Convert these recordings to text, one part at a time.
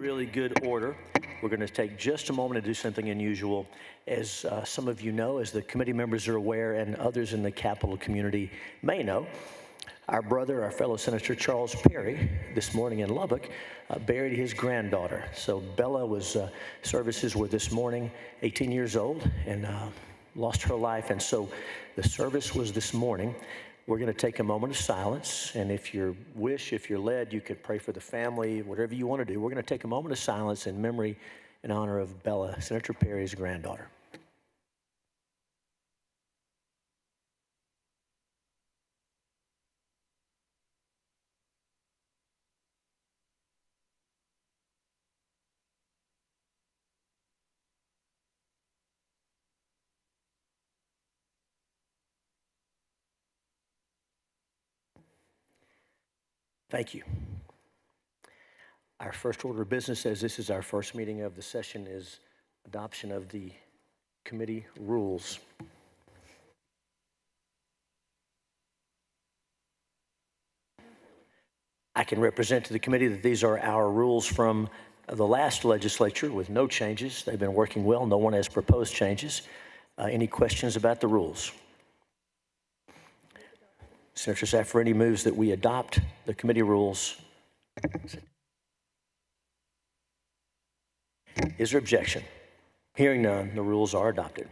really good order. We're going to take just a moment to do something unusual. As some of you know, as the committee members are aware, and others in the Capitol community may know, our brother, our fellow Senator Charles Perry, this morning in Lubbock, buried his granddaughter. So Bella was, services were this morning, 18 years old, and lost her life. And so the service was this morning. We're going to take a moment of silence, and if you wish, if you're led, you could pray for the family, whatever you want to do. We're going to take a moment of silence in memory and honor of Bella, Senator Perry's granddaughter. Thank you. Our first order of business, as this is our first meeting of the session, is adoption of the committee rules. I can represent to the committee that these are our rules from the last legislature with no changes. They've been working well. No one has proposed changes. Any questions about the rules? Senator Zaffarini moves that we adopt the committee rules. Is there objection? Hearing none, the rules are adopted.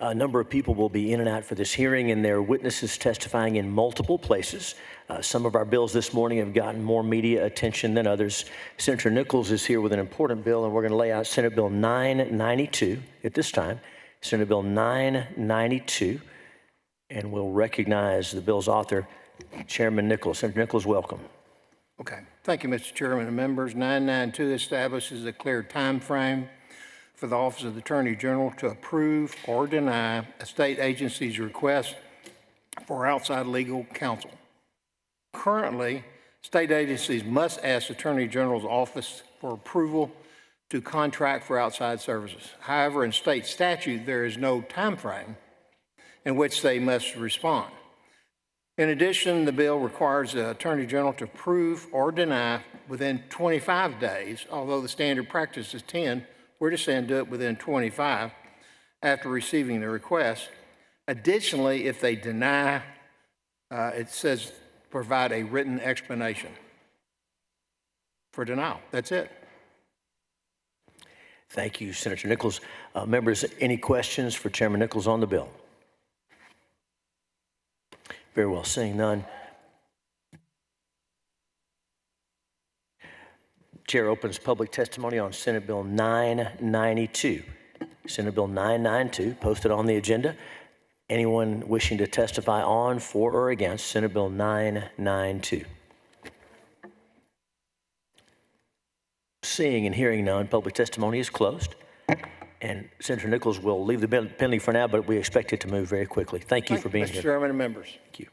A number of people will be in and out for this hearing, and there are witnesses testifying in multiple places. Some of our bills this morning have gotten more media attention than others. Senator Nichols is here with an important bill, and we're going to lay out Senate Bill 992 at this time. Senate Bill 992, and we'll recognize the bill's author, Chairman Nichols. Senator Nichols, welcome. Okay. Thank you, Mr. Chairman and members. 992 establishes a clear time frame for the Office of the Attorney General to approve or deny a state agency's request for outside legal counsel. Currently, state agencies must ask the Attorney General's office for approval to contract for outside services. However, in state statute, there is no time frame in which they must respond. In addition, the bill requires the Attorney General to approve or deny within 25 days, although the standard practice is 10. We're just saying do it within 25 after receiving the request. Additionally, if they deny, it says provide a written explanation for denial. That's it. Thank you, Senator Nichols. Members, any questions for Chairman Nichols on the bill? Very well, seeing none. Chair opens public testimony on Senate Bill 992. Senate Bill 992, posted on the agenda. Anyone wishing to testify on, for, or against Senate Bill 992? Seeing and hearing none, public testimony is closed. And Senator Nichols will leave the bill pending for now, but we expect it to move very quickly. Thank you for being here. Mr. Chairman and members. Thank you.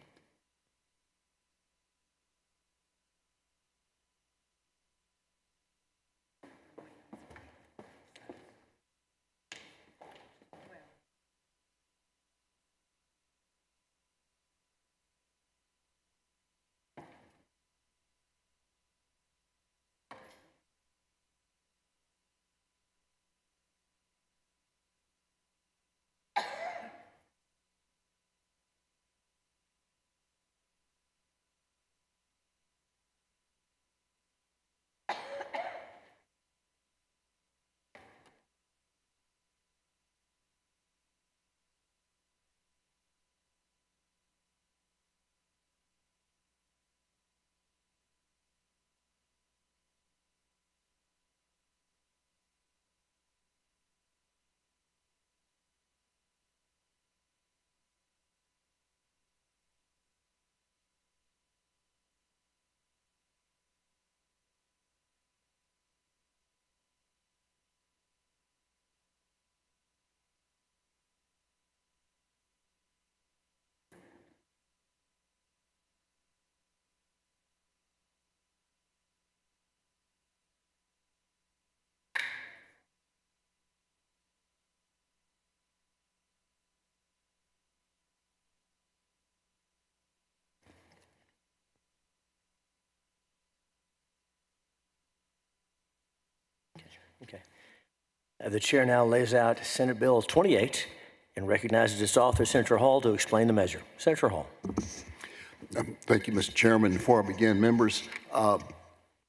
Okay. The chair now lays out Senate Bill 28 and recognizes its author, Senator Hall, to explain the measure. Senator Hall. Thank you, Mr. Chairman. Before I begin, members,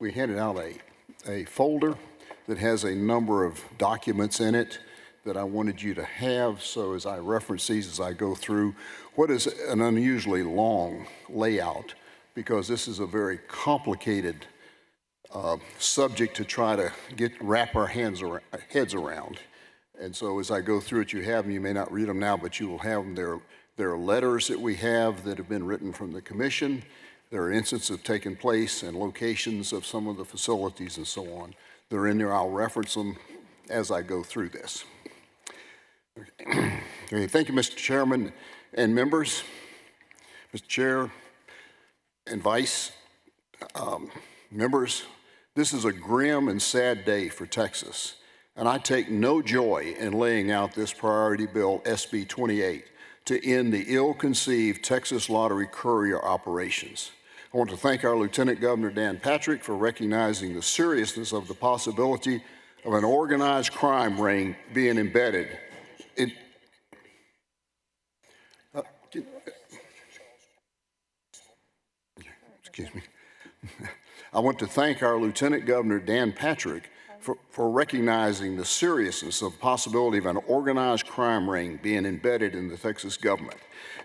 we handed out a folder that has a number of documents in it that I wanted you to have. So as I reference these as I go through, what is an unusually long layout, because this is a very complicated subject to try to wrap our heads around. And so as I go through it, you have them. You may not read them now, but you will have them. There are letters that we have that have been written from the commission. There are instances of taking place and locations of some of the facilities and so on. They're in there. I'll reference them as I go through this. Okay, thank you, Mr. Chairman and members. Mr. Chair and Vice members, this is a grim and sad day for Texas, and I take no joy in laying out this priority bill, SB 28, to end the ill-conceived Texas Lottery courier operations. I want to thank our Lieutenant Governor Dan Patrick for recognizing the seriousness of the possibility of an organized crime ring being embedded in. Excuse me. I want to thank our Lieutenant Governor Dan Patrick for recognizing the seriousness of the possibility of an organized crime ring being embedded in the Texas government.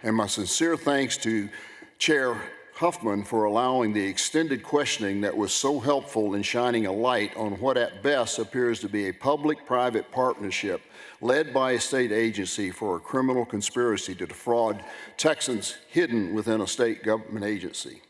And my sincere thanks to Chair Huffman for allowing the extended questioning that was so helpful in shining a light on what at best appears to be a public-private partnership led by a state agency for a criminal conspiracy to defraud Texans hidden within a state government agency.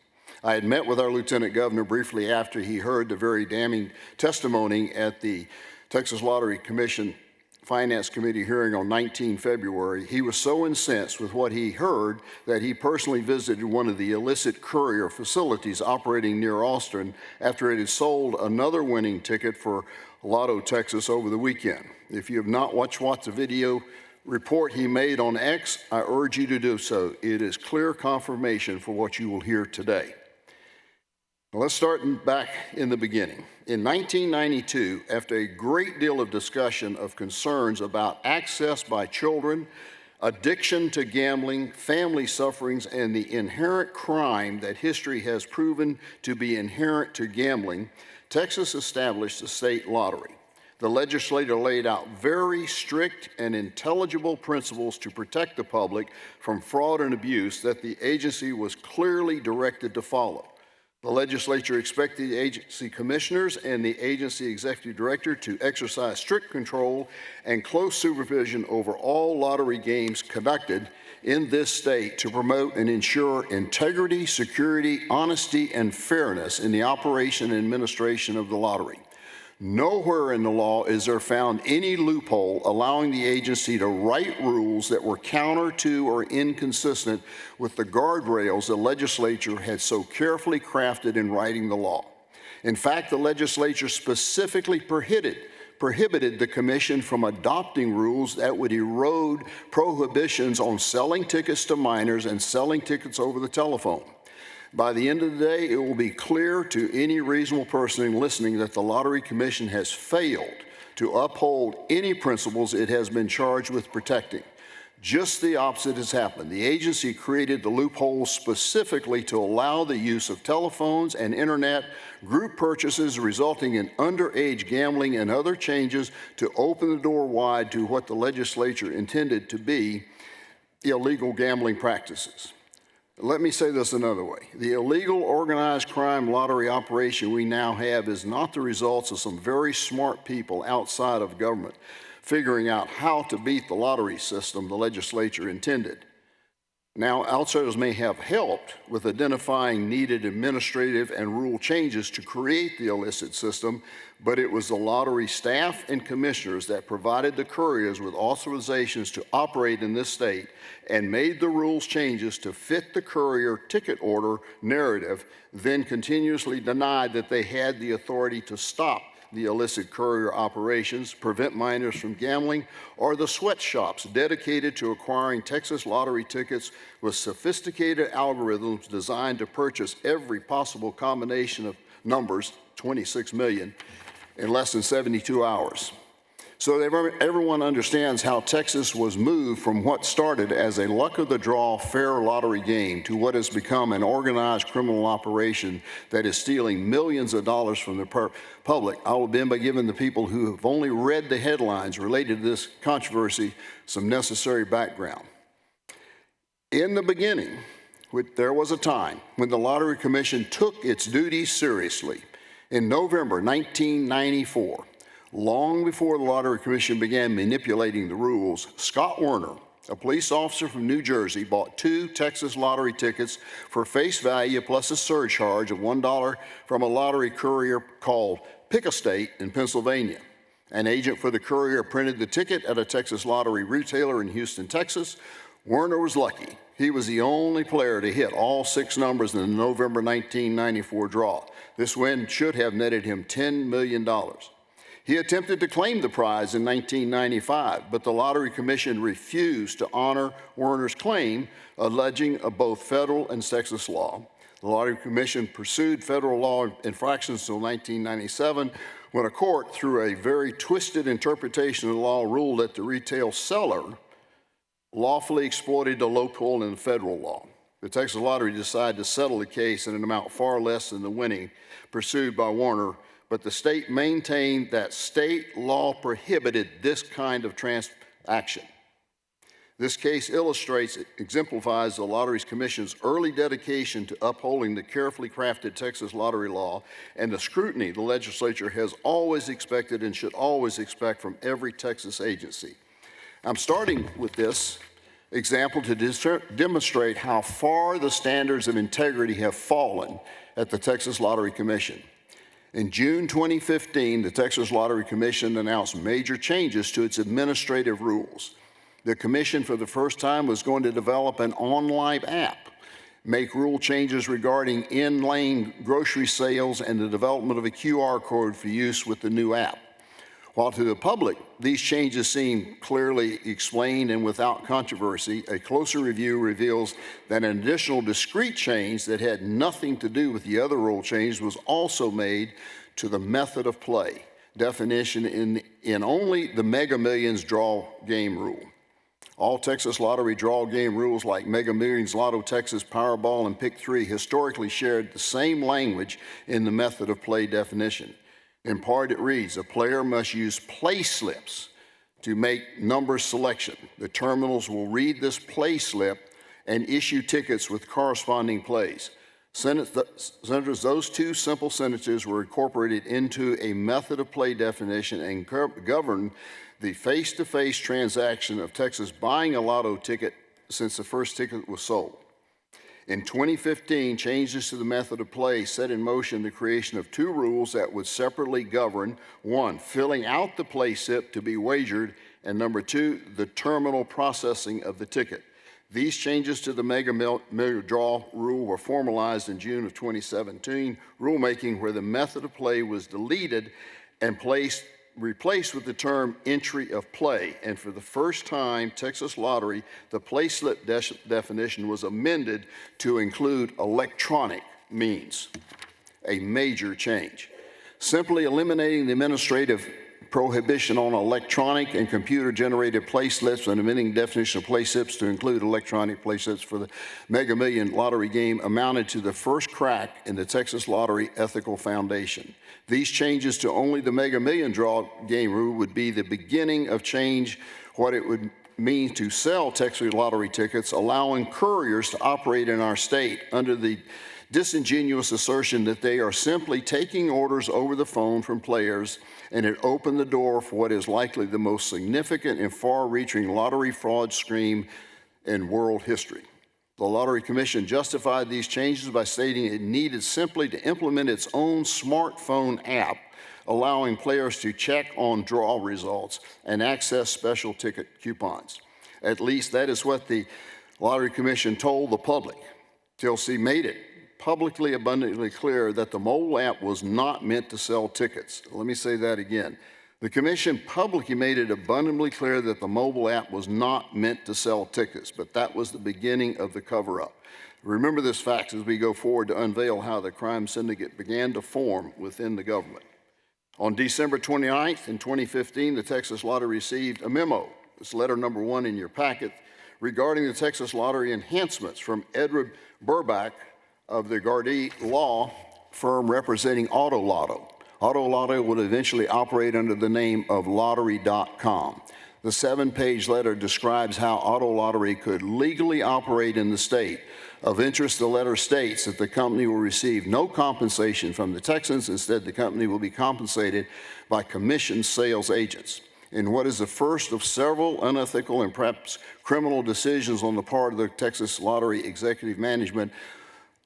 I had met with our Lieutenant Governor briefly after he heard the very damning testimony at the Texas Lottery Commission Finance Committee hearing on 19 February. He was so incensed with what he heard that he personally visited one of the illicit courier facilities operating near Austin after it had sold another winning ticket for Lotto Texas over the weekend. If you have not watched the video report he made on X, I urge you to do so. It is clear confirmation for what you will hear today. Let's start back in the beginning. In 1992, after a great deal of discussion of concerns about access by children, addiction to gambling, family sufferings, and the inherent crime that history has proven to be inherent to gambling, Texas established the state lottery. The legislature laid out very strict and intelligible principles to protect the public from fraud and abuse that the agency was clearly directed to follow. The legislature expected the agency commissioners and the agency executive director to exercise strict control and close supervision over all lottery games conducted in this state to promote and ensure integrity, security, honesty, and fairness in the operation and administration of the lottery. Nowhere in the law is there found any loophole allowing the agency to write rules that were counter to or inconsistent with the guardrails the legislature had so carefully crafted in writing the law. In fact, the legislature specifically prohibited the commission from adopting rules that would erode prohibitions on selling tickets to minors and selling tickets over the telephone. By the end of the day, it will be clear to any reasonable person listening that the Lottery Commission has failed to uphold any principles it has been charged with protecting. Just the opposite has happened. The agency created the loopholes specifically to allow the use of telephones and internet, group purchases resulting in underage gambling and other changes to open the door wide to what the legislature intended to be illegal gambling practices. Let me say this another way. The illegal organized crime lottery operation we now have is not the results of some very smart people outside of government figuring out how to beat the lottery system the legislature intended. Now, outsiders may have helped with identifying needed administrative and rule changes to create the illicit system, but it was the lottery staff and commissioners that provided the couriers with authorizations to operate in this state and made the rules changes to fit the courier ticket order narrative, then continuously denied that they had the authority to stop the illicit courier operations, prevent minors from gambling, or the sweatshops dedicated to acquiring Texas lottery tickets with sophisticated algorithms designed to purchase every possible combination of numbers, 26 million, in less than 72 hours. So that everyone understands how Texas was moved from what started as a luck of the draw fair lottery game to what has become an organized criminal operation that is stealing millions of dollars from the public. I will begin by giving the people who have only read the headlines related to this controversy some necessary background. In the beginning, there was a time when the Lottery Commission took its duties seriously. In November 1994, long before the Lottery Commission began manipulating the rules, Scott Werner, a police officer from New Jersey, bought 2 Texas lottery tickets for face value plus a surcharge of $1 from a lottery courier called Pick a State in Pennsylvania. An agent for the courier printed the ticket at a Texas lottery retailer in Houston, Texas. Werner was lucky. He was the only player to hit all 6 numbers in the November 1994 draw. This win should have netted him $10 million. He attempted to claim the prize in 1995, but the Lottery Commission refused to honor Werner's claim, alleging both federal and Texas law. The Lottery Commission pursued federal law infractions until 1997, when a court, through a very twisted interpretation of the law, ruled that the retail seller lawfully exploited the loophole in the federal law. The Texas Lottery decided to settle the case in an amount far less than the winning pursued by Werner, but the state maintained that state law prohibited this kind of transaction. This case exemplifies the Lottery Commission's early dedication to upholding the carefully crafted Texas lottery law and the scrutiny the legislature has always expected and should always expect from every Texas agency. I'm starting with this example to demonstrate how far the standards of integrity have fallen at the Texas Lottery Commission. In June 2015, the Texas Lottery Commission announced major changes to its administrative rules. The commission, for the first time, was going to develop an online app, make rule changes regarding in-lane grocery sales, and the development of a QR code for use with the new app. While to the public, these changes seem clearly explained and without controversy, a closer review reveals that an additional discrete change that had nothing to do with the other rule change was also made to the method of play, definition in only the Mega Millions draw game rule. All Texas Lottery draw game rules like Mega Millions, Lotto Texas, Powerball, and Pick 3 historically shared the same language in the method of play definition. In part, it reads, a player must use play slips to make number selection. The terminals will read this play slip and issue tickets with corresponding plays. Senators, those 2 simple sentences were incorporated into a method of play definition and govern the face-to-face transaction of Texas buying a lotto ticket since the first ticket was sold. In 2015, changes to the method of play set in motion the creation of 2 rules that would separately govern, 1, filling out the play slip to be wagered, and number 2, the terminal processing of the ticket. These changes to the Mega Million draw rule were formalized in June of 2017 rulemaking, where the method of play was deleted and replaced with the term entry of play. And for the first time, Texas Lottery, the play slip definition was amended to include electronic means, a major change. Simply eliminating the administrative prohibition on electronic and computer-generated play slips and amending definition of play slips to include electronic play slips for the Mega Million lottery game amounted to the first crack in the Texas Lottery Ethical Foundation. These changes to only the Mega Million draw game rule would be the beginning of change what it would mean to sell Texas lottery tickets, allowing couriers to operate in our state under the disingenuous assertion that they are simply taking orders over the phone from players, and it opened the door for what is likely the most significant and far-reaching lottery fraud scheme in world history. The Lottery Commission justified these changes by stating it needed simply to implement its own smartphone app, allowing players to check on draw results and access special ticket coupons. At least that is what the Lottery Commission told the public. TLC made it publicly abundantly clear that the mobile app was not meant to sell tickets. Let me say that again. The commission publicly made it abundantly clear that the mobile app was not meant to sell tickets, but that was the beginning of the cover-up. Remember this fact as we go forward to unveil how the crime syndicate began to form within the government. On December 29th in 2015, the Texas Lottery received a memo. It's letter number 1 in your packet regarding the Texas Lottery enhancements from Edward Burbach of the Gardee Law firm representing Auto Lotto. Auto Lotto would eventually operate under the name of Lottery.com. The 7-page letter describes how Auto Lottery could legally operate in the state. Of interest, the letter states that the company will receive no compensation from the Texans. Instead, the company will be compensated by commissioned sales agents. In what is the first of several unethical and perhaps criminal decisions on the part of the Texas Lottery Executive Management,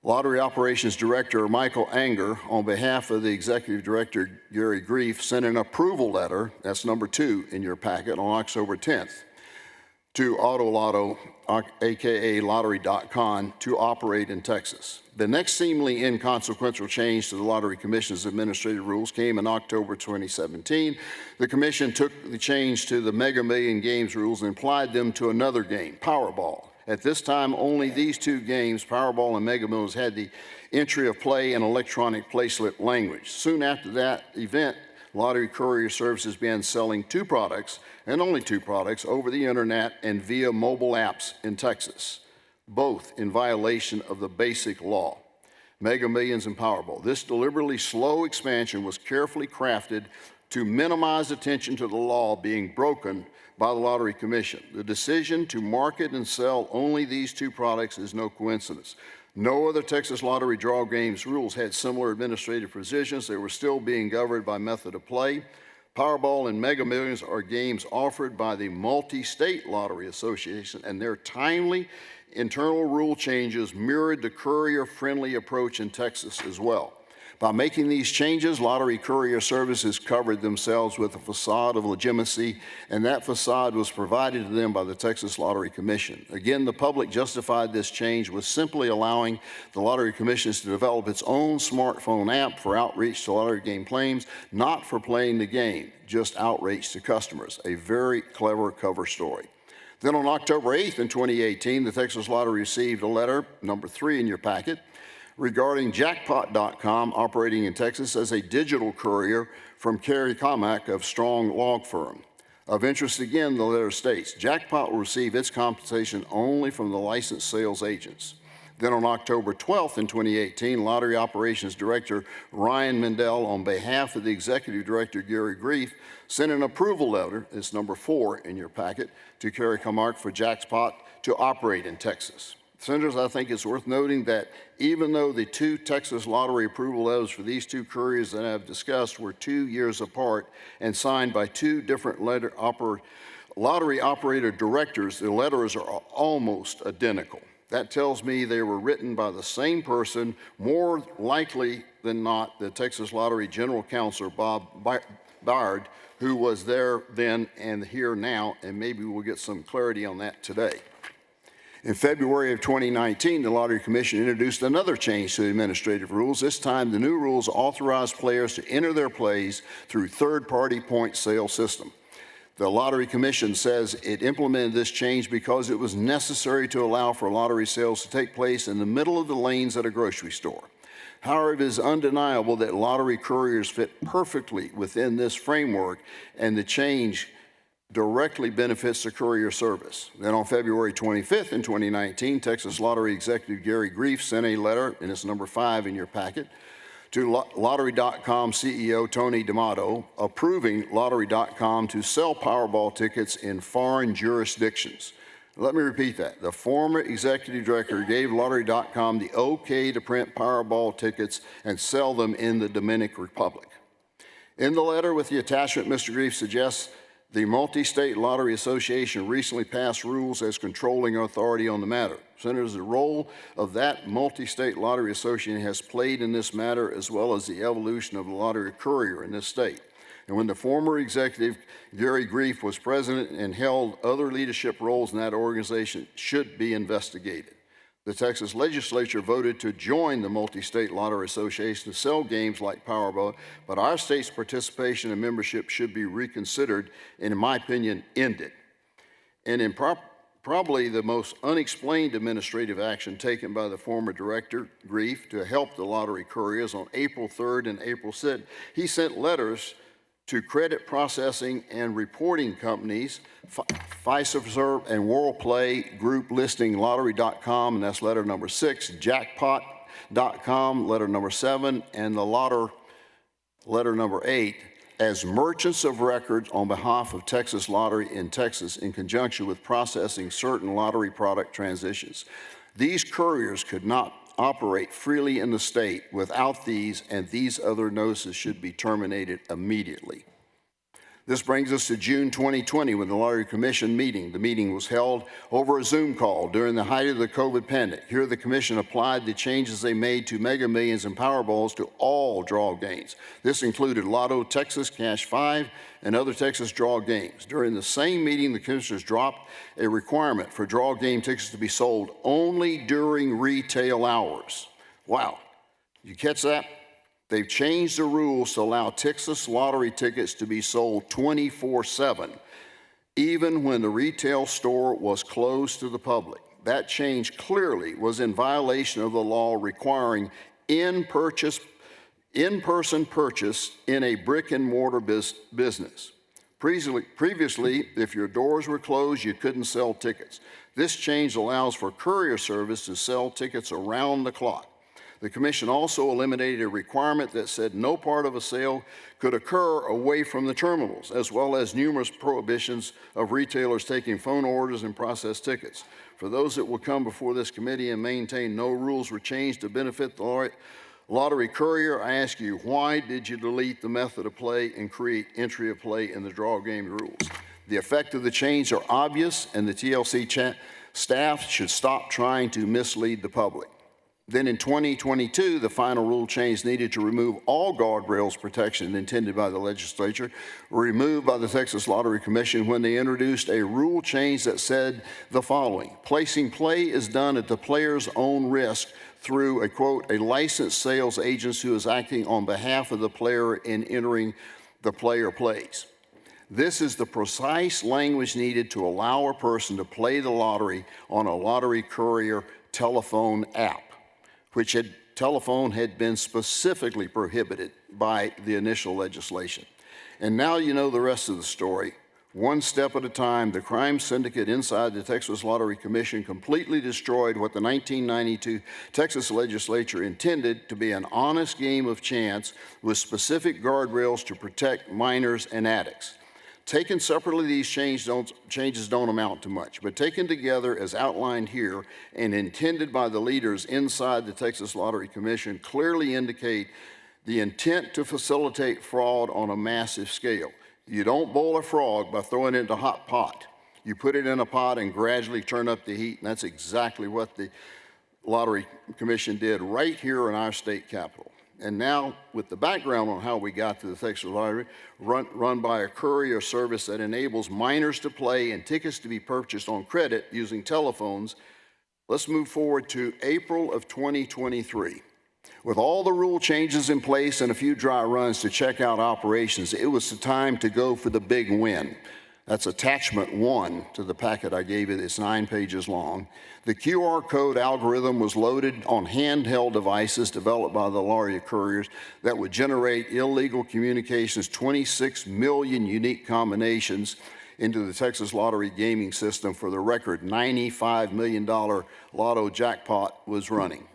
Lottery Operations Director Michael Anger, on behalf of the Executive Director Gary Grief, sent an approval letter, that's number 2 in your packet, on October 10th, to Auto Lotto, aka Lottery.com, to operate in Texas. The next seemingly inconsequential change to the Lottery Commission's administrative rules came in October 2017. The Commission took the change to the Mega Million Games rules and applied them to another game, Powerball. At this time, only these 2 games, Powerball and Mega Millions, had the entry of play and electronic play-slip language. Soon after that event, Lottery Courier Services began selling 2 products, and only 2 products, over the internet and via mobile apps in Texas, both in violation of the basic law, Mega Millions and Powerball. This deliberately slow expansion was carefully crafted to minimize attention to the law being broken by the Lottery Commission. The decision to market and sell only these 2 products is no coincidence. No other Texas Lottery draw games rules had similar administrative provisions. They were still being governed by method of play. Powerball and Mega Millions are games offered by the Multi-State Lottery Association, and their timely internal rule changes mirrored the courier-friendly approach in Texas as well. By making these changes, Lottery Courier Services covered themselves with a facade of legitimacy, and that facade was provided to them by the Texas Lottery Commission. Again, the public justified this change with simply allowing the Lottery Commission to develop its own smartphone app for outreach to lottery game claims, not for playing the game, just outreach to customers. A very clever cover story. Then on October 8th in 2018, the Texas Lottery received a letter, number 3 in your packet, regarding Jackpot.com operating in Texas as a digital courier from Kerry Comack of Strong Log Firm. Of interest again, the letter states, Jackpot will receive its compensation only from the licensed sales agents. Then on October 12th in 2018, Lottery Operations Director Ryan Mendel, on behalf of the Executive Director Gary Grief, sent an approval letter, it's number 4 in your packet, to Kerry Comack for Jackpot to operate in Texas. Senators, I think it's worth noting that even though the 2 Texas Lottery approval letters for these 2 couriers that I've discussed were 2 years apart and signed by 2 different lottery operator directors, the letters are almost identical. That tells me they were written by the same person, more likely than not the Texas Lottery General Counsel, Bob Bard, who was there then and here now, and maybe we'll get some clarity on that today. In February of 2019, the Lottery Commission introduced another change to the administrative rules. This time, the new rules authorize players to enter their plays through third-party point sale system. The Lottery Commission says it implemented this change because it was necessary to allow for lottery sales to take place in the middle of the lanes at a grocery store. However, it is undeniable that lottery couriers fit perfectly within this framework, and the change directly benefits the courier service. Then on February 25th in 2019, Texas Lottery Executive Gary Grief sent a letter, and it's number 5 in your packet, to Lottery.com CEO Tony D'Amato, approving Lottery.com to sell Powerball tickets in foreign jurisdictions. Let me repeat that. The former executive director gave Lottery.com the okay to print Powerball tickets and sell them in the Dominican Republic. In the letter with the attachment, Mr. Grief suggests the Multi-State Lottery Association recently passed rules as controlling authority on the matter. Senators, the role of that Multi-State Lottery Association has played in this matter, as well as the evolution of the lottery courier in this state. And when the former executive, Gary Grief, was president and held other leadership roles in that organization, should be investigated. The Texas legislature voted to join the Multi-State Lottery Association to sell games like Powerball, but our state's participation and membership should be reconsidered and, in my opinion, ended. And in probably the most unexplained administrative action taken by the former director, Grief, to help the lottery couriers on April 3rd and April 6th. He sent letters to credit processing and reporting companies, Fiserv and WorldPlay Group listing lottery.com, and that's letter number 6, jackpot.com, letter number 7, and the letter number 8, as merchants of record on behalf of Texas Lottery in Texas in conjunction with processing certain lottery product transitions. These couriers could not operate freely in the state without these, and these other notices should be terminated immediately. This brings us to June 2020, when the Lottery Commission meeting. The meeting was held over a Zoom call during the height of the COVID pandemic. Here, the Commission applied the changes they made to Mega Millions and Powerballs to all draw games. This included Lotto, Texas Cash 5, and other Texas draw games. During the same meeting, the Commissioners dropped a requirement for draw game tickets to be sold only during retail hours. Wow, you catch that? They've changed the rules to allow Texas lottery tickets to be sold 24/7, even when the retail store was closed to the public. That change clearly was in violation of the law requiring in-person purchase in a brick-and-mortar business. Previously, if your doors were closed, you couldn't sell tickets. This change allows for courier service to sell tickets around the clock. The Commission also eliminated a requirement that said no part of a sale could occur away from the terminals, as well as numerous prohibitions of retailers taking phone orders and process tickets. For those that will come before this committee and maintain no rules were changed to benefit the lottery courier, I ask you, why did you delete the method of play and create entry of play in the draw game rules? The effect of the change are obvious, and the TLC staff should stop trying to mislead the public. Then in 2022, the final rule change needed to remove all guardrails protection intended by the legislature were removed by the Texas Lottery Commission when they introduced a rule change that said the following: placing play is done at the player's own risk through a, quote, a licensed sales agent who is acting on behalf of the player in entering the player plays. This is the precise language needed to allow a person to play the lottery on a lottery courier telephone app, which telephone had been specifically prohibited by the initial legislation. And now you know the rest of the story. One step at a time, the crime syndicate inside the Texas Lottery Commission completely destroyed what the 1992 Texas legislature intended to be an honest game of chance with specific guardrails to protect minors and addicts. Taken separately, these changes don't amount to much, but taken together as outlined here and intended by the leaders inside the Texas Lottery Commission clearly indicate the intent to facilitate fraud on a massive scale. You don't boil a frog by throwing it into a hot pot. You put it in a pot and gradually turn up the heat, and that's exactly what the Lottery Commission did right here in our state capitol. And now, with the background on how we got to the Texas Lottery, run by a courier service that enables minors to play and tickets to be purchased on credit using telephones, let's move forward to April of 2023. With all the rule changes in place and a few dry runs to check out operations, it was the time to go for the big win. That's attachment 1 to the packet I gave you. It's 9 pages long. The QR code algorithm was loaded on handheld devices developed by the lottery couriers that would generate illegal communications, 26 million unique combinations into the Texas Lottery gaming system for the record $95 million lotto jackpot was running.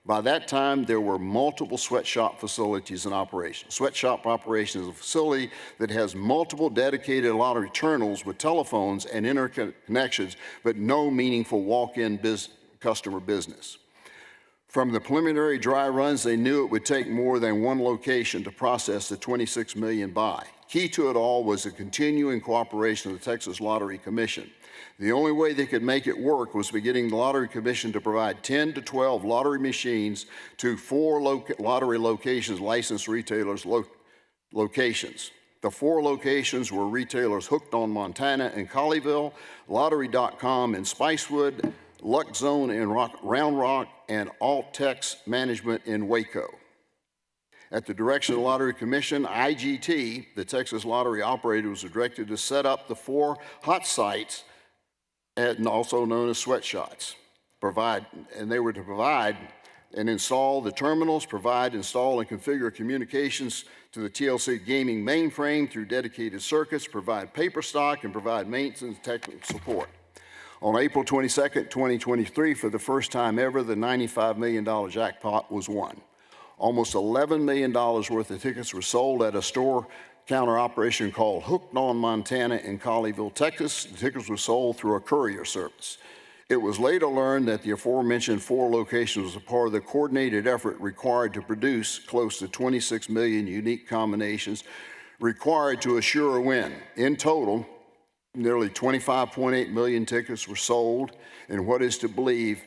By that time, there were multiple sweatshop facilities in operation. Sweatshop operation is a facility that has multiple dedicated lottery terminals with telephones and interconnections, but no meaningful walk-in customer business. From the preliminary dry runs, they knew it would take more than one location to process the 26 million buy. Key to it all was the continuing cooperation of the Texas Lottery Commission. The only way they could make it work was by getting the Lottery Commission to provide 10 to 12 lottery machines to 4 lottery locations, licensed retailers' locations. The 4 locations were retailers Hooked on Montana in Colleyville, Lottery.com in Spicewood, Luck Zone in Round Rock, and Alt-Tex Management in Waco. At the direction of the Lottery Commission, IGT, the Texas Lottery operator, was directed to set up the 4 hot sites and also known as sweatshots. They were to provide and install the terminals, provide, install, and configure communications to the TLC gaming mainframe through dedicated circuits, provide paper stock, and provide maintenance and technical support. On April 22nd, 2023, for the first time ever, the $95 million jackpot was won. Almost $11 million worth of tickets were sold at a store counter operation called Hooked on Montana in Colleyville, Texas. The tickets were sold through a courier service. It was later learned that the aforementioned 4 locations was a part of the coordinated effort required to produce close to 26 million unique combinations required to assure a win. In total, nearly 25.8 million tickets were sold in what is to believe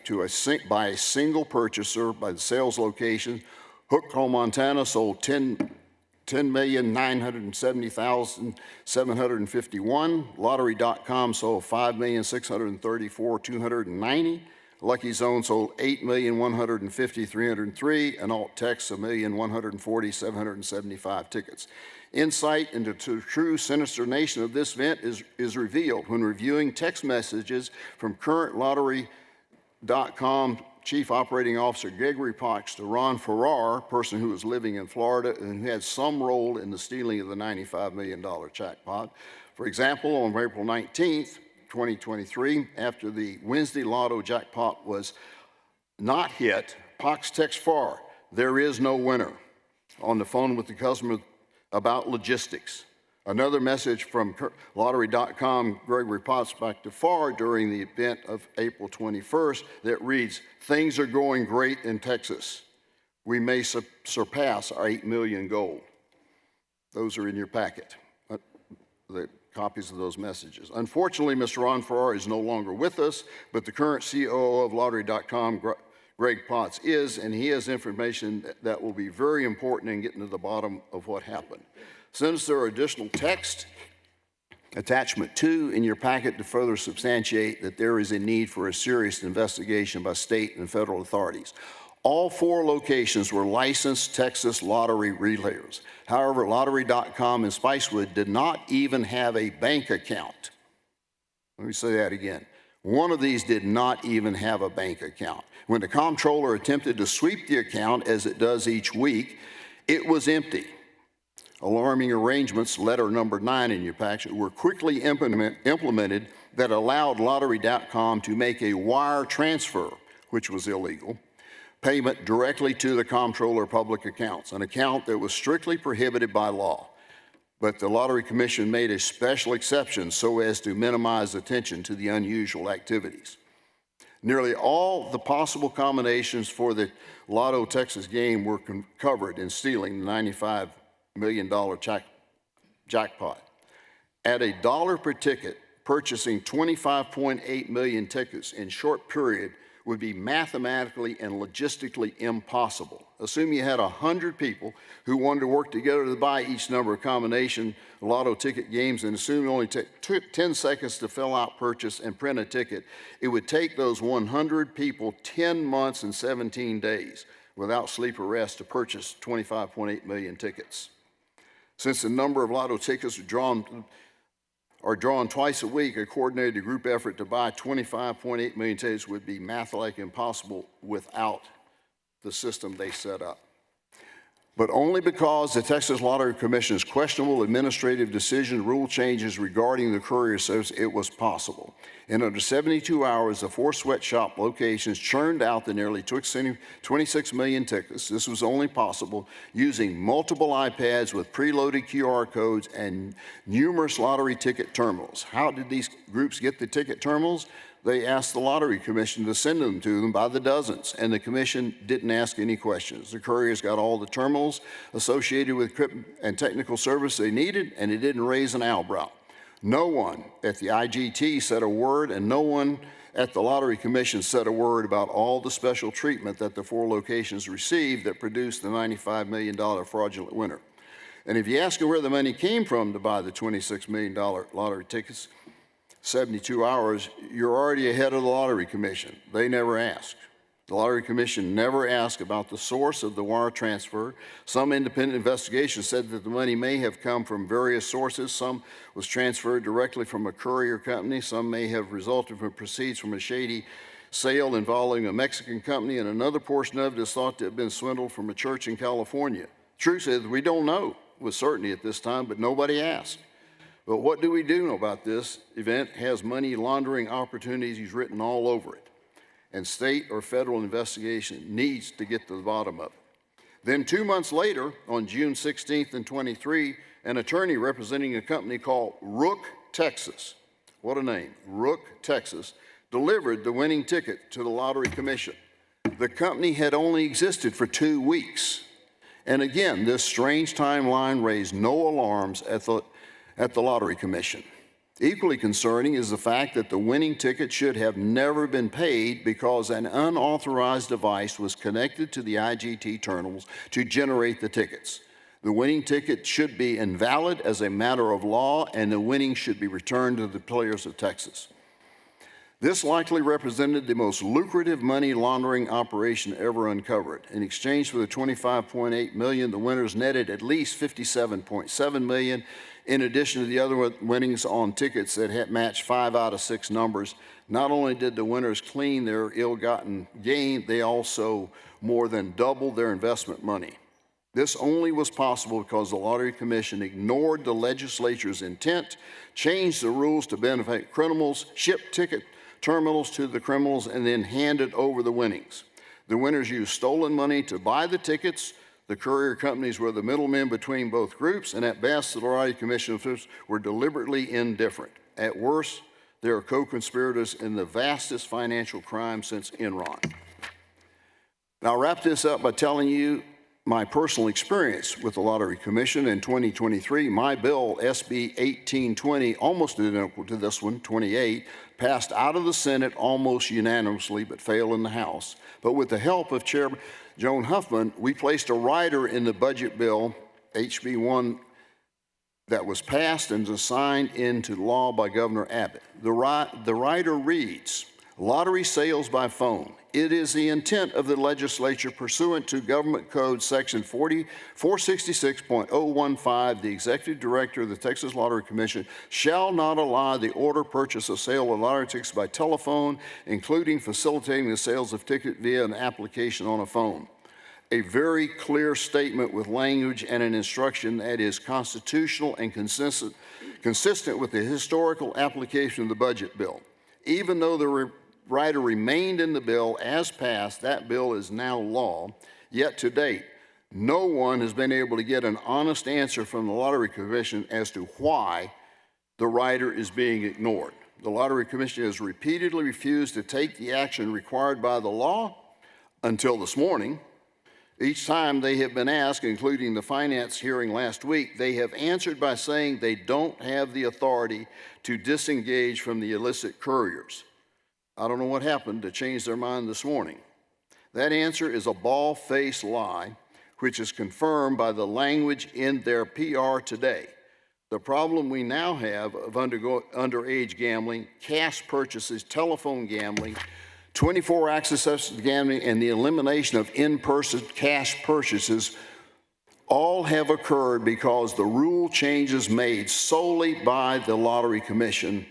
by a single purchaser by the sales location. Hooked on Montana sold 10,970,751. Lottery.com sold 5,634,290. Lucky Zone sold 8,150,303, and Alt Text 1,140,775 tickets. Insight into the true sinister nature of this event is revealed when reviewing text messages from current Lottery.com Chief Operating Officer Gregory Potts to Ron Farrar, a person who was living in Florida and who had some role in the stealing of the $95 million jackpot. For example, on April 19th, 2023, after the Wednesday Lotto jackpot was not hit, Potts texts Farrar, "There is no winner," on the phone with the customer about logistics. Another message from Lottery.com, Gregory Potts, back to Farrar during the event of April 21st that reads, "Things are going great in Texas. We may surpass our 8 million goal." Those are in your packet, the copies of those messages. Unfortunately, Mr. Ron Farrar is no longer with us, but the current COO of Lottery.com, Greg Potts, is, and he has information that will be very important in getting to the bottom of what happened. Since there are additional text, attachment 2 in your packet to further substantiate that there is a need for a serious investigation by state and federal authorities. All 4 locations were licensed Texas lottery relayers. However, Lottery.com and Spicewood did not even have a bank account. Let me say that again. One of these did not even have a bank account. When the comptroller attempted to sweep the account, as it does each week, it was empty. Alarming arrangements, letter number 9 in your packet, were quickly implemented that allowed Lottery.com to make a wire transfer, which was illegal, payment directly to the comptroller public accounts, an account that was strictly prohibited by law. But the Lottery Commission made a special exception so as to minimize attention to the unusual activities. Nearly all the possible combinations for the Lotto Texas game were covered in stealing the $95 million jackpot. At $1 per ticket, purchasing 25.8 million tickets in short period would be mathematically and logistically impossible. Assume you had 100 people who wanted to work together to buy each number of combination lotto ticket games, and assume it only took 10 seconds to fill out purchase and print a ticket. It would take those 100 people 10 months and 17 days without sleep or rest to purchase 25.8 million tickets. Since the number of lotto tickets are drawn twice a week, a coordinated group effort to buy 25.8 million tickets would be mathematically impossible without the system they set up. But only because the Texas Lottery Commission's questionable administrative decision rule changes regarding the courier service, it was possible. In under 72 hours, the 4 sweatshop locations churned out the nearly 26 million tickets. This was only possible using multiple iPads with preloaded QR codes and numerous lottery ticket terminals. How did these groups get the ticket terminals? They asked the Lottery Commission to send them to them by the dozens, and the Commission didn't ask any questions. The couriers got all the terminals associated with equipment and technical service they needed, and it didn't raise an eyebrow. No one at the IGT said a word, and no one at the Lottery Commission said a word about all the special treatment that the 4 locations received that produced the $95 million fraudulent winner. And if you ask them where the money came from to buy the $26 million lottery tickets, 72 hours, you're already ahead of the Lottery Commission. They never asked. The Lottery Commission never asked about the source of the wire transfer. Some independent investigations said that the money may have come from various sources. Some was transferred directly from a courier company. Some may have resulted from proceeds from a shady sale involving a Mexican company, and another portion of it is thought to have been swindled from a church in California. Truth is, we don't know with certainty at this time, but nobody asked. But what do we do know about this event? Has money laundering opportunities written all over it, and state or federal investigation needs to get to the bottom of it. Then 2 months later, on June 16th and 23, an attorney representing a company called Rook, Texas, what a name, Rook, Texas, delivered the winning ticket to the Lottery Commission. The company had only existed for 2 weeks. And again, this strange timeline raised no alarms at the Lottery Commission. Equally concerning is the fact that the winning ticket should have never been paid because an unauthorized device was connected to the IGT terminals to generate the tickets. The winning ticket should be invalid as a matter of law, and the winning should be returned to the players of Texas. This likely represented the most lucrative money laundering operation ever uncovered. In exchange for the $25.8 million, the winners netted at least $57.7 million, in addition to the other winnings on tickets that had matched 5 out of 6 numbers. Not only did the winners clean their ill-gotten gain, they also more than doubled their investment money. This only was possible because the Lottery Commission ignored the legislature's intent, changed the rules to benefit criminals, shipped ticket terminals to the criminals, and then handed over the winnings. The winners used stolen money to buy the tickets. The courier companies were the middlemen between both groups, and at best, the Lottery Commission officials were deliberately indifferent. At worst, they are co-conspirators in the vastest financial crime since Enron. Now, I'll wrap this up by telling you my personal experience with the Lottery Commission. In 2023, my bill, SB 1820, almost identical to this one, 28, passed out of the Senate almost unanimously, but failed in the House. But with the help of Chairman Joan Huffman, we placed a rider in the budget bill, HB 1, that was passed and signed into law by Governor Abbott. The rider reads, lottery sales by phone. It is the intent of the legislature pursuant to Government Code Section 466.015, the Executive Director of the Texas Lottery Commission shall not allow the order, purchase, or sale of lottery tickets by telephone, including facilitating the sales of tickets via an application on a phone. A very clear statement with language and an instruction that is constitutional and consistent with the historical application of the budget bill. Even though the rider remained in the bill as passed, that bill is now law. Yet to date, no one has been able to get an honest answer from the Lottery Commission as to why the rider is being ignored. The Lottery Commission has repeatedly refused to take the action required by the law until this morning. Each time they have been asked, including the finance hearing last week, they have answered by saying they don't have the authority to disengage from the illicit couriers. I don't know what happened to change their mind this morning. That answer is a bald-faced lie, which is confirmed by the language in their PR today. The problem we now have of underage gambling, cash purchases, telephone gambling, 24 access to gambling, and the elimination of in-person cash purchases all have occurred because the rule changes made solely by the Lottery Commission.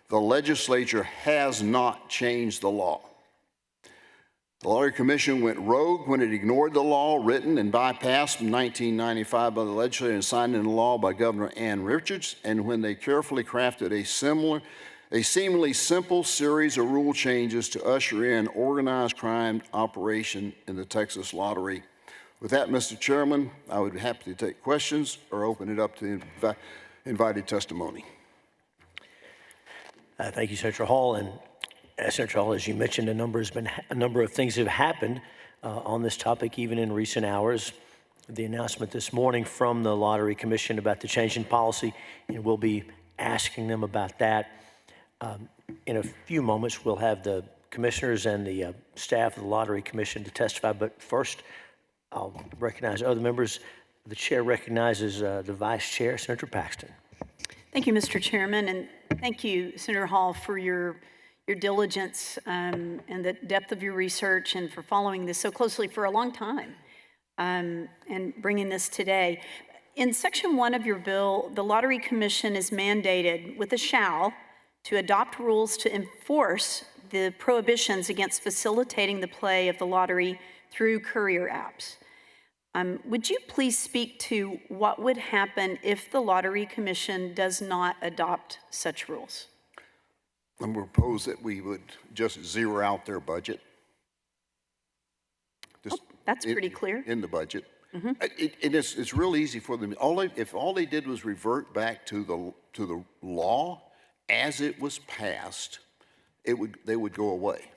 The legislature has not changed the law. The Lottery Commission went rogue when it ignored the law written and bypassed in 1995 by the legislature and signed into law by Governor Ann Richards, and when they carefully crafted a seemingly simple series of rule changes to usher in organized crime operation in the Texas Lottery. With that, Mr. Chairman, I would be happy to take questions or open it up to invited testimony. Thank you, Senator Hall. And Senator Hall, as you mentioned, a number of things have happened on this topic, even in recent hours. The announcement this morning from the Lottery Commission about the change in policy, and we'll be asking them about that. In a few moments, we'll have the commissioners and the staff of the Lottery Commission to testify. But first, I'll recognize other members. The chair recognizes the vice chair, Senator Paxton. Thank you, Mr. Chairman, and thank you, Senator Hall, for your your diligence and the depth of your research and for following this so closely for a long time and bringing this today. In Section 1 of your bill, the Lottery Commission is mandated with a shall to adopt rules to enforce the prohibitions against facilitating the play of the lottery through courier apps. Would you please speak to what would happen if the Lottery Commission does not adopt such rules? I propose that we would just zero out their budget. Just That's pretty clear. in the budget. It's real easy for them. If all they did was revert back to the law as it was passed, they would go away.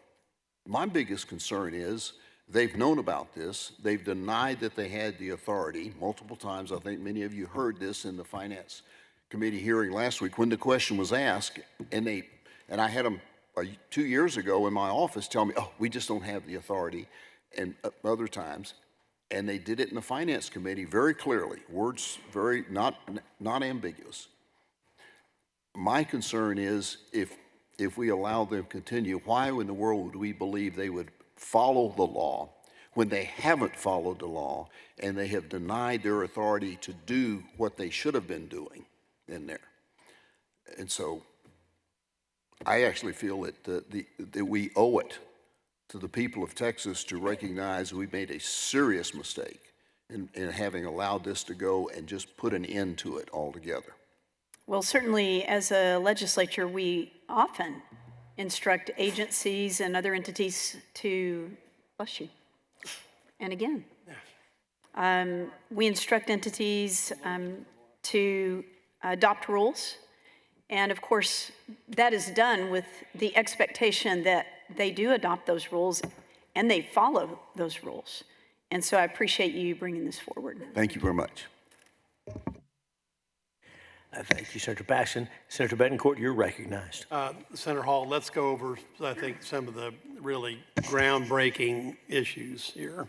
My biggest concern is they've known about this. They've denied that they had the authority multiple times. I think many of you heard this in the Finance Committee hearing last week when the question was asked, and I had them 2 years ago in my office tell me, "Oh, we just don't have the authority," and other times. And they did it in the Finance Committee very clearly, words very not ambiguous. My concern is if we allow them to continue, why in the world would we believe they would follow the law when they haven't followed the law and they have denied their authority to do what they should have been doing in there? And so I actually feel that we owe it to the people of Texas to recognize we made a serious mistake in having allowed this to go and just put an end to it altogether. Well, certainly as a legislature, we often instruct agencies and other entities to, bless you, and again, we instruct entities to adopt rules. And of course, that is done with the expectation that they do adopt those rules and they follow those rules. And so I appreciate you bringing this forward. Thank you very much. Thank you, Senator Paxton. Senator Bettencourt, you're recognized. Senator Hall, let's go over, I think, some of the really groundbreaking issues here.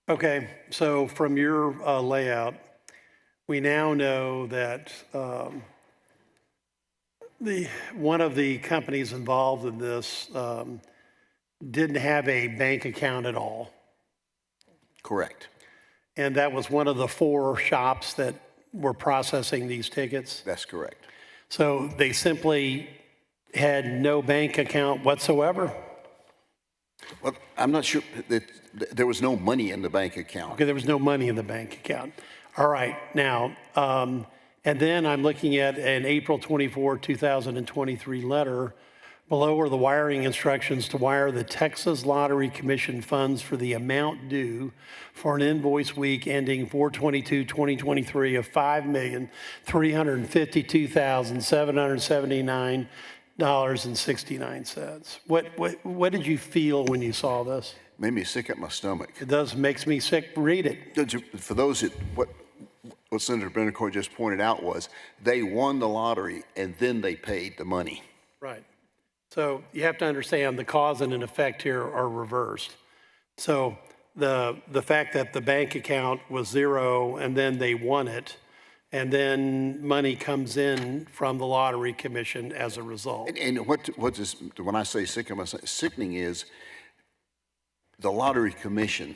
Okay, so from your layout, we now know that one of the companies involved in this didn't have a bank account at all. Correct. And that was one of the 4 shops that were processing these tickets. That's correct. So they simply had no bank account whatsoever. Well, I'm not sure that there was no money in the bank account. Okay, there was no money in the bank account. All right, now, and then I'm looking at an April 24, 2023 letter. Below are the wiring instructions to wire the Texas Lottery Commission funds for the amount due for an invoice week ending 4/22/2023 of $5,352,779.69. What did you feel when you saw this? Made me sick at my stomach. It makes me sick. Read it. For those that, what Senator Bettencourt just pointed out was they won the lottery and then they paid the money. Right. So you have to understand the cause and an effect here are reversed. So the fact that the bank account was 0 and then they won it, and then money comes in from the Lottery Commission as a result. And what is, when I say sick, sickening is the Lottery Commission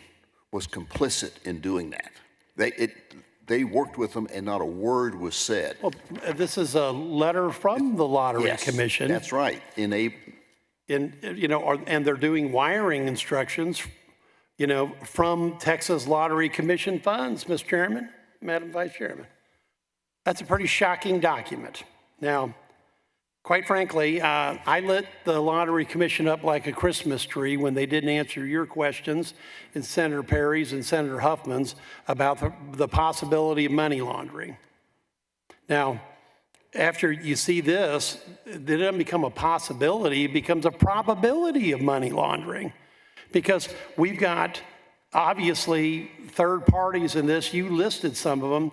was complicit in doing that. They worked with them and not a word was said. Well, this is a letter from the Lottery Commission. That's right. And they're doing wiring instructions, from Texas Lottery Commission funds, Mr. Chairman, Madam Vice Chairman. That's a pretty shocking document. Now, quite frankly, I lit the Lottery Commission up like a Christmas tree when they didn't answer your questions and Senator Perry's and Senator Huffman's about the possibility of money laundering. Now, after you see this, it doesn't become a possibility, it becomes a probability of money laundering. Because we've got, obviously, third parties in this. You listed some of them.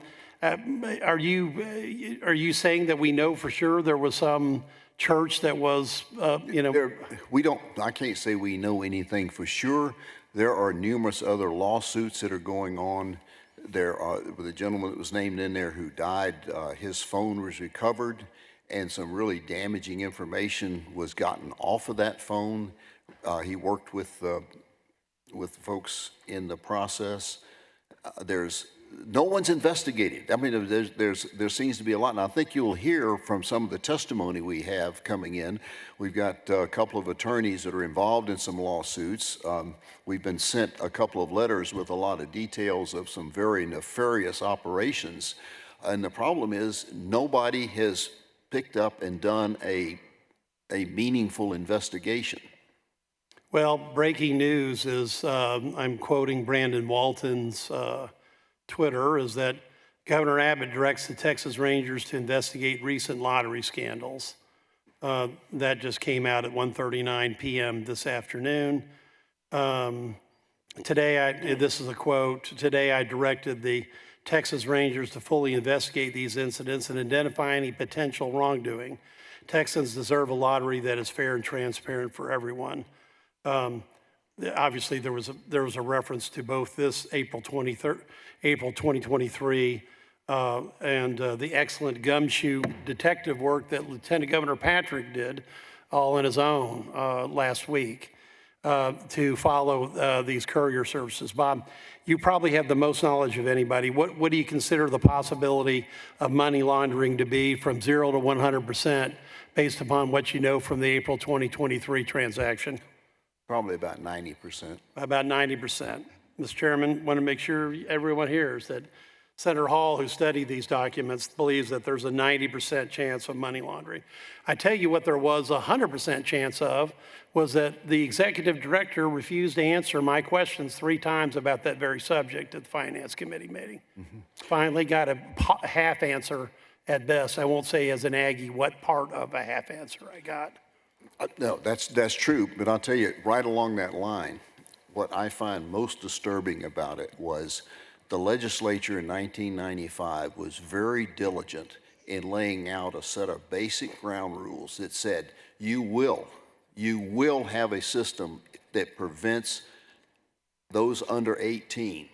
Are you saying that we know for sure there was some church that was, I can't say we know anything for sure. There are numerous other lawsuits that are going on. There are the gentleman that was named in there who died, his phone was recovered, and some really damaging information was gotten off of that phone. He worked with folks in the process. No one's investigated. I mean, there seems to be a lot, and I think you'll hear from some of the testimony we have coming in. We've got a couple of attorneys that are involved in some lawsuits. We've been sent a couple of letters with a lot of details of some very nefarious operations, and the problem is nobody has picked up and done a meaningful investigation. Well, breaking news is, I'm quoting Brandon Walton's Twitter, is that Governor Abbott directs the Texas Rangers to investigate recent lottery scandals. That just came out at 1:39 p.m. this afternoon. This is a quote, today I directed the Texas Rangers to fully investigate these incidents and identify any potential wrongdoing. Texans deserve a lottery that is fair and transparent for everyone. Obviously, there was a reference to both this April 2023 and the excellent gumshoe detective work that Lieutenant Governor Patrick did all on his own last week to follow these courier services. Bob, you probably have the most knowledge of anybody. What do you consider the possibility of money laundering to be from 0 to 100% based upon what you know from the April 2023 transaction? Probably about 90%. About 90%. Mr. Chairman, want to make sure everyone hears that Senator Hall, who studied these documents, believes that there's a 90% chance of money laundering. I tell you what there was a 100% chance of was that the executive director refused to answer my questions 3 times about that very subject at the Finance Committee meeting. Finally got a half answer at best. I won't say as an Aggie what part of a half answer I got. No, that's true, but I'll tell you, right along that line, what I find most disturbing about it was the legislature in 1995 was very diligent in laying out a set of basic ground rules that said, you will have a system that prevents those under 18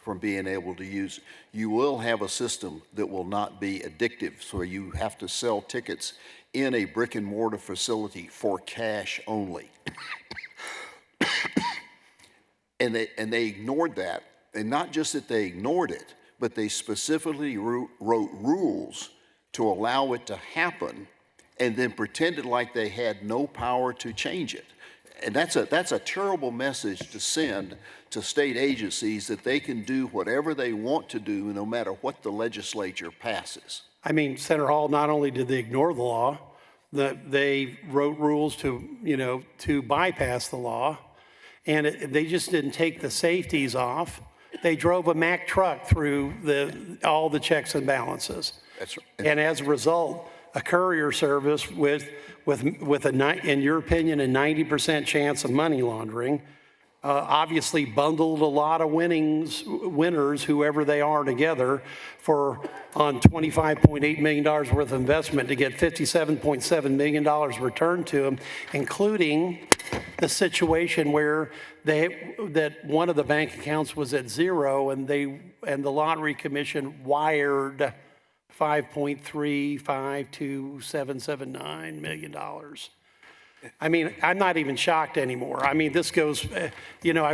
from being able to use it. You will have a system that will not be addictive, so you have to sell tickets in a brick and mortar facility for cash only. and they ignored that. And not just that they ignored it, but they specifically wrote rules to allow it to happen and then pretended like they had no power to change it. And that's a terrible message to send to state agencies, that they can do whatever they want to do no matter what the legislature passes. I mean, Senator Hall, not only did they ignore the law, that they wrote rules to bypass the law, and they just didn't take the safeties off. They drove a Mack truck through all the checks and balances. That's right. And as a result, a courier service with in your opinion, a 90% chance of money laundering, obviously bundled a lot of winners, whoever they are, together on $25.8 million worth of investment to get $57.7 million returned to them, including the situation where that one of the bank accounts was at zero, and the Lottery Commission wired $5.352779 million. I mean, I'm not even shocked anymore. I mean, this goes, I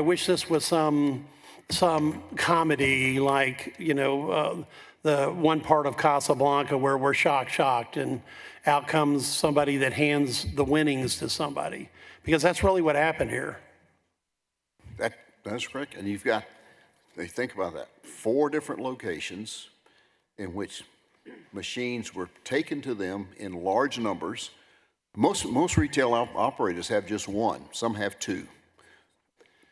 wish this was some comedy like, the one part of Casablanca where we're shocked, and out comes somebody that hands the winnings to somebody, because that's really what happened here. That's correct. And think about that, 4 different locations in which machines were taken to them in large numbers. Most retail operators have just one. Some have 2.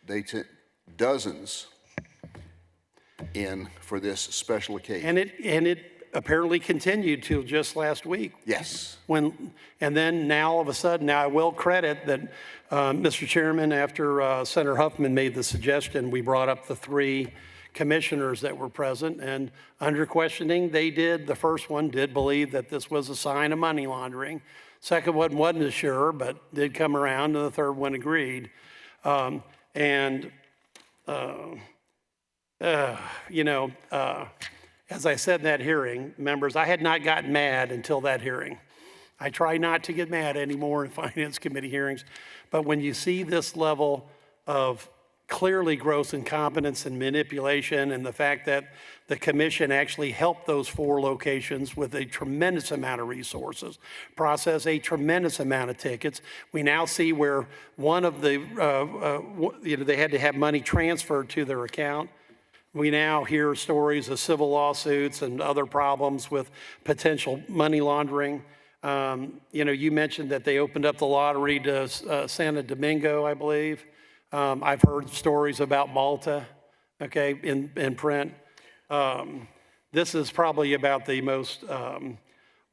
They took dozens in for this special occasion. And it apparently continued till just last week. Yes. And then now all of a sudden, now I will credit that, Mr. Chairman, after Senator Huffman made the suggestion, we brought up the 3 commissioners that were present, and under questioning, the first one did believe that this was a sign of money laundering. Second one wasn't as sure, but did come around, and the third one agreed. As I said in that hearing, members, I had not gotten mad until that hearing. I try not to get mad anymore in Finance Committee hearings, but when you see this level of clearly gross incompetence and manipulation, and the fact that the commission actually helped those 4 locations with a tremendous amount of resources, process a tremendous amount of tickets. We now see where one of the, they had to have money transferred to their account. We now hear stories of civil lawsuits and other problems with potential money laundering. You mentioned that they opened up the lottery to Santo Domingo, I believe. I've heard stories about Malta, okay, in print. This is probably about the most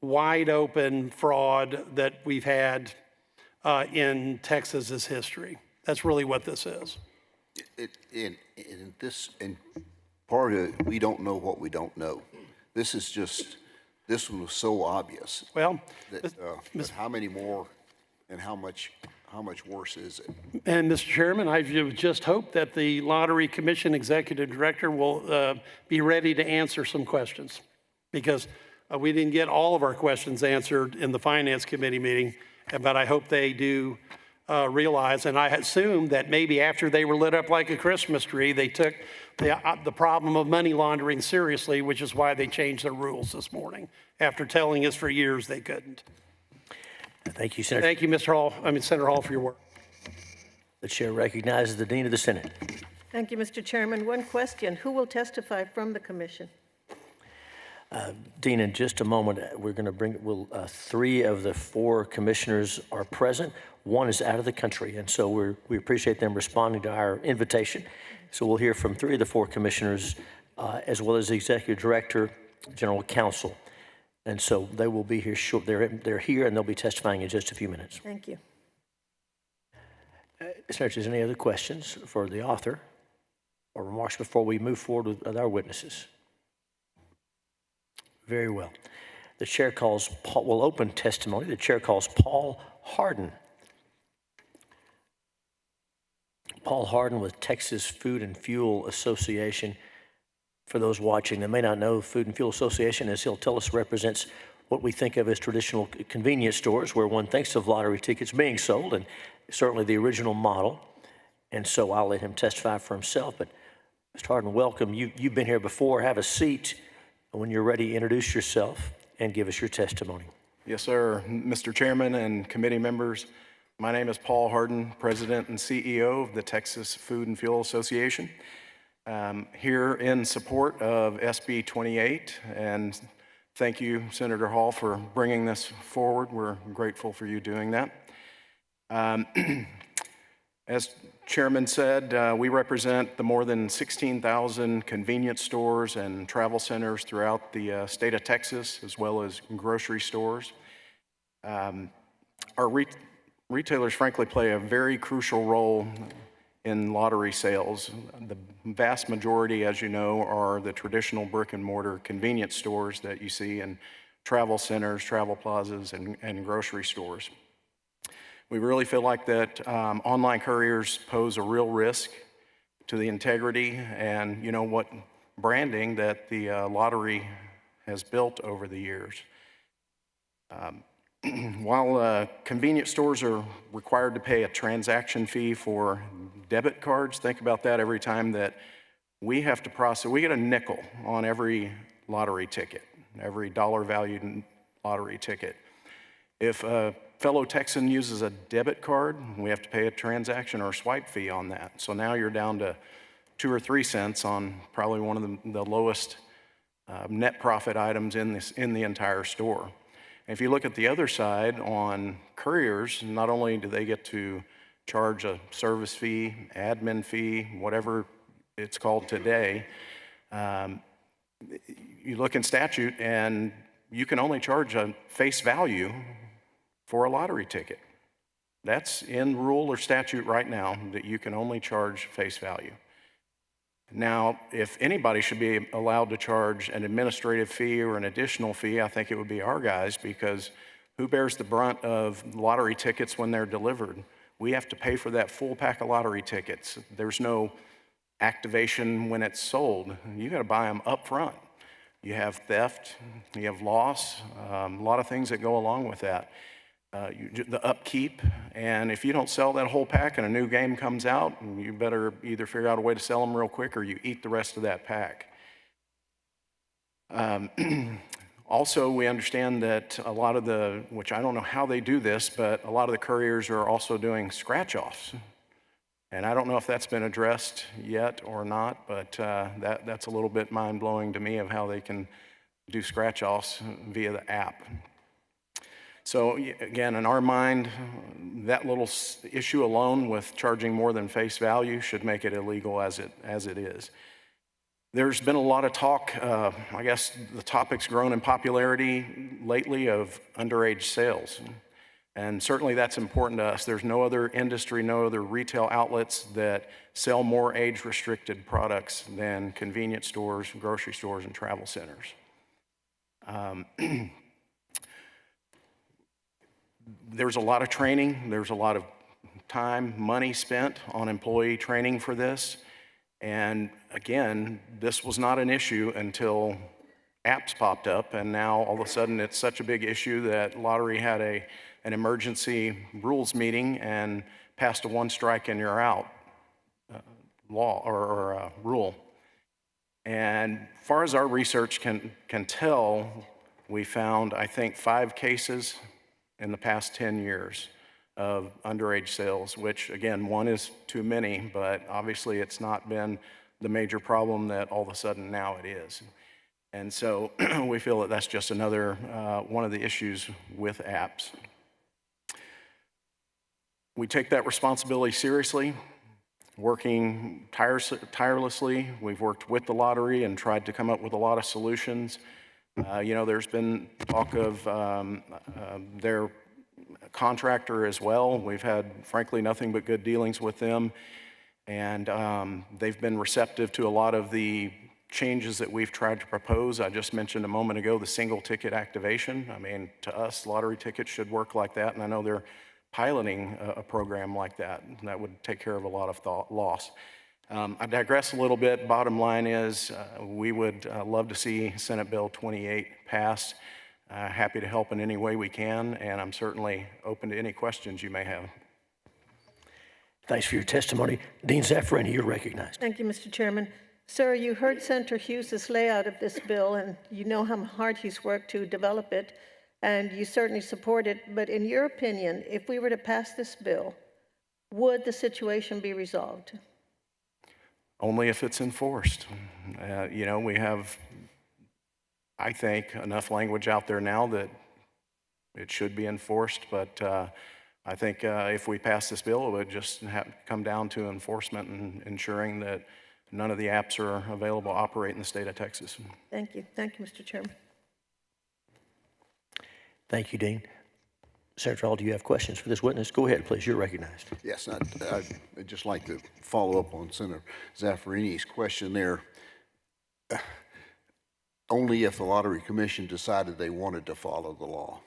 wide open fraud that we've had in Texas's history. That's really what this is. And part of it, we don't know what we don't know. This one was so obvious. Well, That how many more and how much worse is it? and Mr. Chairman, I just hope that the Lottery Commission Executive Director will be ready to answer some questions, because we didn't get all of our questions answered in the Finance Committee meeting, but I hope they do realize, and I assume that maybe after they were lit up like a Christmas tree, they took the problem of money laundering seriously, which is why they changed their rules this morning, after telling us for years they couldn't. Thank you, Senator. Thank you, Senator Hall, for your work. The chair recognizes the Dean of the Senate. Thank you, Mr. Chairman. One question. Who will testify from the commission? Dean, in just a moment, we're going to bring, 3 of the 4 commissioners are present. 1 is out of the country, and so we appreciate them responding to our invitation. So we'll hear from 3 of the 4 commissioners, as well as the executive director, general counsel. And so they will be here short. They're here, and they'll be testifying in just a few minutes. Thank you. Senators, any other questions for the author or remarks before we move forward with our witnesses? Very well. The chair will open testimony. The chair calls Paul Hardin. Paul Hardin with Texas Food and Fuel Association. For those watching that may not know, Food and Fuel Association, as he'll tell us, represents what we think of as traditional convenience stores where one thinks of lottery tickets being sold, and certainly the original model. And so I'll let him testify for himself. But Mr. Hardin, welcome. You've been here before. Have a seat. When you're ready, introduce yourself and give us your testimony. Yes, sir. Mr. Chairman and committee members, my name is Paul Hardin, President and CEO of the Texas Food and Fuel Association. Here in support of SB 28, and thank you, Senator Hall, for bringing this forward. We're grateful for you doing that. As Chairman said, we represent the more than 16,000 convenience stores and travel centers throughout the state of Texas, as well as grocery stores. Our retailers, frankly, play a very crucial role in lottery sales. The vast majority, as you know, are the traditional brick and mortar convenience stores that you see in travel centers, travel plazas, and grocery stores. We really feel like that online couriers pose a real risk to the integrity and, what branding that the lottery has built over the years. While convenience stores are required to pay a transaction fee for debit cards, think about that every time that we have to process. We get a nickel on every lottery ticket, every dollar valued lottery ticket. If a fellow Texan uses a debit card, we have to pay a transaction or a swipe fee on that. So now you're down to 2 or 3 cents on probably one of the lowest net profit items in the entire store. If you look at the other side on couriers, not only do they get to charge a service fee, admin fee, whatever it's called today, you look in statute and you can only charge a face value for a lottery ticket. That's in rule or statute right now, that you can only charge face value. Now, if anybody should be allowed to charge an administrative fee or an additional fee, I think it would be our guys, because who bears the brunt of lottery tickets when they're delivered? We have to pay for that full pack of lottery tickets. There's no activation when it's sold. You got to buy them up front. you have theft, you have loss, a lot of things that go along with that. The upkeep, and if you don't sell that whole pack and a new game comes out, you better either figure out a way to sell them real quick or you eat the rest of that pack. Also, we understand that a lot of which I don't know how they do this, but a lot of the couriers are also doing scratch-offs. And I don't know if that's been addressed yet or not, but that's a little bit mind-blowing to me of how they can do scratch-offs via the app. So again, in our mind, that little issue alone with charging more than face value should make it illegal as it is. There's been a lot of talk, I guess the topic's grown in popularity lately, of underage sales. And certainly that's important to us. There's no other industry, no other retail outlets that sell more age-restricted products than convenience stores, grocery stores, and travel centers. There's a lot of training. There's a lot of time, money spent on employee training for this. And again, this was not an issue until apps popped up, and now all of a sudden it's such a big issue that Lottery had an emergency rules meeting and passed a one strike and you're out law or rule. And as far as our research can tell, we found, I think, 5 cases in the past 10 years of underage sales, which again, 1 is too many, but obviously it's not been the major problem that all of a sudden now it is. And so we feel that that's just another one of the issues with apps. We take that responsibility seriously, working tirelessly. We've worked with the lottery and tried to come up with a lot of solutions. There's been talk of their contractor as well. We've had, frankly, nothing but good dealings with them. And they've been receptive to a lot of the changes that we've tried to propose. I just mentioned a moment ago the single ticket activation. I mean, to us, lottery tickets should work like that, and I know they're piloting a program like that, and that would take care of a lot of loss. I digress a little bit. Bottom line is we would love to see Senate Bill 28 passed. Happy to help in any way we can, and I'm certainly open to any questions you may have. Thanks for your testimony. Dean Zaffarani, you're recognized. Thank you, Mr. Chairman. Sir, you heard Senator Hughes' layout of this bill, and you know how hard he's worked to develop it, and you certainly support it. But in your opinion, if we were to pass this bill, would the situation be resolved? Only if it's enforced. We have, I think, enough language out there now that it should be enforced, but I think if we pass this bill, it would just come down to enforcement and ensuring that none of the apps are available to operate in the state of Texas. Thank you. Thank you, Mr. Chairman. Thank you, Dean. Senator Hall, do you have questions for this witness? Go ahead, please. You're recognized. Yes, I'd just like to follow up on Senator Zaffarini's question there. Only if the Lottery Commission decided they wanted to follow the law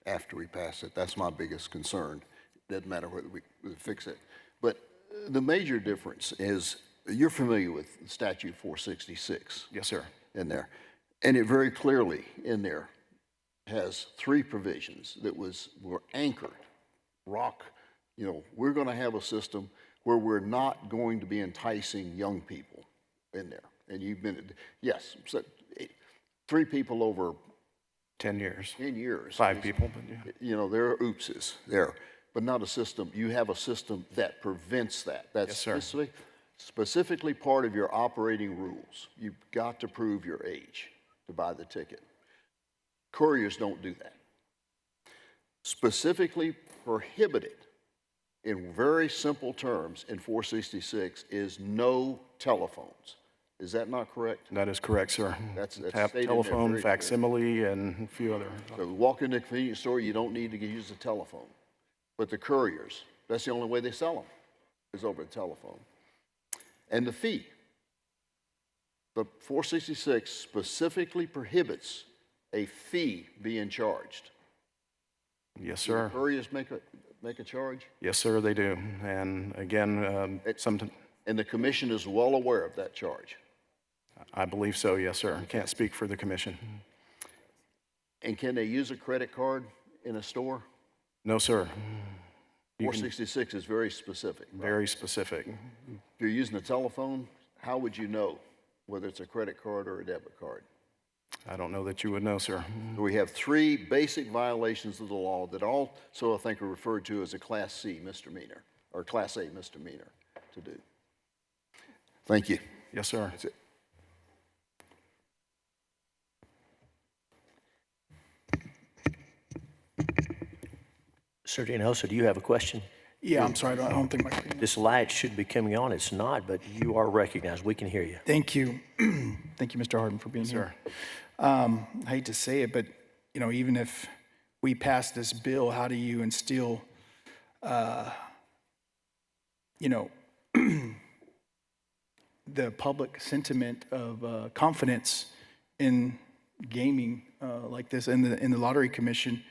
after we pass it. That's my biggest concern. It doesn't matter whether we fix it. But the major difference is, you're familiar with Statute 466. Yes, sir. In there. And it very clearly in there has 3 provisions that were anchored, we're going to have a system where we're not going to be enticing young people in there. And you've been, yes, so 3 people over 10 years. 10 years. 5 people, but yeah. There are oopses there, but not a system. You have a system that prevents that. That's Yes, sir. Specifically part of your operating rules. You've got to prove your age to buy the ticket. Couriers don't do that. Specifically prohibited in very simple terms in 466 is no telephones. Is that not correct? That is correct, sir. That's Tap, stated in there telephone, very facsimile, and a few other. So walk into a convenience store, you don't need to use the telephone. But the couriers, that's the only way they sell them, is over the telephone. And the fee. The 466 specifically prohibits a fee being charged. Yes, Do the sir. couriers make a charge? Yes, sir, they do. And again, And the commission is well aware of that charge. I believe so, yes, sir. Can't speak for the commission. And can they use a credit card in a store? No, sir. 466 is very specific. Very specific. If you're using a telephone, how would you know whether it's a credit card or a debit card? I don't know that you would know, sir. We have 3 basic violations of the law that also I think are referred to as a Class C misdemeanor, or Class A misdemeanor to do. Thank you. Yes, sir. That's it. Sergeant Hosa, do you have a question? Yeah, I'm sorry, I don't think my. This light should be coming on. It's not, but you are recognized. We can hear you. Thank you. Thank you, Mr. Harden, for being here. I hate to say it, but, you know, even if we pass this bill, how do you instill, you know, the public sentiment of confidence in gaming like this in the Lottery Commission?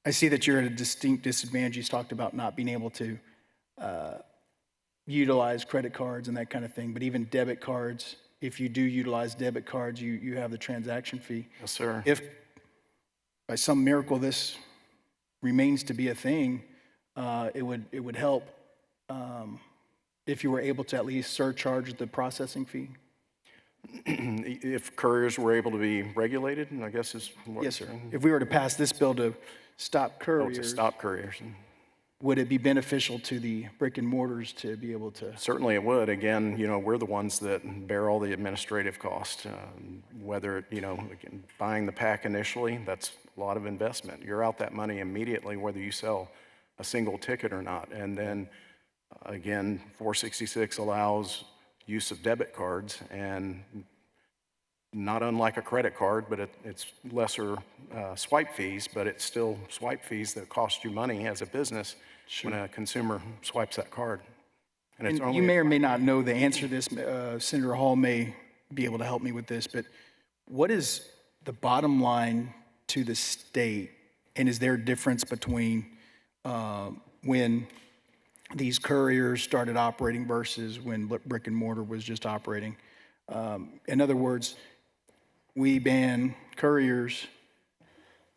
I see that you're at a distinct disadvantage. You talked about not being able to utilize credit cards and that kind of thing, but even debit cards, if you do utilize debit cards, you have the transaction fee. Yes, sir. If by some miracle this remains to be a thing, it would help if you were able to at least surcharge the processing fee. If couriers were able to be regulated, I guess is what. Yes, sir. If we were to pass this bill to stop Oh, to couriers, stop couriers. would it be beneficial to the brick and mortars to be able to? Certainly it would. Again, you know, we're the ones that bear all the administrative cost. Whether, you know, again, buying the pack initially, that's a lot of investment. You're out that money immediately, whether you sell a single ticket or not. And then, again, 466 allows use of debit cards, and not unlike a credit card, but it's lesser swipe fees, but it's still swipe fees that cost you money as a business when a consumer swipes that card. And it's And only you may or may not know the answer to this. Senator Hall may be able to help me with this, but what is the bottom line to the state? And is there a difference between when these couriers started operating versus when brick and mortar was just operating? In other words, we ban couriers.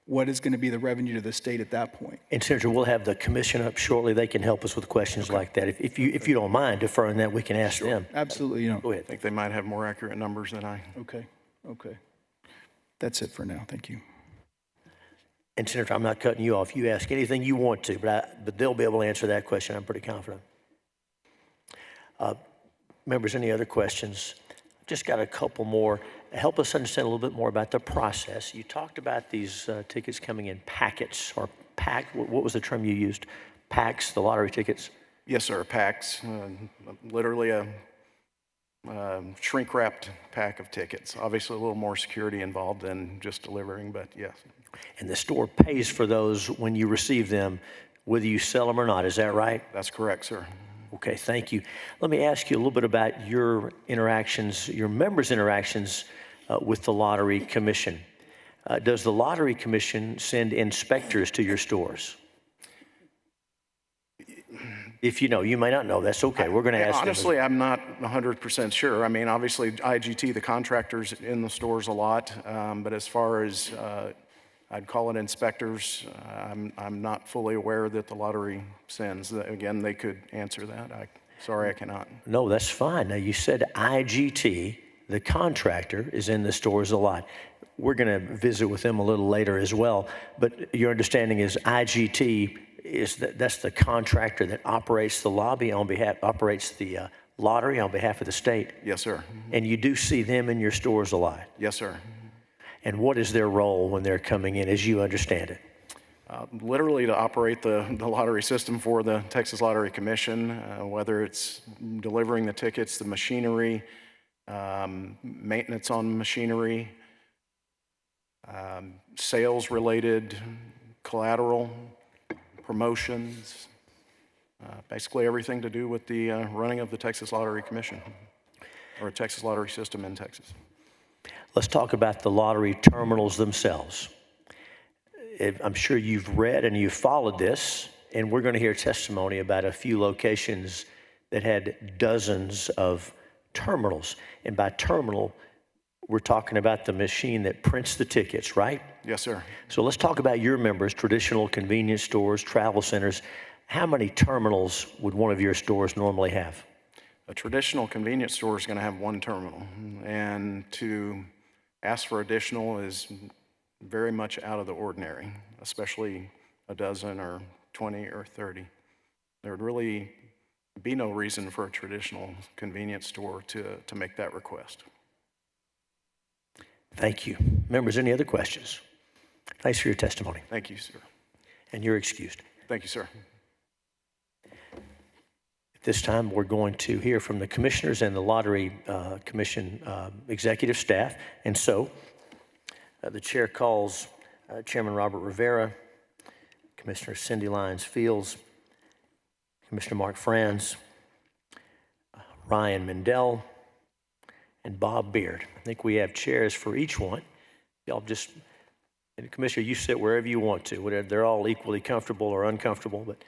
What is going to be the revenue to the state at that point? And Senator, we'll have the commission up shortly. They can help us with questions like that. If you don't mind deferring that, we can ask them. Absolutely, you know. Go ahead. I think they might have more accurate numbers than I. Okay. That's it for now. Thank you. And Senator, I'm not cutting you off. You ask anything you want to, but they'll be able to answer that question. I'm pretty confident. Members, any other questions? Just got a couple more. Help us understand a little bit more about the process. You talked about these tickets coming in packets or pack. What was the term you used? Packs, the lottery tickets. Yes, sir, packs, literally a shrink-wrapped pack of tickets. Obviously, a little more security involved than just delivering, but yes. And the store pays for those when you receive them, whether you sell them or not. Is that right? That's correct, sir. Okay, thank you. Let me ask you a little bit about your interactions, your members' interactions with the Lottery Commission. Does the Lottery Commission send inspectors to your stores? If you know, you may not know. That's okay. We're going to ask them. Honestly, I'm not 100% sure. I mean, obviously, IGT, the contractors in the stores a lot, but as far as I'd call it inspectors, I'm not fully aware that the lottery sends. Again, they could answer that. Sorry, I cannot. No, that's fine. Now, you said IGT, the contractor, is in the stores a lot. We're going to visit with them a little later as well. But your understanding is IGT is that's the contractor that operates the lottery on behalf of the state. Yes, sir. And you do see them in your stores a lot. Yes, sir. And what is their role when they're coming in, as you understand it? Literally to operate the lottery system for the Texas Lottery Commission, whether it's delivering the tickets, the machinery, maintenance on machinery, sales-related collateral, promotions, basically everything to do with the running of the Texas Lottery Commission, or Texas Lottery System in Texas. Let's talk about the lottery terminals themselves. I'm sure you've read and you've followed this, and we're going to hear testimony about a few locations that had dozens of terminals. And by terminal, we're talking about the machine that prints the tickets, right? Yes, sir. So let's talk about your members, traditional convenience stores, travel centers. How many terminals would one of your stores normally have? A traditional convenience store is going to have one terminal, and to ask for additional is very much out of the ordinary, especially a dozen or 20 or 30. There would really be no reason for a traditional convenience store to make that request. Thank you. Members, any other questions? Thanks for your testimony. Thank you, sir. And you're excused. Thank you, sir. At this time, we're going to hear from the commissioners and the Lottery Commission executive staff. And so the chair calls Chairman Robert Rivera, Commissioner Cindy Lyons Fields, Commissioner Mark Franz, Ryan Mendel, and Bob Beard. I think we have chairs for each one. Y'all just, and Commissioner, you sit wherever you want to. Whatever, they're all equally comfortable or uncomfortable, but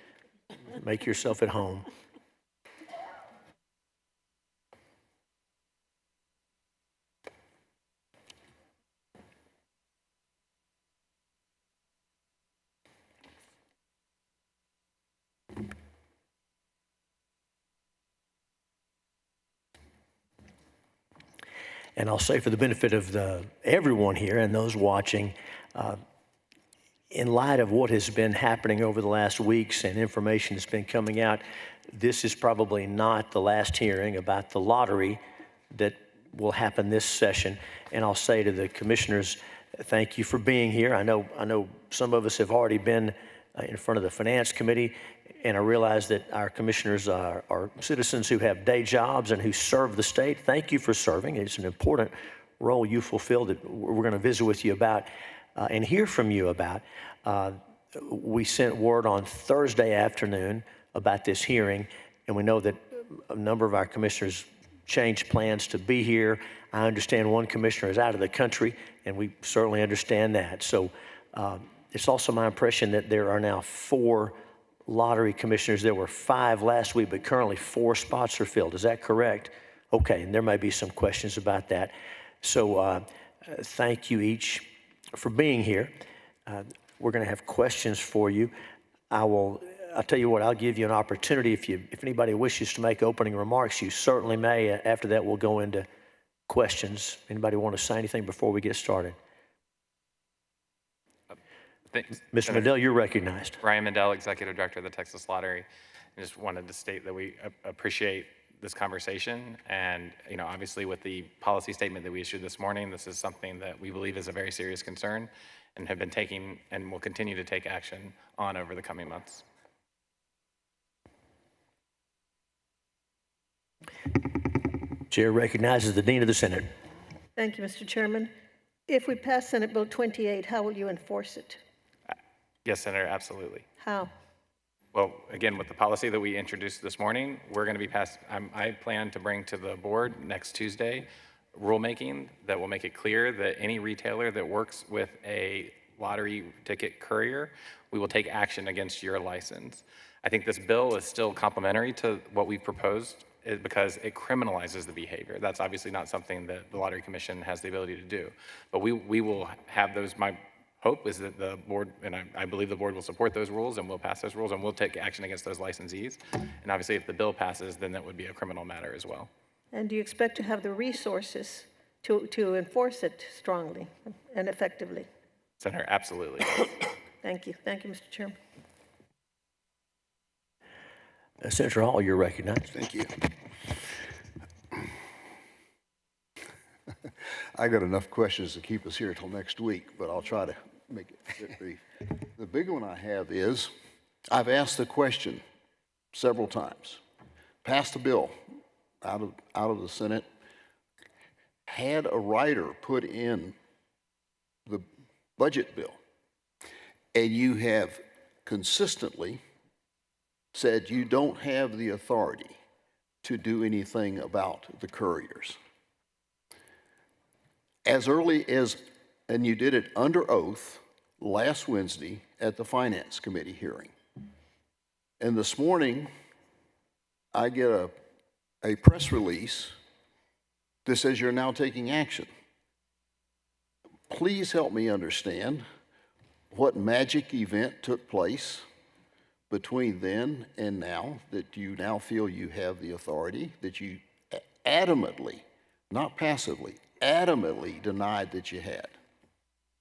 make yourself at home. And I'll say for the benefit of everyone here and those watching, in light of what has been happening over the last weeks and information that's been coming out, this is probably not the last hearing about the lottery that will happen this session. And I'll say to the commissioners, thank you for being here. I know some of us have already been in front of the Finance Committee, and I realize that our commissioners are citizens who have day jobs and who serve the state. Thank you for serving. It's an important role you fulfill that we're going to visit with you about and hear from you about. We sent word on Thursday afternoon about this hearing, and we know that a number of our commissioners changed plans to be here. I understand one commissioner is out of the country, and we certainly understand that. So it's also my impression that there are now 4 lottery commissioners. There were 5 last week, but currently 4 spots are filled. Is that correct? Okay, and there may be some questions about that. So thank you each for being here. We're going to have questions for you. I'll tell you what, I'll give you an opportunity. If anybody wishes to make opening remarks, you certainly may. After that, we'll go into questions. Anybody want to say anything before we get started? Mr. Mendel, you're recognized. Ryan Mendel, Executive Director of the Texas Lottery. I just wanted to state that we appreciate this conversation, and obviously with the policy statement that we issued this morning, this is something that we believe is a very serious concern and have been taking and will continue to take action on over the coming months. Chair recognizes the Dean of the Senate. Thank you, Mr. Chairman. If we pass Senate Bill 28, how will you enforce it? Yes, Senator, absolutely. How? Well, again, with the policy that we introduced this morning, we're going to be I plan to bring to the board next Tuesday rulemaking that will make it clear that any retailer that works with a lottery ticket courier, we will take action against your license. I think this bill is still complementary to what we proposed because it criminalizes the behavior. That's obviously not something that the Lottery Commission has the ability to do. But we will have those, my hope is that the board, and I believe the board will support those rules and we'll pass those rules and we'll take action against those licensees. And obviously if the bill passes, then that would be a criminal matter as well. And do you expect to have the resources to enforce it strongly and effectively? Senator, absolutely. Thank you. Thank you, Mr. Chairman. Senator Hall, you're recognized. Thank you. I got enough questions to keep us here until next week, but I'll try to make it a bit brief. The big one I have is, I've asked the question several times. Passed a bill out of the Senate, had a rider put in the budget bill, and you have consistently said you don't have the authority to do anything about the couriers. As early as, and you did it under oath last Wednesday at the Finance Committee hearing. And this morning, I get a press release that says you're now taking action. Please help me understand what magic event took place between then and now that you now feel you have the authority, that you adamantly, not passively, adamantly denied that you had.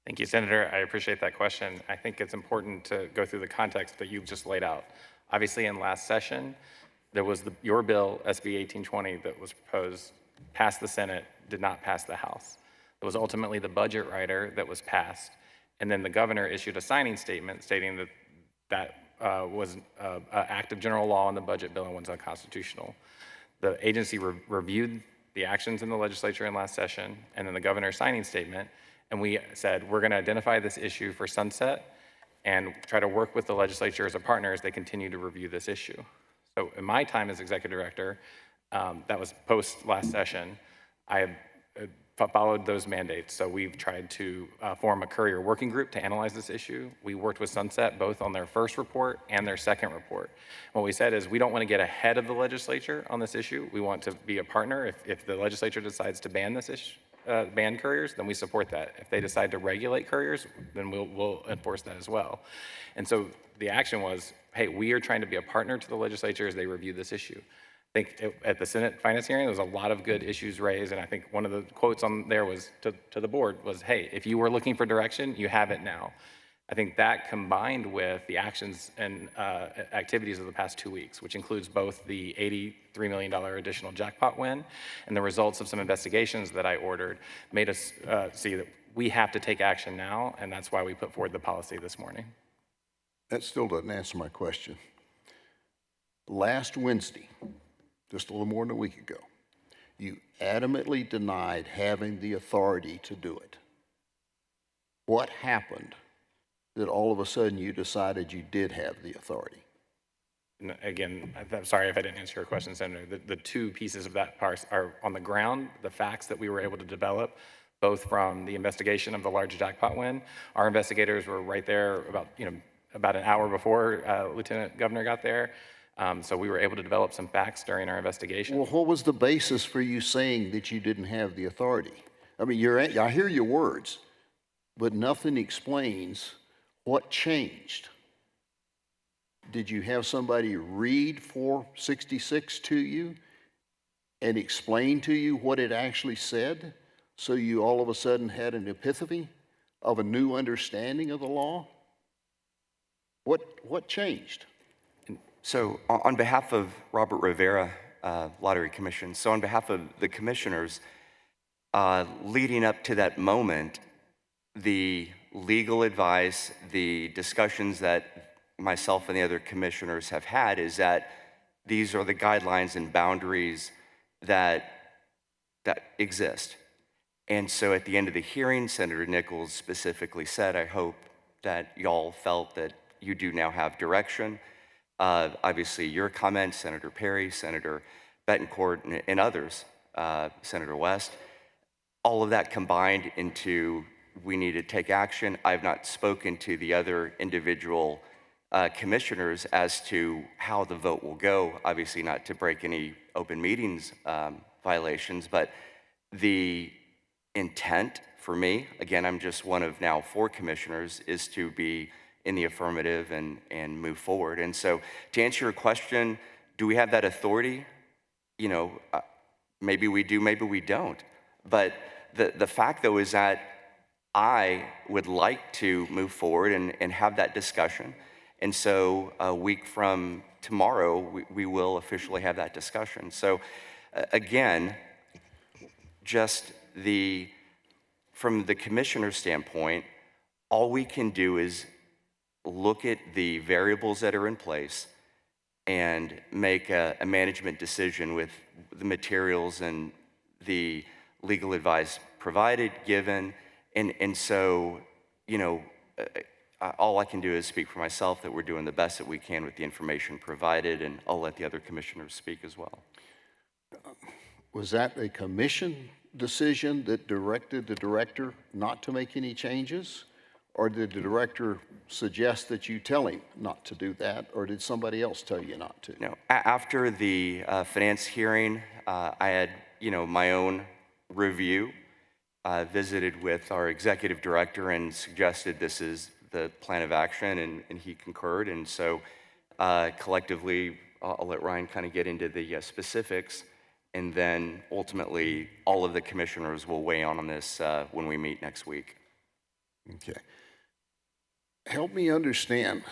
Thank you, Senator. I appreciate that question. I think it's important to go through the context that you've just laid out. Obviously, in last session, there was your bill, SB 1820, that was proposed, passed the Senate, did not pass the House. It was ultimately the budget rider that was passed, and then the governor issued a signing statement stating that that was an act of general law in the budget bill and was unconstitutional. The agency reviewed the actions in the legislature in last session, and then the governor's signing statement, and we said, we're gonna identify this issue for sunset and try to work with the legislature as a partner as they continue to review this issue. So in my time as executive director, that was post last session, I have followed those mandates. So we've tried to form a courier working group to analyze this issue. We worked with Sunset both on their first report and their second report. What we said is we don't want to get ahead of the legislature on this issue. We want to be a partner. If the legislature decides to ban this issue, ban couriers, then we support that. If they decide to regulate couriers, then we'll enforce that as well. And so the action was, hey, we are trying to be a partner to the legislature as they review this issue. I think at the Senate Finance hearing, there was a lot of good issues raised, and I think one of the quotes on there was to the board was, hey, if you were looking for direction, you have it now. I think that combined with the actions and activities of the past 2 weeks, which includes both the $83 million additional jackpot win and the results of some investigations that I ordered, made us see that we have to take action now, and that's why we put forward the policy this morning. That still doesn't answer my question. Last Wednesday, just a little more than a week ago, you adamantly denied having the authority to do it. What happened that all of a sudden you decided you did have the authority? And again, I'm sorry if I didn't answer your question, Senator. The two pieces of that part are on the ground, the facts that we were able to develop, both from the investigation of the large jackpot win. Our investigators were right there about an hour before Lieutenant Governor got there. So we were able to develop some facts during our investigation. Well, what was the basis for you saying that you didn't have the authority? I mean, I hear your words, but nothing explains what changed. Did you have somebody read 466 to you and explain to you what it actually said, so you all of a sudden had an epiphany of a new understanding of the law? What changed? So on behalf of Robert Rivera Lottery Commission, so on behalf of the commissioners, leading up to that moment, the legal advice, the discussions that myself and the other commissioners have had is that these are the guidelines and boundaries that exist. And so at the end of the hearing, Senator Nichols specifically said, I hope that y'all felt that you do now have direction. Obviously, your comments, Senator Perry, Senator Betancourt, and others, Senator West, all of that combined into we need to take action. I've not spoken to the other individual commissioners as to how the vote will go, obviously not to break any open meetings violations, but the intent for me, again, I'm just one of now 4 commissioners, is to be in the affirmative and move forward. And so to answer your question, do we have that authority? Maybe we do, maybe we don't. But the fact, though, is that I would like to move forward and have that discussion. And so a week from tomorrow, we will officially have that discussion. So again, just from the commissioner's standpoint, all we can do is look at the variables that are in place and make a management decision with the materials and the legal advice provided, given. And so, all I can do is speak for myself that we're doing the best that we can with the information provided, and I'll let the other commissioners speak as well. Was that a commission decision that directed the director not to make any changes? Or did the director suggest that you tell him not to do that? Or did somebody else tell you not to? No, after the finance hearing, I had, my own review, visited with our executive director and suggested this is the plan of action, and he concurred. And so collectively, I'll let Ryan kind of get into the specifics, and then ultimately all of the commissioners will weigh in on this when we meet next week. Okay. Help me understand.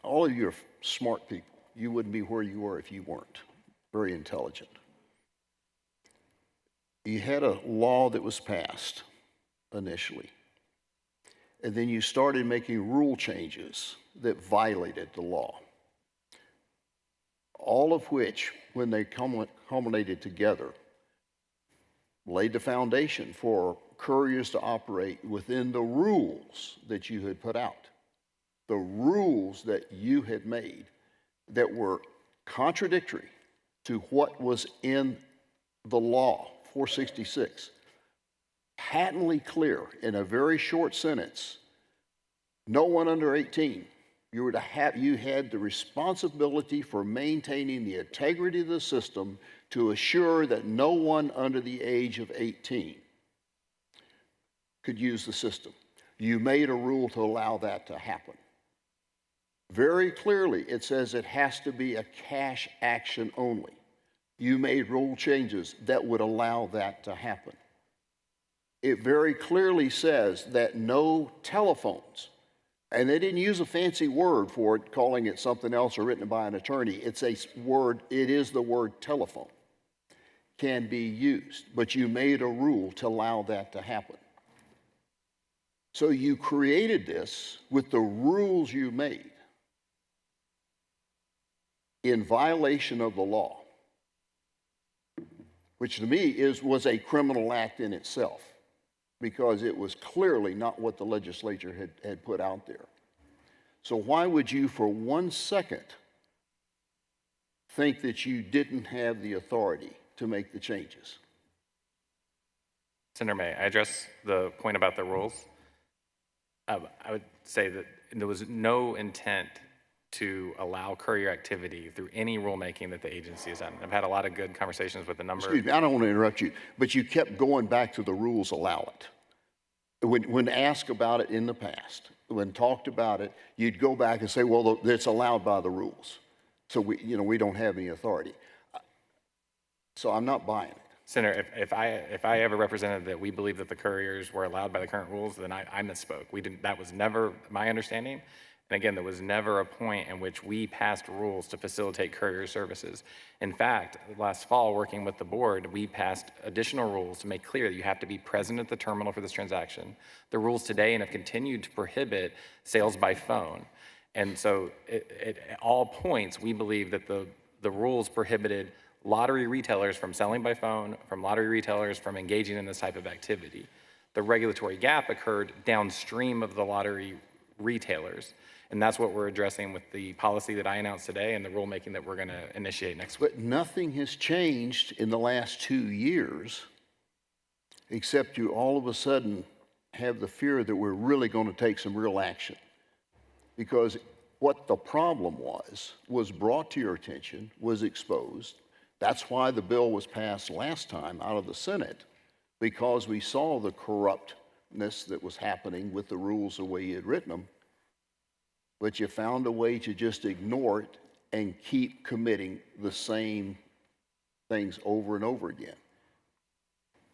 All of you are smart people. You wouldn't be where you are if you weren't. Very intelligent. You had a law that was passed initially, and then you started making rule changes that violated the law. All of which, when they culminated together, laid the foundation for couriers to operate within the rules that you had put out. The rules that you had made that were contradictory to what was in the law, 466. Patently clear in a very short sentence, no one under 18. You had the responsibility for maintaining the integrity of the system to assure that no one under the age of 18 could use the system. You made a rule to allow that to happen. Very clearly, it says it has to be a cash action only. You made rule changes that would allow that to happen. It very clearly says that no telephones, and they didn't use a fancy word for it, calling it something else or written by an attorney. It's a word, it is the word telephone, can be used. But you made a rule to allow that to happen. So you created this with the rules you made in violation of the law, which to me was a criminal act in itself, because it was clearly not what the legislature had put out there. So why would you for 1 second think that you didn't have the authority to make the changes? Senator May, I address the point about the rules. I would say that there was no intent to allow courier activity through any rulemaking that the agency has done. I've had a lot of good conversations with a number. Excuse me, I don't want to interrupt you, but you kept going back to the rules allow it. When asked about it in the past, when talked about it, you'd go back and say, well, it's allowed by the rules. So we don't have any authority. So I'm not buying it. Senator, if I ever represented that we believe that the couriers were allowed by the current rules, then I misspoke. That was never my understanding. And again, there was never a point in which we passed rules to facilitate courier services. In fact, last fall, working with the board, we passed additional rules to make clear that you have to be present at the terminal for this transaction. The rules today and have continued to prohibit sales by phone. And so at all points, we believe that the rules prohibited lottery retailers from selling by phone, from lottery retailers from engaging in this type of activity. The regulatory gap occurred downstream of the lottery retailers. And that's what we're addressing with the policy that I announced today and the rulemaking that we're going to initiate next week. But nothing has changed in the last 2 years, except you all of a sudden have the fear that we're really going to take some real action. Because what the problem was brought to your attention, was exposed. That's why the bill was passed last time out of the Senate, because we saw the corruptness that was happening with the rules the way you had written them. But you found a way to just ignore it and keep committing the same things over and over again.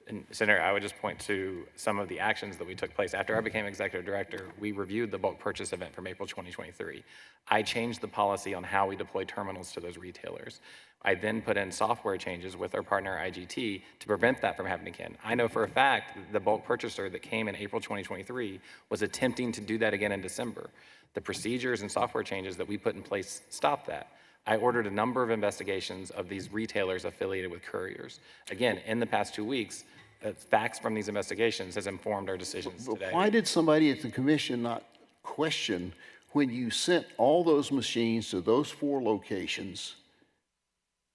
And Senator, I would just point to some of the actions that we took place. After I became executive director, we reviewed the bulk purchase event from April 2023. I changed the policy on how we deploy terminals to those retailers. I then put in software changes with our partner IGT to prevent that from happening again. I know for a fact the bulk purchaser that came in April 2023 was attempting to do that again in December. The procedures and software changes that we put in place stopped that. I ordered a number of investigations of these retailers affiliated with couriers. Again, in the past 2 weeks, facts from these investigations has informed our decisions today. But why did somebody at the commission not question when you sent all those machines to those 4 locations,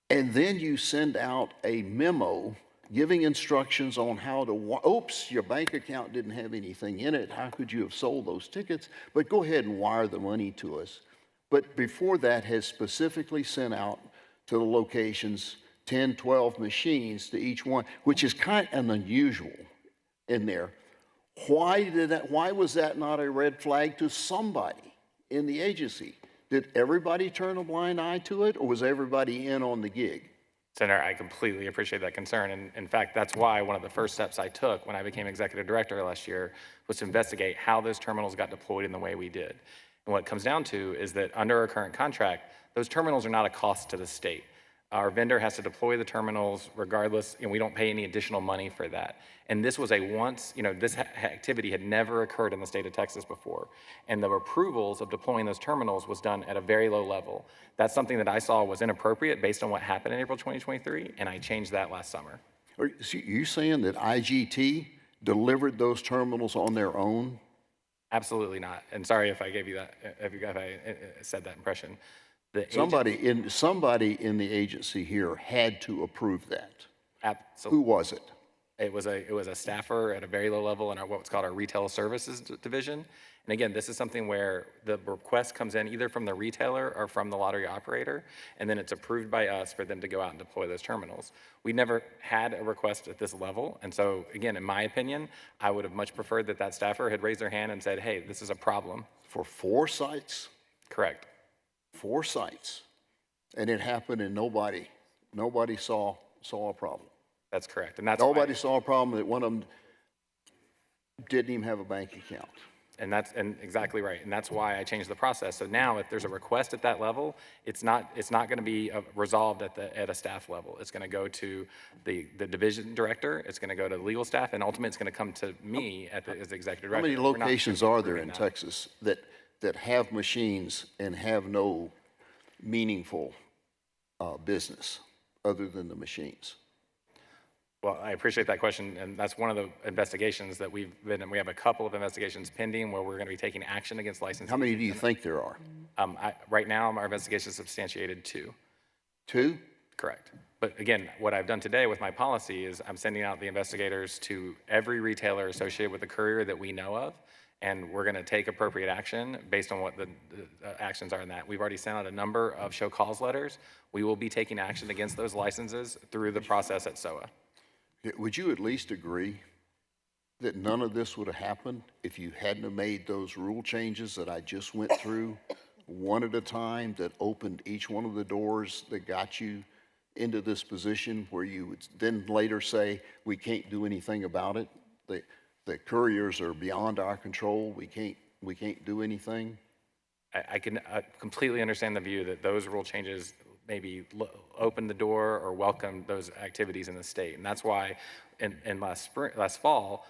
and then you send out a memo giving instructions on how to, oops, your bank account didn't have anything in it. How could you have sold those tickets? But go ahead and wire the money to us. But before that has specifically sent out to the locations 10, 12 machines to each one, which is kind of unusual in there. Why was that not a red flag to somebody in the agency? Did everybody turn a blind eye to it, or was everybody in on the gig? Senator, I completely appreciate that concern. And in fact, that's why one of the first steps I took when I became executive director last year was to investigate how those terminals got deployed in the way we did. And what it comes down to is that under our current contract, those terminals are not a cost to the state. Our vendor has to deploy the terminals regardless, and we don't pay any additional money for that. And this was a once, this activity had never occurred in the state of Texas before. And the approvals of deploying those terminals was done at a very low level. That's something that I saw was inappropriate based on what happened in April 2023, and I changed that last summer. Are you saying that IGT delivered those terminals on their own? Absolutely not. And sorry if I gave you that, if I said that impression. Somebody in the agency here had to approve that. Absolutely. Who was it? It was a staffer at a very low level in what's called our retail services division. And again, this is something where the request comes in either from the retailer or from the lottery operator, and then it's approved by us for them to go out and deploy those terminals. We never had a request at this level, and so again, in my opinion, I would have much preferred that staffer had raised their hand and said, hey, this is a problem. For 4 sites? Correct. 4 sites, and it happened, and nobody saw a problem. That's correct, and that's Nobody saw a problem that one of them didn't even have a bank account. And exactly right, and that's why I changed the process. So now, if there's a request at that level, it's not going to be resolved at a staff level. It's going to go to the division director. It's going to go to the legal staff, and ultimately, it's going to come to me as the executive director. How many locations are there in Texas that have machines and have no meaningful business other than the machines? Well, I appreciate that question, and that's one of the investigations that we've been in. We have a couple of investigations pending where we're going to be taking action against licensees. How many do you think there are? Right now, our investigation is substantiated 2. 2? Correct. But again, what I've done today with my policy is I'm sending out the investigators to every retailer associated with the courier that we know of, and we're going to take appropriate action based on what the actions are in that. We've already sent out a number of show cause letters. We will be taking action against those licenses through the process at SOA. Would you at least agree that none of this would have happened if you hadn't have made those rule changes that I just went through one at a time, that opened each one of the doors that got you into this position where you would then later say, we can't do anything about it? The couriers are beyond our control. We can't do anything. I can completely understand the view that those rule changes maybe open the door or welcome those activities in the state. And that's why in last fall,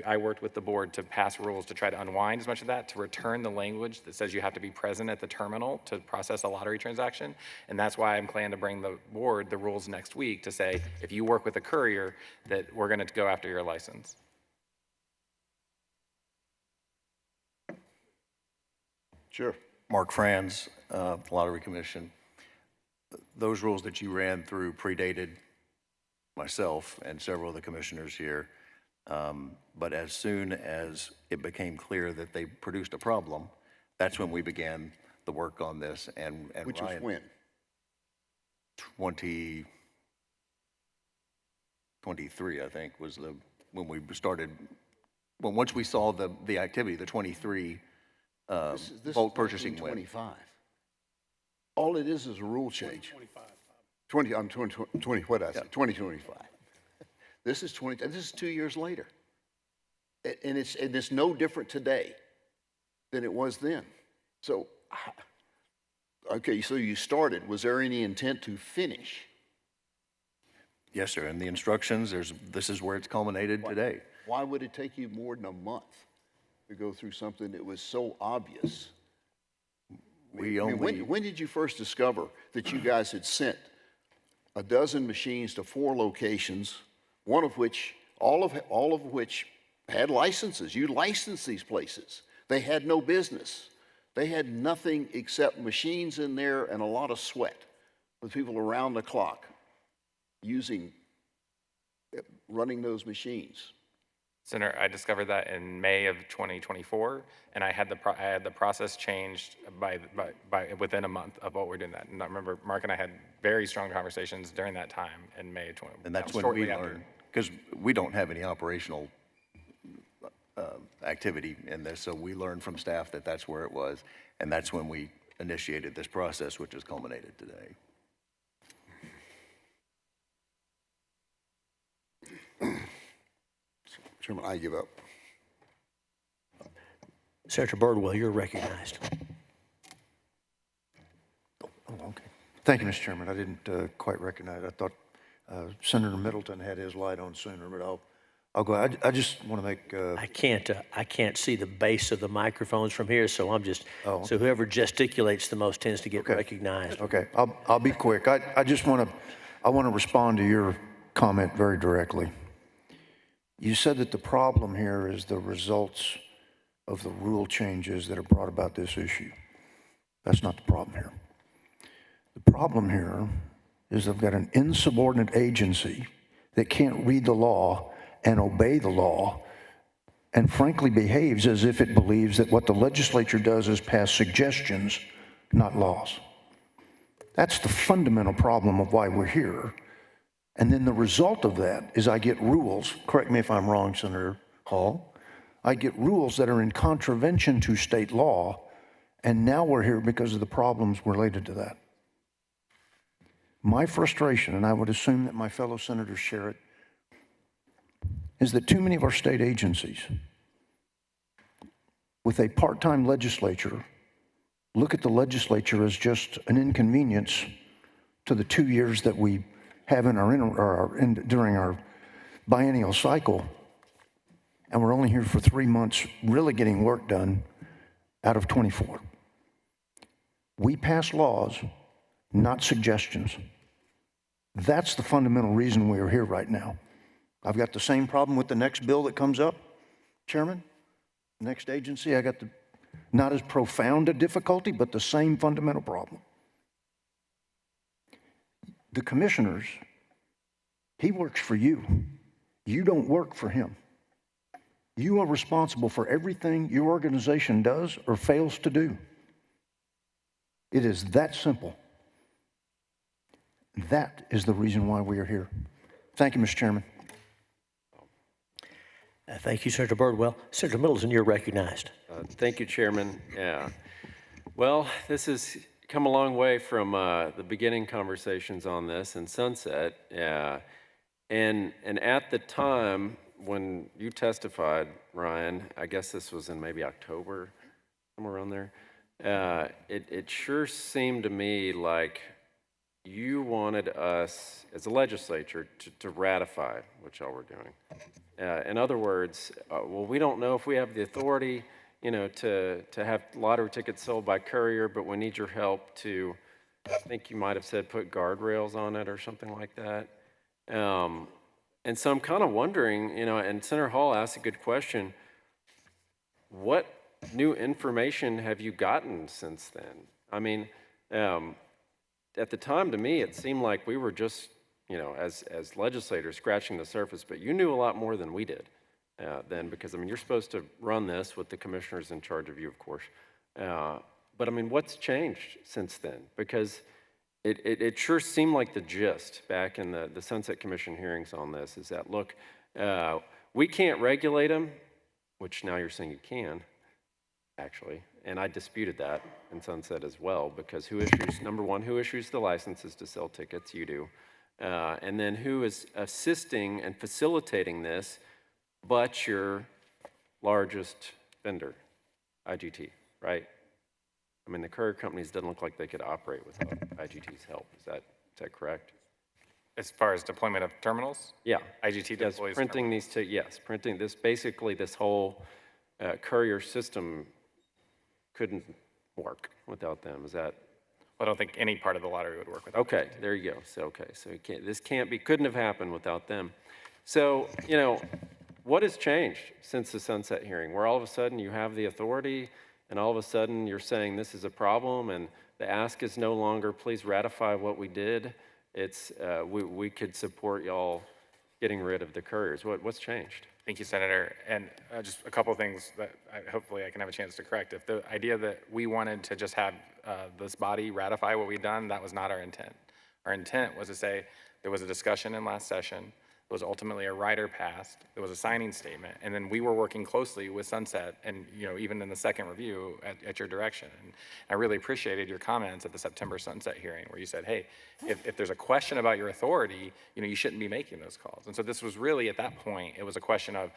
I worked with the board to pass rules to try to unwind as much of that, to return the language that says you have to be present at the terminal to process a lottery transaction. And that's why I'm planning to bring the board the rules next week to say, if you work with a courier, that we're going to go after your license. Sure. Mark Franz, Lottery Commission. Those rules that you ran through predated myself and several of the commissioners here. But as soon as it became clear that they produced a problem, that's when we began the work on this. And Which was Ryan, when? 2023, I think, was when we started. Well, once we saw the activity, the 23 This bulk is purchasing went. 25. All it is a rule change. 2025. What did I say? 2025. This is 2 years later. And it's no different today than it was then. So, okay, so you started. Was there any intent to finish? Yes, sir. And the instructions, this is where it's culminated today. Why would it take you more than a month to go through something that was so obvious? When did you first discover that you guys had sent a dozen machines to 4 locations, all of which had licenses? You licensed these places. They had no business. They had nothing except machines in there and a lot of sweat with people around the clock running those machines. Senator, I discovered that in May of 2024, and I had the process changed by within a month of what we're doing that. And I remember Mark and I had very strong conversations during that time in May of 20. And that's when shortly we after. learned, because we don't have any operational activity in this, so we learned from staff that that's where it was, and that's when we initiated this process, which has culminated today. Chairman, I give up. Senator Birdwell, you're recognized. Oh, okay. Thank you, Mr. Chairman. I didn't quite recognize it. I thought Senator Middleton had his light on sooner, but I'll go. I just want to make. I can't see the base of the microphones from here, so I'm just, Oh. so whoever gesticulates the most tends to get recognized. Okay, I'll be quick. I just want to respond to your comment very directly. You said that the problem here is the results of the rule changes that have brought about this issue. That's not the problem here. The problem here is they've got an insubordinate agency that can't read the law and obey the law, and frankly behaves as if it believes that what the legislature does is pass suggestions, not laws. That's the fundamental problem of why we're here. And then the result of that is I get rules, correct me if I'm wrong, Senator Hall, I get rules that are in contravention to state law, and now we're here because of the problems related to that. My frustration, and I would assume that my fellow senators share it, is that too many of our state agencies, with a part-time legislature, look at the legislature as just an inconvenience to the 2 years that we have in during our biennial cycle, and we're only here for 3 months really getting work done out of 24. We pass laws, not suggestions. That's the fundamental reason we are here right now. I've got the same problem with the next bill that comes up, Chairman. Next agency, I got not as profound a difficulty, but the same fundamental problem. The commissioners, he works for you. You don't work for him. You are responsible for everything your organization does or fails to do. It is that simple. That is the reason why we are here. Thank you, Mr. Chairman. Thank you, Senator Birdwell. Senator Middleton, you're recognized. Thank you, Chairman. Yeah. Well, this has come a long way from the beginning conversations on this and Sunset. Yeah. And at the time when you testified, Ryan, I guess this was in maybe October, somewhere around there, it sure seemed to me like you wanted us as a legislature to ratify what y'all were doing. In other words, well, we don't know if we have the authority, to have lottery tickets sold by courier, but we need your help to, I think you might have said, put guardrails on it or something like that. And so I'm kind of wondering, and Senator Hall asked a good question, what new information have you gotten since then? I mean, at the time, to me, it seemed like we were just, as legislators scratching the surface, but you knew a lot more than we did then, because, you're supposed to run this with the commissioners in charge of you, of course. But, what's changed since then? Because it sure seemed like the gist back in the Sunset Commission hearings on this is that, look, we can't regulate them, which now you're saying you can, actually. And I disputed that in Sunset as well, because number one, who issues the licenses to sell tickets? You do. And then who is assisting and facilitating this but your largest vendor, IGT, right? The courier companies doesn't look like they could operate without IGT's help. Is that correct? As far as deployment of terminals? Yeah. IGT Yes, deploys printing these, printing this, basically this whole courier system couldn't work without them. Is that? I don't think any part of the lottery would work without Okay, there you go. So couldn't have happened without them. So, what has changed since the Sunset hearing, where all of a sudden you have the authority and all of a sudden you're saying this is a problem and the ask is no longer, please ratify what we did. It's, we could support y'all getting rid of the couriers. What's changed? Thank you, Senator. And just a couple of things that hopefully I can have a chance to correct. If the idea that we wanted to just have this body ratify what we've done, that was not our intent. Our intent was to say there was a discussion in last session. There was ultimately a rider passed. There was a signing statement. And then we were working closely with Sunset and, even in the second review at your direction. And I really appreciated your comments at the September Sunset hearing where you said, hey, if there's a question about your authority, you shouldn't be making those calls. And so this was really, at that point, it was a question of,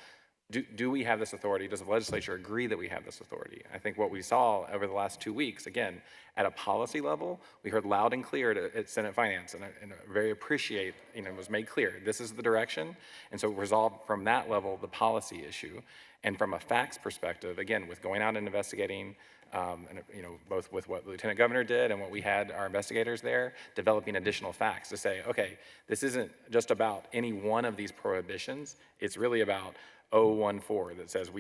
do we have this authority? Does the legislature agree that we have this authority? I think what we saw over the last 2 weeks, again, at a policy level, we heard loud and clear at Senate Finance, and I very appreciate, it was made clear, this is the direction, and so resolved from that level the policy issue. And from a facts perspective, again, with going out and investigating, and, both with what the Lieutenant Governor did and what we had our investigators there, developing additional facts to say, okay, this isn't just about any one of these prohibitions, it's really about 014 that says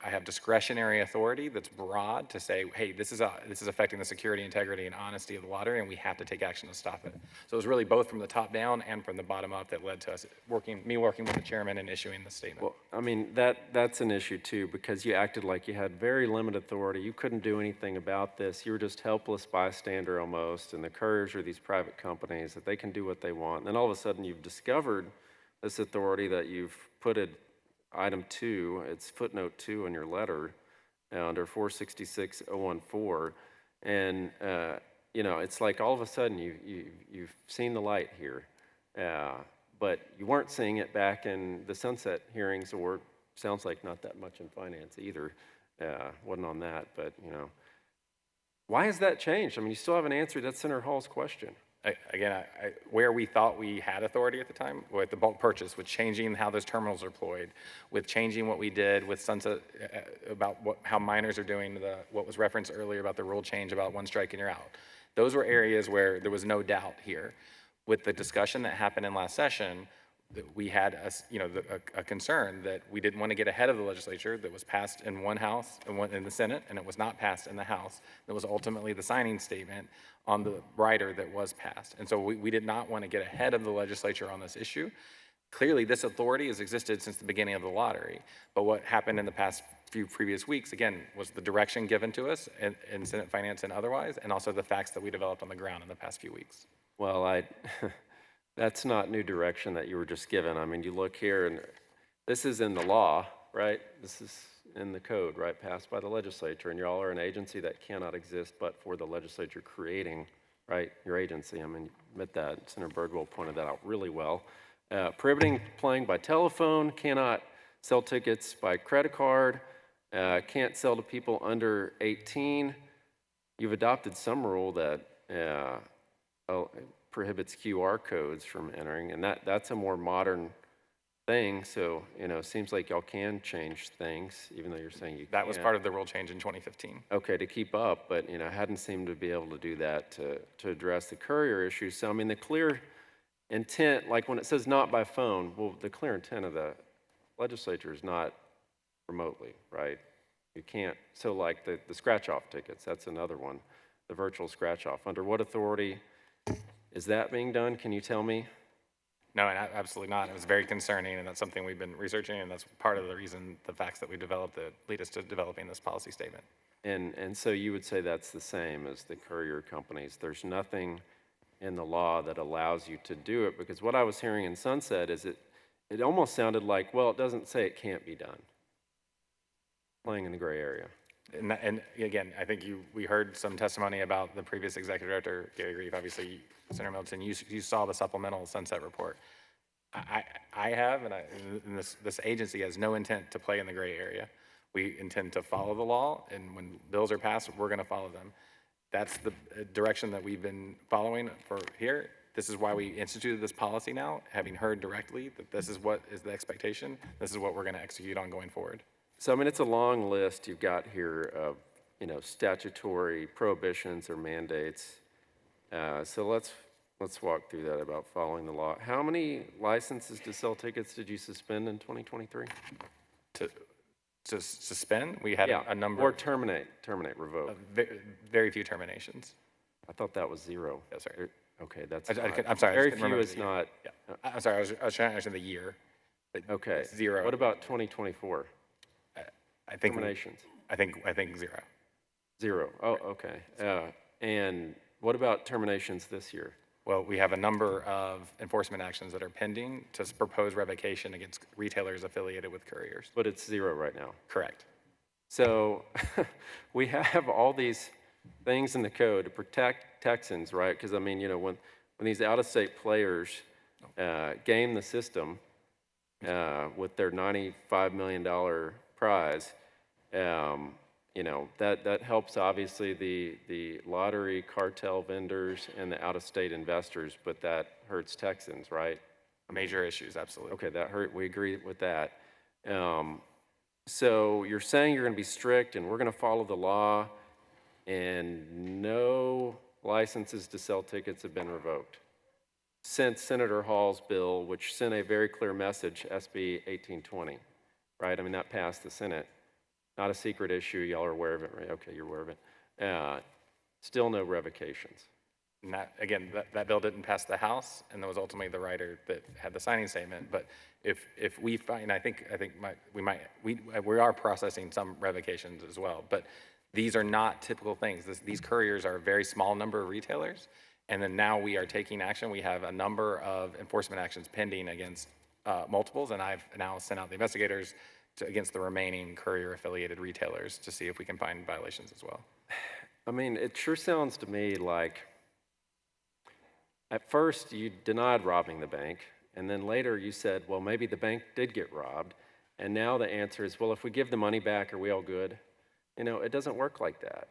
I have discretionary authority that's broad to say, hey, this is affecting the security, integrity, and honesty of the lottery, and we have to take action to stop it. So it was really both from the top down and from the bottom up that led to us working with the chairman and issuing the statement. Well, I mean, that's an issue too, because you acted like you had very limited authority. You couldn't do anything about this. You were just helpless bystander almost, and the couriers are these private companies that they can do what they want. And then all of a sudden you've discovered this authority that you've put it Item 2, it's footnote 2 in your letter under 466.014, and it's like all of a sudden you've seen the light here, but you weren't seeing it back in the Sunset hearings, or sounds like not that much in finance either. Wasn't on that, but why has that changed? I mean, you still haven't answered that Senator Hall's question. Again, where we thought we had authority at the time, with the bulk purchase, with changing how those terminals are deployed, with changing what we did with Sunset about how miners are doing, what was referenced earlier about the rule change about one strike and you're out. Those were areas where there was no doubt here. With the discussion that happened in last session, we had a concern that we didn't want to get ahead of the legislature that was passed in one house and one in the Senate, and it was not passed in the House. That was ultimately the signing statement on the rider that was passed. And so we did not want to get ahead of the legislature on this issue. Clearly, this authority has existed since the beginning of the lottery. But what happened in the past few previous weeks, again, was the direction given to us in Senate Finance and otherwise, and also the facts that we developed on the ground in the past few weeks. Well, that's not new direction that you were just given. I mean, you look here, and this is in the law, right? This is in the code, right, passed by the legislature, and y'all are an agency that cannot exist but for the legislature creating, right, your agency. I mean, admit that. Senator Birdwell pointed that out really well. Prohibiting playing by telephone, cannot sell tickets by credit card, can't sell to people under 18. You've adopted some rule that prohibits QR codes from entering, and that's a more modern thing. So, it seems like y'all can change things, even though you're saying you can't. That was part of the rule change in 2015. Okay, to keep up, but, hadn't seemed to be able to do that to address the courier issue. So, I mean, the clear intent, like when it says not by phone, well, the clear intent of the legislature is not remotely, right? You can't, so like the scratch-off tickets, that's another one, the virtual scratch-off. Under what authority is that being done? Can you tell me? No, absolutely not. It was very concerning, and that's something we've been researching, and that's part of the reason, the facts that we developed that lead us to developing this policy statement. And so you would say that's the same as the courier companies. There's nothing in the law that allows you to do it, because what I was hearing in Sunset is it almost sounded like, well, it doesn't say it can't be done. Playing in the gray area. And again, I think we heard some testimony about the previous executive director, Gary Grief. Obviously, Senator Middleton, you saw the supplemental Sunset report. I have, and this agency has no intent to play in the gray area. We intend to follow the law, and when bills are passed, we're going to follow them. That's the direction that we've been following for here. This is why we instituted this policy now, having heard directly that this is what is the expectation. This is what we're going to execute on going forward. So, I mean, it's a long list you've got here of, statutory prohibitions or mandates. So let's walk through that about following the law. How many licenses to sell tickets did you suspend in 2023? To suspend? We had a number. Or terminate, revoke. Very few terminations. I thought that was 0. Yes, sir. Okay, that's. I'm sorry. Very few is not. Yeah. I'm sorry. I was trying to understand the year. Okay. Zero. What about 2024? I think, Terminations? I think zero. 0. Oh, okay. And what about terminations this year? Well, we have a number of enforcement actions that are pending to propose revocation against retailers affiliated with couriers. But it's 0 right now. Correct. So we have all these things in the code to protect Texans, right? Because, I mean, you know, when these out-of-state players game the system with their $95 million prize, you know, that helps, obviously, the lottery cartel vendors and the out-of-state investors, but that hurts Texans, right? Major issues, absolutely. Okay, that hurt. We agree with that. So you're saying you're going to be strict and we're going to follow the law, and no licenses to sell tickets have been revoked since Senator Hall's bill, which sent a very clear message, SB 1820, right? I mean, that passed the Senate. Not a secret issue. Y'all are aware of it, right? Okay, you're aware of it. Still no revocations. Again, that bill didn't pass the House, and that was ultimately the writer that had the signing statement. But if we find, we are processing some revocations as well. But these are not typical things. These couriers are a very small number of retailers, and then now we are taking action. We have a number of enforcement actions pending against multiples, and I've now sent out the investigators against the remaining courier-affiliated retailers to see if we can find violations as well. I mean, it sure sounds to me like at first you denied robbing the bank, and then later you said, well, maybe the bank did get robbed, and now the answer is, well, if we give the money back, are we all good? You know, it doesn't work like that.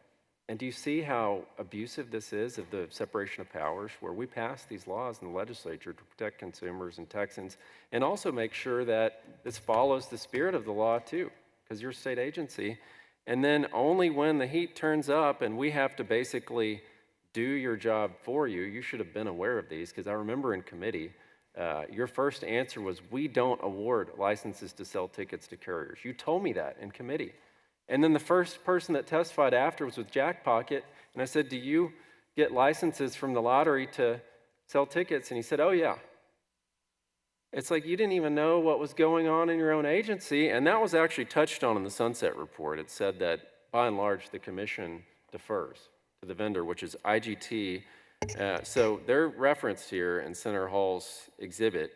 And do you see how abusive this is of the separation of powers, where we pass these laws in the legislature to protect consumers and Texans, and also make sure that this follows the spirit of the law too, because you're a state agency. And then only when the heat turns up and we have to basically do your job for you, you should have been aware of these, because I remember in committee, your first answer was, we don't award licenses to sell tickets to couriers. You told me that in committee. And then the first person that testified after was with Jack Pocket, and I said, do you get licenses from the lottery to sell tickets? And he said, oh yeah. It's like you didn't even know what was going on in your own agency, and that was actually touched on in the Sunset Report. It said that, by and large, the commission defers to the vendor, which is IGT. So they're referenced here in Senator Hall's exhibit.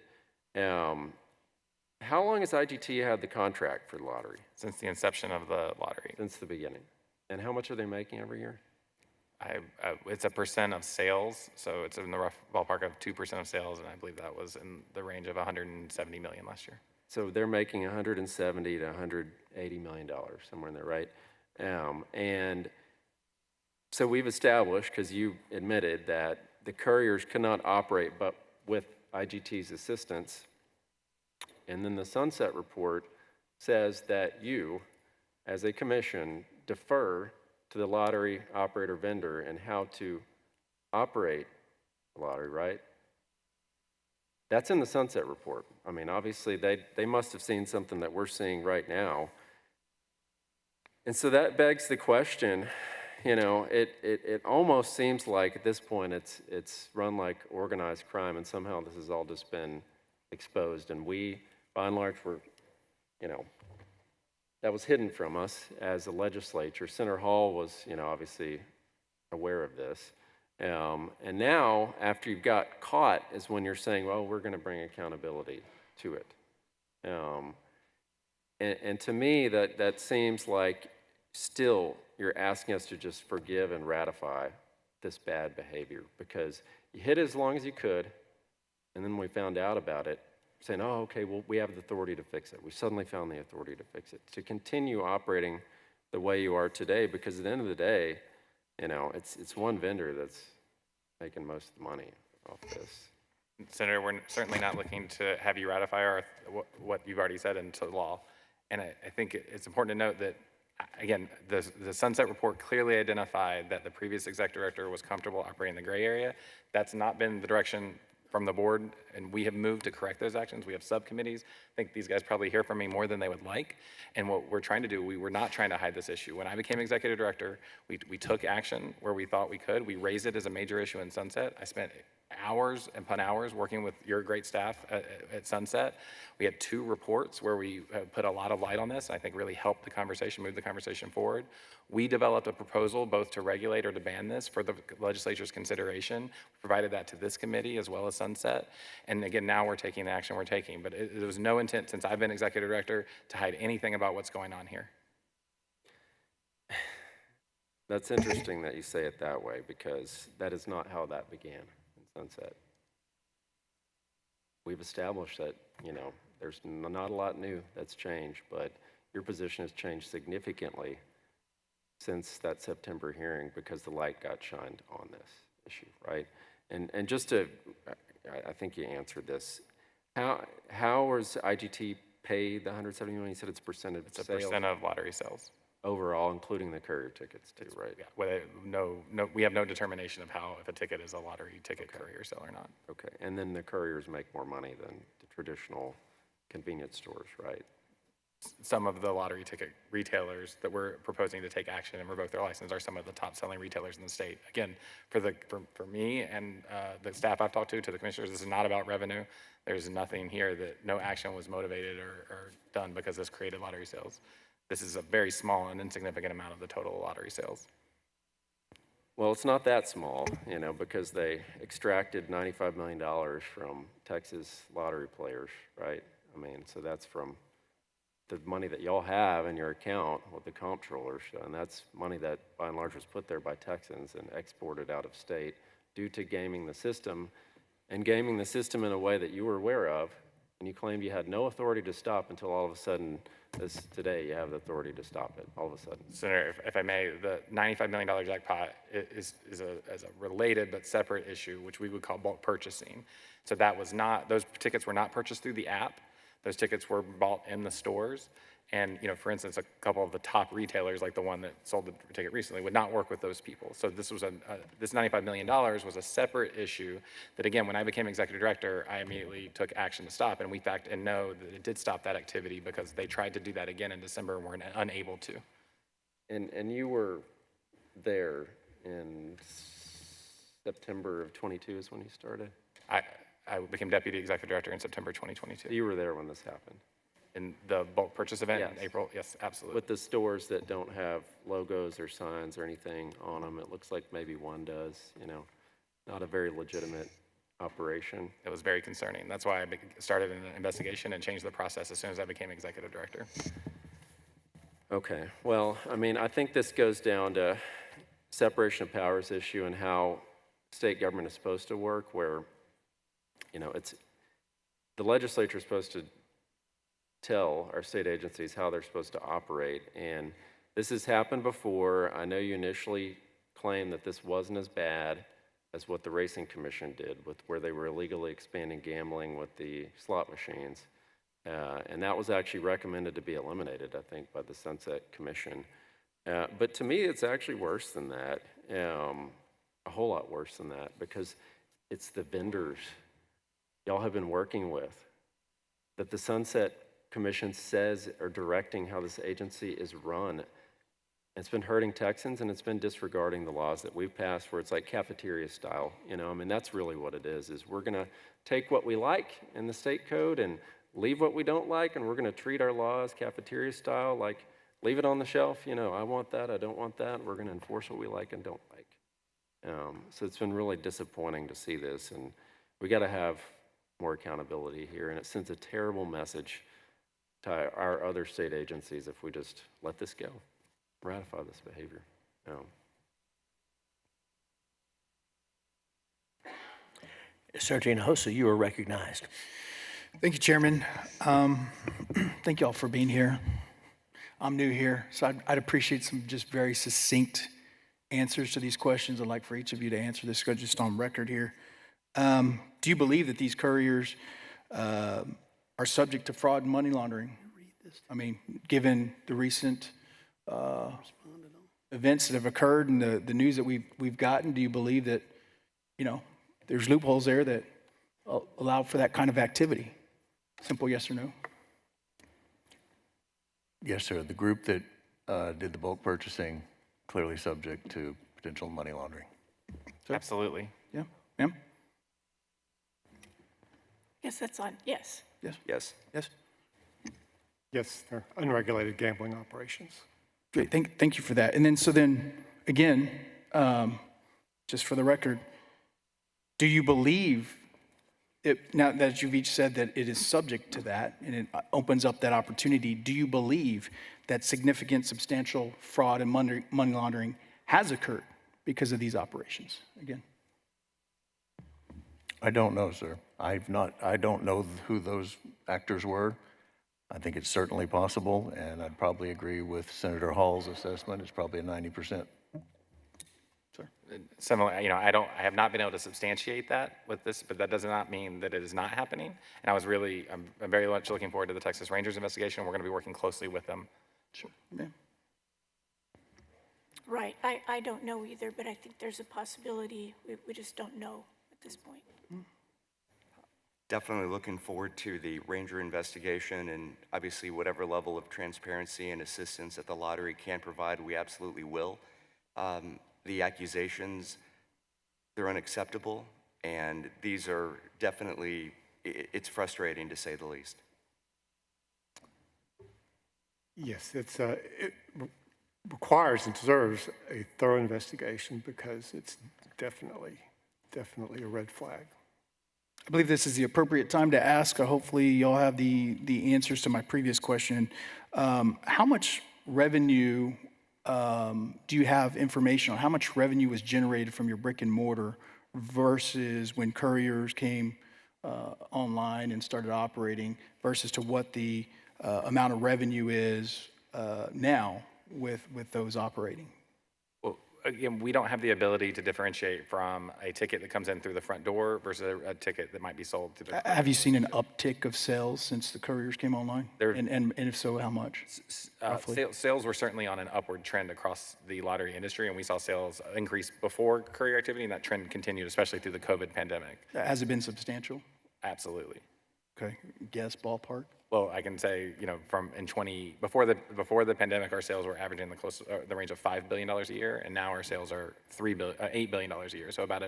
How long has IGT had the contract for the lottery? Since the inception of the lottery. Since the beginning. And how much are they making every year? It's a percent of sales, so it's in the rough ballpark of 2% of sales, and I believe that was in the range of $170 million last year. So they're making $170 to $180 million, somewhere in there, right? And so we've established, because you admitted, that the couriers cannot operate but with IGT's assistance. And then the Sunset Report says that you, as a commission, defer to the lottery operator vendor and how to operate the lottery, right? That's in the Sunset Report. I mean, obviously, they must have seen something that we're seeing right now. And so that begs the question, you know, it almost seems like at this point it's run like organized crime, and somehow this has all just been exposed, and we, by and large, were, you know, that was hidden from us as a legislature. Senator Hall was, you know, obviously aware of this. And now, after you've got caught, is when you're saying, well, we're going to bring accountability to it. And to me, that seems like still you're asking us to just forgive and ratify this bad behavior, because you hid it as long as you could, and then when we found out about it, saying, oh, okay, well, we have the authority to fix it. We suddenly found the authority to fix it. To continue operating the way you are today, because at the end of the day, you know, it's one vendor that's making most of the money off this. Senator, we're certainly not looking to have you ratify what you've already said into law. And I think it's important to note that, again, the Sunset Report clearly identified that the previous executive director was comfortable operating the gray area. That's not been the direction from the board, and we have moved to correct those actions. We have subcommittees. I think these guys probably hear from me more than they would like. And what we're trying to do, we were not trying to hide this issue. When I became executive director, we took action where we thought we could. We raised it as a major issue in Sunset. I spent hours upon hours working with your great staff at Sunset. We had 2 reports where we put a lot of light on this, and I think really helped the conversation, move the conversation forward. We developed a proposal both to regulate or to ban this for the legislature's consideration. We provided that to this committee as well as Sunset. And again, now we're taking the action we're taking. But there was no intent since I've been executive director to hide anything about what's going on here. That's interesting that you say it that way, because that is not how that began in Sunset. We've established that, there's not a lot new that's changed, but your position has changed significantly since that September hearing because the light got shined on this issue, right? And just to, I think you answered this. How was IGT paid the $170 million? You said it's percentage of sales. It's a percent of lottery sales. Overall, including the courier tickets too, right? Yeah, whether, we have no determination of how, if a ticket is a lottery ticket courier sale or not. Okay, and then the couriers make more money than the traditional convenience stores, right? Some of the lottery ticket retailers that we're proposing to take action and revoke their license are some of the top selling retailers in the state. Again, for me and the staff I've talked to the commissioners, this is not about revenue. There's nothing here that no action was motivated or done because this created lottery sales. This is a very small and insignificant amount of the total lottery sales. Well, it's not that small, because they extracted $95 million from Texas lottery players, right? I mean, so that's from the money that y'all have in your account with the comptrollers, and that's money that by and large was put there by Texans and exported out of state due to gaming the system, and gaming the system in a way that you were aware of, and you claimed you had no authority to stop until all of a sudden, as today, you have the authority to stop it, all of a sudden. Senator, if I may, the $95 million jackpot is a related but separate issue, which we would call bulk purchasing. So that was not, those tickets were not purchased through the app. Those tickets were bought in the stores. And, for instance, a couple of the top retailers, like the one that sold the ticket recently, would not work with those people. So this was this $95 million was a separate issue that, again, when I became executive director, I immediately took action to stop. And we know that it did stop that activity because they tried to do that again in December and were unable to. And you were there in September of 22 is when you started? I became deputy executive director in September 2022. You were there when this happened? In the bulk purchase event Yes. in April? Yes, absolutely. With the stores that don't have logos or signs or anything on them, it looks like maybe one does, not a very legitimate operation. It was very concerning. That's why I started an investigation and changed the process as soon as I became executive director. Okay, well, I mean, I think this goes down to separation of powers issue and how state government is supposed to work, where, it's the legislature is supposed to tell our state agencies how they're supposed to operate. And this has happened before. I know you initially claimed that this wasn't as bad as what the Racing Commission did, with where they were illegally expanding gambling with the slot machines. And that was actually recommended to be eliminated, I think, by the Sunset Commission. But to me, it's actually worse than that, a whole lot worse than that, because it's the vendors y'all have been working with that the Sunset Commission says are directing how this agency is run. It's been hurting Texans, and it's been disregarding the laws that we've passed, where it's like cafeteria style. That's really what it is we're going to take what we like in the state code and leave what we don't like, and we're going to treat our laws cafeteria style, like leave it on the shelf. I want that, I don't want that. We're going to enforce what we like and don't like. So it's been really disappointing to see this, and we got to have more accountability here, and it sends a terrible message to our other state agencies if we just let this go, ratify this behavior. Senator Hinojosa, you are recognized. Thank you, Chairman. Thank you all for being here. I'm new here, so I'd appreciate some just very succinct answers to these questions. I'd like for each of you to answer this just on record here. Do you believe that these couriers are subject to fraud and money laundering? I mean, given the recent events that have occurred and the news that we've gotten, do you believe that, there's loopholes there that allow for that kind of activity? Simple yes or no. Yes, sir. The group that did the bulk purchasing, clearly subject to potential money laundering. Absolutely. Yeah. Yes, that's on, yes. Yes? Yes. Yes? Yes, they're unregulated gambling operations. Great, thank you for that. And then, so then, again, just for the record, do you believe, now that you've each said that it is subject to that and it opens up that opportunity, do you believe that significant, substantial fraud and money laundering has occurred because of these operations? Again. I don't know, sir. I don't know who those actors were. I think it's certainly possible, and I'd probably agree with Senator Hall's assessment. It's probably a 90%. Similar, I have not been able to substantiate that with this, but that does not mean that it is not happening. And I'm very much looking forward to the Texas Rangers investigation. We're going to be working closely with them. Sure. Yeah. Right. I don't know either, but I think there's a possibility. We just don't know at this point. Definitely looking forward to the Ranger investigation, and obviously whatever level of transparency and assistance that the lottery can provide, we absolutely will. The accusations, they're unacceptable, and these are definitely, it's frustrating to say the least. Yes, it requires and deserves a thorough investigation because it's definitely a red flag. I believe this is the appropriate time to ask. Hopefully, y'all have the answers to my previous question. How much revenue do you have information on? How much revenue was generated from your brick and mortar versus when couriers came online and started operating versus to what the amount of revenue is now with those operating? Well, again, we don't have the ability to differentiate from a ticket that comes in through the front door versus a ticket that might be sold through the. Have you seen an uptick of sales since the couriers came online? There- And if so, how much? Roughly? Sales were certainly on an upward trend across the lottery industry, and we saw sales increase before courier activity, and that trend continued, especially through the COVID pandemic. Has it been substantial? Absolutely. Okay, guess ballpark? Well, I can say, before the pandemic, our sales were averaging the range of $5 billion a year, and now our sales are $8 billion a year. So about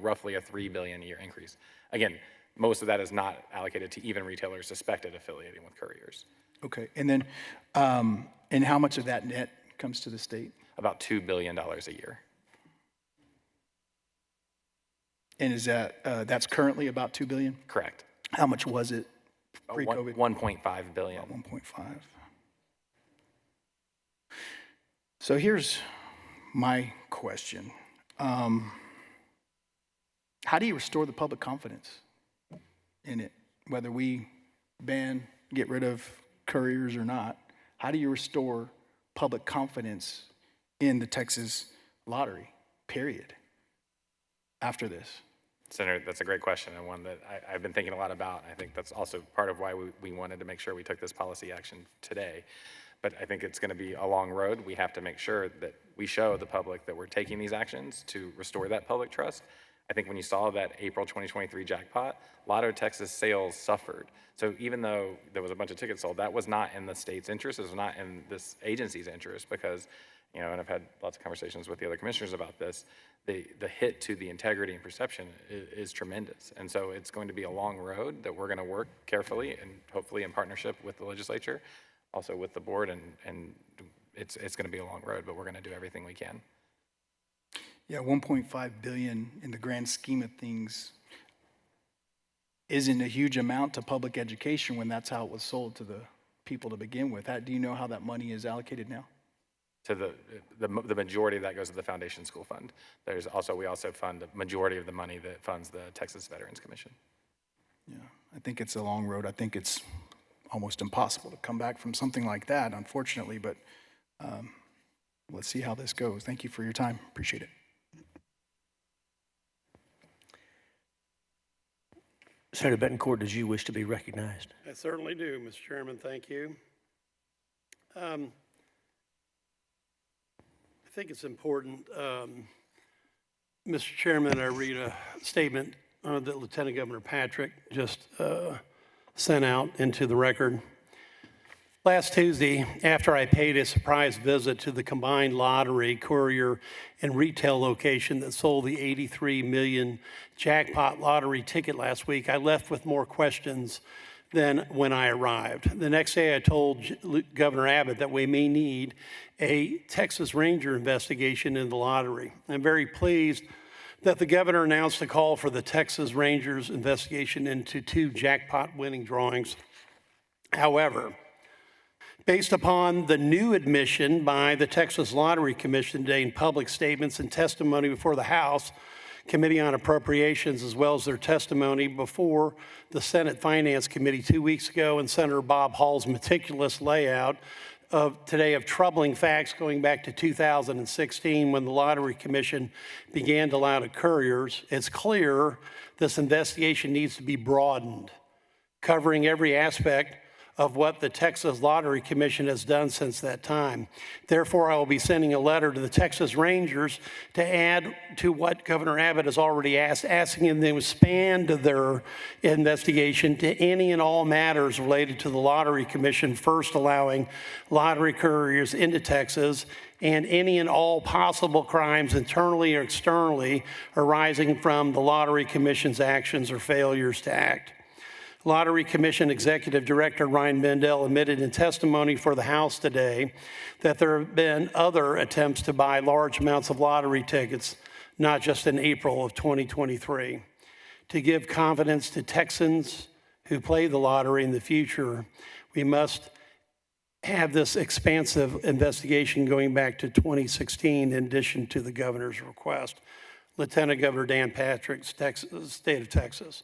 roughly a $3 billion a year increase. Again, most of that is not allocated to even retailers suspected affiliating with couriers. Okay, and then, and how much of that net comes to the state? About $2 billion a year. And is that, that's currently about 2 billion? Correct. How much was it pre-COVID? 1.5 billion. 1.5. So here's my question. How do you restore the public confidence in it? Whether we get rid of couriers or not, how do you restore public confidence in the Texas lottery, period, after this? Senator, that's a great question, and one that I've been thinking a lot about. I think that's also part of why we wanted to make sure we took this policy action today. But I think it's going to be a long road. We have to make sure that we show the public that we're taking these actions to restore that public trust. I think when you saw that April 2023 jackpot, Lotto Texas sales suffered. So even though there was a bunch of tickets sold, that was not in the state's interest. It was not in this agency's interest because, and I've had lots of conversations with the other commissioners about this, the hit to the integrity and perception is tremendous. And so it's going to be a long road that we're going to work carefully and hopefully in partnership with the legislature, also with the board, and it's going to be a long road, but we're going to do everything we can. Yeah, 1.5 billion in the grand scheme of things isn't a huge amount to public education when that's how it was sold to the people to begin with. Do you know how that money is allocated now? To the majority of that goes to the Foundation School Fund. We also fund the majority of the money that funds the Texas Veterans Commission. Yeah, I think it's a long road. I think it's almost impossible to come back from something like that, unfortunately, but let's see how this goes. Thank you for your time. Appreciate it. Senator Betancourt, did you wish to be recognized? I certainly do, Mr. Chairman. Thank you. I think it's important, Mr. Chairman, I read a statement that Lieutenant Governor Patrick just sent out into the record. Last Tuesday, after I paid a surprise visit to the combined lottery, courier, and retail location that sold the 83 million jackpot lottery ticket last week, I left with more questions than when I arrived. The next day, I told Governor Abbott that we may need a Texas Ranger investigation in the lottery. I'm very pleased that the governor announced a call for the Texas Rangers investigation into 2 jackpot winning drawings. However, based upon the new admission by the Texas Lottery Commission today in public statements and testimony before the House Committee on Appropriations, as well as their testimony before the Senate Finance Committee 2 weeks ago, and Senator Bob Hall's meticulous layout of today of troubling facts going back to 2016 when the Lottery Commission began to allow to couriers, it's clear this investigation needs to be broadened, covering every aspect of what the Texas Lottery Commission has done since that time. Therefore, I will be sending a letter to the Texas Rangers to add to what Governor Abbott has already asked, asking them to expand their investigation to any and all matters related to the Lottery Commission, first allowing lottery couriers into Texas, and any and all possible crimes internally or externally arising from the Lottery Commission's actions or failures to act. Lottery Commission Executive Director Ryan Bendel admitted in testimony for the House today that there have been other attempts to buy large amounts of lottery tickets, not just in April of 2023. To give confidence to Texans who play the lottery in the future, we must have this expansive investigation going back to 2016 in addition to the governor's request. Lieutenant Governor Dan Patrick, State of Texas.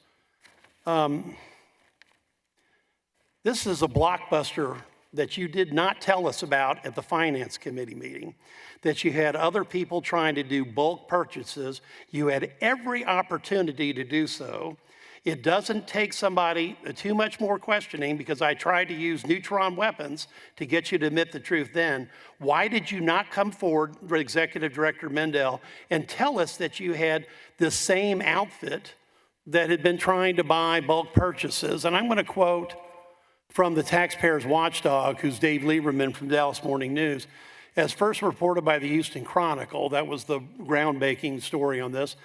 This is a blockbuster that you did not tell us about at the Finance Committee meeting, that you had other people trying to do bulk purchases. You had every opportunity to do so. It doesn't take somebody too much more questioning, because I tried to use neutron weapons to get you to admit the truth then. Why did you not come forward, Executive Director Mendel, and tell us that you had the same outfit that had been trying to buy bulk purchases? And I'm going to quote from the taxpayer's watchdog, who's Dave Lieberman from Dallas Morning News. As first reported by the Houston Chronicle, that was the groundbreaking story on this,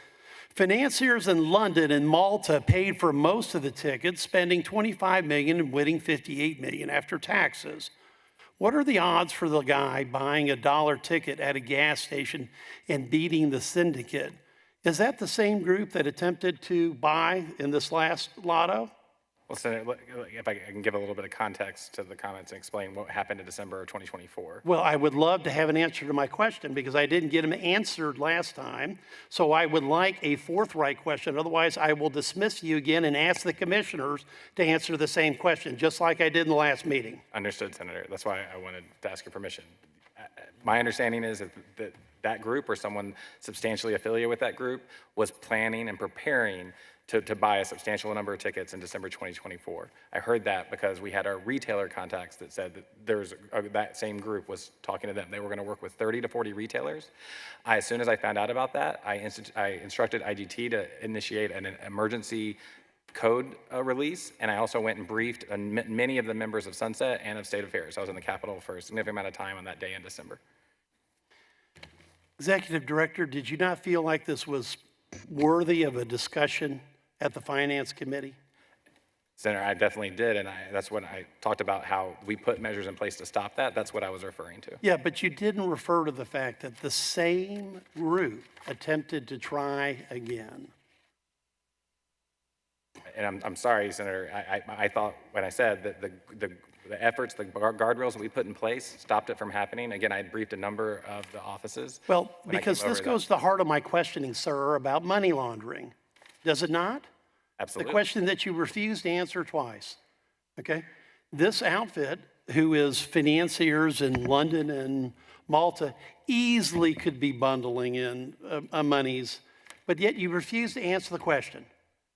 financiers in London and Malta paid for most of the tickets, spending $25 million and winning $58 million after taxes. What are the odds for the guy buying a $1 ticket at a gas station and beating the syndicate? Is that the same group that attempted to buy in this last lotto? Well, Senator, if I can give a little bit of context to the comments and explain what happened in December of 2024. Well, I would love to have an answer to my question, because I didn't get them answered last time. So I would like a forthright question. Otherwise, I will dismiss you again and ask the commissioners to answer the same question, just like I did in the last meeting. Understood, Senator. That's why I wanted to ask your permission. My understanding is that that group, or someone substantially affiliated with that group, was planning and preparing to buy a substantial number of tickets in December 2024. I heard that because we had our retailer contacts that said that that same group was talking to them. They were going to work with 30 to 40 retailers. As soon as I found out about that, I instructed IGT to initiate an emergency code release, and I also went and briefed many of the members of Sunset and of State Affairs. I was in the Capitol for a significant amount of time on that day in December. Executive Director, did you not feel like this was worthy of a discussion at the Finance Committee? Senator, I definitely did, and that's when I talked about how we put measures in place to stop that. That's what I was referring to. Yeah, but you didn't refer to the fact that the same group attempted to try again. And I'm sorry, Senator, I thought when I said that the efforts, the guardrails that we put in place stopped it from happening. Again, I had briefed a number of the offices. Well, because this goes to the heart of my questioning, sir, about money laundering. Does it not? Absolutely. The question that you refused to answer twice, okay? This outfit, who is financiers in London and Malta, easily could be bundling in monies, but yet you refused to answer the question.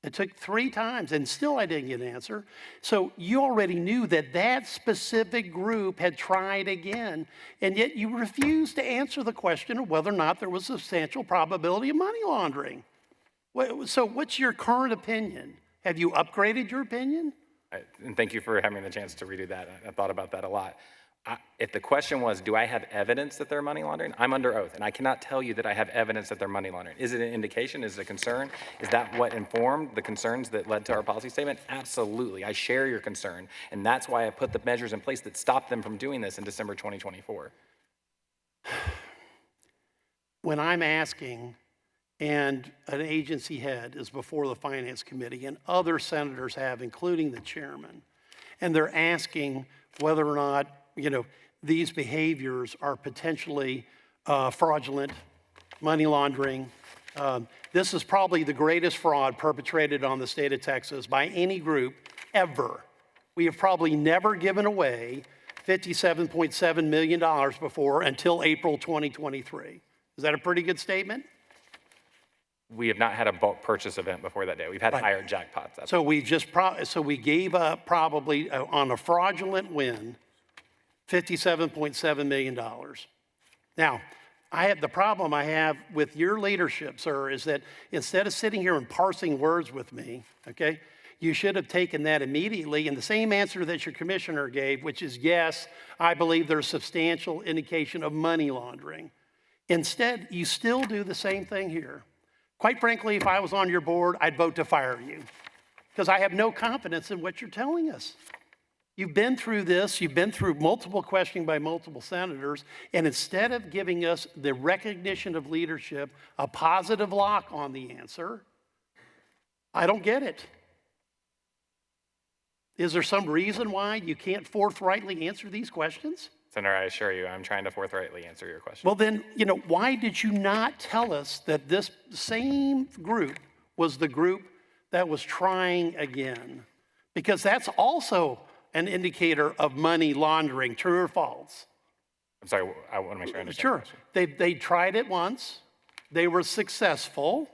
It took 3 times, and still I didn't get an answer. So you already knew that that specific group had tried again, and yet you refused to answer the question of whether or not there was a substantial probability of money laundering. So what's your current opinion? Have you upgraded your opinion? And thank you for having the chance to redo that. I thought about that a lot. If the question was, do I have evidence that they're money laundering? I'm under oath, and I cannot tell you that I have evidence that they're money laundering. Is it an indication? Is it a concern? Is that what informed the concerns that led to our policy statement? Absolutely. I share your concern, and that's why I put the measures in place that stopped them from doing this in December 2024. When I'm asking, and an agency head is before the Finance Committee, and other senators have, including the chairman, and they're asking whether or not, these behaviors are potentially fraudulent, money laundering. This is probably the greatest fraud perpetrated on the state of Texas by any group ever. We have probably never given away $57.7 million before until April 2023. Is that a pretty good statement? We have not had a bulk purchase event before that day. We've had higher jackpots. That's So we gave up probably on a fraudulent win, $57.7 million. Now, the problem I have with your leadership, sir, is that instead of sitting here and parsing words with me, okay, you should have taken that immediately and the same answer that your commissioner gave, which is yes, I believe there's substantial indication of money laundering. Instead, you still do the same thing here. Quite frankly, if I was on your board, I'd vote to fire you because I have no confidence in what you're telling us. You've been through this, you've been through multiple questioning by multiple senators, and instead of giving us the recognition of leadership, a positive lock on the answer, I don't get it. Is there some reason why you can't forthrightly answer these questions? Senator, I assure you, I'm trying to forthrightly answer your question. Well then, why did you not tell us that this same group was the group that was trying again? Because that's also an indicator of money laundering, true or false? I'm sorry, I want to make sure I understand. Sure. They tried it once, they were successful,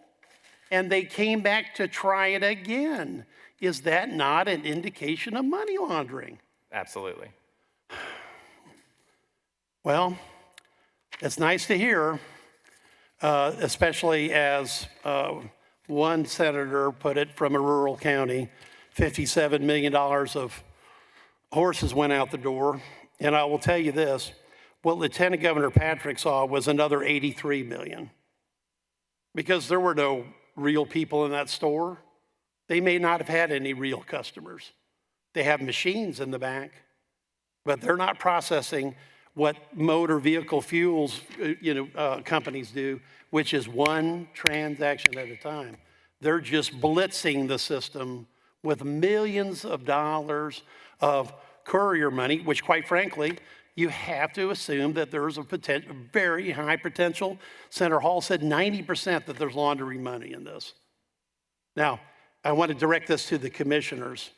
and they came back to try it again. Is that not an indication of money laundering? Absolutely. Well, it's nice to hear, especially as one senator put it from a rural county, $57 million of horses went out the door. And I will tell you this, what Lieutenant Governor Patrick saw was another 83 million. Because there were no real people in that store. They may not have had any real customers. They have machines in the back, but they're not processing what motor vehicle fuels companies do, which is one transaction at a time. They're just blitzing the system with millions of dollars of courier money, which quite frankly, you have to assume that there's a very high potential. Senator Hall said 90% that there's laundering money in this. Now, I want to direct this to the commissioners.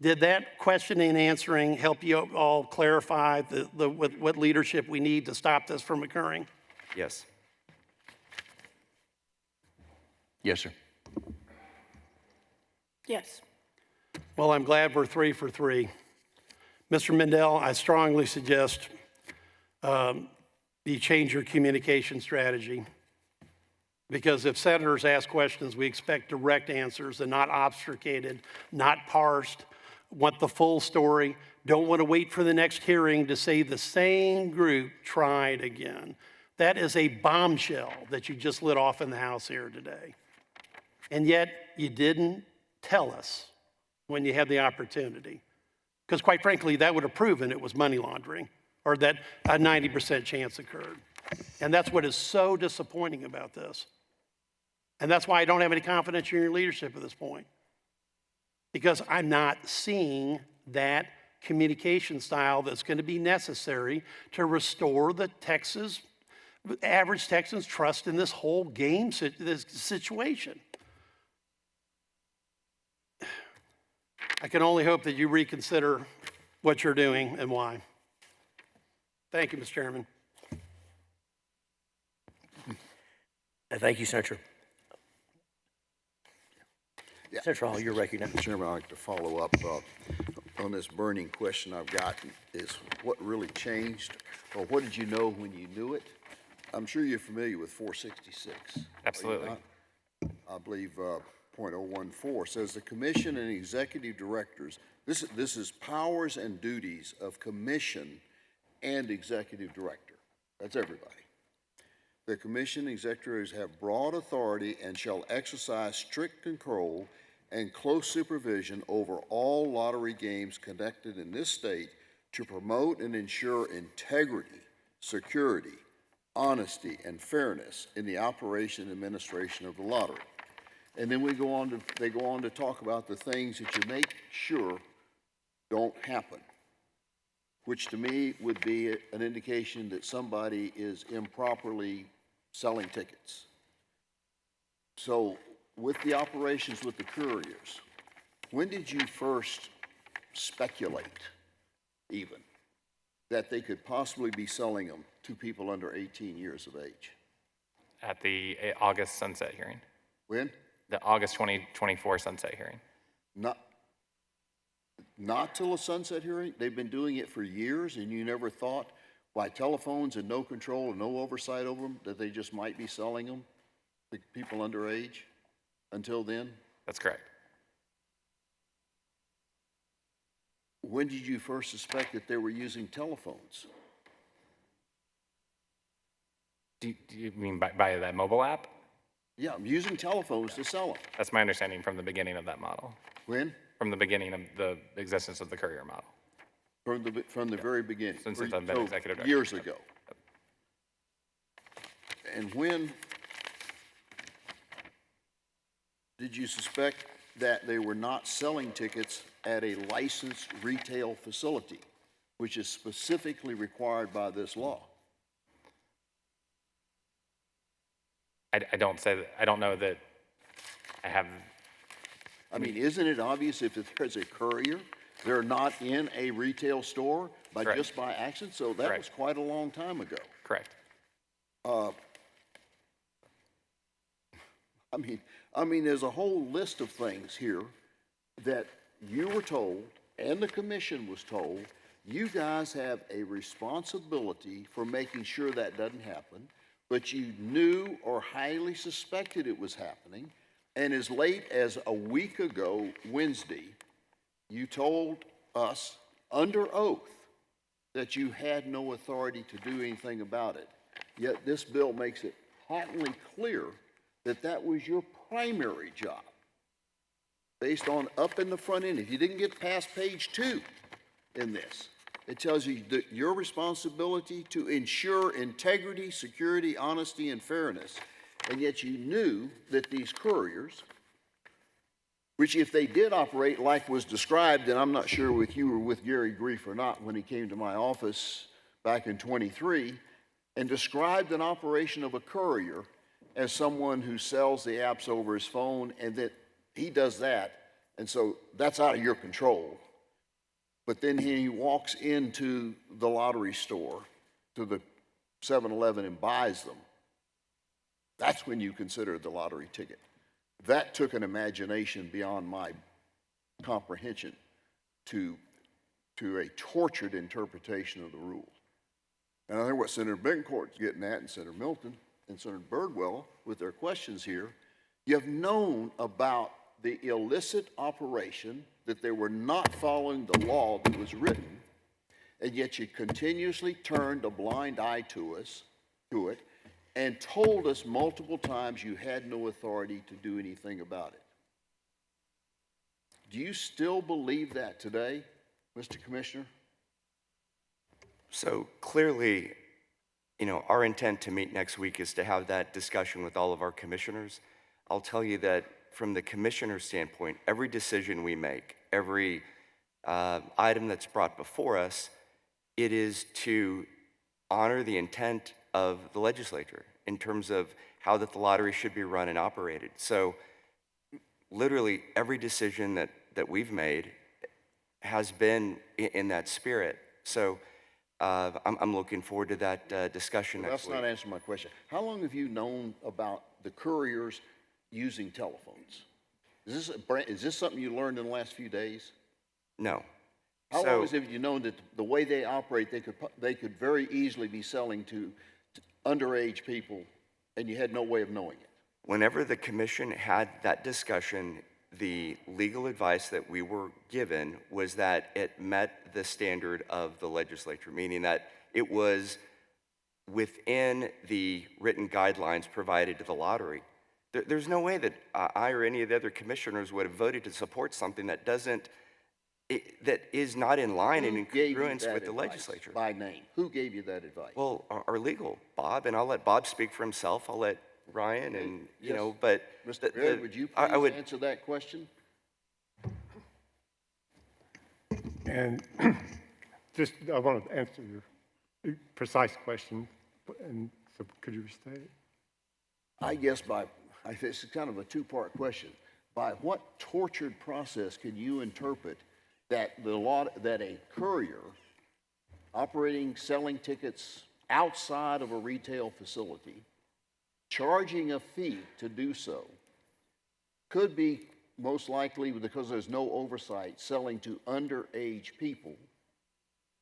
Did that questioning and answering help you all clarify what leadership we need to stop this from occurring? Yes. Yes, sir. Yes. Well, I'm glad we're 3 for 3. Mr. Mendel, I strongly suggest you change your communication strategy. Because if senators ask questions, we expect direct answers and not obfuscated, not parsed, want the full story, don't want to wait for the next hearing to say the same group tried again. That is a bombshell that you just lit off in the House here today. And yet you didn't tell us when you had the opportunity. Because quite frankly, that would have proven it was money laundering or that a 90% chance occurred. And that's what is so disappointing about this. And that's why I don't have any confidence in your leadership at this point. Because I'm not seeing that communication style that's going to be necessary to restore the average Texan's trust in this whole game, this situation. I can only hope that you reconsider what you're doing and why. Thank you, Mr. Chairman. Thank you, Senator. Senator Hall, you're recognized. Chairman, I'd like to follow up on this burning question I've got is what really changed, or what did you know when you knew it? I'm sure you're familiar with 466. Absolutely. I believe, .014 says the commission and executive directors, this is powers and duties of commission and executive director. That's everybody. The commission and executives have broad authority and shall exercise strict control and close supervision over all lottery games conducted in this state to promote and ensure integrity, security, honesty, and fairness in the operation and administration of the lottery. And then they go on to talk about the things that you make sure don't happen, which to me would be an indication that somebody is improperly selling tickets. So with the operations with the couriers, when did you first speculate even that they could possibly be selling them to people under 18 years of age? At the August sunset hearing, When? the August 2024 sunset hearing. Not till a sunset hearing? They've been doing it for years, and you never thought by telephones and no control and no oversight over them that they just might be selling them to people underage until then? That's correct. When did you first suspect that they were using telephones? Do you mean by that mobile app? Yeah, I'm using telephones to sell them. That's my understanding from the beginning of that model, When? from the beginning of the existence of the courier model. From the very beginning. Since I've been So, executive director. years ago. And when did you suspect that they were not selling tickets at a licensed retail facility, which is specifically required by this law? I don't know that I have. I mean, isn't it obvious if there's a courier, they're not in a retail store Correct. just by accident? So that Correct. was quite a long time ago. Correct. I mean, there's a whole list of things here that you were told, and the commission was told, you guys have a responsibility for making sure that doesn't happen, but you knew or highly suspected it was happening, and as late as a week ago, Wednesday, you told us under oath that you had no authority to do anything about it. Yet this bill makes it patently clear that that was your primary job. Based on up in the front end, if you didn't get past page 2 in this, it tells you that your responsibility to ensure integrity, security, honesty, and fairness. And yet you knew that these couriers, which if they did operate like was described, and I'm not sure if you were with Gary Grief or not when he came to my office back in '23, and described an operation of a courier as someone who sells the apps over his phone, and that he does that, and so that's out of your control. But then he walks into the lottery store, to the 7-Eleven, and buys them. That's when you consider the lottery ticket. That took an imagination beyond my comprehension to a tortured interpretation of the rules. And I think what Senator Bencourt's getting at, and Senator Milton, and Senator Birdwell, with their questions here, you have known about the illicit operation, that they were not following the law that was written, and yet you continuously turned a blind eye to it, and told us multiple times you had no authority to do anything about it. Do you still believe that today, Mr. Commissioner? So clearly, our intent to meet next week is to have that discussion with all of our commissioners. I'll tell you that from the commissioner's standpoint, every decision we make, every item that's brought before us, it is to honor the intent of the legislature in terms of how that the lottery should be run and operated. So literally every decision that we've made has been in that spirit. So I'm looking forward to that discussion next week. That's not answering my question. How long have you known about the couriers using telephones? Is this something you learned in the last few days? No. How long have you known that the way they operate, they could very easily be selling to underage people, and you had no way of knowing it? Whenever the commission had that discussion, the legal advice that we were given was that it met the standard of the legislature, meaning that it was within the written guidelines provided to the lottery. There's no way that I or any of the other commissioners would have voted to support something that that is not in line and in congruence with the legislature. By name, who gave you that advice? Well, our legal, Bob, and I'll let Bob speak for himself. I'll let Ryan and, you know, but. Mr. Baird, would you please answer that question? And just, I want to answer your precise question, and so could you restate it? I guess this is kind of a two-part question. By what tortured process can you interpret that that a courier operating, selling tickets outside of a retail facility, charging a fee to do so, could be most likely, because there's no oversight, selling to underage people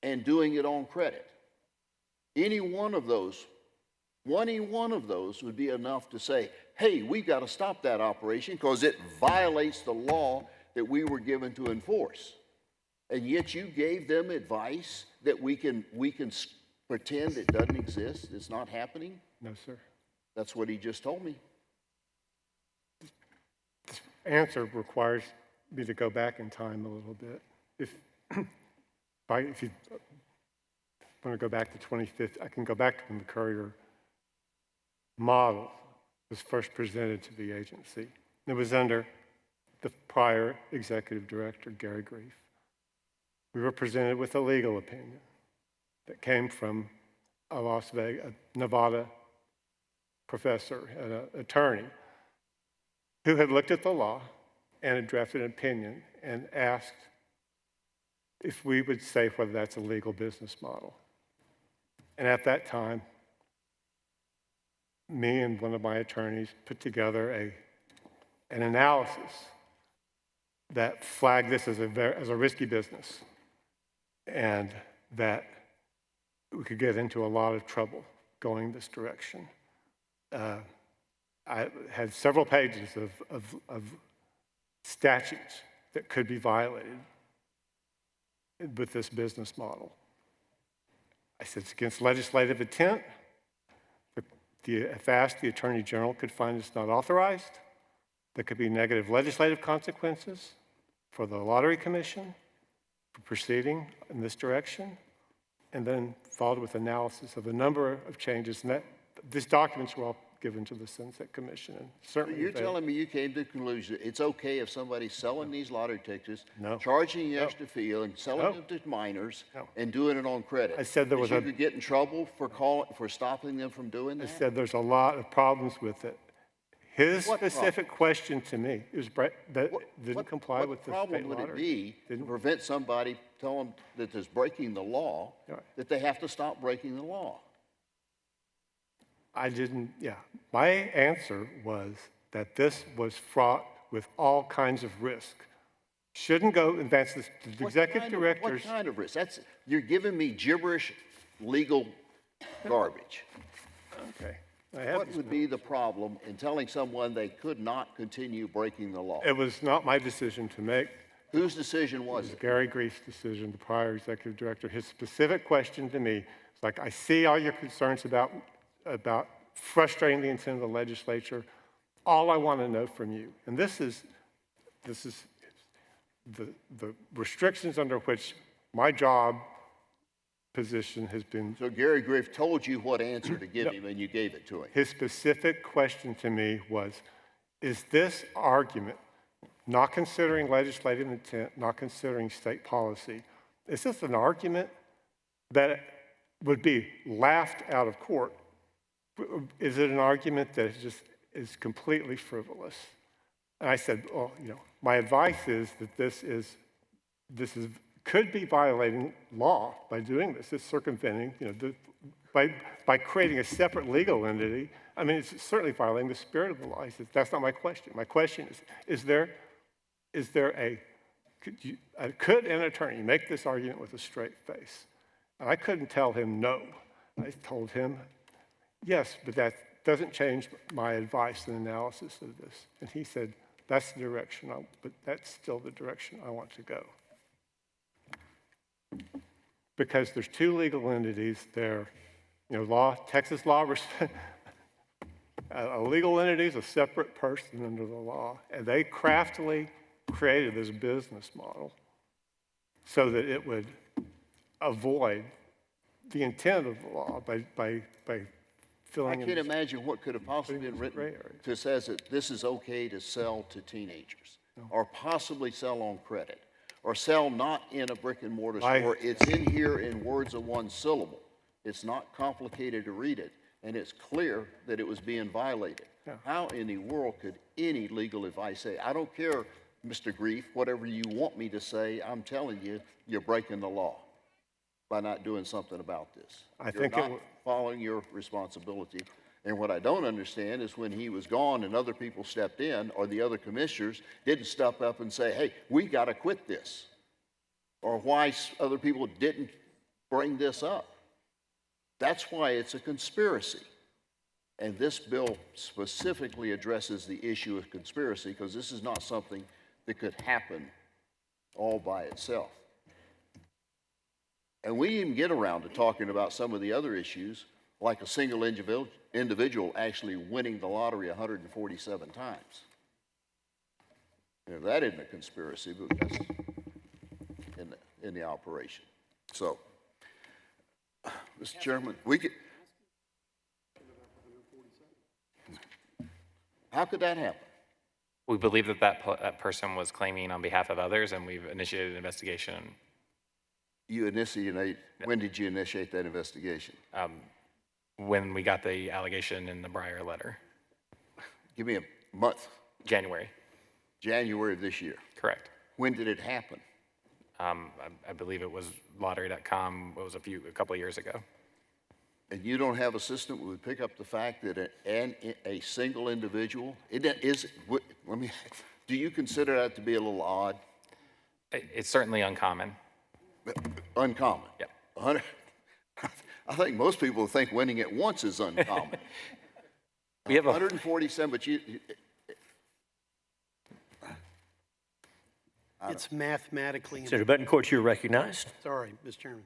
and doing it on credit? Any one of those would be enough to say, hey, we've got to stop that operation because it violates the law that we were given to enforce. And yet you gave them advice that we can pretend it doesn't exist, it's not happening? No, sir. That's what he just told me. This answer requires me to go back in time a little bit. If you want to go back to 2015, I can go back to when the courier model was first presented to the agency. It was under the prior executive director, Gary Grief. We were presented with a legal opinion that came from a Las Vegas, Nevada professor and an attorney who had looked at the law and had drafted an opinion and asked if we would say whether that's a legal business model. And at that time, me and one of my attorneys put together an analysis that flagged this as a risky business and that we could get into a lot of trouble going this direction. I had several pages of statutes that could be violated with this business model. I said it's against legislative intent. If asked, the Attorney General could find it's not authorized. There could be negative legislative consequences for the Lottery Commission for proceeding in this direction, and then followed with analysis of a number of changes. And these documents were all given to the Sunset Commission. And certainly You're telling me you came to the conclusion it's okay if somebody's selling these lottery tickets, No. charging an extra fee and selling them to minors and doing it on credit? I said there was you could get in trouble for stopping them from doing I that? said there's a lot of problems with it. His specific question to me is that didn't comply with the What state problem would it lottery. be to prevent somebody telling that there's breaking the law, that they have to stop breaking the law? My answer was that this was fraught with all kinds of risk. Shouldn't go advance this to the executive directors. What kind of risk? You're giving me gibberish legal garbage. Okay. What would be the problem in telling someone they could not continue breaking the law? It was not my decision to make. Whose decision was it? Gary Grief's decision, the prior executive director. His specific question to me is like, I see all your concerns about frustrating the intent of the legislature. All I want to know from you, and this is the restrictions under which my job position has been. So Gary Grief told you what answer to give him, and you gave it to him. His specific question to me was, is this argument, not considering legislative intent, not considering state policy, is this an argument that would be laughed out of court? Is it an argument that is completely frivolous? And I said, well, my advice is that this could be violating law by doing this. It's circumventing, by creating a separate legal entity. I mean, it's certainly violating the spirit of the law. He said, that's not my question. My question is could an attorney make this argument with a straight face? And I couldn't tell him no. I told him, yes, but doesn't change my advice and analysis of this. And he said, that's the direction, but that's still the direction I want to go. Because there's two legal entities there. Texas law, a legal entity is a separate person under the law, and they craftily created this business model so that it would avoid the intent of the law by filling I in. can't imagine what could have possibly been written to says that this is okay to sell to teenagers, or possibly sell on credit, or sell not in a brick and mortar store. It's in here in words of one syllable. It's not complicated to read it, and it's clear that it was being violated. Yeah. How in the world could any legal advice say, I don't care, Mr. Grief, whatever you want me to say, I'm telling you, you're breaking the law by not doing something about this. You're not following your responsibility. And what I don't understand is when he was gone and other people stepped in, or the other commissioners didn't step up and say, hey, we got to quit this. Or why other people didn't bring this up. That's why it's a conspiracy. And this bill specifically addresses the issue of conspiracy, because this is not something that could happen all by itself. And we didn't even get around to talking about some of the other issues, like a single individual actually winning the lottery 147 times. That isn't a conspiracy, but that's in the operation. So, Mr. Chairman, how could that happen? We believe that that person was claiming on behalf of others, and we've initiated an investigation. When did you initiate that investigation? When we got the allegation in the Breyer letter. Give me a month. January. January of this year. Correct. When did it happen? I believe it was lottery.com. It was a couple of years ago. And you don't have a system that would pick up the fact that a single individual, do you consider that to be a little odd? It's certainly uncommon. Uncommon? Yeah. I think most people think winning it once is uncommon. We have 147, but It's mathematically. Senator Betancourt, you're recognized. Sorry, Mr. Chairman.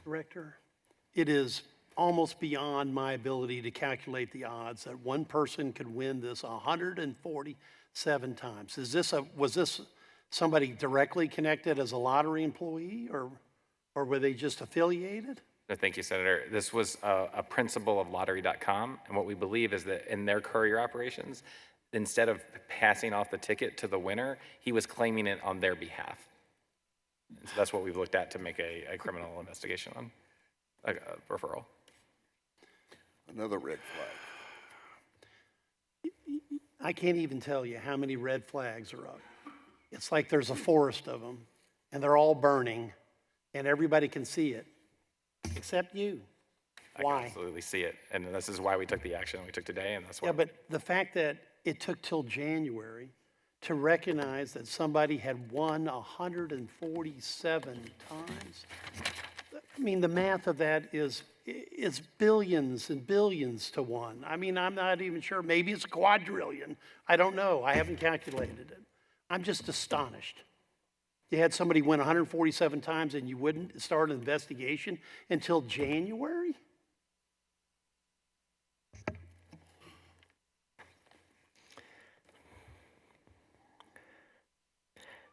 Director, it is almost beyond my ability to calculate the odds that one person could win this 147 times. Was this somebody directly connected as a lottery employee, or were they just affiliated? No, thank you, Senator. This was a principle of lottery.com, and what we believe is that in their courier operations, instead of passing off the ticket to the winner, he was claiming it on their behalf. And so that's what we've looked at to make a criminal investigation on, a referral. Another red flag. I can't even tell you how many red flags are up. It's like there's a forest of them, and they're all burning, and everybody can see it, except you. Why? I can absolutely see it, and this is why we took the action we took today, and that's why. Yeah, but the fact that it took till January to recognize that somebody had won 147 times. I mean, the math of that is billions and billions to one. I mean, I'm not even sure. Maybe it's a quadrillion. I don't know. I haven't calculated it. I'm just astonished. You had somebody win 147 times and you wouldn't start an investigation until January?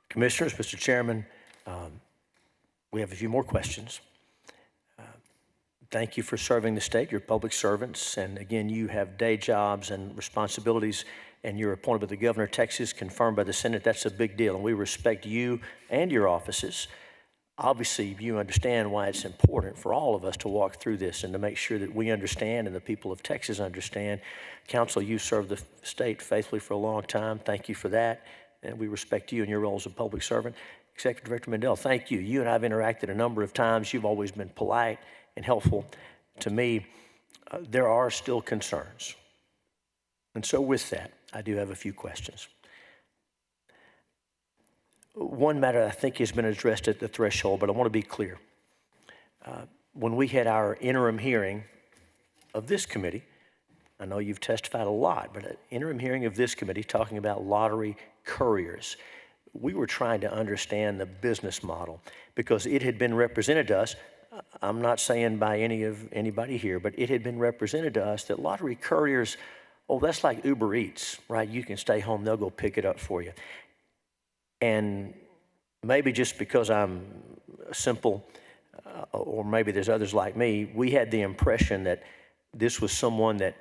Commissioners, Mr. Chairman, we have a few more questions. Thank you for serving the state. You're public servants, and again, you have day jobs and responsibilities, and you're appointed by the governor of Texas, confirmed by the Senate. That's a big deal, and we respect you and your offices. Obviously, you understand why it's important for all of us to walk through this and to make sure that we understand and the people of Texas understand. Council, you served the state faithfully for a long time. Thank you for that. And we respect you and your role as a public servant. Executive Director Mandel, thank you. You and I have interacted a number of times. You've always been polite and helpful to me. There are still concerns. And so with that, I do have a few questions. One matter I think has been addressed at the threshold, but I want to be clear. When we had our interim hearing of this committee, I know you've testified a lot, but an interim hearing of this committee talking about lottery couriers. We were trying to understand the business model because it had been represented to us. I'm not saying by anybody here, but it had been represented to us that lottery couriers, oh, that's like Uber Eats, right? You can stay home, they'll go pick it up for you. And maybe just because I'm simple, or maybe there's others like me, we had the impression that this was someone that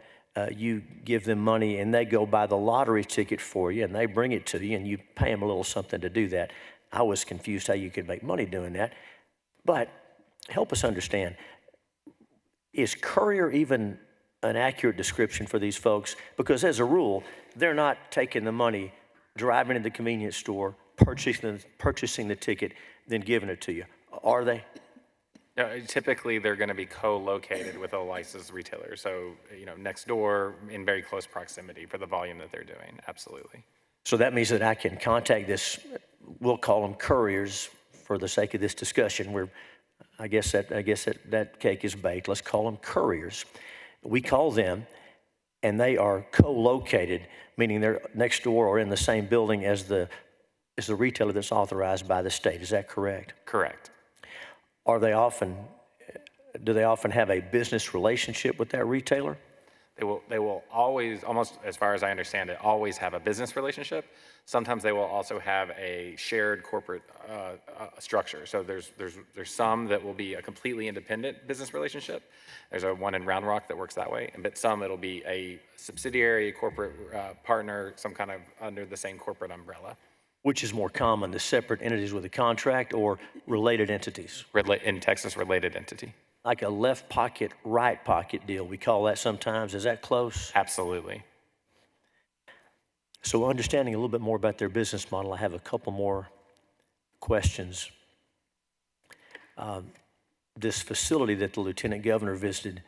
you give them money and they go buy the lottery ticket for you and they bring it to you and you pay them a little something to do that. I was confused how you could make money doing that. But help us understand, is courier even an accurate description for these folks? Because as a rule, they're not taking the money, driving to the convenience store, purchasing the ticket, then giving it to you. Are they? No, typically, they're going to be co-located with a licensed retailer. So, next door in very close proximity for the volume that they're doing. Absolutely. So that means that I can contact this, we'll call them couriers for the sake of this discussion. I guess that cake is baked. Let's call them couriers. We call them, and they are co-located, meaning they're next door or in the same building as the retailer that's authorized by the state. Is that correct? Correct. Do they often have a business relationship with that retailer? They will always, almost as far as I understand it, always have a business relationship. Sometimes they will also have a shared corporate structure. So there's some that will be a completely independent business relationship. There's one in Round Rock that works that way. But some it'll be a subsidiary, corporate partner, some kind of under the same corporate umbrella. Which is more common, the separate entities with a contract or related entities? In Texas, related entity. Like a left pocket, right pocket deal, we call that sometimes. Is that close? Absolutely. So understanding a little bit more about their business model, I have a couple more questions. This facility that the Lieutenant Governor visited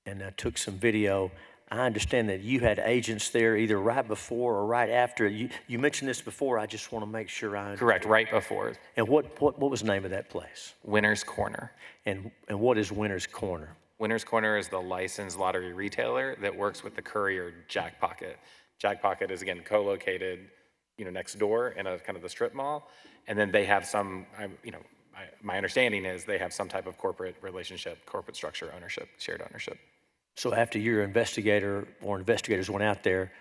and took some video, I understand that you had agents there either right before or right after. You mentioned this before. I just want to make sure I understand. Correct, right before. And what was the name of that place? Winner's Corner. And what is Winner's Corner? Winner's Corner is the licensed lottery retailer that works with the courier Jackpocket. Jackpocket is, again, co-located, next door in a kind of the strip mall. And then they have some, my understanding is they have some type of corporate relationship, corporate structure, ownership, shared ownership. So after your investigator or investigators went out there,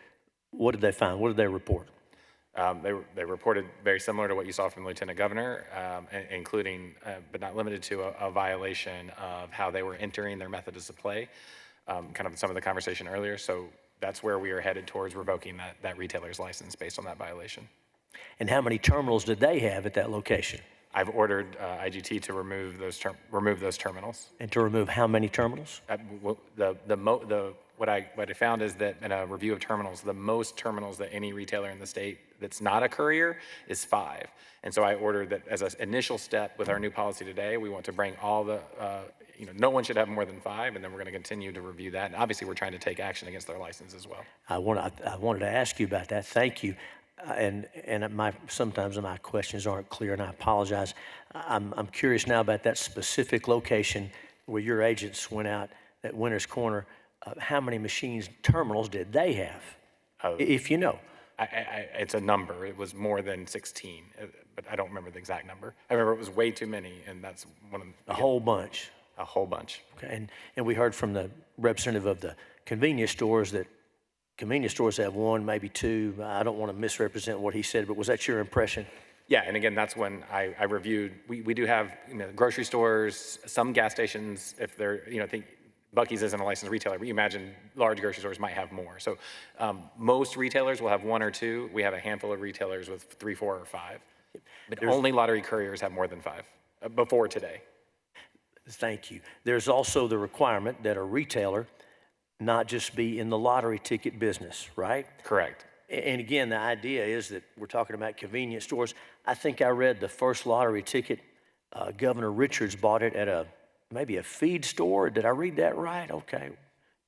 what did they find? What did they report? They reported very similar to what you saw from the Lieutenant Governor, including, but not limited to, a violation of how they were entering their methods of play, kind of some of the conversation earlier. So that's where we are headed towards revoking that retailer's license based on that violation. And how many terminals did they have at that location? I've ordered IGT to remove those terminals. And to remove how many terminals? What I found is that in a review of terminals, the most terminals that any retailer in the state that's not a courier is 5. And so I ordered that as an initial step with our new policy today, we want to bring all the, no one should have more than 5, and then we're going to continue to review that. And obviously, we're trying to take action against their license as well. I wanted to ask you about that. Thank you. And sometimes my questions aren't clear, and I apologize. I'm curious now about that specific location where your agents went out at Winner's Corner. How many terminals did they have, if you know? It's a number. It was more than 16, but I don't remember the exact number. I remember it was way too many, and that's one of a whole bunch. A whole bunch. Okay, and we heard from the representative of the convenience stores that convenience stores have 1, maybe 2. I don't want to misrepresent what he said, but was that your impression? Yeah, and again, that's when I reviewed. We do have grocery stores, some gas stations. If they're I think Buc-ee's isn't a licensed retailer, but you imagine large grocery stores might have more. So most retailers will have 1 or 2. We have a handful of retailers with 3, 4, or 5. But only lottery couriers have more than 5 before today. Thank you. There's also the requirement that a retailer not just be in the lottery ticket business, right? Correct. And again, the idea is that we're talking about convenience stores. I think I read the first lottery ticket, Governor Richards bought it at maybe a feed store. Did I read that right? Okay.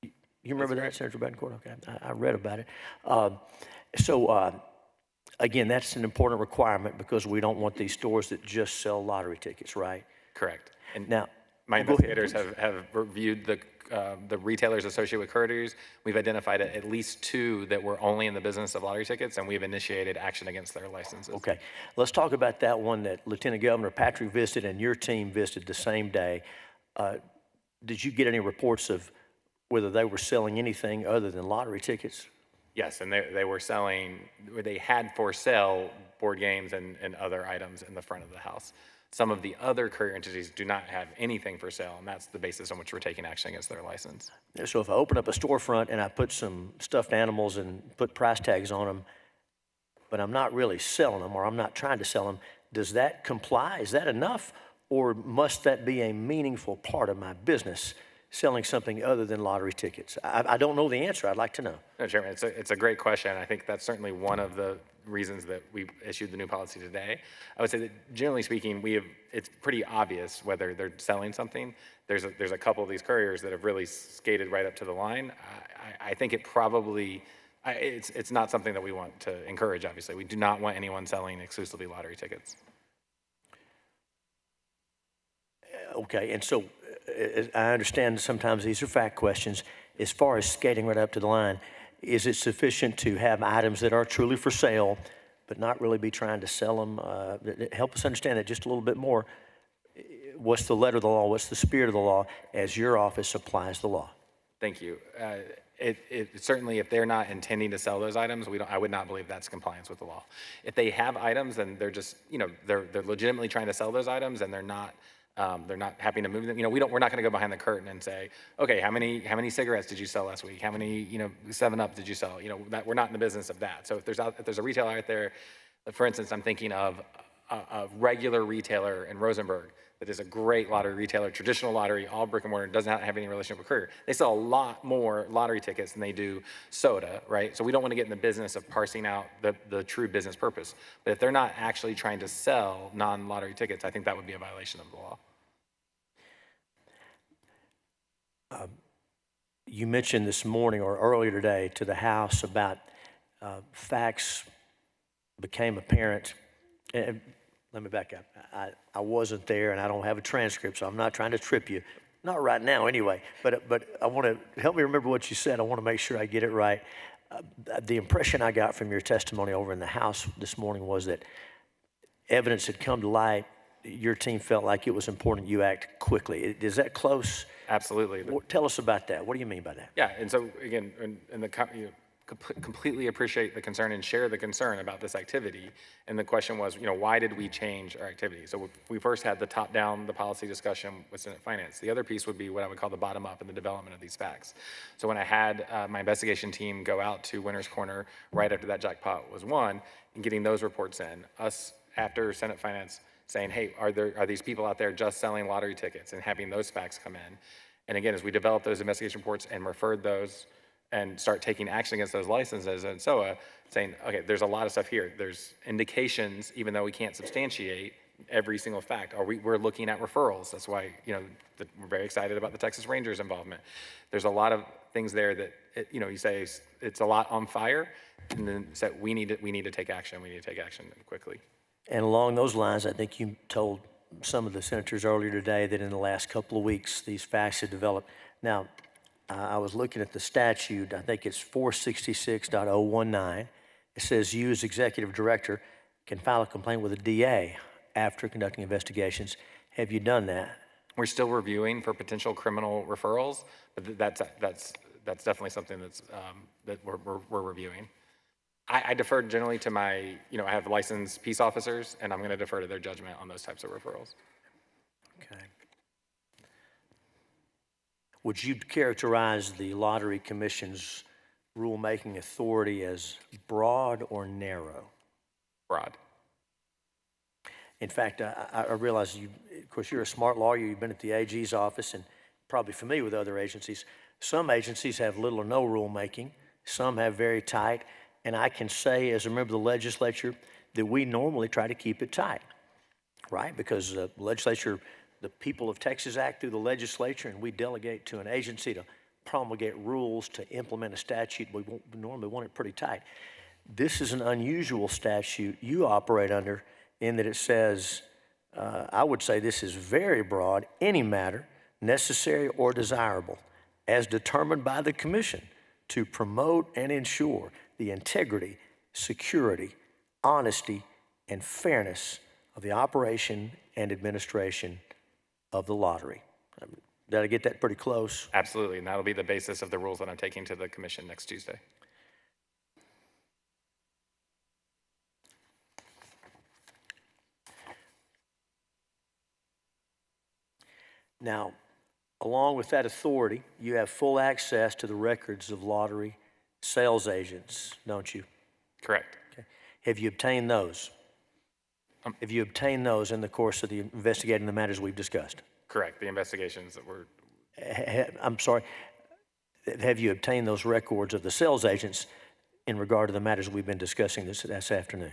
You remember that, Senator Betancourt? Okay, I read about it. Again, that's an important requirement because we don't want these stores that just sell lottery tickets, right? Correct. And now, my investigators have reviewed the the retailers associated with couriers, we've identified at least 2 that were only in the business of lottery tickets, and we've initiated action against their licenses. Okay, let's talk about that one that Lieutenant Governor Patrick visited and your team visited the same day. Did you get any reports of whether they were selling anything other than lottery tickets? Yes, and they were selling, they had for sale board games and other items in the front of the house. Some of the other courier entities do not have anything for sale, and that's the basis on which we're taking action against their license. So if I open up a storefront and I put some stuffed animals and put price tags on them, but I'm not really selling them or I'm not trying to sell them, does that comply? Is that enough? Or must that be a meaningful part of my business, selling something other than lottery tickets? I don't know the answer. I'd like to know. No, Chairman, it's a great question. I think that's certainly one of the reasons that we issued the new policy today. I would say that generally speaking, it's pretty obvious whether they're selling something. There's a couple of these couriers that have really skated right up to the line. I think it probably, it's not something that we want to encourage, obviously. We do not want anyone selling exclusively lottery tickets. Okay, and so I understand sometimes these are fact questions. As far as skating right up to the line, is it sufficient to have items that are truly for sale, but not really be trying to sell them? Help us understand that just a little bit more. What's the letter of the law? What's the spirit of the law as your office applies the law? Thank you. It certainly, if they're not intending to sell those items, I would not believe that's compliance with the law. If they have items and they're just, they're legitimately trying to sell those items and they're not happy to move them. We're not going to go behind the curtain and say, okay, how many cigarettes did you sell last week? How many, 7-Up did you sell? We're not in the business of that. So if there's a retailer out there, for instance, I'm thinking of a regular retailer in Rosenberg that is a great lottery retailer, traditional lottery, all brick and mortar, doesn't have any relationship with courier. They sell a lot more lottery tickets than they do soda, right? So we don't want to get in the business of parsing out the true business purpose. But if they're not actually trying to sell non-lottery tickets, I think that would be a violation of the law. You mentioned this morning or earlier today to the House about facts became apparent. And let me back up. I wasn't there and I don't have a transcript, so I'm not trying to trip you. Not right now anyway, but I want to help me remember what you said. I want to make sure I get it right. The impression I got from your testimony over in the House this morning was that evidence had come to light. Your team felt like it was important you act quickly. Is that close? Absolutely. Tell us about that. What do you mean by that? Yeah, and so again, completely appreciate the concern and share the concern about this activity. And the question was, why did we change our activity? So we first had the top-down, the policy discussion with Senate Finance. The other piece would be what I would call the bottom-up and the development of these facts. So when I had my investigation team go out to Winter's Corner right after that jackpot was won and getting those reports in, us after Senate Finance saying, hey, are these people out there just selling lottery tickets, and having those facts come in. And again, as we developed those investigation reports and referred those and start taking action against those licenses and SOA, saying, okay, there's a lot of stuff here. There's indications, even though we can't substantiate every single fact. We're looking at referrals. That's why, we're very excited about the Texas Rangers involvement. There's a lot of things there that, you say it's a lot on fire, and then said we need to take action. We need to take action quickly. And along those lines, I think you told some of the senators earlier today that in the last couple of weeks, these facts have developed. Now, I was looking at the statute. I think it's 466.019. It says you as executive director can file a complaint with a DA after conducting investigations. Have you done that? We're still reviewing for potential criminal referrals, but that's definitely something that we're reviewing. I defer generally to my, I have licensed peace officers, and I'm going to defer to their judgment on those types of referrals. Okay. Would you characterize the Lottery Commission's rulemaking authority as broad or narrow? Broad. In fact, I realize of course, you're a smart lawyer. You've been at the AG's office and probably familiar with other agencies. Some agencies have little or no rulemaking. Some have very tight. And I can say, as a member of the legislature, that we normally try to keep it tight, right? Because the legislature, the people of Texas act through the legislature, and we delegate to an agency to promulgate rules to implement a statute. We normally want it pretty tight. This is an unusual statute you operate under in that it says, I would say this is very broad, any matter necessary or desirable as determined by the commission to promote and ensure the integrity, security, honesty, and fairness of the operation and administration of the lottery. Did I get that pretty close? Absolutely, and that'll be the basis of the rules that I'm taking to the commission next Tuesday. Now, along with that authority, you have full access to the records of lottery sales agents, don't you? Correct. Okay. Have you obtained those? Have you obtained those in the course of the investigating the matters we've discussed? Correct, the investigations that were, I'm sorry, have you obtained those records of the sales agents in regard to the matters we've been discussing this afternoon?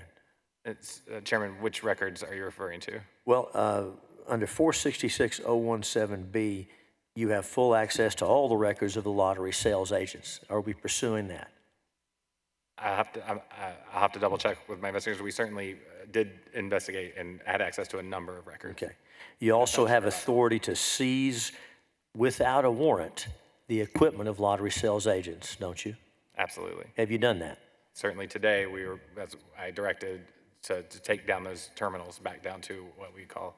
it's, Chairman, which records are you referring to? Well, under 466.017B, you have full access to all the records of the lottery sales agents. Are we pursuing that? I'll have to double check with my investigators. We certainly did investigate and had access to a number of records. Okay. You also have authority to seize without a warrant the equipment of lottery sales agents, don't you? Absolutely. Have you done that? Certainly today, as I directed to take down those terminals back down to what we call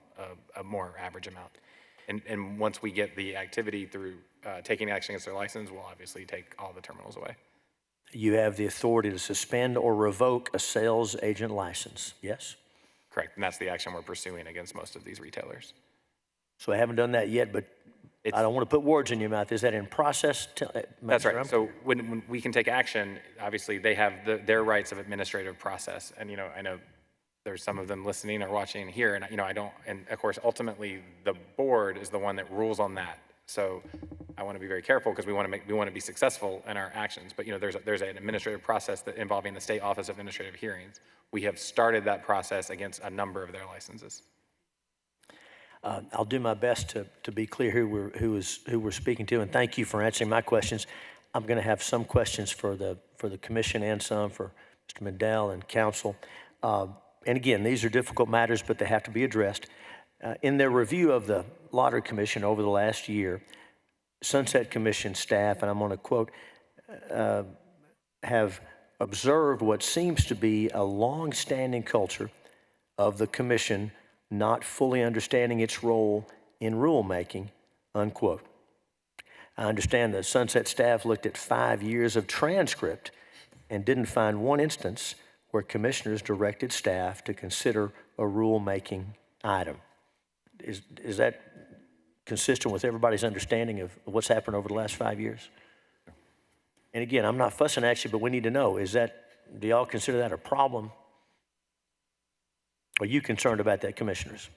a more average amount. And once we get the activity through taking action against their license, we'll obviously take all the terminals away. You have the authority to suspend or revoke a sales agent license, yes? Correct, and that's the action we're pursuing against most of these retailers. So I haven't done that yet, but I don't want to put words in your mouth. Is that in process? That's right. So when we can take action, obviously they have their rights of administrative process. And, I know there's some of them listening or watching here, and, and of course, ultimately the board is the one that rules on that. So I want to be very careful because we want to be successful in our actions. But, there's an administrative process that involving the State Office of Administrative Hearings. We have started that process against a number of their licenses. I'll do my best to be clear who we're speaking to, and thank you for answering my questions. I'm going to have some questions for the commission and some for Mr. Mendel and council. And again, these are difficult matters, but they have to be addressed. In their review of the Lottery Commission over the last year, Sunset Commission staff, and I'm going to quote, have observed what seems to be a long-standing culture of the commission not fully understanding its role in rulemaking, unquote. I understand the Sunset staff looked at 5 years of transcript and didn't find one instance where commissioners directed staff to consider a rulemaking item. Is that consistent with everybody's understanding of what's happened over the last 5 years? And again, I'm not fussing at you, but we need to know, do y'all consider that a problem? Are you concerned about that, commissioners?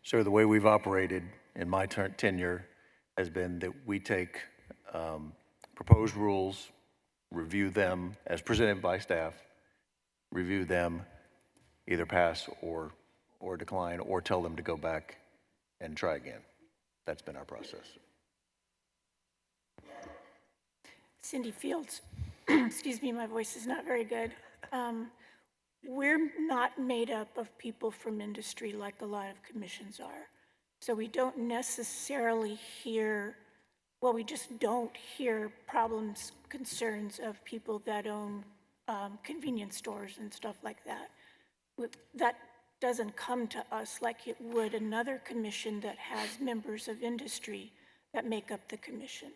Sir, the way we've operated in my tenure has been that we take proposed rules, review them as presented by staff, review them, either pass or decline, or tell them to go back and try again. That's been our process. Cindy Fields, excuse me, my voice is not very good. We're not made up of people from industry like a lot of commissions are. So we don't necessarily hear, we just don't hear problems, concerns of people that own convenience stores and stuff like that. That doesn't come to us like it would another commission that has members of industry that make up the commission.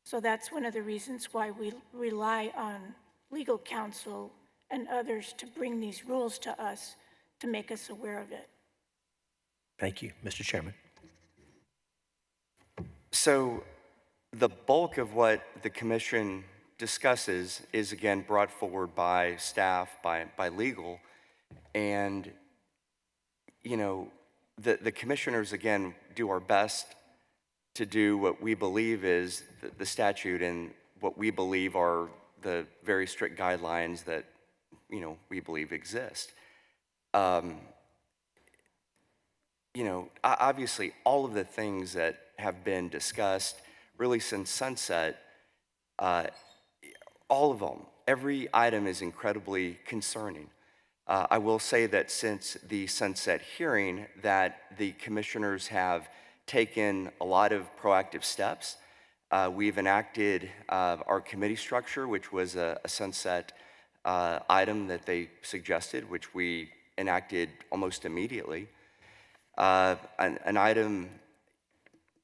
So that's one of the reasons why we rely on legal counsel and others to bring these rules to us to make us aware of it. Thank you, Mr. Chairman. So the bulk of what the commission discusses is again brought forward by staff, by legal, and the commissioners again do our best to do what we believe is the statute and what we believe are the very strict guidelines that we believe exist. Obviously, all of the things that have been discussed really since Sunset, all of them, every item is incredibly concerning. I will say that since the Sunset hearing, that the commissioners have taken a lot of proactive steps. We've enacted our committee structure, which was a sunset item that they suggested, which we enacted almost immediately. An item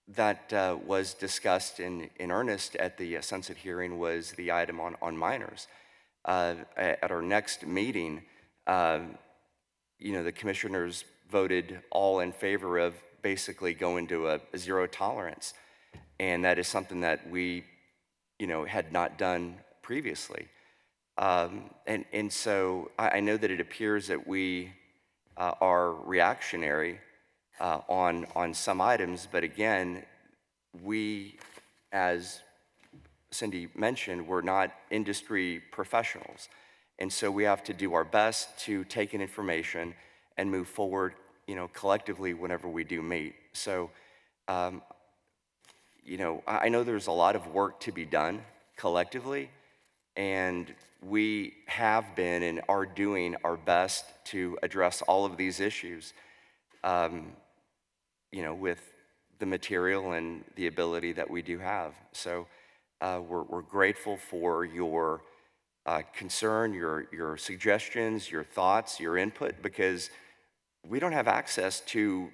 that was discussed in earnest at the sunset hearing was the item on minors. At our next meeting, the commissioners voted all in favor of basically going to a zero tolerance. And that is something that we, had not done previously. And so I know that it appears that we are reactionary on some items, but again, we, as Cindy mentioned, we're not industry professionals. And so we have to do our best to take in information and move forward, collectively whenever we do meet. So, I know there's a lot of work to be done collectively, and we have been and are doing our best to address all of these issues, with the material and the ability that we do have. So we're grateful for your concern, your suggestions, your thoughts, your input, because we don't have access to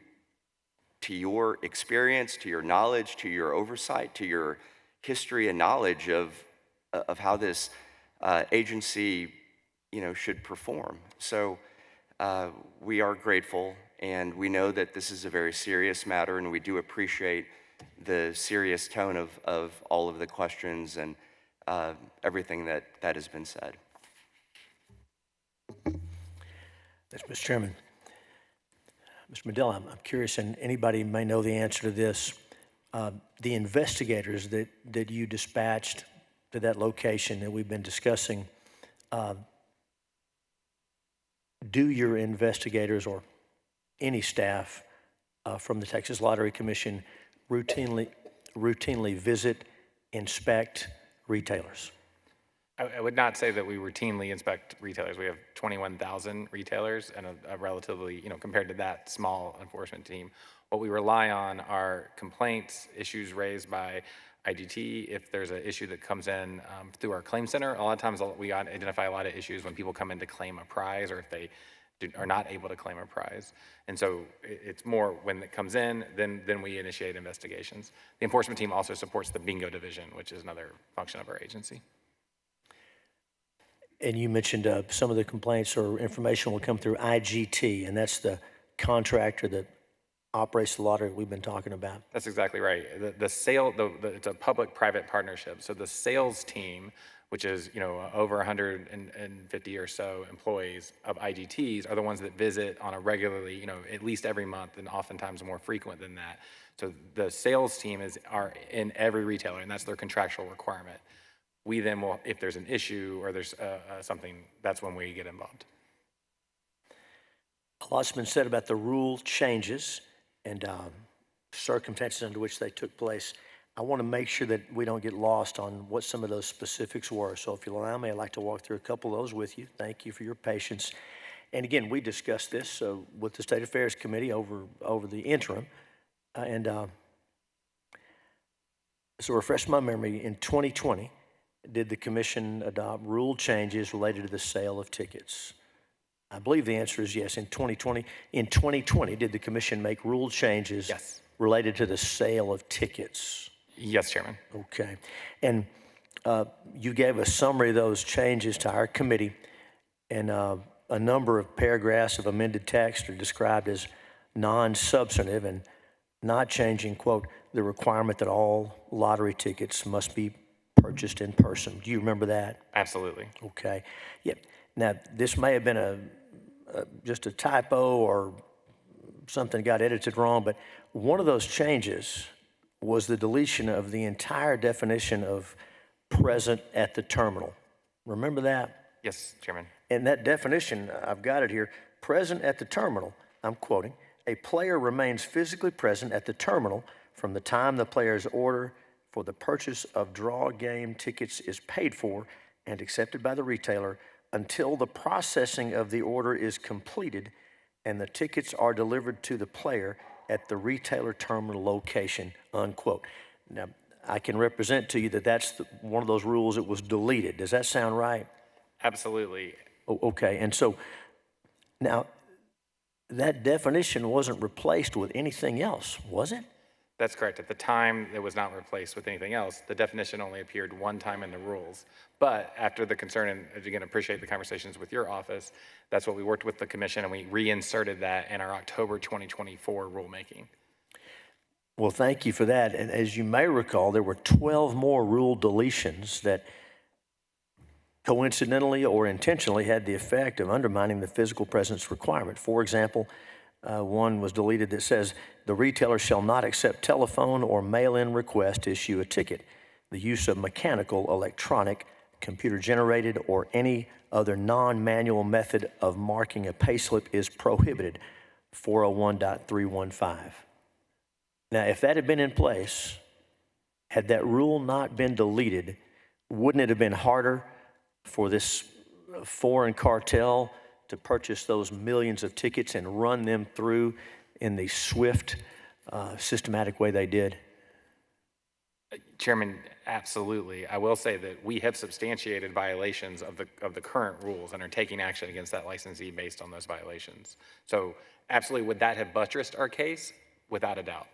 your experience, to your knowledge, to your oversight, to your history and knowledge of how this agency, should perform. So we are grateful, and we know that this is a very serious matter, and we do appreciate the serious tone of all of the questions and everything that has been said. Yes, Mr. Chairman. Mr. Medella, I'm curious, and anybody may know the answer to this. The investigators that you dispatched to that location that we've been discussing, do your investigators or any staff from the Texas Lottery Commission routinely visit, inspect retailers? I would not say that we routinely inspect retailers. We have 21,000 retailers and a relatively, compared to that small enforcement team. What we rely on are complaints, issues raised by IGT. If there's an issue that comes in through our claim center, a lot of times we identify a lot of issues when people come in to claim a prize or if they are not able to claim a prize. And so it's more when it comes in, then we initiate investigations. The enforcement team also supports the bingo division, which is another function of our agency. And you mentioned some of the complaints or information will come through IGT, and that's the contractor that operates the lottery we've been talking about. That's exactly right. It's a public-private partnership. So the sales team, which is over 150 or so employees of IGTs, are the ones that visit on a regularly, at least every month, and oftentimes more frequent than that. So the sales team are in every retailer, and that's their contractual requirement. We then will, if there's an issue or there's something, that's when we get involved. A lot's been said about the rule changes and circumstances under which they took place. I want to make sure that we don't get lost on what some of those specifics were. So if you'll allow me, I'd like to walk through a couple of those with you. Thank you for your patience. And again, we discussed this with the State Affairs Committee over the interim. So refresh my memory, in 2020, did the commission adopt rule changes related to the sale of tickets? I believe the answer is yes. In 2020, did the commission make rule changes related to the sale of tickets? Yes, Chairman. Okay. And you gave a summary of those changes to our committee, and a number of paragraphs of amended text are described as non-substantive and not changing, quote, the requirement that all lottery tickets must be purchased in person. Do you remember that? Absolutely. Okay. Yeah. Now, this may have been just a typo or something got edited wrong, but one of those changes was the deletion of the entire definition of present at the terminal. Remember that? Yes, Chairman. And that definition, I've got it here, present at the terminal, I'm quoting, a player remains physically present at the terminal from the time the player's order for the purchase of draw game tickets is paid for and accepted by the retailer until the processing of the order is completed and the tickets are delivered to the player at the retailer terminal location, unquote. Now, I can represent to you that that's one of those rules that was deleted. Does that sound right? Absolutely. Okay, and so now that definition wasn't replaced with anything else, was it? That's correct. At the time, it was not replaced with anything else. The definition only appeared one time in the rules. But after the concern, and again, appreciate the conversations with your office, that's what we worked with the commission, and we reinserted that in our October 2024 rulemaking. Well, thank you for that. And as you may recall, there were 12 more rule deletions that coincidentally or intentionally had the effect of undermining the physical presence requirement. For example, one was deleted that says, the retailer shall not accept telephone or mail-in request to issue a ticket. The use of mechanical, electronic, computer-generated, or any other non-manual method of marking a payslip is prohibited, 401.315. Now, if that had been in place, had that rule not been deleted, wouldn't it have been harder for this foreign cartel to purchase those millions of tickets and run them through in the swift, systematic way they did? Chairman, absolutely. I will say that we have substantiated violations of the current rules and are taking action against that licensee based on those violations. So absolutely, would that have buttressed our case? Without a doubt.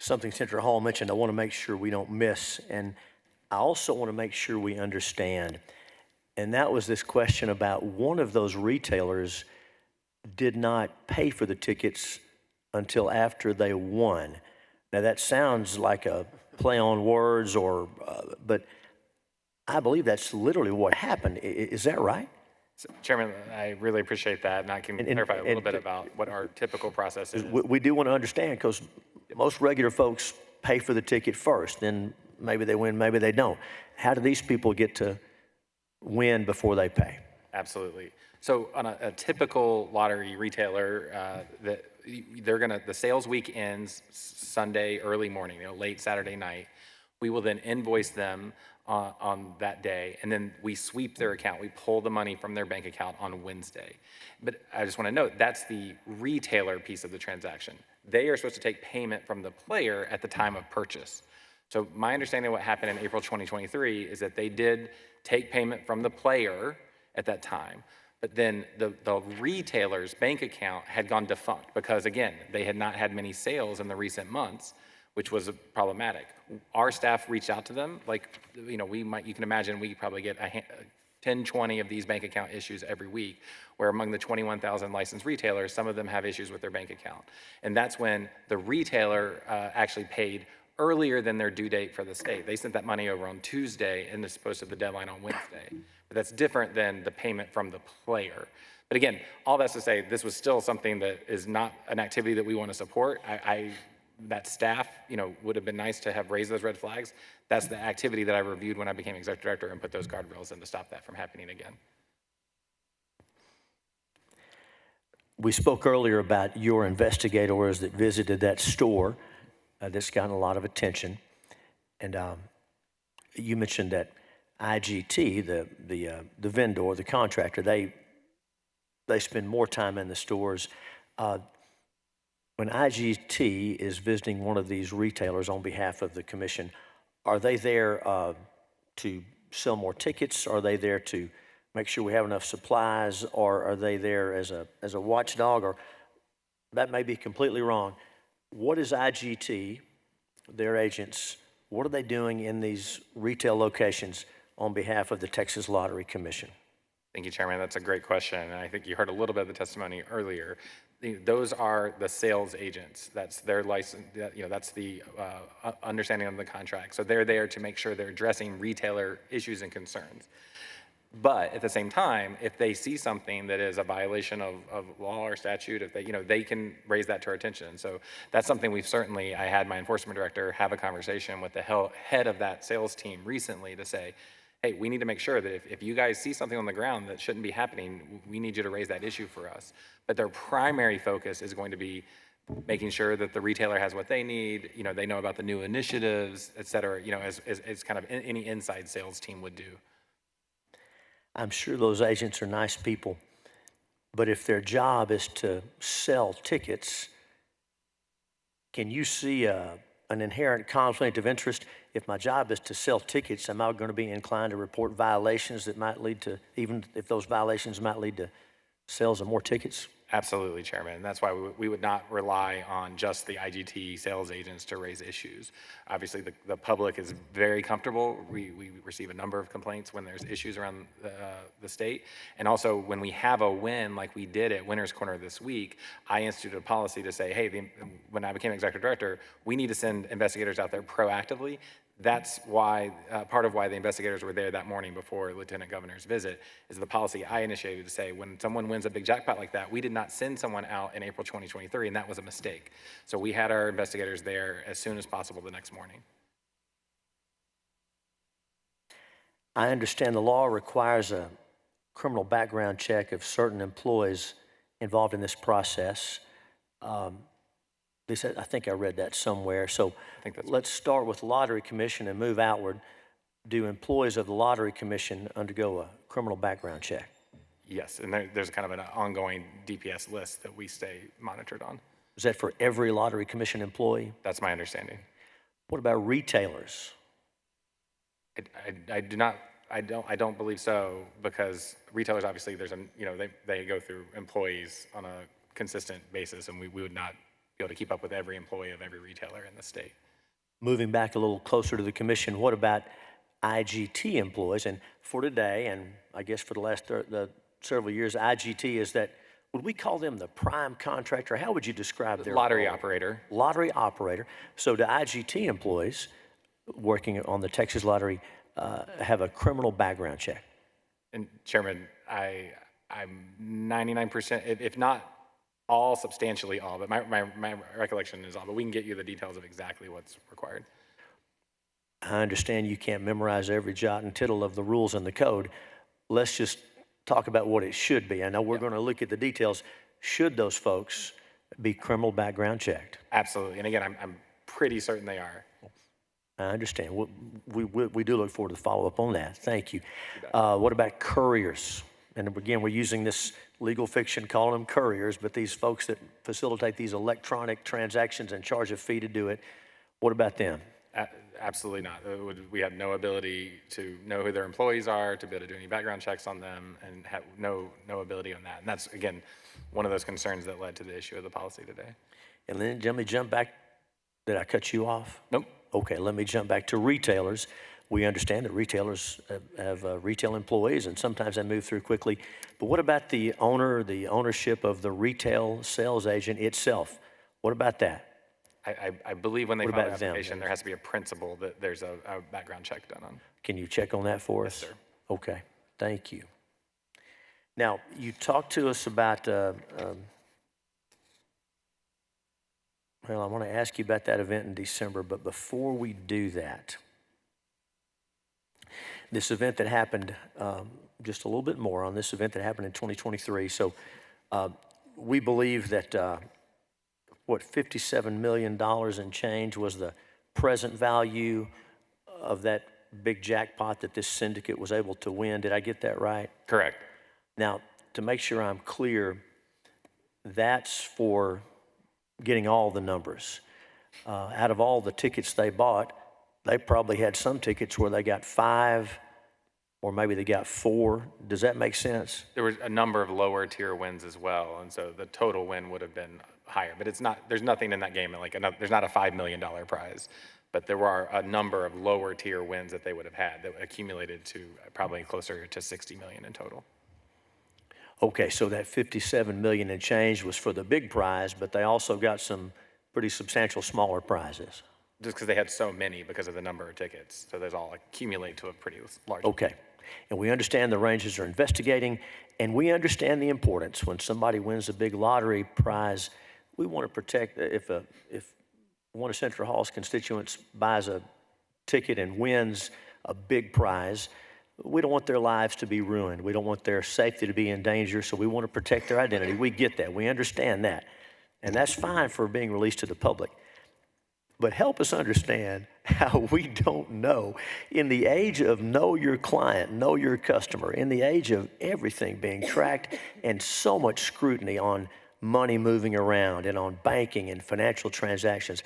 Something Senator Hall mentioned I want to make sure we don't miss, and I also want to make sure we understand, and that was this question about one of those retailers did not pay for the tickets until after they won. Now that sounds like a play on words, but I believe that's literally what happened. Is that right? So, Chairman, I really appreciate that, and I can clarify a little bit about what our typical process is. We do want to understand, because most regular folks pay for the ticket first, then maybe they win, maybe they don't. How do these people get to win before they pay? Absolutely. So on a typical lottery retailer, the sales week ends Sunday early morning, late Saturday night. We will then invoice them on that day, and then we sweep their account. We pull the money from their bank account on Wednesday. But I just want to note, that's the retailer piece of the transaction. They are supposed to take payment from the player at the time of purchase. So my understanding of what happened in April 2023 is that they did take payment from the player at that time, but then the retailer's bank account had gone defunct because, again, they had not had many sales in the recent months, which was problematic. Our staff reached out to them. You can imagine we probably get 10, 20 of these bank account issues every week, where among the 21,000 licensed retailers, some of them have issues with their bank account. And that's when the retailer actually paid earlier than their due date for the state. They sent that money over on Tuesday and is supposed to have the deadline on Wednesday. But that's different than the payment from the player. But again, all that's to say, this was still something that is not an activity that we want to support. That staff, would have been nice to have raised those red flags. That's the activity that I reviewed when I became executive director and put those guardrails in to stop that from happening again. We spoke earlier about your investigators that visited that store that's gotten a lot of attention. And you mentioned that IGT, the vendor, the contractor, they spend more time in the stores. When IGT is visiting one of these retailers on behalf of the commission, are they there to sell more tickets? Are they there to make sure we have enough supplies? Or are they there as a watchdog? Or that may be completely wrong. What is IGT, their agents, what are they doing in these retail locations on behalf of the Texas Lottery Commission? Thank you, Chairman. That's a great question. And I think you heard a little bit of the testimony earlier. Those are the sales agents. That's their license. That's the understanding of the contract. So they're there to make sure they're addressing retailer issues and concerns. But at the same time, if they see something that is a violation of law or statute, if they can raise that to our attention. So that's something I had my enforcement director have a conversation with the head of that sales team recently to say, hey, we need to make sure that if you guys see something on the ground that shouldn't be happening, we need you to raise that issue for us. But their primary focus is going to be making sure that the retailer has what they need, you know, they know about the new initiatives, et cetera, you know, as kind of any inside sales team would do. I'm sure those agents are nice people, but if their job is to sell tickets, can you see an inherent conflict of interest? If my job is to sell tickets, am I going to be inclined to report violations that might lead to, even if those violations might lead to sales of more tickets? Absolutely, Chairman. And that's why we would not rely on just the IGT sales agents to raise issues. Obviously, the public is very comfortable. We receive a number of complaints when there's issues around the state. And also, when we have a win, like we did at Winners Corner this week, I instituted a policy to say, hey, when I became executive director, we need to send investigators out there proactively. That's why, part of why the investigators were there that morning before Lieutenant Governor's visit, is the policy I initiated to say, when someone wins a big jackpot like that, we did not send someone out in April 2023, and that was a mistake. So we had our investigators there as soon as possible the next morning. I understand the law requires a criminal background check of certain employees involved in this process. I think I read that somewhere. So let's start with the Lottery Commission and move outward. Do employees of the Lottery Commission undergo a criminal background check? Yes, and there's kind of an ongoing DPS list that we stay monitored on. Is that for every Lottery Commission employee? That's my understanding. What about retailers? I don't believe so, because retailers, obviously, they go through employees on a consistent basis, and we would not be able to keep up with every employee of every retailer in the state. Moving back a little closer to the commission, what about IGT employees? And for today, and I guess for the last several years, IGT is that, would we call them the prime contractor? How would you describe their lottery role? Operator. Lottery operator. So do IGT employees working on the Texas Lottery have a criminal background check? And Chairman, I'm 99%, if not all, substantially all, but my recollection is all, but we can get you the details of exactly what's required. I understand you can't memorize every jot and tittle of the rules in the code. Let's just talk about what it should be. I know we're going to look at the details. Should those folks be criminal background checked? Absolutely. And again, I'm pretty certain they are. I understand. We do look forward to follow up on that. Thank you. What about couriers? And again, we're using this legal fiction calling them couriers, but these folks that facilitate these electronic transactions and charge a fee to do it, what about them? Absolutely not. We have no ability to know who their employees are, to be able to do any background checks on them, and have no ability on that. And that's, again, one of those concerns that led to the issue of the policy today. And then let me jump back. Did I cut you off? Nope. Okay, let me jump back to retailers. We understand that retailers have retail employees, and sometimes they move through quickly. But what about the ownership of the retail sales agent itself? What about that? I believe when they file the application, there has to be a principle that there's a background check done on. Can you check on that for us? Yes, sir. Okay, thank you. Now, you talked to us about, well, I want to ask you about that event in December, but before we do that, this event that happened, just a little bit more on this event that happened in 2023. So we believe that, $57 million and change was the present value of that big jackpot that this syndicate was able to win. Did I get that right? Correct. Now, to make sure I'm clear, that's for getting all the numbers. Out of all the tickets they bought, they probably had some tickets where they got 5, or maybe they got 4. Does that make sense? There was a number of lower tier wins as well, and so the total win would have been higher. But it's not. There's nothing in that game like there's not a $5 million prize, but there were a number of lower tier wins that they would have had that accumulated to probably closer to $60 million in total. Okay, so that $57 million and change was for the big prize, but they also got some pretty substantial smaller prizes. Just because they had so many because of the number of tickets, so those all accumulate to a pretty large. Okay, and we understand the Rangers are investigating, and we understand the importance when somebody wins a big lottery prize. We want to protect, if one of Central Hall's constituents buys a ticket and wins a big prize, we don't want their lives to be ruined. We don't want their safety to be in danger, so we want to protect their identity. We get that. We understand that. And that's fine for being released to the public. But help us understand how we don't know. In the age of know your client, know your customer, in the age of everything being tracked and so much scrutiny on money moving around and on banking and financial transactions,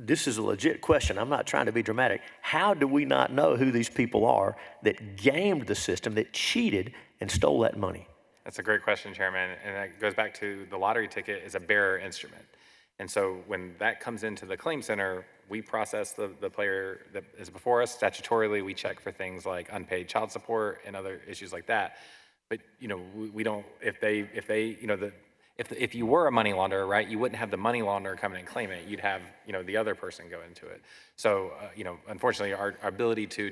this is a legit question. I'm not trying to be dramatic. How do we not know who these people are that gamed the system, that cheated and stole that money? That's a great question, Chairman, and that goes back to the lottery ticket is a bearer instrument. And so when that comes into the claim center, we process the player that is before us. Statutorily, we check for things like unpaid child support and other issues like that. But, you know, we don't, if they, you know, if you were a money launderer, right, you wouldn't have the money launderer come in and claim it. You'd have, you know, the other person go into it. So, you know, unfortunately, our ability to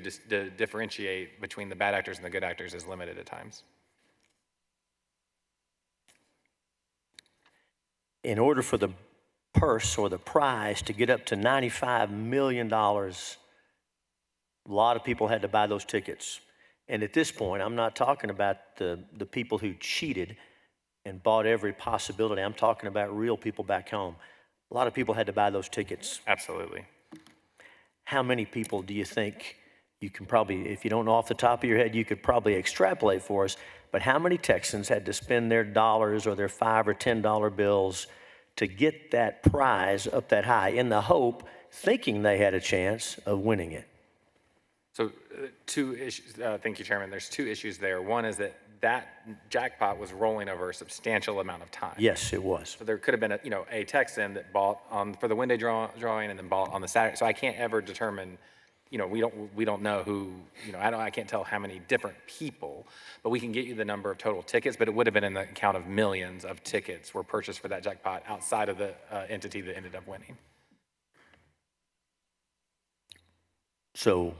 differentiate between the bad actors and the good actors is limited at times. In order for the purse or the prize to get up to $95 million, a lot of people had to buy those tickets. And at this point, I'm not talking about the people who cheated and bought every possibility. I'm talking about real people back home. A lot of people had to buy those tickets. Absolutely. How many people do you think you can probably, if you don't know off the top of your head, you could probably extrapolate for us, but how many Texans had to spend their dollars or their $5 or $10 bills to get that prize up that high in the hope, thinking they had a chance of winning it? So two issues, thank you, Chairman. There's two issues there. One is that jackpot was rolling over a substantial amount of time. Yes, it was. So there could have been a Texan that bought for the Wednesday drawing and then bought on the Saturday. So I can't ever determine, you know, we don't know who, you know, I can't tell how many different people, but we can get you the number of total tickets, but it would have been in the count of millions of tickets were purchased for that jackpot outside of the entity that ended up winning. So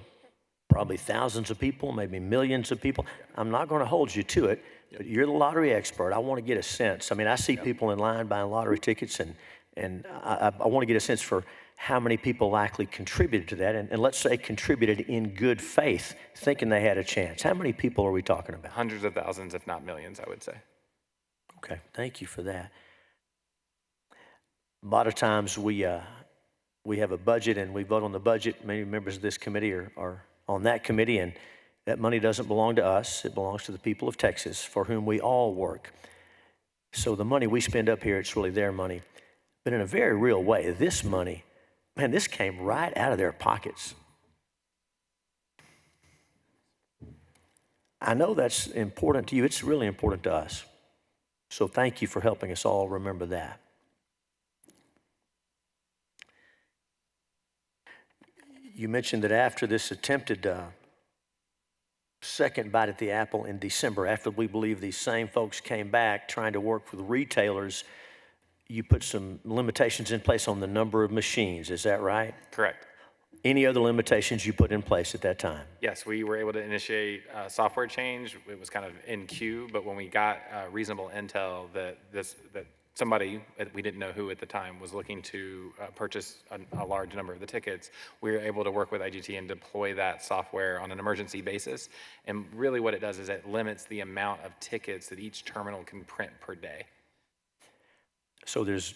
probably thousands of people, maybe millions of people. I'm not going to hold you to it, but you're the lottery expert. I want to get a sense. I mean, I see people in line buying lottery tickets, and I want to get a sense for how many people likely contributed to that, and let's say contributed in good faith, thinking they had a chance. How many people are we talking about? Hundreds of thousands, if not millions, I would say. Okay, thank you for that. A lot of times we have a budget and we vote on the budget. Many members of this committee are on that committee, and that money doesn't belong to us. It belongs to the people of Texas for whom we all work. So the money we spend up here, it's really their money. But in a very real way, this money, man, this came right out of their pockets. I know that's important to you. It's really important to us. So thank you for helping us all remember that. You mentioned that after this attempted second bite at the apple in December, after we believe these same folks came back trying to work with retailers, you put some limitations in place on the number of machines. Is that right? Correct. Any other limitations you put in place at that time? Yes, we were able to initiate software change. It was kind of in queue, but when we got reasonable intel that somebody, we didn't know who at the time, was looking to purchase a large number of the tickets, we were able to work with IGT and deploy that software on an emergency basis. And really what it does is it limits the amount of tickets that each terminal can print per day. So there's,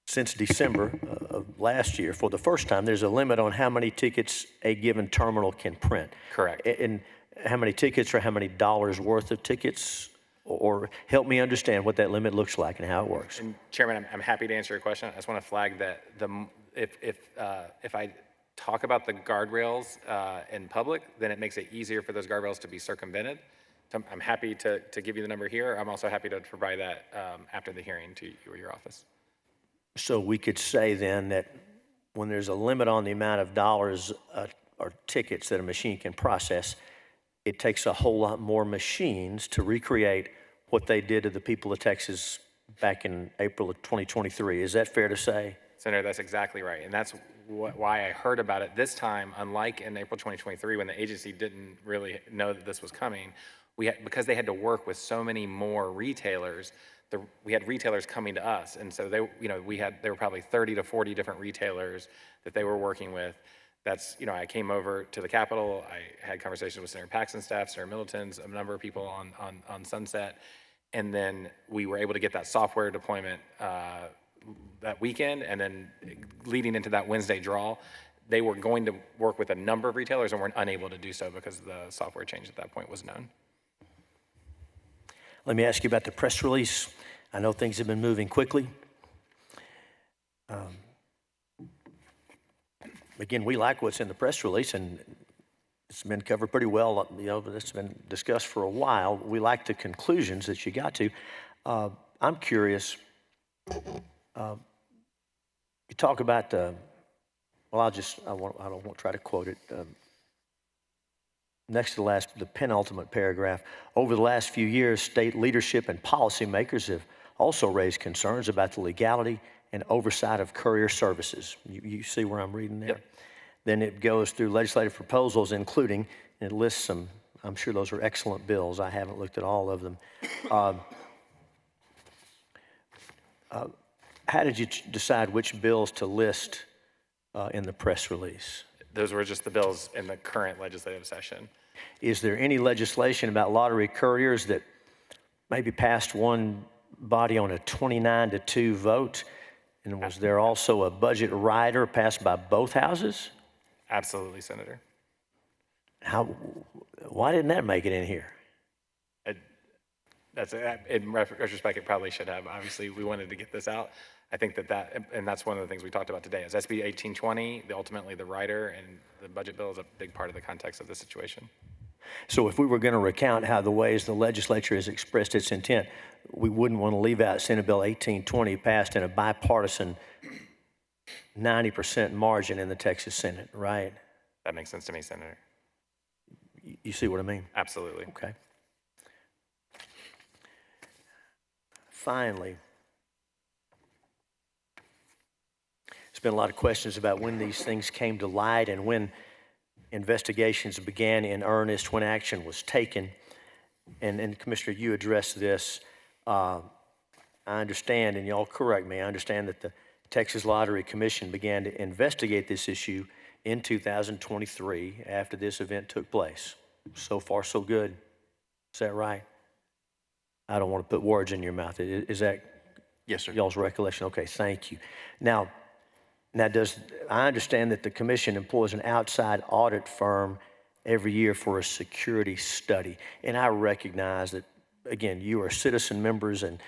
since December of last year, for the first time, there's a limit on how many tickets a given terminal can print. Correct. And how many tickets or how many dollars worth of tickets? Or help me understand what that limit looks like and how it works. And Chairman, I'm happy to answer your question. I just want to flag that if I talk about the guardrails in public, then it makes it easier for those guardrails to be circumvented. So I'm happy to give you the number here. I'm also happy to provide that after the hearing to you or your office. So we could say then that when there's a limit on the amount of dollars or tickets that a machine can process, it takes a whole lot more machines to recreate what they did to the people of Texas back in April of 2023. Is that fair to say? Senator, that's exactly right. And that's why I heard about it this time, unlike in April 2023 when the agency didn't really know that this was coming. Because they had to work with so many more retailers, we had retailers coming to us. And so there were probably 30 to 40 different retailers that they were working with. That's, I came over to the Capitol. I had conversations with Senator Paxton's staff, Senator Middleton's, a number of people on Sunset. and then we were able to get that software deployment that weekend, and then leading into that Wednesday draw, they were going to work with a number of retailers and were unable to do so because the software change at that point was known. Let me ask you about the press release. I know things have been moving quickly. Again, we like what's in the press release, and it's been covered pretty well. You know, it's been discussed for a while. We like the conclusions that you got to. I'm curious. You talk about the. Well, I don't want to try to quote it. Next to the penultimate paragraph. Over the last few years, state leadership and policymakers have also raised concerns about the legality and oversight of courier services. You see where I'm reading there? Yep. Then it goes through legislative proposals, including, and it lists some, I'm sure those are excellent bills. I haven't looked at all of them. How did you decide which bills to list in the press release? Those were just the bills in the current legislative session. Is there any legislation about lottery couriers that maybe passed one body on a 29-2 vote? And was there also a budget rider passed by both houses? Absolutely, Senator. Why didn't that make it in here? In retrospect, it probably should have. Obviously, we wanted to get this out. I think and that's one of the things we talked about today, is SB 1820, ultimately the rider, and the budget bill is a big part of the context of the situation. So if we were going to recount how the ways the legislature has expressed its intent, we wouldn't want to leave out Senate Bill 1820 passed in a bipartisan 90% margin in the Texas Senate, right? That makes sense to me, Senator. You see what I mean? Absolutely. Okay. Finally, there's been a lot of questions about when these things came to light and when investigations began in earnest, when action was taken. And Commissioner, you addressed this. I understand, and y'all correct me, I understand that the Texas Lottery Commission began to investigate this issue in 2023 after this event took place. So far, so good. Is that right? I don't want to put words in your mouth. Is that yes, sir. Y'all's recollection? Okay, thank you. Now, I understand that the commission employs an outside audit firm every year for a security study, and I recognize that. Again, you are citizen members, and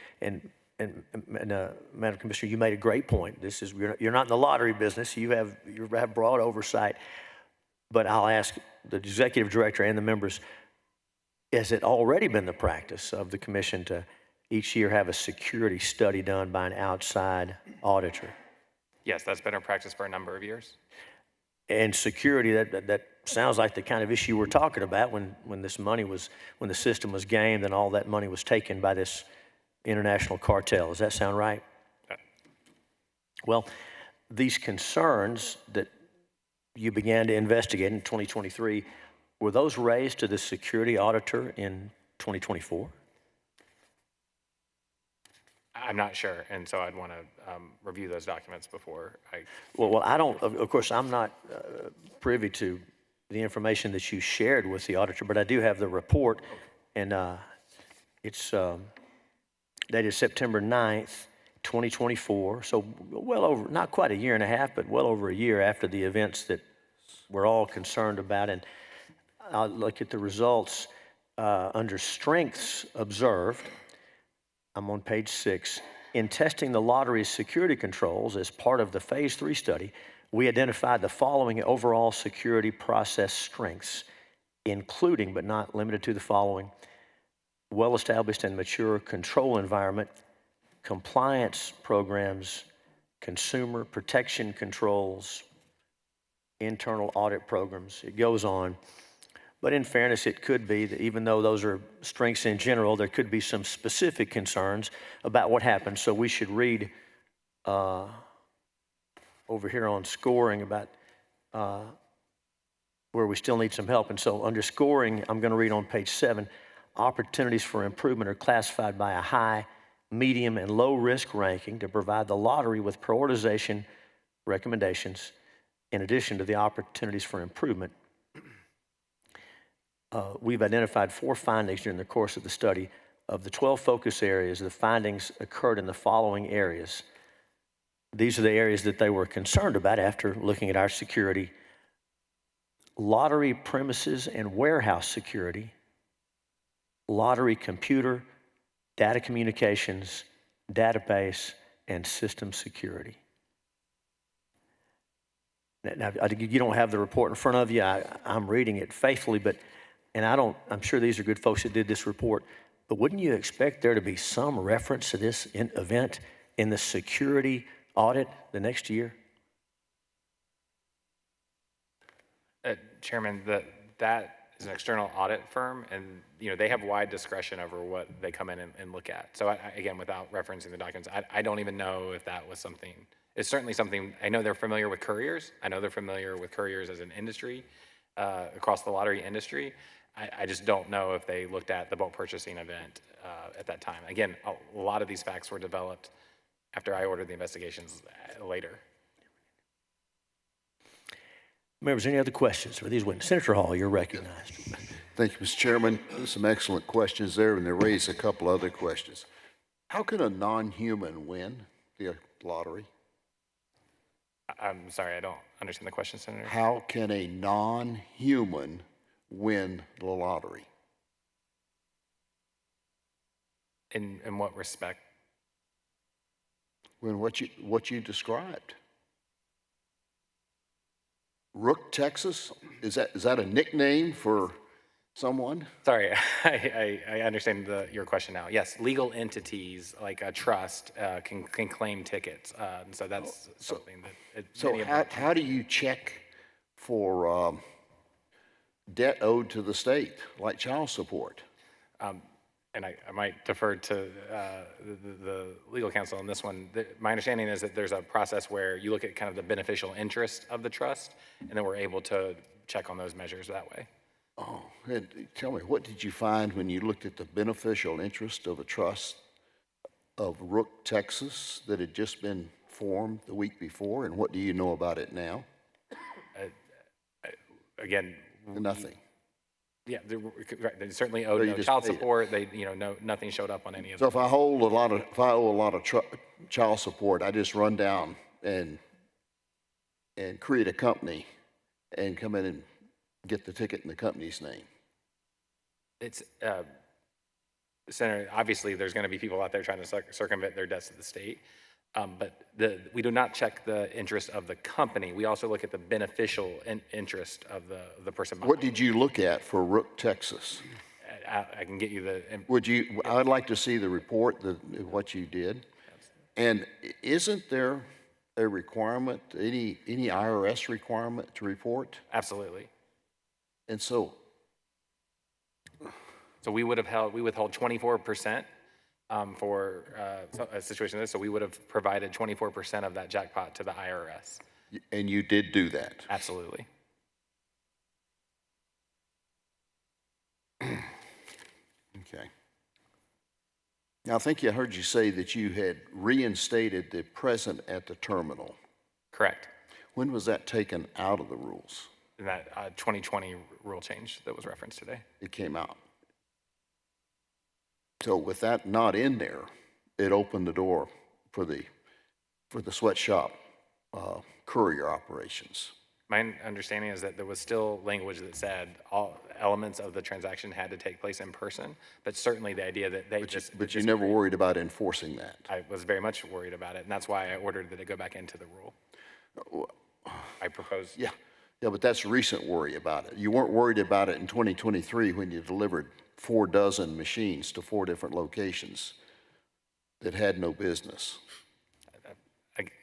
Madam Commissioner, you made a great point. You're not in the lottery business. You have broad oversight. But I'll ask the executive director and the members: has it already been the practice of the commission to each year have a security study done by an outside auditor? Yes, that's been our practice for a number of years. And security, that sounds like the kind of issue we're talking about when the system was gamed and all that money was taken by this international cartel. Does that sound right? Well, these concerns that you began to investigate in 2023, were those raised to the security auditor in 2024? I'm not sure, and so I'd want to review those documents before I... Well, I don't, of course, I'm not privy to the information that you shared with the auditor, but I do have the report, and it's dated September 9th, 2024, so well over, not quite a year and a half, but well over a year after the events that we're all concerned about. And I'll look at the results under strengths observed. I'm on page 6. In testing the lottery's security controls as part of the Phase 3 study, we identified the following overall security process strengths, including but not limited to the following: well-established and mature control environment, compliance programs, consumer protection controls, internal audit programs. It goes on. But in fairness, it could be that even though those are strengths in general, there could be some specific concerns about what happened. So we should read over here on scoring about where we still need some help. And so under scoring, I'm going to read on page 7, opportunities for improvement are classified by a high, medium, and low risk ranking to provide the lottery with prioritization recommendations in addition to the opportunities for improvement. We've identified 4 findings during the course of the study. of the 12 focus areas, the findings occurred in the following areas. These are the areas that they were concerned about after looking at our security: lottery premises and warehouse security, lottery computer, data communications, database, and system security. Now, you don't have the report in front of you. I'm reading it faithfully, I'm sure these are good folks that did this report, but wouldn't you expect there to be some reference to this event in the security audit the next year? Chairman, that is an external audit firm, and they have wide discretion over what they come in and look at. So again, without referencing the documents, I don't even know if that was something. It's certainly something. I know they're familiar with couriers. I know they're familiar with couriers as an industry across the lottery industry. I just don't know if they looked at the bulk purchasing event at that time. Again, a lot of these facts were developed after I ordered the investigations later. Members, any other questions for these witnesses? Senator Hall, you're recognized. Thank you, Mr. Chairman. There's some excellent questions there, and they raise a couple other questions. How can a non-human win the lottery? I'm sorry, I don't understand the question, Senator. How can a non-human win the lottery? In what respect? When what you described. Rook, Texas? Is that a nickname for someone? Sorry, I understand your question now. Yes, legal entities like a trust can claim tickets, and so that's something that. So how do you check for debt owed to the state, like child support? And I might defer to the legal counsel on this one. My understanding is that there's a process where you look at kind of the beneficial interest of the trust, and then we're able to check on those measures that way. Oh, and tell me, what did you find when you looked at the beneficial interest of a trust of Rook, Texas, that had just been formed the week before, and what do you know about it now? Again, nothing. Yeah, they certainly owed no child support. They, nothing showed up on any of. So if I owe a lot of child support, I just run down and create a company and come in and get the ticket in the company's name. It's Senator. Obviously, there's going to be people out there trying to circumvent their debts to the state. But we do not check the interest of the company. We also look at the beneficial interest of the person. What did you look at for Rook, Texas? I can get you the. I'd like to see the report, what you did. And isn't there a requirement, any IRS requirement to report? Absolutely. And so we withhold 24%. For a situation like this, so we would have provided 24% of that jackpot to the IRS. And you did do that? Absolutely. Okay. Now, I think I heard you say that you had reinstated the present at the terminal. Correct. When was that taken out of the rules? In that 2020 rule change that was referenced today. It came out. So with that not in there, it opened the door for the sweatshop courier operations. My understanding is that there was still language that said all elements of the transaction had to take place in person, but certainly the idea that they But you never worried about enforcing that? I was very much worried about it, and that's why I ordered that it go back into the rule. I proposed. Yeah, but that's recent worry about it. You weren't worried about it in 2023 when you delivered 4 dozen machines to 4 different locations that had no business.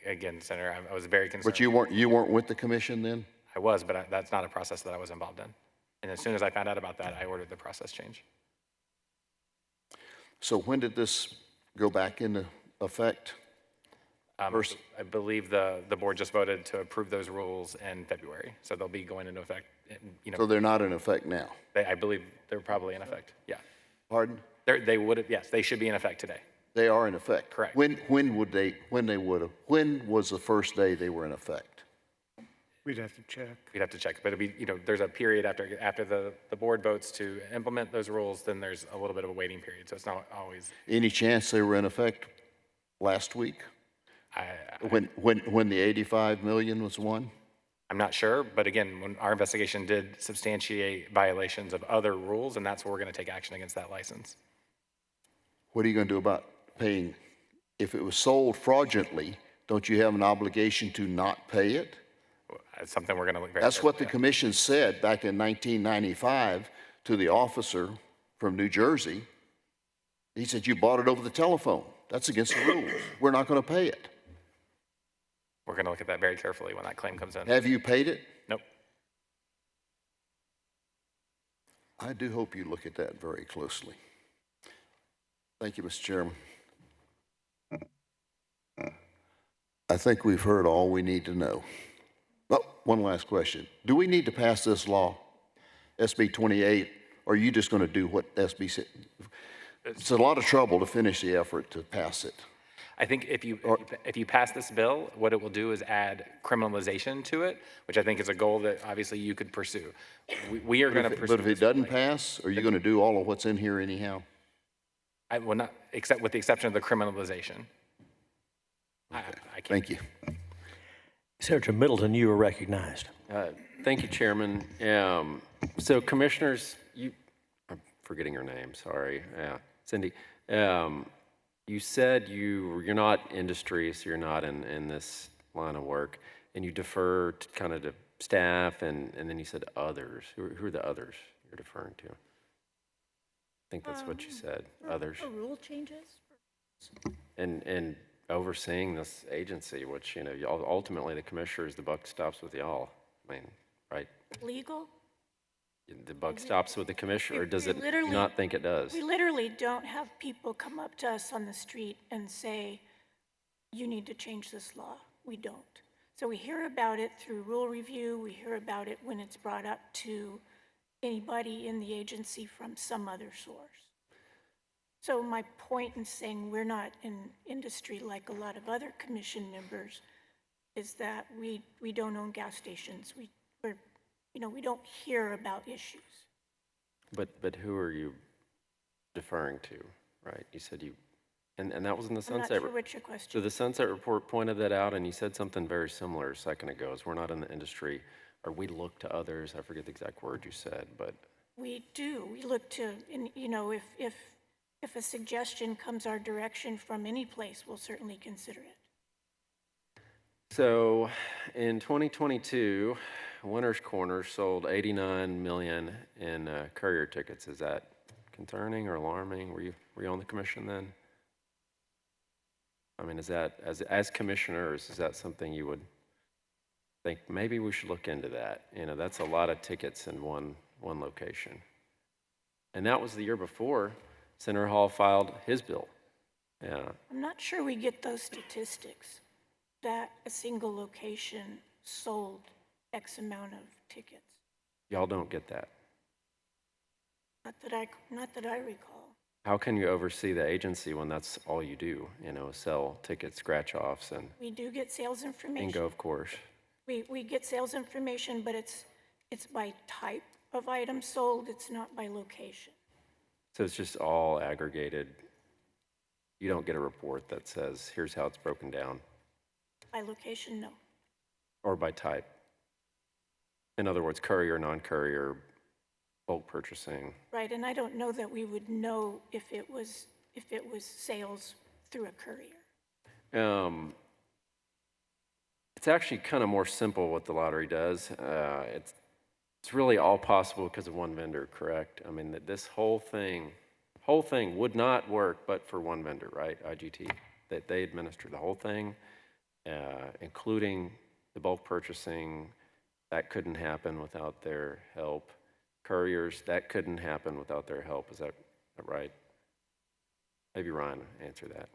Again, Senator, I was very concerned. But you weren't with the commission then? I was, but that's not a process that I was involved in. And as soon as I found out about that, I ordered the process change. So when did this go back into effect? I believe the board just voted to approve those rules in February, so they'll be going into effect. So they're not in effect now? I believe they're probably in effect. Yeah. Pardon? They would have. Yes, they should be in effect today. They are in effect. Correct. When was the first day they were in effect? We'd have to check. We'd have to check, but it'd be, there's a period after the board votes to implement those rules, then there's a little bit of a waiting period, so it's not always. Any chance they were in effect last week? When the 85 million was won? I'm not sure, but again, when our investigation did substantiate violations of other rules, and that's where we're going to take action against that license. What are you going to do about paying? If it was sold fraudulently, don't you have an obligation to not pay it? It's something we're going to look very That's what the carefully at. commission said back in 1995 to the officer from New Jersey. He said, you bought it over the telephone. That's against the rules. We're not going to pay it. We're going to look at that very carefully when that claim comes in. Have you paid it? Nope. I do hope you look at that very closely. Thank you, Mr. Chairman. I think we've heard all we need to know. Oh, one last question. Do we need to pass this law, SB 28, or are you just going to do what SB said? It's a lot of trouble to finish the effort to pass it. I think if you pass this bill, what it will do is add criminalization to it, which I think is a goal that obviously you could pursue. We are going to pursue. But if it doesn't pass, are you going to do all of what's in here anyhow? I will not, except with the exception of the criminalization. I can't. Thank you. Senator Middleton, you are recognized. Thank you, Chairman. So commissioners, I'm forgetting your name, sorry. Cindy, you said you're not industry, so you're not in this line of work, and you defer to kind of to staff, and then you said others. Who are the others you're deferring to? I think that's what you said, others. For rule changes? And overseeing this agency, which, ultimately the commissioners, the buck stops with y'all. I mean, right? Legal? The buck stops with the commissioner, or does it not think it does? We literally don't have people come up to us on the street and say, you need to change this law. We don't. So we hear about it through rule review. We hear about it when it's brought up to anybody in the agency from some other source. So my point in saying we're not in industry like a lot of other commission members is that we don't own gas stations. We don't hear about issues. But who are you deferring to, right? You said and that was in the I'm not Sunset. sure what your question. So the Sunset Report pointed that out, and you said something very similar a second ago, is we're not in the industry, or we look to others. I forget the exact word you said, but. We do. We look to, if a suggestion comes our direction from any place, we'll certainly consider it. So in 2022, Winners Corner sold 89 million in courier tickets. Is that concerning or alarming? Were you on the commission then? I mean, is that, as commissioners, is that something you would think maybe we should look into that? That's a lot of tickets in one location. And that was the year before Senator Hall filed his bill. Yeah. I'm not sure we get those statistics that a single location sold X amount of tickets. Y'all don't get that. Not that I recall. How can you oversee the agency when that's all you do? Sell tickets, scratch-offs, and We do get sales information. bingo, of course. We get sales information, but it's by type of item sold. It's not by location. So it's just all aggregated. You don't get a report that says, here's how it's broken down, By location, no. or by type. In other words, courier, non-courier, bulk purchasing. Right, and I don't know that we would know if it was sales through a courier. It's actually kind of more simple what the lottery does. It's really all possible because of one vendor, correct? I mean, this whole thing would not work but for one vendor, right? IGT, that they administer the whole thing, including the bulk purchasing. That couldn't happen without their help. Couriers, that couldn't happen without their help. Is that right? Maybe Ryan answer that.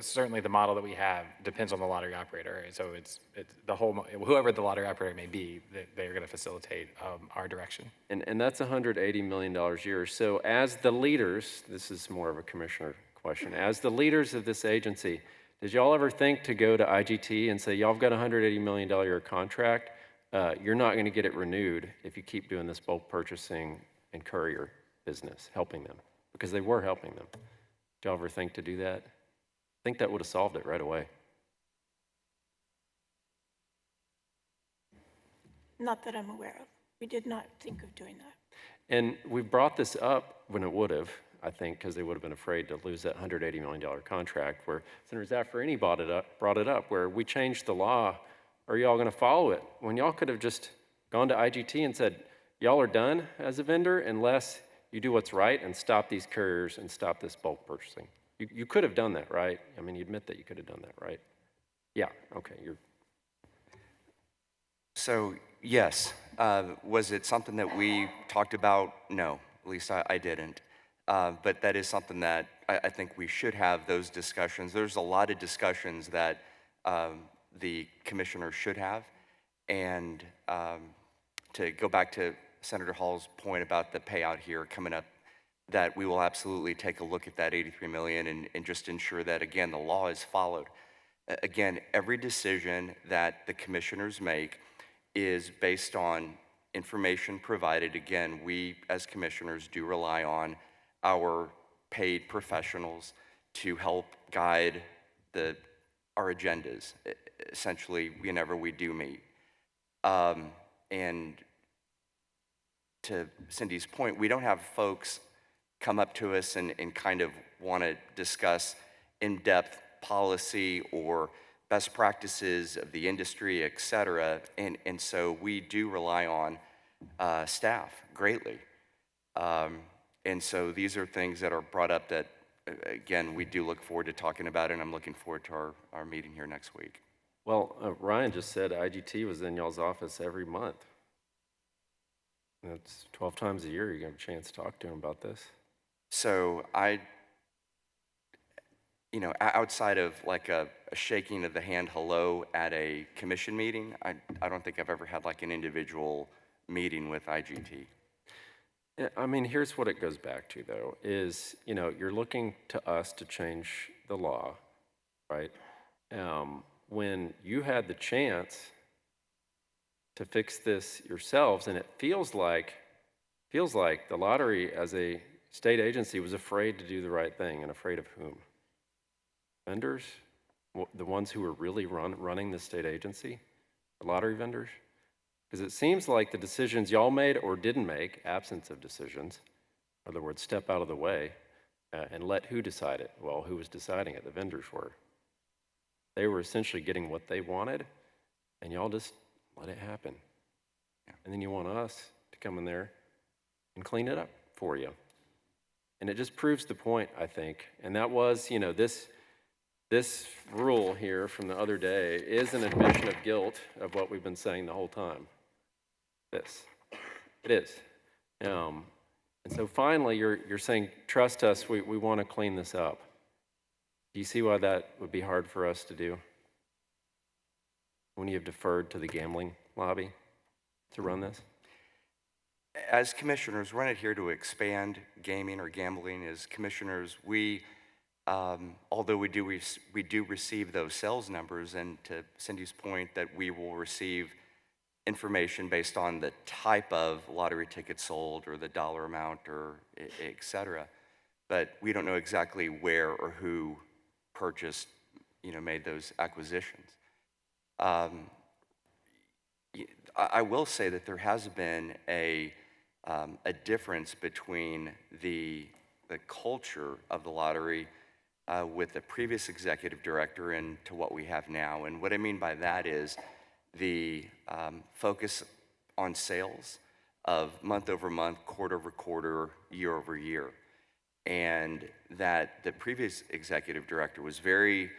Certainly the model that we have depends on the lottery operator. So it's the whole, whoever the lottery operator may be, they're going to facilitate our direction. And that's $180 million a year. So as the leaders, this is more of a commissioner question, as the leaders of this agency, did y'all ever think to go to IGT and say, y'all have got a $180 million a year contract, you're not going to get it renewed if you keep doing this bulk purchasing and courier business, helping them, because they were helping them. Did y'all ever think to do that? I think that would have solved it right away. Not that I'm aware of. We did not think of doing that. And we brought this up when it would have, I think, because they would have been afraid to lose that $180 million contract where Senator Zaffarini brought it up, where we changed the law. Are y'all going to follow it? When y'all could have just gone to IGT and said, y'all are done as a vendor unless you do what's right and stop these couriers and stop this bulk purchasing. You could have done that, right? I mean, you admit that you could have done that, right? Yeah, okay. So, yes. Was it something that we talked about? No, at least I didn't. But that is something that I think we should have those discussions. There's a lot of discussions that the commissioner should have. And to go back to Senator Hall's point about the payout here coming up, that we will absolutely take a look at that $83 million and just ensure that, again, the law is followed. Again, every decision that the commissioners make is based on information provided. Again, we as commissioners do rely on our paid professionals to help guide our agendas, essentially, whenever we do meet. And to Cindy's point, we don't have folks come up to us and kind of want to discuss in-depth policy or best practices of the industry, et cetera. And so we do rely on staff greatly. And so these are things that are brought up that, again, we do look forward to talking about, and I'm looking forward to our meeting here next week. Well, Ryan just said IGT was in y'all's office every month. That's 12 times a year you get a chance to talk to him about this. So outside of like a shaking of the hand hello at a commission meeting, I don't think I've ever had like an individual meeting with IGT. Yeah, I mean, here's what it goes back to, though, is, you're looking to us to change the law, right? When you had the chance to fix this yourselves, and it feels like the lottery as a state agency was afraid to do the right thing, and afraid of whom? Vendors? The ones who were really running the state agency? The lottery vendors? Because it seems like the decisions y'all made or didn't make, absence of decisions, in other words, step out of the way, and let who decide it? Well, who was deciding it? The vendors were. They were essentially getting what they wanted, and y'all just let it happen. And then you want us to come in there and clean it up for you. And it just proves the point, I think. And that was, this rule here from the other day is an admission of guilt of what we've been saying the whole time. It is. And so finally, you're saying, trust us, we want to clean this up. Do you see why that would be hard for us to do? When you have deferred to the gambling lobby to run this? As commissioners, we're not here to expand gaming or gambling. As commissioners, although we do receive those sales numbers, and to Cindy's point that we will receive information based on the type of lottery ticket sold or the dollar amount or et cetera, but we don't know exactly where or who purchased, made those acquisitions. I will say that there has been a difference between the culture of the lottery with the previous executive director and to what we have now. And what I mean by that is the focus on sales of month over month, quarter over quarter, year over year. And that the previous executive director was very,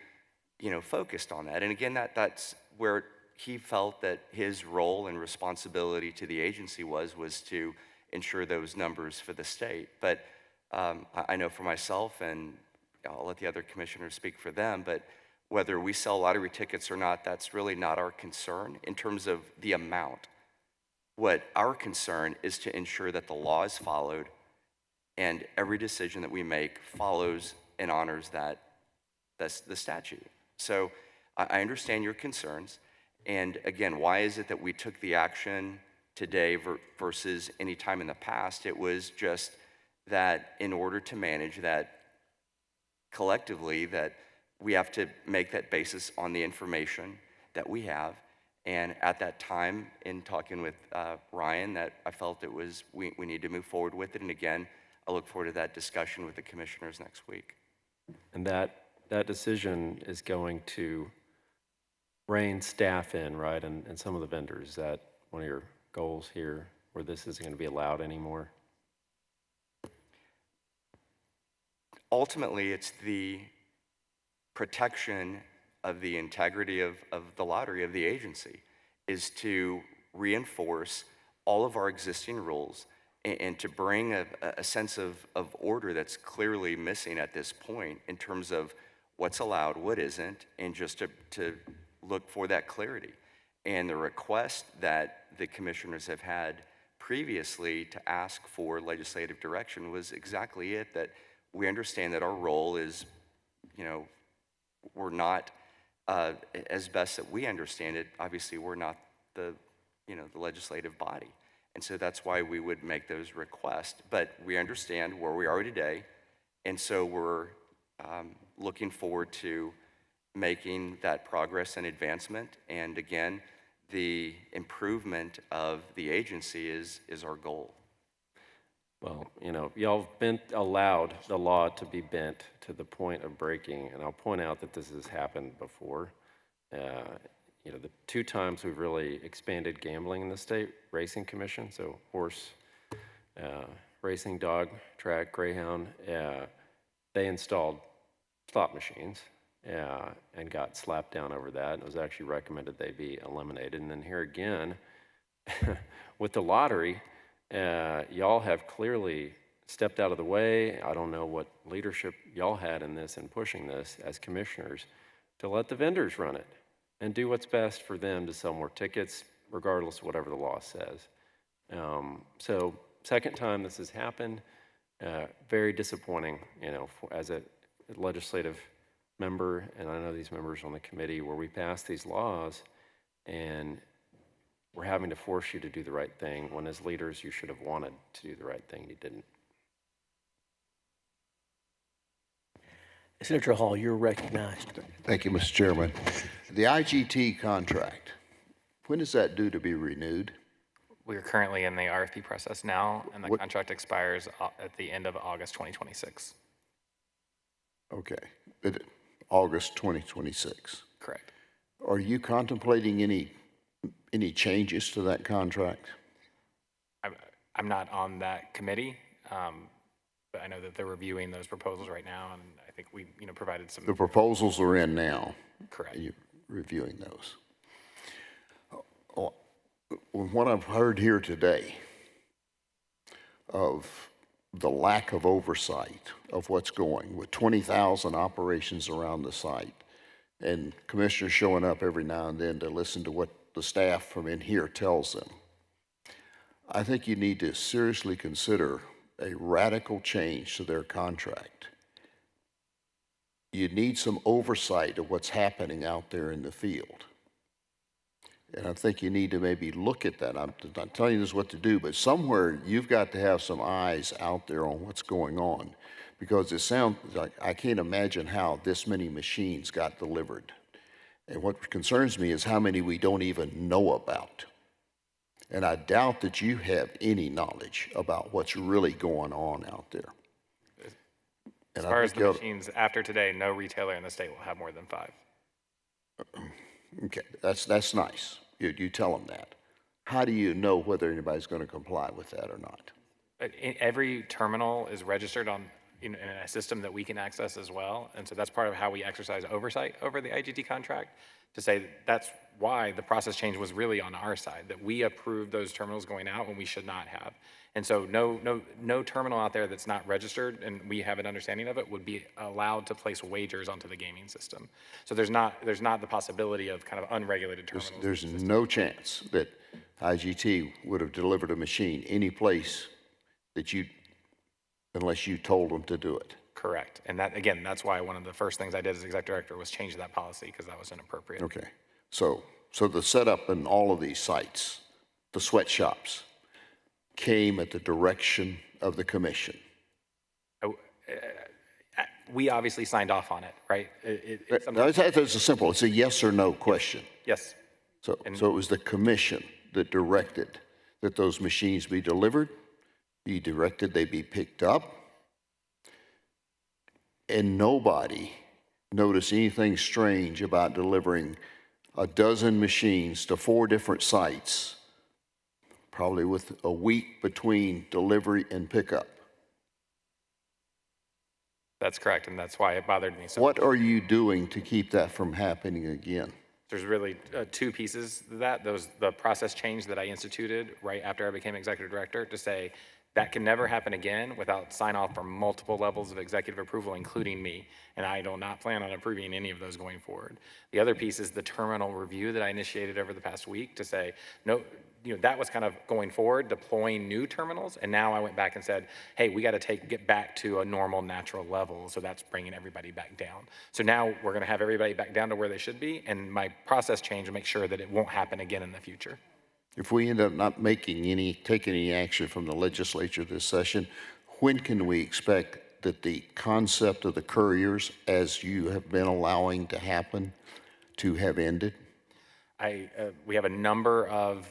focused on that. And again, that's where he felt that his role and responsibility to the agency was to ensure those numbers for the state. But I know for myself, and I'll let the other commissioners speak for them, but whether we sell lottery tickets or not, that's really not our concern in terms of the amount. What our concern is to ensure that the law is followed and every decision that we make follows and honors that's the statute. So I understand your concerns, And again, why is it that we took the action today versus any time in the past? It was just that in order to manage that collectively, that we have to make that basis on the information that we have. And at that time, in talking with Ryan, that I felt it was, we need to move forward with it. And again, I look forward to that discussion with the commissioners next week. And that decision is going to rein staff in, right, and some of the vendors. Is that one of your goals here, where this isn't going to be allowed anymore? Ultimately, it's the protection of the integrity of the lottery, of the agency, is to reinforce all of our existing rules and to bring a sense of order that's clearly missing at this point in terms of what's allowed, what isn't, and just to look for that clarity. And the request that the commissioners have had previously to ask for legislative direction was exactly it, that we understand that our role is, we're not, as best that we understand it, obviously we're not the legislative body. And so that's why we would make those requests. But we understand where we are today, and so we're looking forward to making that progress and advancement. And again, the improvement of the agency is our goal. Well, y'all have allowed the law to be bent to the point of breaking, and I'll point out that this has happened before. The 2 times we've really expanded gambling in the state, Racing Commission, so horse, racing, dog, track, greyhound, they installed slot machines and got slapped down over that. And it was actually recommended they be eliminated. And then here again, with the lottery, y'all have clearly stepped out of the way. I don't know what leadership y'all had in this and pushing this as commissioners to let the vendors run it and do what's best for them to sell more tickets, regardless of whatever the law says. So second time this has happened, very disappointing, as a legislative member, and I know these members on the committee, where we pass these laws and we're having to force you to do the right thing when as leaders you should have wanted to do the right thing, you didn't. Senator Hall, you're recognized. Thank you, Mr. Chairman. The IGT contract, when is that due to be renewed? We are currently in the RFP process now, and the contract expires at the end of August 2026. Okay, August 2026. Correct. Are you contemplating any changes to that contract? I'm not on that committee, but I know that they're reviewing those proposals right now, and I think we, provided some. The proposals are in now. Correct. And you're reviewing those. What I've heard here today of the lack of oversight of what's going with 20,000 operations around the site and commissioners showing up every now and then to listen to what the staff from in here tells them, I think you need to seriously consider a radical change to their contract. You need some oversight of what's happening out there in the field. And I think you need to maybe look at that. I'm not telling you this what to do, but somewhere you've got to have some eyes out there on what's going on, because it sounds like I can't imagine how this many machines got delivered. And what concerns me is how many we don't even know about. And I doubt that you have any knowledge about what's really going on out there. As far as the machines, after today, no retailer in the state will have more than 5. Okay, that's nice. You tell them that. How do you know whether anybody's going to comply with that or not? Every terminal is registered on in a system that we can access as well, and so that's part of how we exercise oversight over the IGT contract, to say that's why the process change was really on our side, that we approved those terminals going out when we should not have. And so no terminal out there that's not registered, and we have an understanding of it, would be allowed to place wagers onto the gaming system. So there's not the possibility of kind of unregulated terminals. There's no chance that IGT would have delivered a machine any place that unless you told them to do it. Correct. And that, again, that's why one of the first things I did as executive director was change that policy, because that was inappropriate. Okay. So So the setup in all of these sites, the sweatshops, came at the direction of the commission. We obviously signed off on it, right? It's something- It's a simple, it's a yes or no question. Yes. So it was the commission that directed that those machines be delivered. You directed they be picked up. And nobody noticed anything strange about delivering a dozen machines to 4 different sites, probably with a week between delivery and pickup. That's correct, and that's why it bothered me so What are you doing to keep that from happening again? There's really 2 pieces to that. The process change that I instituted right after I became executive director to say that can never happen again without sign off from multiple levels of executive approval, including me. And I do not plan on approving any of those going forward. The other piece is the terminal review that I initiated over the past week to say, no, that was kind of going forward, deploying new terminals. And now I went back and said, hey, we got to get back to a normal natural level. So that's bringing everybody back down. So now we're going to have everybody back down to where they should be. And my process change will make sure that it won't happen again in the future. If we end up not taking any action from the legislature this session, when can we expect that the concept of the couriers, as you have been allowing to happen, to have ended? We have a number of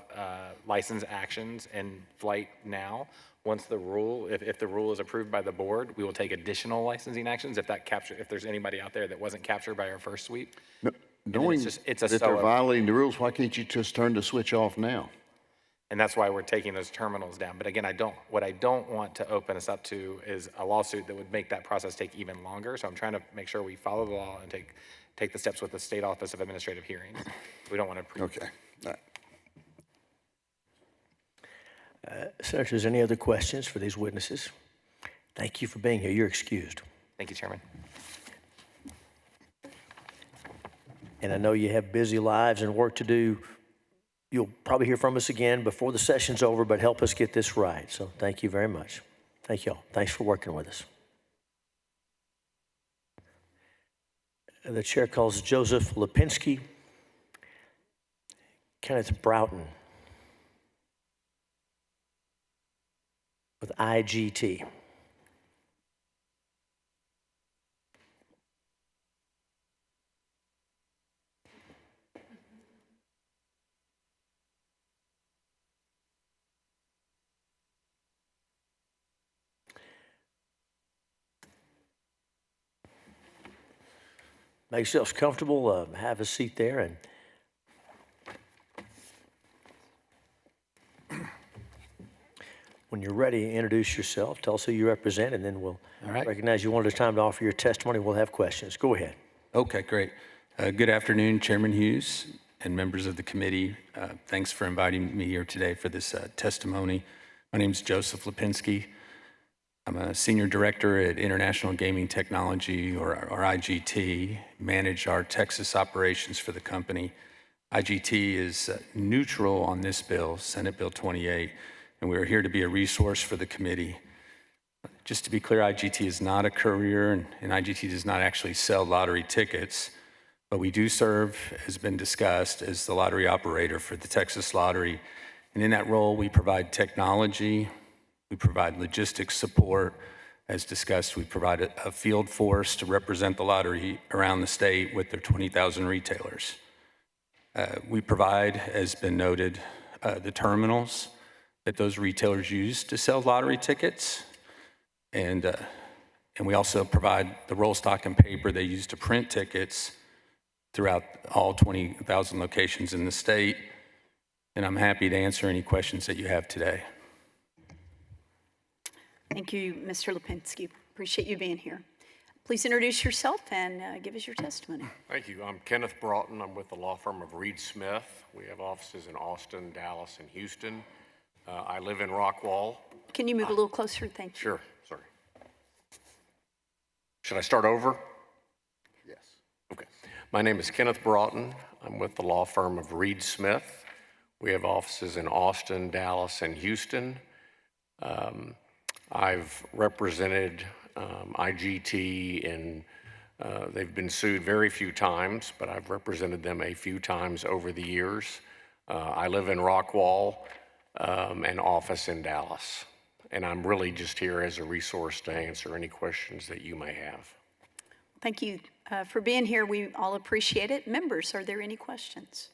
license actions in flight now. Once the rule, if the rule is approved by the board, we will take additional licensing actions if there's anybody out there that wasn't captured by our first sweep. No, knowing that they're violating the rules, why can't you just turn the switch off now? And that's why we're taking those terminals down. But again, what I don't want to open us up to is a lawsuit that would make that process take even longer. So I'm trying to make sure we follow the law and take the steps with the State Office of Administrative Hearings. We don't want to. Okay. All right. Senators, any other questions for these witnesses? Thank you for being here. You're excused. Thank you, Chairman. And I know you have busy lives and work to do. You'll probably hear from us again before the session's over, but help us get this right. So thank you very much. Thank you all. Thanks for working with us. The chair calls Joseph Lipinski, Kenneth Broughton with IGT. Make yourselves comfortable, have a seat there, and when you're ready, introduce yourself, tell us who you represent, and then we'll recognize you one at a time to offer your testimony. We'll have questions. Go ahead. Okay, great. Good afternoon, Chairman Hughes and members of the committee. Thanks for inviting me here today for this testimony. My name is Joseph Lipinski. I'm a senior director at International Gaming Technology, or IGT, manage our Texas operations for the company. IGT is neutral on this bill, Senate Bill 28, and we're here to be a resource for the committee. Just to be clear, IGT is not a courier, and IGT does not actually sell lottery tickets, but we do serve, as been discussed, as the lottery operator for the Texas Lottery. And in that role, we provide technology, we provide logistics support. As discussed, we provide a field force to represent the lottery around the state with their 20,000 retailers. We provide, as been noted, the terminals that those retailers use to sell lottery tickets. And we also provide the roll stock and paper they use to print tickets throughout all 20,000 locations in the state. And I'm happy to answer any questions that you have today. Thank you, Mr. Lipinski. Appreciate you being here. Please introduce yourself and give us your testimony. Thank you. I'm Kenneth Broughton. I'm with the law firm of Reed Smith. We have offices in Austin, Dallas, and Houston. I live in Rockwall. Can you move a little closer? Thank you. Sure. Sorry. Should I start over? Yes. Okay. My name is Kenneth Broughton. I'm with the law firm of Reed Smith. We have offices in Austin, Dallas, and Houston. I've represented IGT in They've been sued very few times, but I've represented them a few times over the years. I live in Rockwall, and office in Dallas. And I'm really just here as a resource to answer any questions that you may have. Thank you for being here. We all appreciate it. Members, are there any questions?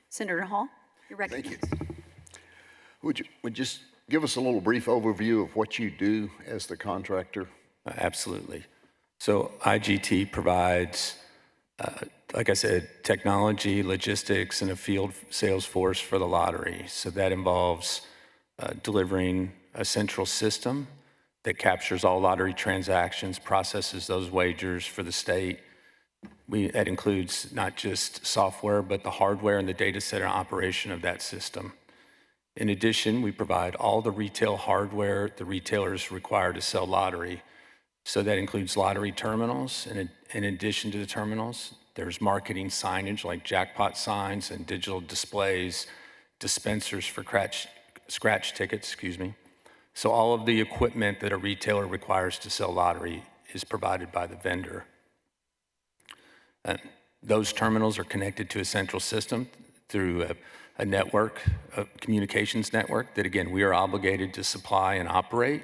Senator Hall, you're recognized. Thank you. Would you just give us a little brief overview of what you do as the contractor? Absolutely. So IGT provides, like I said, technology, logistics, and a field sales force for the lottery. So that involves delivering a central system that captures all lottery transactions, processes those wagers for the state. That includes not just software, but the hardware and the data center operation of that system. In addition, we provide all the retail hardware the retailers require to sell lottery. So that includes lottery terminals. And in addition to the terminals, there's marketing signage like jackpot signs and digital displays, dispensers for scratch tickets, So all of the equipment that a retailer requires to sell lottery is provided by the vendor. Those terminals are connected to a central system through a network, a communications network that, again, we are obligated to supply and operate.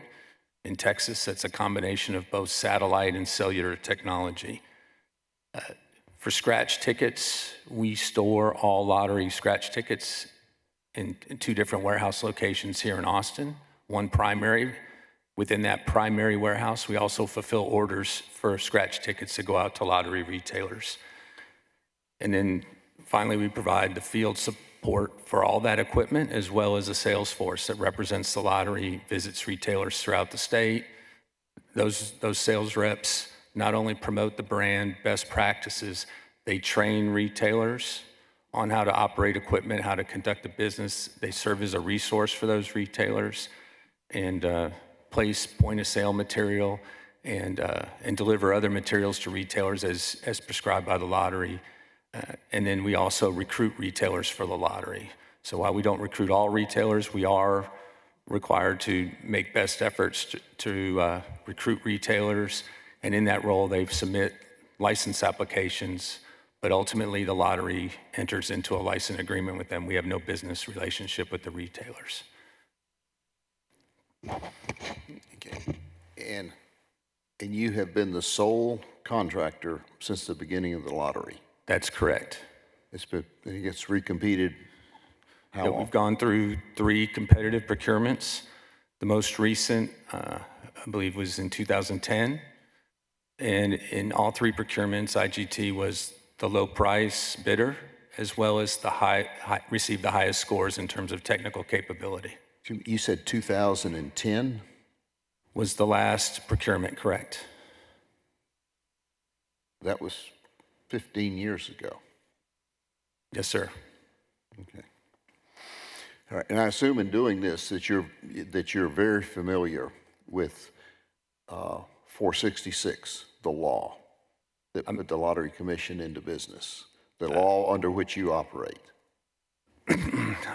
In Texas, that's a combination of both satellite and cellular technology. For scratch tickets, we store all lottery scratch tickets in 2 different warehouse locations here in Austin. One primary. Within that primary warehouse, we also fulfill orders for scratch tickets to go out to lottery retailers. And then finally, we provide the field support for all that equipment, as well as a sales force that represents the lottery, visits retailers throughout the state. Those sales reps not only promote the brand best practices, they train retailers on how to operate equipment, how to conduct a business. They serve as a resource for those retailers and place point-of-sale material and deliver other materials to retailers as prescribed by the lottery. And then we also recruit retailers for the lottery. So while we don't recruit all retailers, we are required to make best efforts to recruit retailers. And in that role, they submit license applications, but ultimately the lottery enters into a license agreement with them. We have no business relationship with the retailers. Okay. And you have been the sole contractor since the beginning of the lottery? That's correct. It gets recompeted how often? We've gone through 3 competitive procurements. The most recent, I believe, was in 2010. And in all 3 procurements, IGT was the low price bidder, as well as received the highest scores in terms of technical capability. You said 2010? Was the last procurement, correct? That was 15 years ago. Yes, sir. Okay. All right. And I assume in doing this that you're very familiar with 466, the law that put the Lottery Commission into business, the law under which you operate.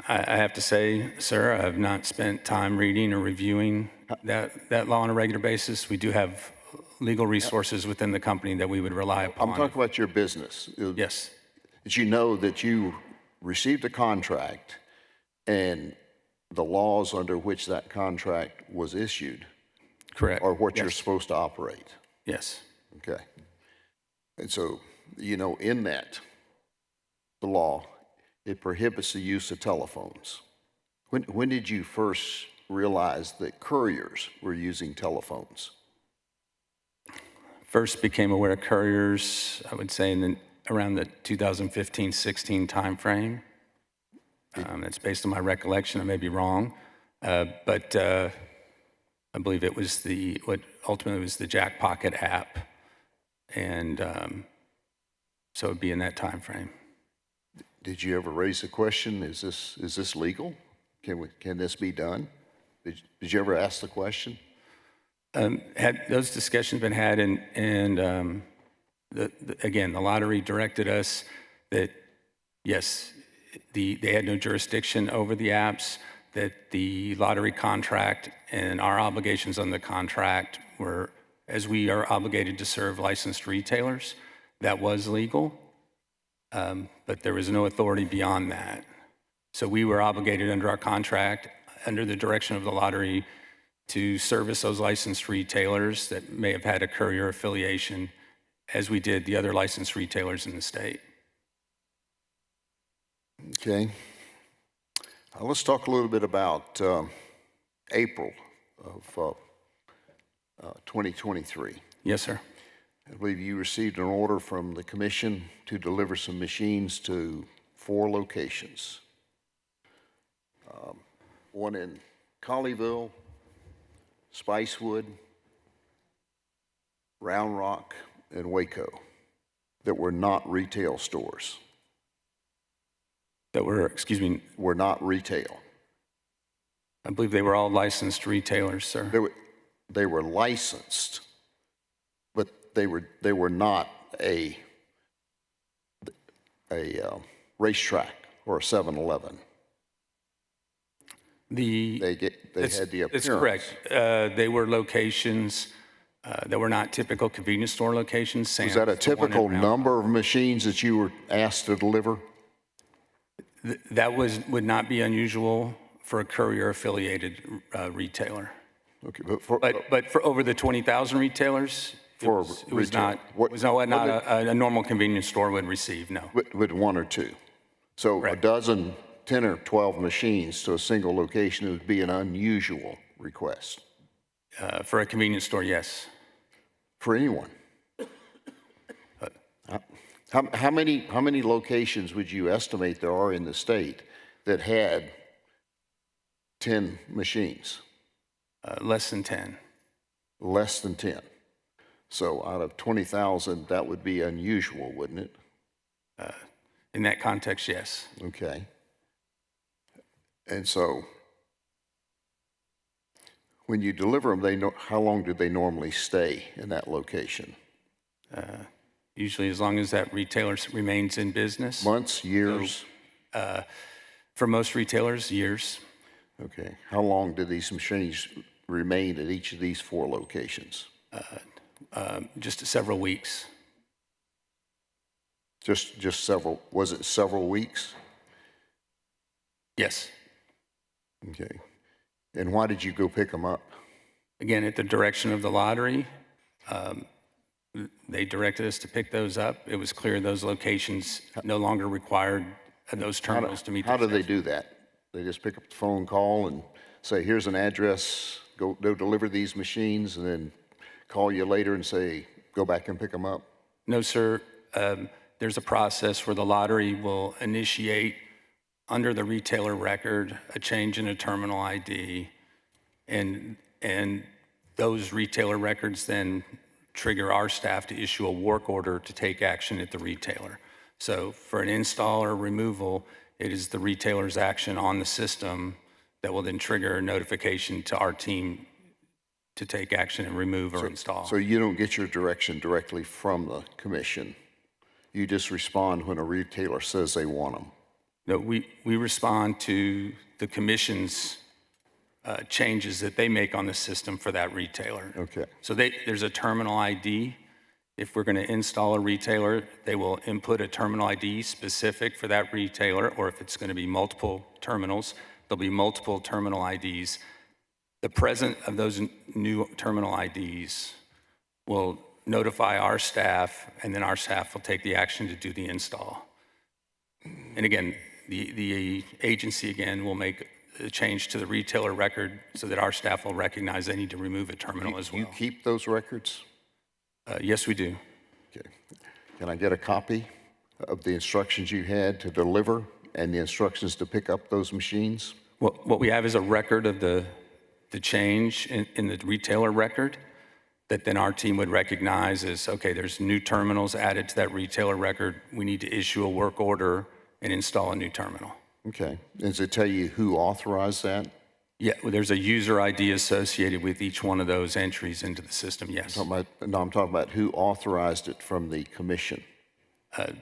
I have to say, sir, I have not spent time reading or reviewing that law on a regular basis. We do have legal resources within the company that we would rely upon. I'm talking about your business. Yes. Did you know that you received a contract and the laws under which that contract was issued? Correct. Are what you're supposed to operate? Yes. Okay. And so, in that, the law, it prohibits the use of telephones. When did you first realize that couriers were using telephones? First became aware of couriers, I would say, around the 2015-16 timeframe. That's based on my recollection. I may be wrong, but I believe it was what ultimately was the Jackpocket app, and so it'd be in that timeframe. Did you ever raise the question? Is this legal? Can this be done? Did you ever ask the question? Had those discussions been had, and again, the lottery directed us that yes, they had no jurisdiction over the apps, that the lottery contract and our obligations on the contract were as we are obligated to serve licensed retailers. That was legal, but there was no authority beyond that. So we were obligated under our contract, under the direction of the lottery, to service those licensed retailers that may have had a courier affiliation, as we did the other licensed retailers in the state. Okay. Let's talk a little bit about April of 2023. Yes, sir. I believe you received an order from the commission to deliver some machines to 4 locations. One in Colleyville, Spicewood, Round Rock, and Waco that were not retail stores. That were, excuse me, were not retail. I believe they were all licensed retailers, sir. They were licensed, but they were not a racetrack or a 7-Eleven. They had the appearance. It's correct. They were locations that were not typical convenience store locations. Was that a typical number of machines that you were asked to deliver? That would not be unusual for a courier-affiliated retailer. Okay, but for over the 20,000 retailers, it was not a normal convenience store would receive. No. With 1 or 2, so a dozen, 10 or 12 machines to a single location would be an unusual request. For a convenience store, yes. For anyone. How many locations would you estimate there are in the state that had 10 machines? Less than 10. Less than 10. So out of 20,000, that would be unusual, wouldn't it? In that context, yes. Okay. And so when you deliver them, how long do they normally stay in that location? Usually as long as that retailer remains in business. Months, years? So, for most retailers, years. Okay. How long do these machines remain at each of these 4 locations? Just several weeks. Just several, was it several weeks? Yes. Okay. And why did you go pick them up? Again, at the direction of the lottery, they directed us to pick those up. It was clear those locations no longer required those terminals to meet. How do they do that? They just pick up the phone call and say, here's an address, go deliver these machines, and then call you later and say, go back and pick them up? No, sir. There's a process where the lottery will initiate under the retailer record a change in a terminal ID, and those retailer records then trigger our staff to issue a work order to take action at the retailer. So for an install or removal, it is the retailer's action on the system that will then trigger a notification to our team to take action and remove or install. So you don't get your direction directly from the commission. You just respond when a retailer says they want them. No, we respond to the commission's changes that they make on the system for that retailer. Okay. So there's a terminal ID. If we're going to install a retailer, they will input a terminal ID specific for that retailer, or if it's going to be multiple terminals, there'll be multiple terminal IDs. The present of those new terminal IDs will notify our staff, and then our staff will take the action to do the install. And again, the agency again will make a change to the retailer record so that our staff will recognize they need to remove a terminal as well. You keep those records? Yes, we do. Okay. Can I get a copy of the instructions you had to deliver and the instructions to pick up those machines? What we have is a record of the change in the retailer record that then our team would recognize as, okay, there's new terminals added to that retailer record. We need to issue a work order and install a new terminal. Okay. Does it tell you who authorized that? Yeah, well, there's a user ID associated with each one of those entries into the system, yes. I'm talking about who authorized it from the commission.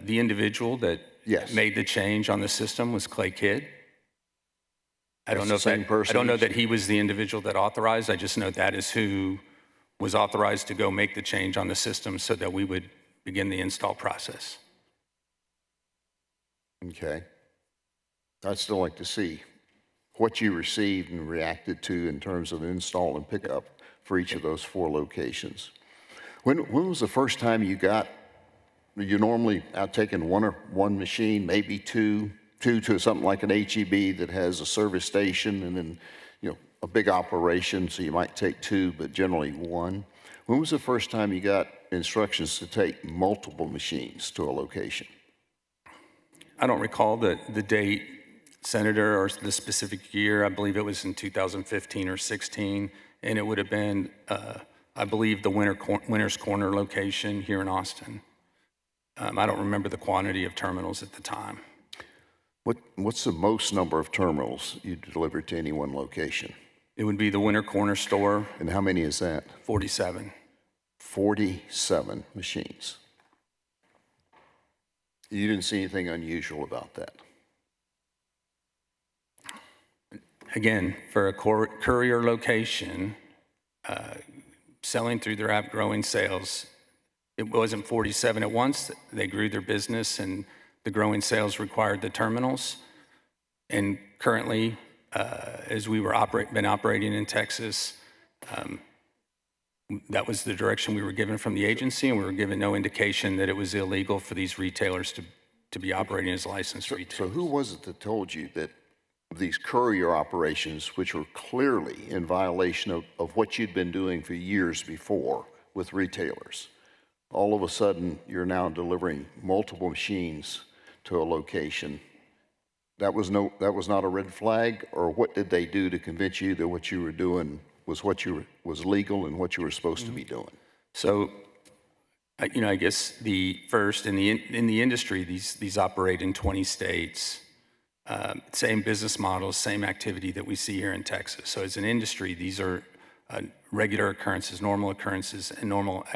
The individual that made the change on the system was Clay Kidd. I don't know if that he was the individual that authorized. I just know that is who was authorized to go make the change on the system so that we would begin the install process. Okay. I'd still like to see what you received and reacted to in terms of install and pickup for each of those 4 locations. When was the first time you got, you normally out taking one machine, maybe two to something like an HEB that has a service station and then, a big operation, so you might take 2, but generally 1. When was the first time you got instructions to take multiple machines to a location? I don't recall the date, Senator, or the specific year. I believe it was in 2015 or 16, and it would have been, I believe, the Winter's Corner location here in Austin. I don't remember the quantity of terminals at the time. What's the most number of terminals you delivered to any one location? It would be the Winter Corner store. And how many is that? 47. 47 machines. You didn't see anything unusual about that? Again, for a courier location, selling through their app, growing sales, it wasn't 47 at once. They grew their business, and the growing sales required the terminals. And currently, as we were been operating in Texas, that was the direction we were given from the agency, and we were given no indication that it was illegal for these retailers to be operating as licensed retailers. So who was it that told you that these courier operations, which were clearly in violation of what you'd been doing for years before with retailers, all of a sudden you're now delivering multiple machines to a location? That was not a red flag, or what did they do to convince you that what you were doing was was legal and what you were supposed to be doing? So, I guess in the industry, these operate in 20 states. Same business models, same activity that we see here in Texas. So as an industry, these are regular occurrences, normal occurrences, and normal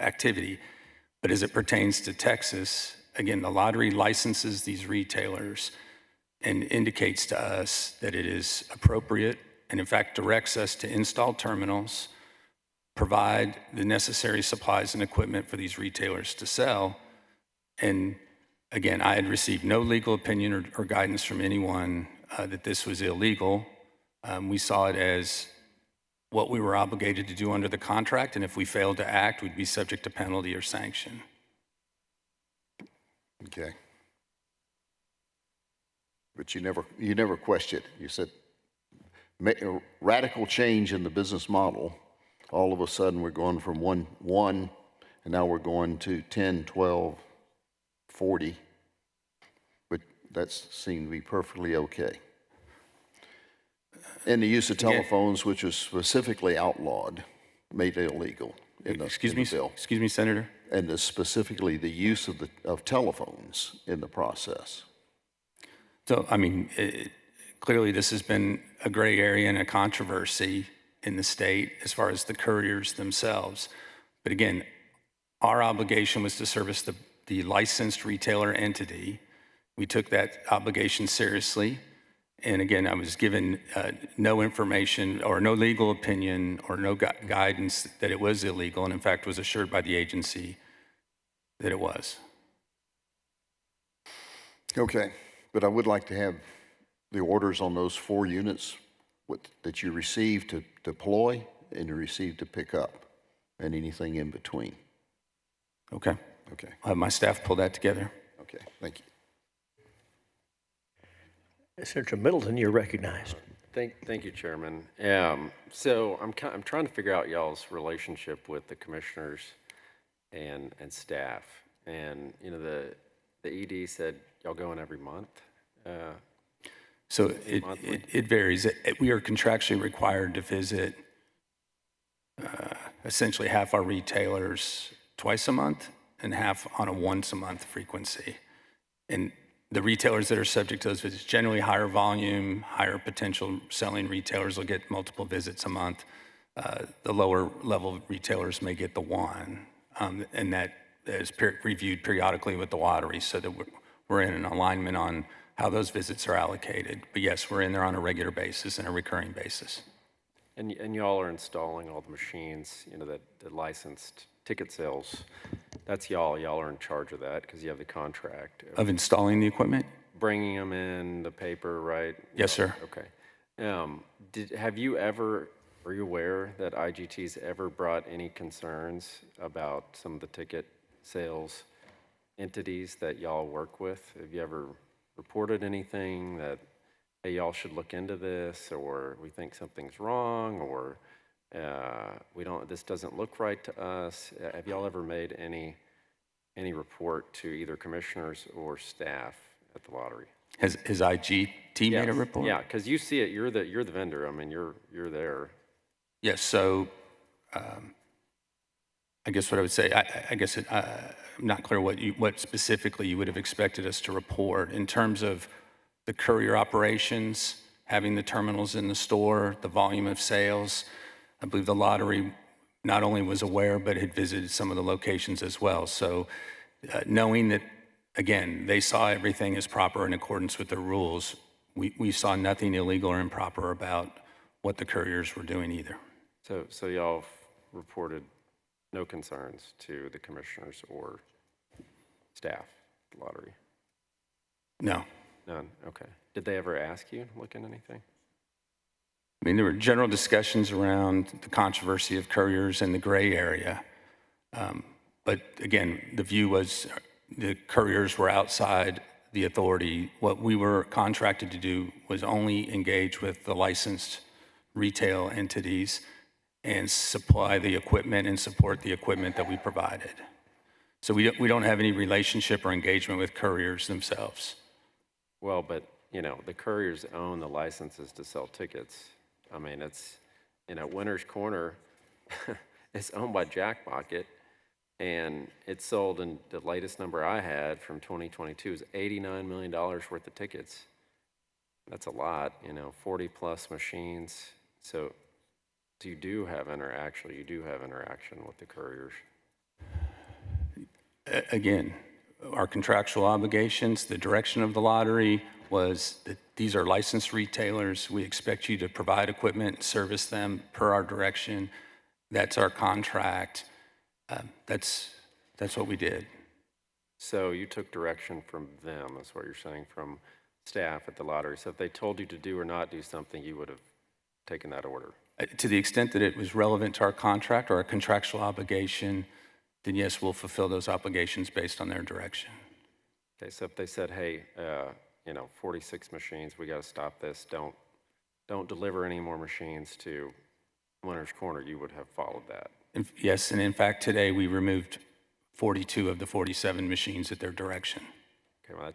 activity. But as it pertains to Texas, again, the lottery licenses these retailers and indicates to us that it is appropriate, and in fact directs us to install terminals, provide the necessary supplies and equipment for these retailers to sell. And again, I had received no legal opinion or guidance from anyone that this was illegal. We saw it as what we were obligated to do under the contract, and if we failed to act, we'd be subject to penalty or sanction. Okay. But you never questioned. You said a radical change in the business model. All of a sudden, we're going from one, and now we're going to 10, 12, 40. But that seemed to be perfectly okay. And the use of telephones, which was specifically outlawed, made illegal in the bill. Excuse me, Senator? And specifically the use of telephones in the process. So, clearly this has been a gray area and a controversy in the state as far as the couriers themselves. But again, our obligation was to service the licensed retailer entity. We took that obligation seriously. And again, I was given no information or no legal opinion or no guidance that it was illegal, and in fact was assured by the agency that it was. Okay, but I would like to have the orders on those 4 units that you received to deploy and you received to pick up, and anything in between. Okay. Okay. I'll have my staff pull that together. Okay, thank you. Senator Middleton, you're recognized. Thank you, Chairman. So I'm trying to figure out y'all's relationship with the commissioners and staff. And the ED said y'all go in every month. So it varies. We are contractually required to visit essentially half our retailers twice a month and half on a once a month frequency. And the retailers that are subject to those visits, generally higher volume, higher potential selling retailers will get multiple visits a month. The lower level retailers may get the one, and that is reviewed periodically with the lottery so that we're in an alignment on how those visits are allocated. But yes, we're in there on a regular basis and a recurring basis. And y'all are installing all the machines, that licensed ticket sales. That's y'all. Y'all are in charge of that because you have the contract. Of installing the equipment? Bringing them in, the paper, right? Yes, sir. Okay. Have you ever, are you aware that IGT's ever brought any concerns about some of the ticket sales entities that y'all work with? Have you ever reported anything that, hey, y'all should look into this, or we think something's wrong, or this doesn't look right to us? Have y'all ever made any report to either commissioners or staff at the lottery? Has IGT made a report? Yeah, because you see it. You're the vendor. I mean, you're there. Yes. So, I guess what I would say, I guess I'm not clear what specifically you would have expected us to report in terms of the courier operations, having the terminals in the store, the volume of sales. I believe the lottery not only was aware, but had visited some of the locations as well. So, knowing that, again, they saw everything as proper in accordance with the rules, we saw nothing illegal or improper about what the couriers were doing either. So y'all reported no concerns to the commissioners or staff at the lottery? No. None? Okay. Did they ever ask you to look into anything? I mean, there were general discussions around the controversy of couriers in the gray area. But again, the view was the couriers were outside the authority. What we were contracted to do was only engage with the licensed retail entities and supply the equipment and support the equipment that we provided. So we don't have any relationship or engagement with couriers themselves. Well, but, the couriers own the licenses to sell tickets. I mean, it's, Winter's Corner is owned by Jackpocket, and it sold, in the latest number I had from 2022 is $89 million worth of tickets. That's a lot, 40 plus machines. So you do have interaction with the couriers. Again, our contractual obligations, the direction of the lottery was that these are licensed retailers. We expect you to provide equipment, service them per our direction. That's our contract. That's what we did. So you took direction from them, is what you're saying, from staff at the lottery. So if they told you to do or not do something, you would have taken that order? To the extent that it was relevant to our contract or our contractual obligation, then yes, we'll fulfill those obligations based on their direction. Okay, so if they said, hey, 46 machines, we got to stop this, don't deliver any more machines to Winter's Corner, you would have followed that? Yes, and in fact, today we removed 42 of the 47 machines at their direction. Okay, well,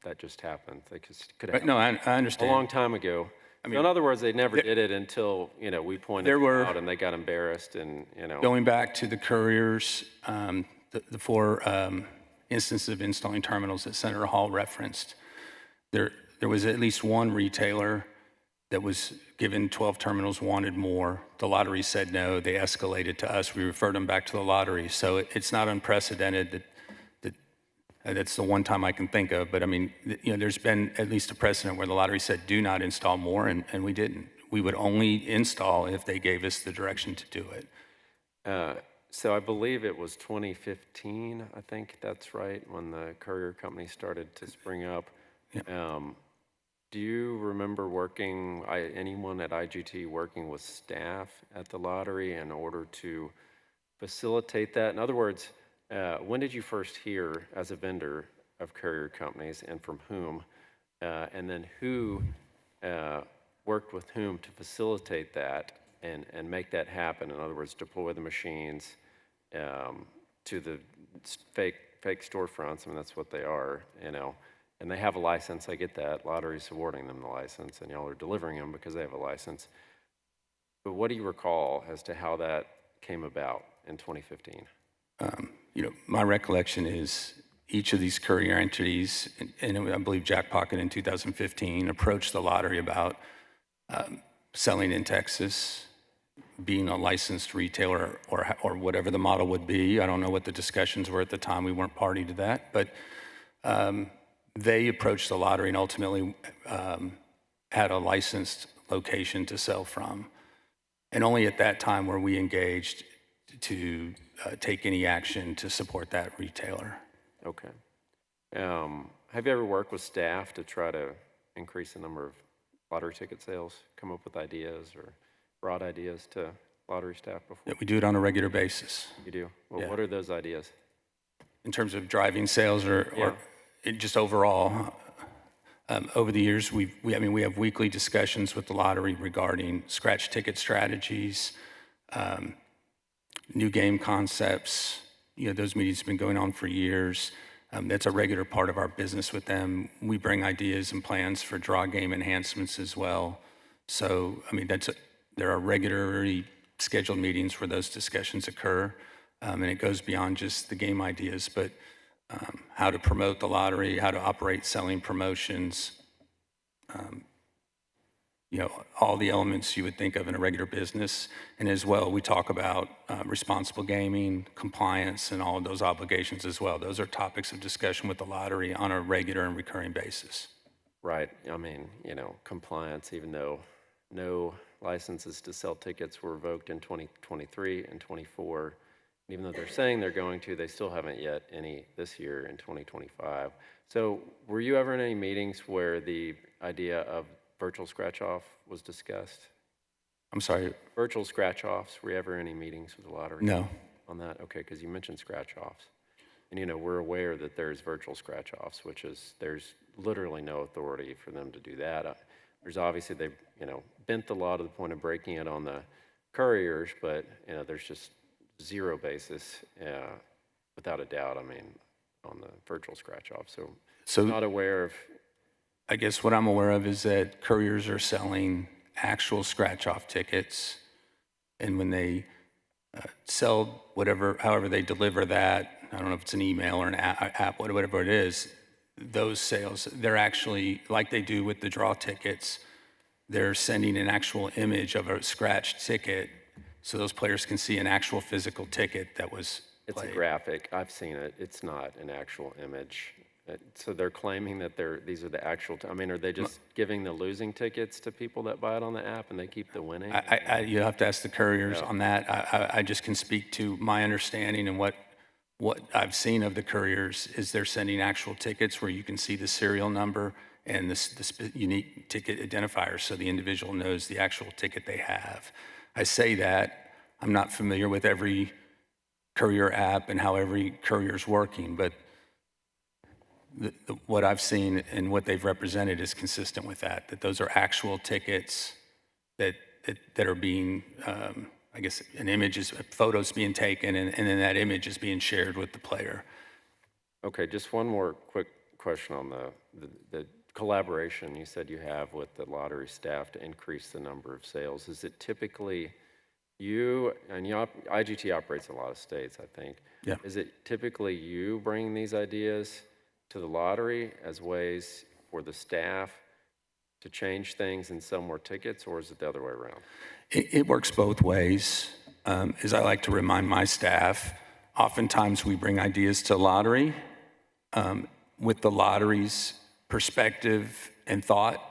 that just happened. They could have no, I understand. A long time ago. I mean, in other words, they never did it until, we pointed it out and they got embarrassed and, Going back to the couriers, the four instances of installing terminals that Senator Hall referenced, there was at least one retailer that was given 12 terminals, wanted more. The lottery said no. They escalated to us. We referred them back to the lottery. So it's not unprecedented that's the one time I can think of. But I mean, there's been at least a precedent where the lottery said do not install more, and we didn't. We would only install if they gave us the direction to do it. So I believe it was 2015, I think that's right, when the courier company started to spring up. Yeah. Do you remember anyone at IGT working with staff at the lottery in order to facilitate that? In other words, when did you first hear as a vendor of courier companies, and from whom? And then who worked with whom to facilitate that and make that happen? In other words, deploy the machines to the fake storefronts. I mean, that's what they are, And they have a license, I get that. Lottery's awarding them the license, and y'all are delivering them because they have a license. But what do you recall as to how that came about in 2015? My recollection is each of these courier entities, and I believe Jackpocket in 2015, approached the lottery about selling in Texas, being a licensed retailer or whatever the model would be. I don't know what the discussions were at the time. We weren't party to that. But they approached the lottery and ultimately had a licensed location to sell from. And only at that time were we engaged to take any action to support that retailer. Okay. Have you ever worked with staff to try to increase the number of lottery ticket sales, come up with ideas or brought ideas to lottery staff before? Yeah, we do it on a regular basis. You do? Well, Yeah. what are those ideas? In terms of driving sales or just overall, over the years, we have weekly discussions with the lottery regarding scratch ticket strategies, new game concepts. Those meetings have been going on for years. That's a regular part of our business with them. We bring ideas and plans for draw game enhancements as well. So, there are regularly scheduled meetings where those discussions occur, and it goes beyond just the game ideas, but how to promote the lottery, how to operate selling promotions, all the elements you would think of in a regular business. And as well, we talk about responsible gaming, compliance, and all of those obligations as well. Those are topics of discussion with the lottery on a regular and recurring basis. Right. Compliance, even though no licenses to sell tickets were revoked in 2023 and 24, even though they're saying they're going to, they still haven't yet any this year in 2025. So were you ever in any meetings where the idea of virtual scratch-off was discussed? I'm sorry? Virtual scratch-offs, were you ever in any meetings with the lottery? No. On that? Okay, because you mentioned scratch-offs. And, we're aware that there's virtual scratch-offs, which is, there's literally no authority for them to do that. There's obviously, they've, bent the law to the point of breaking it on the couriers, but, there's just zero basis, without a doubt, on the virtual scratch-off. So not aware of. I guess what I'm aware of is that couriers are selling actual scratch-off tickets, and when they sell however they deliver that, I don't know if it's an email or an app, whatever it is, those sales, they're actually, like they do with the draw tickets, they're sending an actual image of a scratched ticket so those players can see an actual physical ticket that was It's played. a graphic. I've seen it. It's not an actual image. So they're claiming that these are the actual, are they just giving the losing tickets to people that buy it on the app and they keep the winning? You have to ask the couriers on that. I just can speak to my understanding and what I've seen of the couriers is they're sending actual tickets where you can see the serial number and this unique ticket identifier so the individual knows the actual ticket they have. I say that. I'm not familiar with every courier app and how every courier is working, but what I've seen and what they've represented is consistent with that those are actual tickets that are being, I guess, photos being taken, and then that image is being shared with the player. Okay, just one more quick question on the collaboration you said you have with the lottery staff to increase the number of sales. Is it typically IGT operates in a lot of states, I think. Yeah. Is it typically you bringing these ideas to the lottery as ways for the staff to change things and sell more tickets, or is it the other way around? It works both ways. As I like to remind my staff, oftentimes we bring ideas to lottery with the lottery's perspective and thought.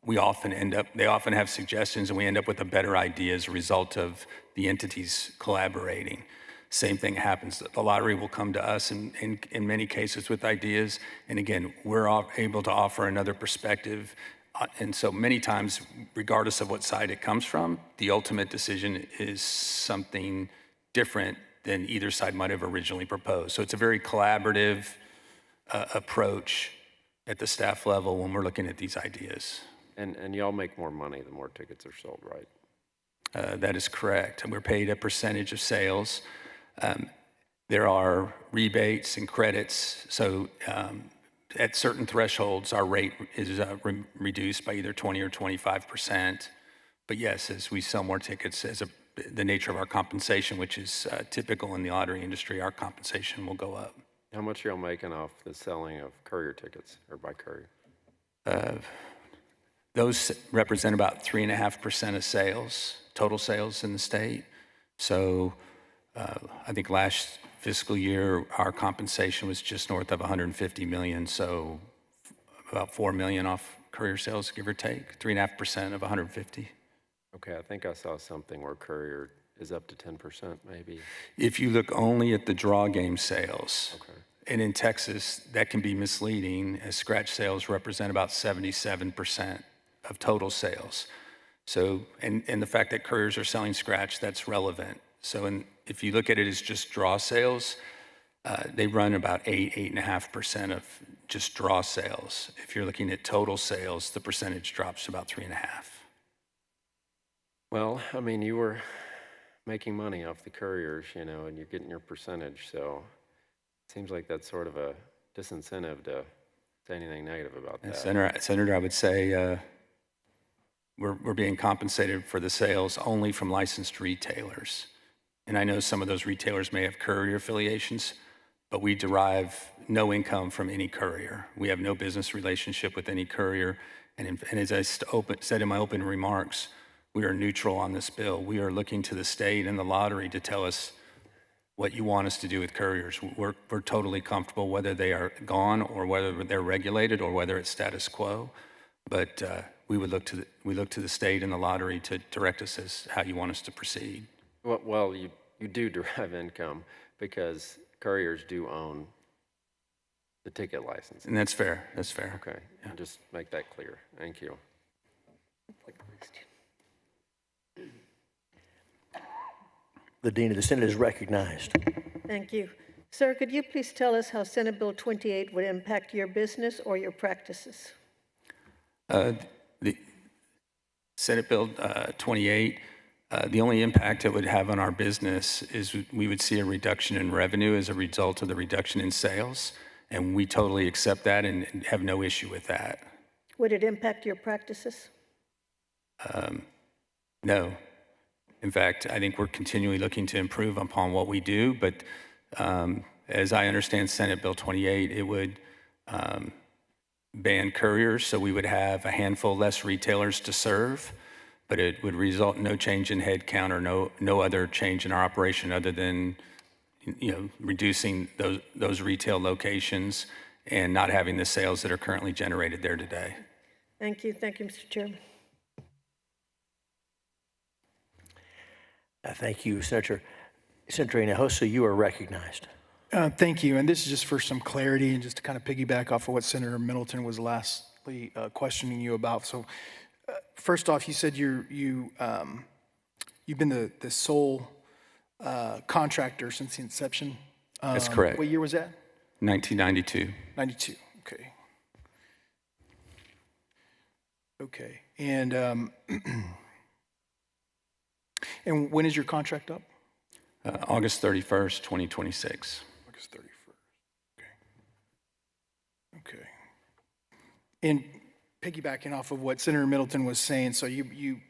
They often have suggestions, and we end up with a better idea as a result of the entities collaborating. Same thing happens. The lottery will come to us in many cases with ideas. And again, we're able to offer another perspective. And so many times, regardless of what side it comes from, the ultimate decision is something different than either side might have originally proposed. So it's a very collaborative approach at the staff level when we're looking at these ideas. And y'all make more money the more tickets are sold, right? That is correct. We're paid a percentage of sales. There are rebates and credits. So at certain thresholds, our rate is reduced by either 20 or 25%. But yes, as we sell more tickets, the nature of our compensation, which is typical in the lottery industry, our compensation will go up. How much are y'all making off the selling of courier tickets or by courier? Those represent about 3.5% of sales, total sales in the state. So I think last fiscal year, our compensation was just north of $150 million. So about $4 million off courier sales, give or take, 3.5% of 150. Okay, I think I saw something where courier is up to 10% maybe. If you look only at the draw game sales, and in Texas, that can be misleading, as scratch sales represent about 77% of total sales. So, and the fact that couriers are selling scratch, that's relevant. So if you look at it as just draw sales, they run about 8.5% of just draw sales. If you're looking at total sales, the percentage drops to about 3.5%. Well, I mean, you were making money off the couriers, you know, and you're getting your percentage, so it seems like that's sort of a disincentive to say anything negative about And that. Senator, I would say we're being compensated for the sales only from licensed retailers. And I know some of those retailers may have courier affiliations, but we derive no income from any courier. We have no business relationship with any courier. And as I said in my open remarks, we are neutral on this bill. We are looking to the state and the lottery to tell us what you want us to do with couriers. We're totally comfortable whether they are gone or whether they're regulated or whether it's status quo. But we look to the state and the lottery to direct us as how you want us to proceed. Well, you do derive income because couriers do own the ticket license. And that's fair. That's fair. Okay, just make that clear. Thank you. The Dean of the Senate is recognized. Thank you. Sir, could you please tell us how Senate Bill 28 would impact your business or your practices? The Senate Bill 28, the only impact it would have on our business is we would see a reduction in revenue as a result of the reduction in sales, and we totally accept that and have no issue with that. Would it impact your practices? No. In fact, I think we're continually looking to improve upon what we do, but as I understand Senate Bill 28, it would ban couriers, so we would have a handful less retailers to serve, but it would result in no change in head count or no other change in our operation other than, you know, reducing those retail locations and not having the sales that are currently generated there today. Thank you. Thank you, Mr. Chairman. Thank you, Senator. Senator Hinojosa, you are recognized. Thank you. And this is just for some clarity and just to kind of piggyback off of what Senator Middleton was lastly questioning you about. So first off, you said you've been the sole contractor since the inception. That's correct. What year was that? 1992. 92. Okay. Okay. And and when is your contract up? August 31st, 2026. August 31st. Okay. Okay. And piggybacking off of what Senator Middleton was saying, so you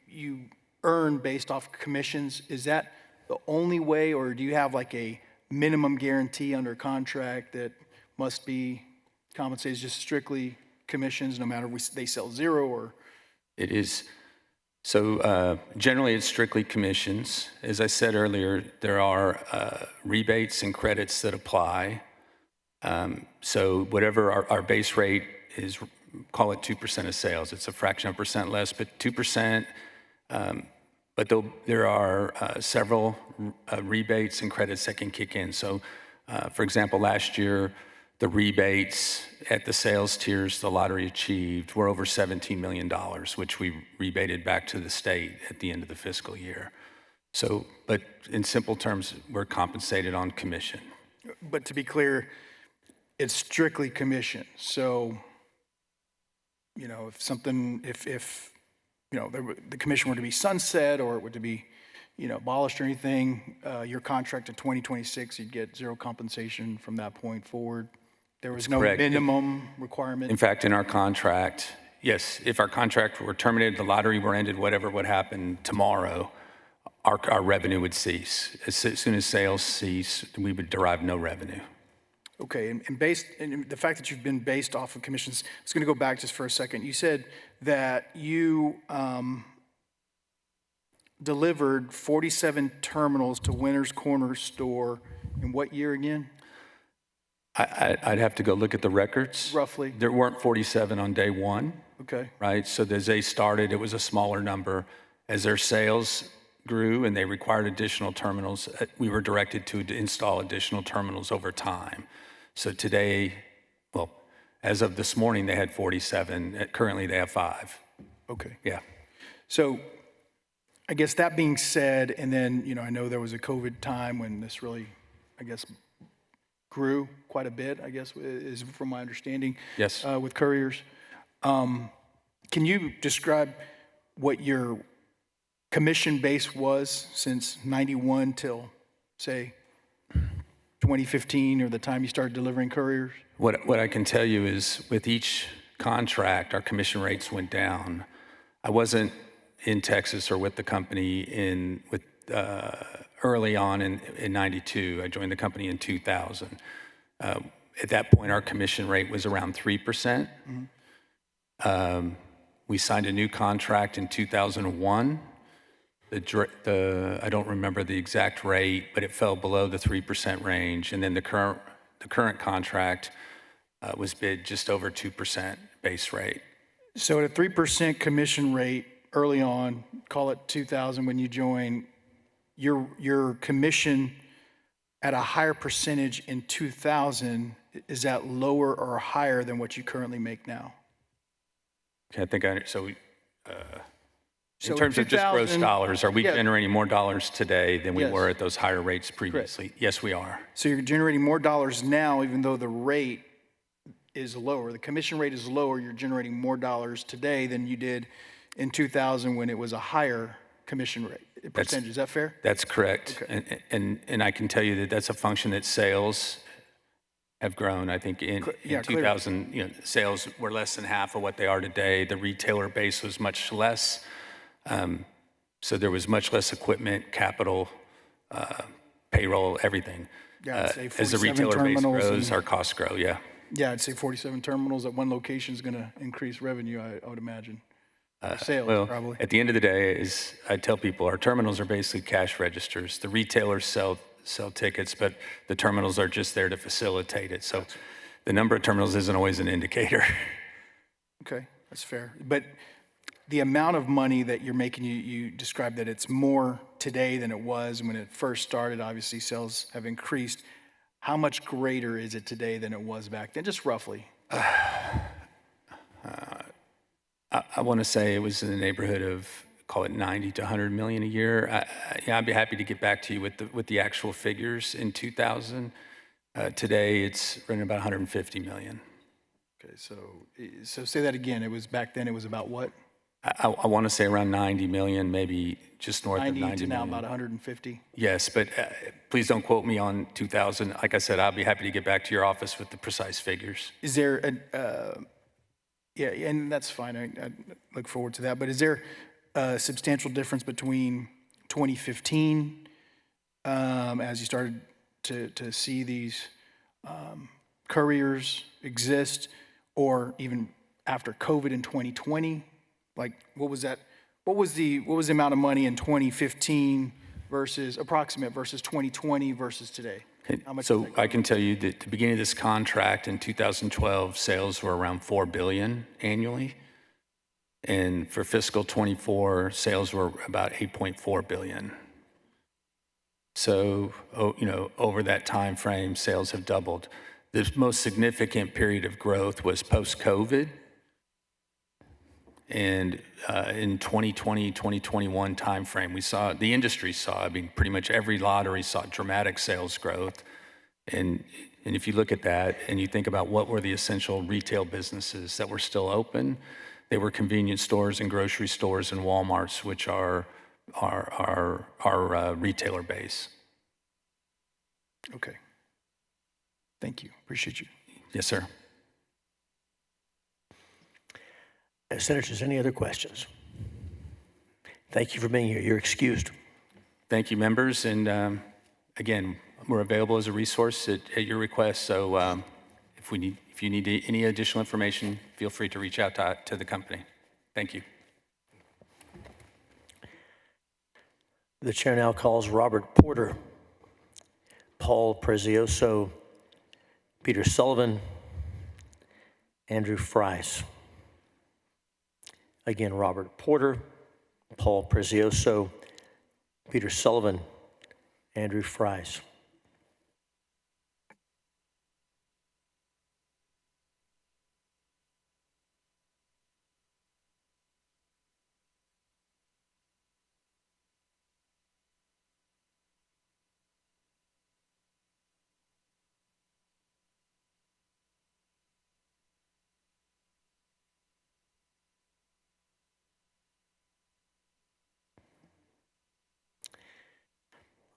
earn based off commissions. Is that the only way, or do you have like a minimum guarantee under contract that must be compensated just strictly commissions, no matter they sell zero or? It is. So generally, it's strictly commissions. As I said earlier, there are rebates and credits that apply. So whatever our base rate is, call it 2% of sales. It's a fraction of a percent less, but 2%. But there are several rebates and credits that can kick in. So, for example, last year, the rebates at the sales tiers the lottery achieved were over $17 million, which we rebated back to the state at the end of the fiscal year. So, but in simple terms, we're compensated on commission. But to be clear, it's strictly commission. So, you know, if you know, the commission were to be sunset or it were to be, you know, abolished or anything, your contract in 2026, you'd get zero compensation from that point forward. There was no minimum requirement. In fact, in our contract, yes, if our contract were terminated, the lottery were ended, whatever would happen tomorrow, our revenue would cease. As soon as sales cease, we would derive no revenue. Okay, and the fact that you've been based off of commissions, I was going to go back just for a second. You said that you delivered 47 terminals to Winners Corner store in what year again? I'd have to go look at the records. Roughly. There weren't 47 on day one. Okay. Right, so as they started, it was a smaller number. As their sales grew and they required additional terminals, we were directed to install additional terminals over time. So today, well, as of this morning, they had 47. Currently, they have 5. Okay. Yeah. So I guess that being said, and then, I know there was a COVID time when this really, I guess, grew quite a bit, I guess, is from my understanding. Yes. With couriers. Can you describe what your commission base was since 91 till, say, 2015 or the time you started delivering couriers? What I can tell you is with each contract, our commission rates went down. I wasn't in Texas or with the company early on in 92. I joined the company in 2000. At that point, our commission rate was around 3%. We signed a new contract in 2001. I don't remember the exact rate, but it fell below the 3% range. And then the current contract was bid just over 2% base rate. So at a 3% commission rate early on, call it 2000 when you join, your commission at a higher percentage in 2000, is that lower or higher than what you currently make now? Okay, I think in So terms of just gross 2000 dollars, are we yeah. generating more dollars today than we Yes. were at those higher rates previously? Yes, we are. So you're generating more dollars now, even though the rate is lower. The commission rate is lower. You're generating more dollars today than you did in 2000 when it was a higher commission rate percentage. Is that fair? That's correct. Okay. And I can tell you that that's a function that sales have grown. I think in 2000, sales were less than half of what they are today. The retailer base was much less. So there was much less equipment, capital, payroll, everything. Yeah, I'd say as the 47 retailer base terminals grows, and- our costs grow, yeah. Yeah, I'd say 47 terminals at one location is going to increase revenue, I would imagine. Sales, Well, probably. at the end of the day, is I tell people our terminals are basically cash registers. The retailers sell tickets, but the terminals are just there to facilitate it. So the number of terminals isn't always an indicator. Okay, that's fair. But the amount of money that you're making, you described that it's more today than it was when it first started. Obviously, sales have increased. How much greater is it today than it was back then, just roughly? I want to say it was in the neighborhood of, call it 90 to 100 million a year. I'd be happy to get back to you with the actual figures in 2000. Today, it's running about 150 million. Okay, so say that again. It was back then. It was about what? I want to say around 90 million, maybe just north of 90 90 to now million. about 150. Yes, but please don't quote me on 2000. Like I said, I'll be happy to get back to your office with the precise figures. Is there yeah, and that's fine. I look forward to that. But is there a substantial difference between 2015, as you started to see these couriers exist, or even after COVID in 2020? Like, what was that? What was the amount of money in 2015 approximate versus 2020 versus today? How much So I can tell you that at the beginning of this contract in 2012, sales were around $4 billion annually. And for fiscal 24, sales were about $8.4 billion. So, over that time frame, sales have doubled. The most significant period of growth was post-COVID. And in 2020, 2021 timeframe, the industry saw, pretty much every lottery saw dramatic sales growth. And if you look at that and you think about what were the essential retail businesses that were still open, they were convenience stores and grocery stores and Walmarts, which are our retailer base. Okay. Thank you. Appreciate you. Yes, sir. Senators, any other questions? Thank you for being here. You're excused. Thank you, members. And again, we're available as a resource at your request. So if you need any additional information, feel free to reach out to the company. Thank you. The chair now calls Robert Porter, Paul Prezioso, Peter Sullivan, Andrew Fries. Again, Robert Porter, Paul Prezioso, Peter Sullivan, Andrew Fries.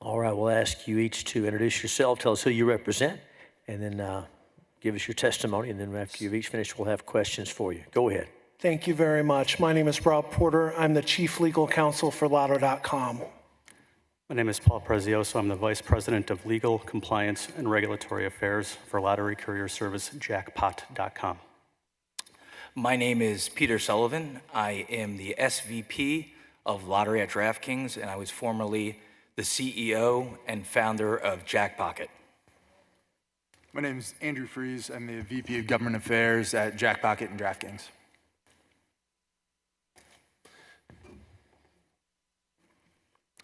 All right, we'll ask you each to introduce yourself, tell us who you represent, and then give us your testimony. And then after you've each finished, we'll have questions for you. Go ahead. Thank you very much. My name is Rob Porter. I'm the Chief Legal Counsel for Lotto.com. My name is Paul Prezioso. I'm the Vice President of Legal, Compliance, and Regulatory Affairs for lottery courier service Jackpot.com. My name is Peter Sullivan. I am the SVP of Lottery at DraftKings, and I was formerly the CEO and founder of Jackpocket. My name is Andrew Fries. I'm the VP of Government Affairs at Jackpocket and DraftKings.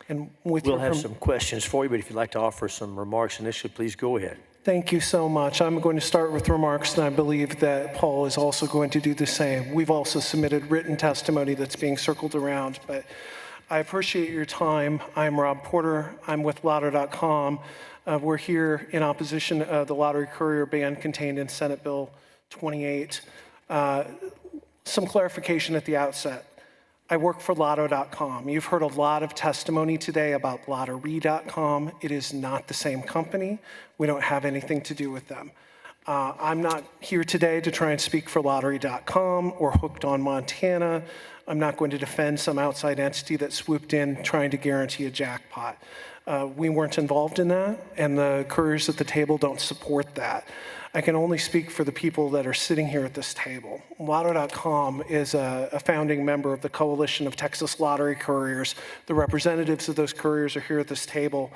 And with we'll your have some questions for you, but if you'd like to offer some remarks initially, please go ahead. Thank you so much. I'm going to start with remarks, and I believe that Paul is also going to do the same. We've also submitted written testimony that's being circled around, but I appreciate your time. I'm Rob Porter. I'm with Lotto.com. We're here in opposition to the lottery courier ban contained in Senate Bill 28. Some clarification at the outset. I work for Lotto.com. You've heard a lot of testimony today about Lottery.com. It is not the same company. We don't have anything to do with them. I'm not here today to try and speak for Lottery.com or Hooked on Montana. I'm not going to defend some outside entity that swooped in trying to guarantee a jackpot. We weren't involved in that, and the couriers at the table don't support that. I can only speak for the people that are sitting here at this table. Lotto.com is a founding member of the Coalition of Texas Lottery Couriers. The representatives of those couriers are here at this table.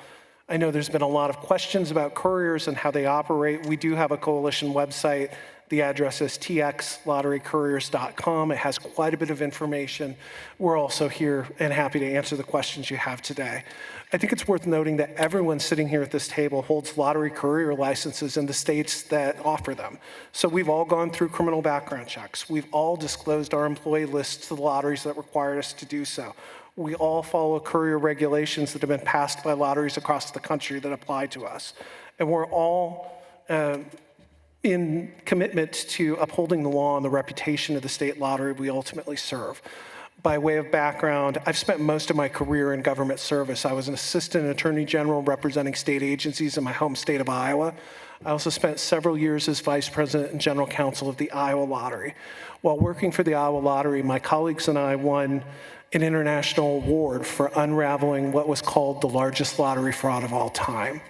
I know there's been a lot of questions about couriers and how they operate. We do have a coalition website. The address is txlotterycouriers.com. It has quite a bit of information. We're also here and happy to answer the questions you have today. I think it's worth noting that everyone sitting here at this table holds lottery courier licenses in the states that offer them. So we've all gone through criminal background checks. We've all disclosed our employee lists to the lotteries that require us to do so. We all follow courier regulations that have been passed by lotteries across the country that apply to us. And we're all in commitment to upholding the law and the reputation of the state lottery we ultimately serve. By way of background, I've spent most of my career in government service. I was an assistant attorney general representing state agencies in my home state of Iowa. I also spent several years as vice president and general counsel of the Iowa Lottery. While working for the Iowa Lottery, my colleagues and I won an international award for unraveling what was called the largest lottery fraud of all time.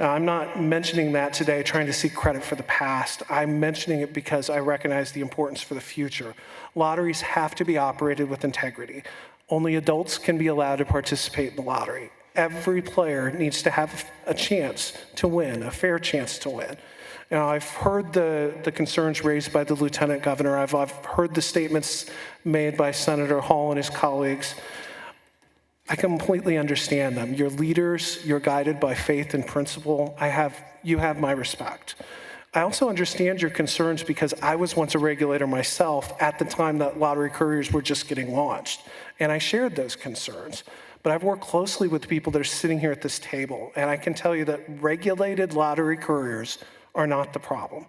Now, I'm not mentioning that today trying to seek credit for the past. I'm mentioning it because I recognize the importance for the future. Lotteries have to be operated with integrity. Only adults can be allowed to participate in the lottery. Every player needs to have a chance to win, a fair chance to win. Now, I've heard the concerns raised by the Lieutenant Governor. I've heard the statements made by Senator Hall and his colleagues. I completely understand them. You're leaders, you're guided by faith and principle. You have my respect. I also understand your concerns because I was once a regulator myself at the time that lottery couriers were just getting launched. And I shared those concerns. But I've worked closely with the people that are sitting here at this table. And I can tell you that regulated lottery couriers are not the problem.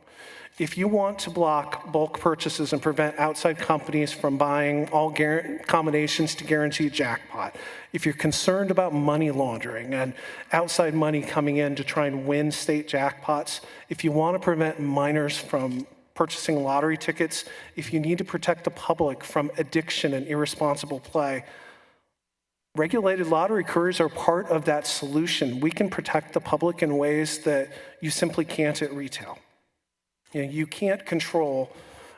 If you want to block bulk purchases and prevent outside companies from buying all combinations to guarantee a jackpot, if you're concerned about money laundering and outside money coming in to try and win state jackpots, if you want to prevent minors from purchasing lottery tickets, if you need to protect the public from addiction and irresponsible play, regulated lottery couriers are part of that solution. We can protect the public in ways that you simply can't at retail. You can't control,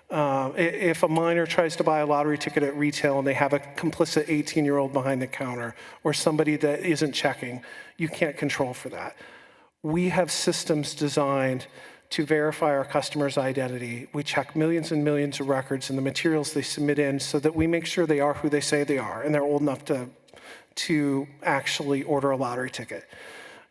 if a minor tries to buy a lottery ticket at retail and they have a complicit 18-year-old behind the counter or somebody that isn't checking, you can't control for that. We have systems designed to verify our customers' identity. We check millions and millions of records and the materials they submit in so that we make sure they are who they say they are and they're old enough to actually order a lottery ticket.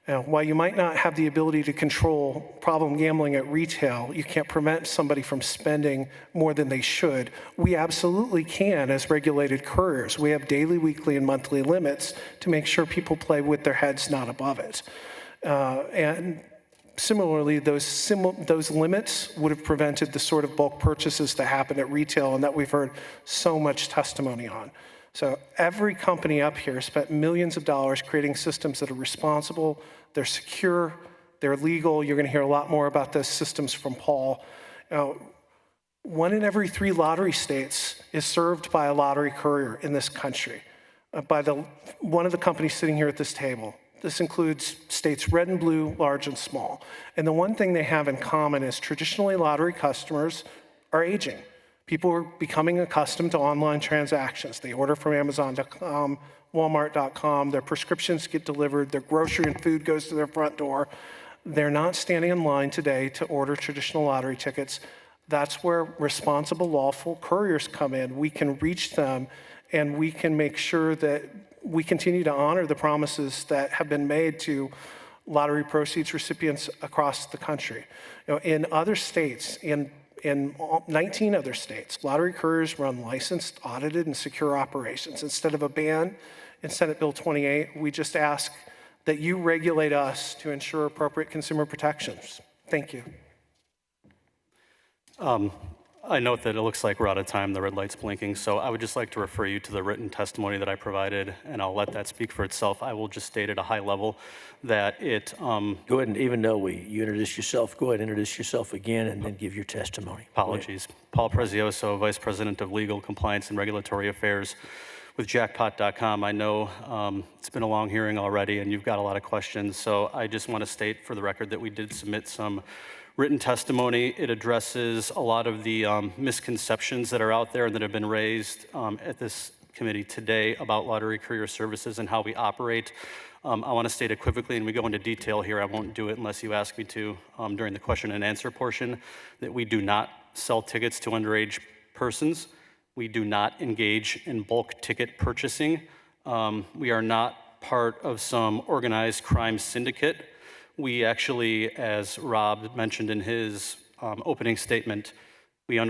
Now, while you might not have the ability to control problem gambling at retail, you can't prevent somebody from spending more than they should. We absolutely can as regulated couriers. We have daily, weekly, and monthly limits to make sure people play with their heads, not above it. And similarly, those limits would have prevented the sort of bulk purchases that happen at retail and that we've heard so much testimony on. So every company up here spent millions of dollars creating systems that are responsible, they're secure, they're legal. You're going to hear a lot more about those systems from Paul. Now, 1 in every 3 lottery states is served by a lottery courier in this country, by one of the companies sitting here at this table. This includes states red and blue, large and small. And the one thing they have in common is traditionally lottery customers are aging. People are becoming accustomed to online transactions. They order from Amazon.com, Walmart.com, their prescriptions get delivered, their grocery and food goes to their front door. They're not standing in line today to order traditional lottery tickets. That's where responsible, lawful couriers come in. We can reach them and we can make sure that we continue to honor the promises that have been made to lottery proceeds recipients across the country. In other states, in 19 other states, lottery couriers run licensed, audited, and secure operations. Instead of a ban in Senate Bill 28, we just ask that you regulate us to ensure appropriate consumer protections. Thank you. I note that it looks like we're out of time. The red light's blinking. So I would just like to refer you to the written testimony that I provided, and I'll let that speak for itself. I will just state at a high level that it... Go ahead, and even though you introduced yourself, go ahead and introduce yourself again and then give your testimony. Apologies. Paul Prezioso, Vice President of Legal, Compliance, and Regulatory Affairs with Jackpot.com. I know it's been a long hearing already, and you've got a lot of questions. So I just want to state for the record that we did submit some written testimony. It addresses a lot of the misconceptions that are out there and that have been raised at this committee today about lottery courier services and how we operate. I want to state equivocally, and we go into detail here, I won't do it unless you ask me to during the question and answer portion, that we do not sell tickets to underage persons. We do not engage in bulk ticket purchasing. We are not part of some organized crime syndicate. We actually, as Rob mentioned in his opening statement, we've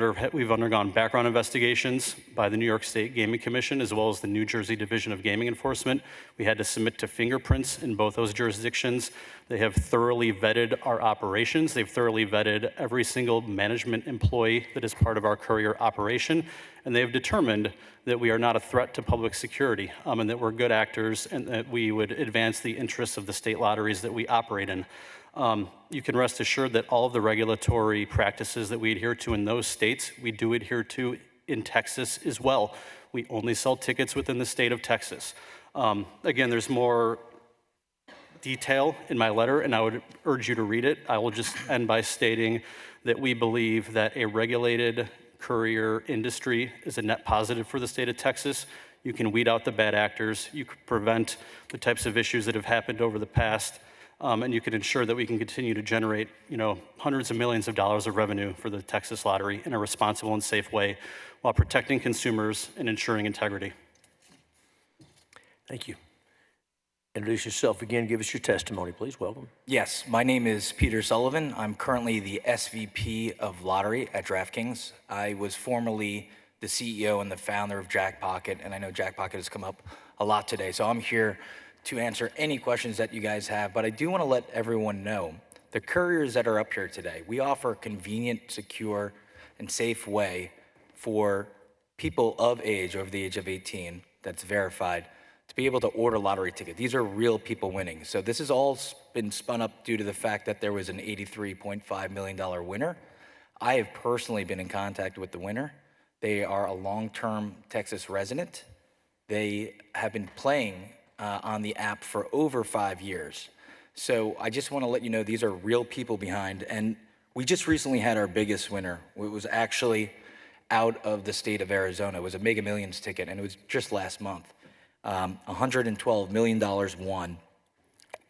undergone background investigations by the New York State Gaming Commission as well as the New Jersey Division of Gaming Enforcement. We had to submit to fingerprints in both those jurisdictions. They have thoroughly vetted our operations. They've thoroughly vetted every single management employee that is part of our courier operation, and they've determined that we are not a threat to public security and that we're good actors and that we would advance the interests of the state lotteries that we operate in. You can rest assured that all of the regulatory practices that we adhere to in those states, we do adhere to in Texas as well. We only sell tickets within the state of Texas. Again, there's more detail in my letter, and I would urge you to read it. I will just end by stating that we believe that a regulated courier industry is a net positive for the state of Texas. You can weed out the bad actors. You can prevent the types of issues that have happened over the past. And you can ensure that we can continue to generate, hundreds of millions of dollars of revenue for the Texas Lottery in a responsible and safe way while protecting consumers and ensuring integrity. Thank you. Introduce yourself again. Give us your testimony, please. Welcome. Yes, my name is Peter Sullivan. I'm currently the SVP of Lottery at DraftKings. I was formerly the CEO and the founder of Jackpocket, and I know Jackpocket has come up a lot today, so I'm here to answer any questions that you guys have, but I do want to let everyone know, the couriers that are up here today, we offer a convenient, secure, and safe way for people of age, over the age of 18, that's verified, to be able to order lottery tickets. These are real people winning. So this has all been spun up due to the fact that there was an $83.5 million winner. I have personally been in contact with the winner. They are a long-term Texas resident. They have been playing on the app for over 5 years. So I just want to let you know these are real people behind. And we just recently had our biggest winner. It was actually out of the state of Arizona. It was a Mega Millions ticket, and it was just last month. $112 million won.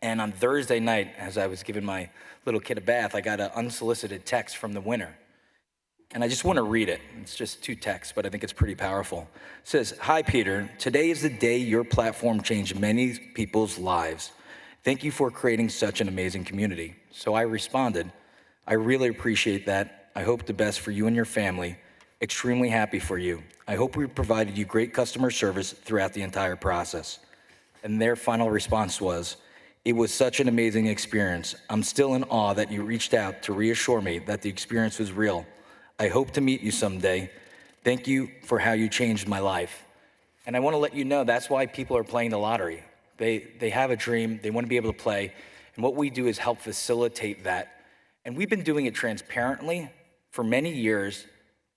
And on Thursday night, as I was giving my little kid a bath, I got an unsolicited text from the winner. And I just want to read it. It's just 2 texts, but I think it's pretty powerful. It says, "Hi, Peter. Today is the day your platform changed many people's lives. Thank you for creating such an amazing community." So I responded, "I really appreciate that. I hope the best for you and your family. Extremely happy for you. I hope we provided you great customer service throughout the entire process." And their final response was, "It was such an amazing experience. I'm still in awe that you reached out to reassure me that the experience was real. I hope to meet you someday. Thank you for how you changed my life." And I want to let you know that's why people are playing the lottery. They have a dream, they want to be able to play, and what we do is help facilitate that. And we've been doing it transparently for many years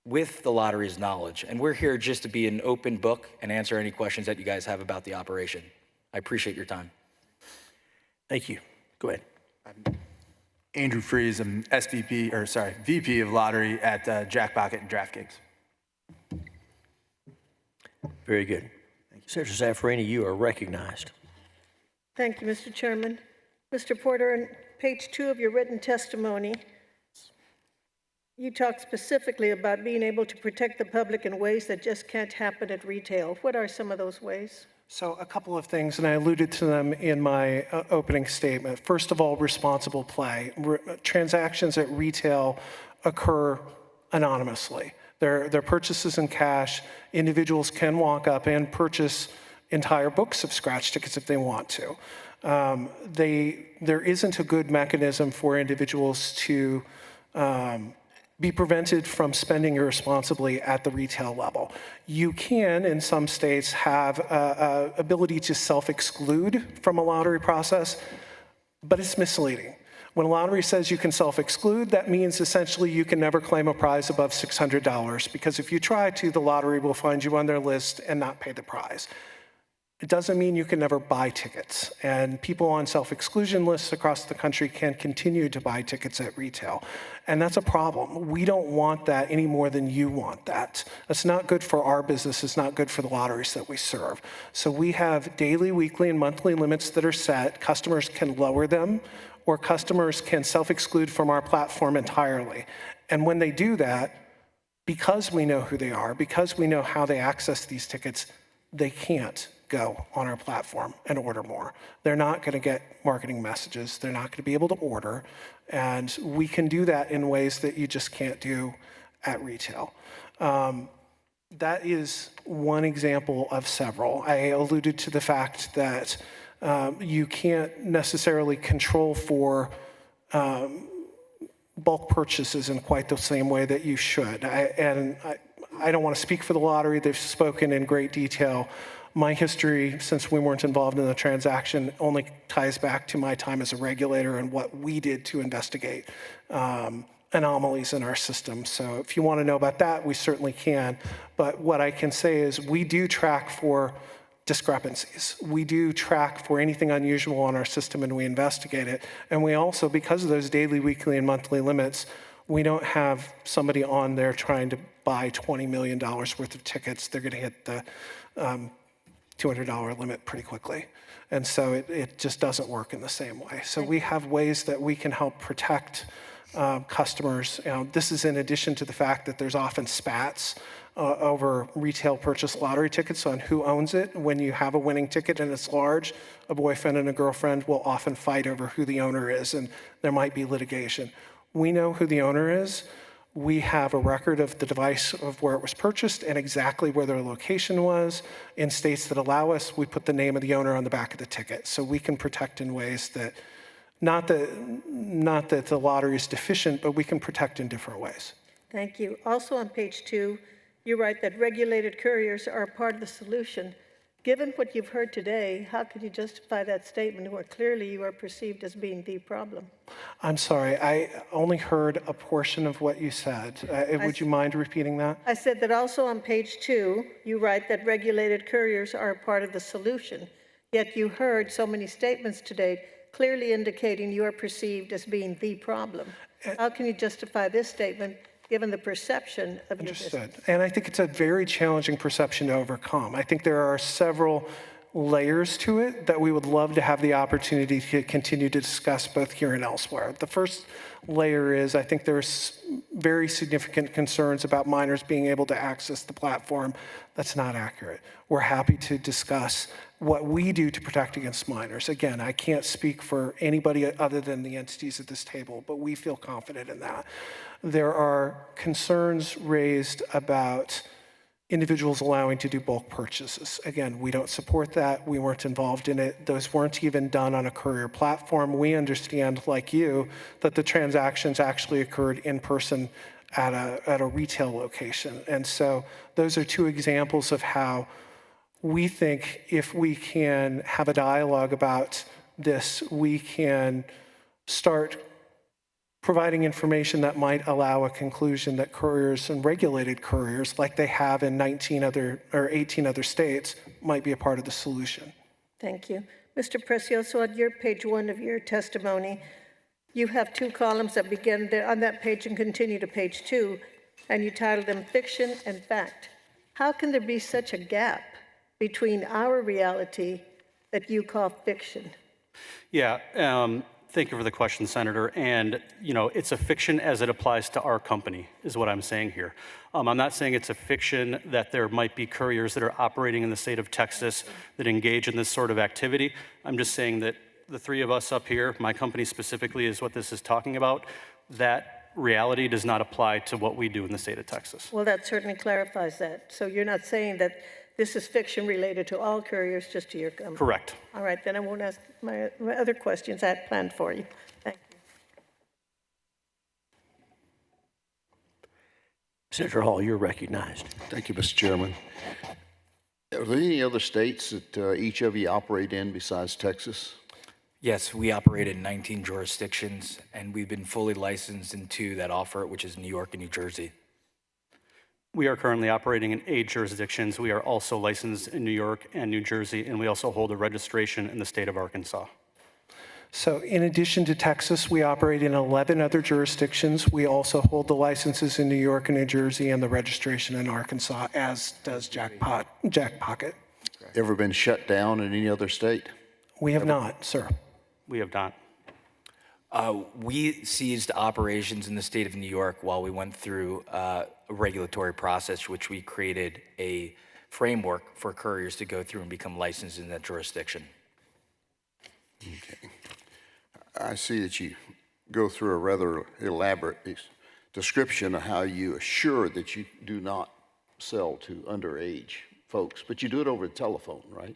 with the lottery's knowledge. And we're here just to be an open book and answer any questions that you guys have about the operation. I appreciate your time. Thank you. Go ahead. Andrew Fries, I'm VP of Lottery at Jackpocket and DraftKings. Very good. Senator Zaffarini, you are recognized. Thank you, Mr. Chairman. Mr. Porter, on page 2 of your written testimony, you talk specifically about being able to protect the public in ways that just can't happen at retail. What are some of those ways? So a couple of things, and I alluded to them in my opening statement. First of all, responsible play. Transactions at retail occur anonymously. They're purchases in cash. Individuals can walk up and purchase entire books of scratch tickets if they want to. There isn't a good mechanism for individuals to be prevented from spending irresponsibly at the retail level. You can, in some states, have ability to self-exclude from a lottery process, but it's misleading. When a lottery says you can self-exclude, that means essentially you can never claim a prize above $600, because if you try to, the lottery will find you on their list and not pay the prize. It doesn't mean you can never buy tickets, and people on self-exclusion lists across the country can continue to buy tickets at retail, and that's a problem. We don't want that any more than you want that. That's not good for our business. It's not good for the lotteries that we serve. So we have daily, weekly, and monthly limits that are set. Customers can lower them, or customers can self-exclude from our platform entirely. And when they do that, because we know who they are, because we know how they access these tickets, they can't go on our platform and order more. They're not going to get marketing messages. They're not going to be able to order. And we can do that in ways that you just can't do at retail. That is one example of several. I alluded to the fact that you can't necessarily control for bulk purchases in quite the same way that you should. I don't want to speak for the lottery. They've spoken in great detail. My history, since we weren't involved in the transaction, only ties back to my time as a regulator and what we did to investigate anomalies in our system. So if you want to know about that, we certainly can. But what I can say is we do track for discrepancies. We do track for anything unusual on our system, and we investigate it. And we also, because of those daily, weekly, and monthly limits, we don't have somebody on there trying to buy $20 million worth of tickets. They're going to hit the $200 limit pretty quickly. And so it just doesn't work in the same way. So we have ways that we can help protect customers. This is in addition to the fact that there's often spats over retail purchase lottery tickets on who owns it. When you have a winning ticket and it's large, a boyfriend and a girlfriend will often fight over who the owner is, and there might be litigation. We know who the owner is. We have a record of the device of where it was purchased and exactly where their location was. In states that allow us, we put the name of the owner on the back of the ticket. So we can protect in ways that, not that the lottery is deficient, but we can protect in different ways. Thank you. Also on page 2, you write that regulated couriers are part of the solution. Given what you've heard today, how could you justify that statement where clearly you are perceived as being the problem? I'm sorry, I only heard a portion of what you said. Would you mind repeating that? I said that also on page 2, you write that regulated couriers are a part of the solution, yet you heard so many statements today clearly indicating you are perceived as being the problem. How can you justify this statement given the perception of your business? Understood. And I think it's a very challenging perception to overcome. I think there are several layers to it that we would love to have the opportunity to continue to discuss both here and elsewhere. The first layer is, I think there's very significant concerns about minors being able to access the platform. That's not accurate. We're happy to discuss what we do to protect against minors. Again, I can't speak for anybody other than the entities at this table, but we feel confident in that. There are concerns raised about individuals allowing to do bulk purchases. Again, we don't support that. We weren't involved in it. Those weren't even done on a courier platform. We understand, like you, that the transactions actually occurred in person at a retail location. And so those are two examples of how we think if we can have a dialogue about this, we can start providing information that might allow a conclusion that couriers and regulated couriers, like they have in 18 other states, might be a part of the solution. Thank you. Mr. Precioso, on your page 1 of your testimony, you have 2 columns that begin there on that page and continue to page 2, and you titled them Fiction and Fact. How can there be such a gap between our reality that you call fiction? Yeah, thank you for the question, Senator. And, you know, it's a fiction as it applies to our company, is what I'm saying here. I'm not saying it's a fiction that there might be couriers that are operating in the state of Texas that engage in this sort of activity. I'm just saying that the 3 of us up here, my company specifically is what this is talking about, that reality does not apply to what we do in the state of Texas. Well, that certainly clarifies that. So you're not saying that this is fiction related to all couriers, just to your company? Correct. All right, then I won't ask my other questions I had planned for you. Thank you. Senator Hall, you're recognized. Thank you, Mr. Chairman. Are there any other states that each of you operate in besides Texas? Yes, we operate in 19 jurisdictions, and we've been fully licensed in 2 that offer it, which is New York and New Jersey. We are currently operating in 8 jurisdictions. We are also licensed in New York and New Jersey, and we also hold a registration in the state of Arkansas. So in addition to Texas, we operate in 11 other jurisdictions. We also hold the licenses in New York and New Jersey and the registration in Arkansas, as does Jackpocket. Ever been shut down in any other state? We have not, sir. We have not. We seized operations in the state of New York while we went through a regulatory process, which we created a framework for couriers to go through and become licensed in that jurisdiction. Okay. I see that you go through a rather elaborate description of how you assure that you do not sell to underage folks, but you do it over the telephone, right?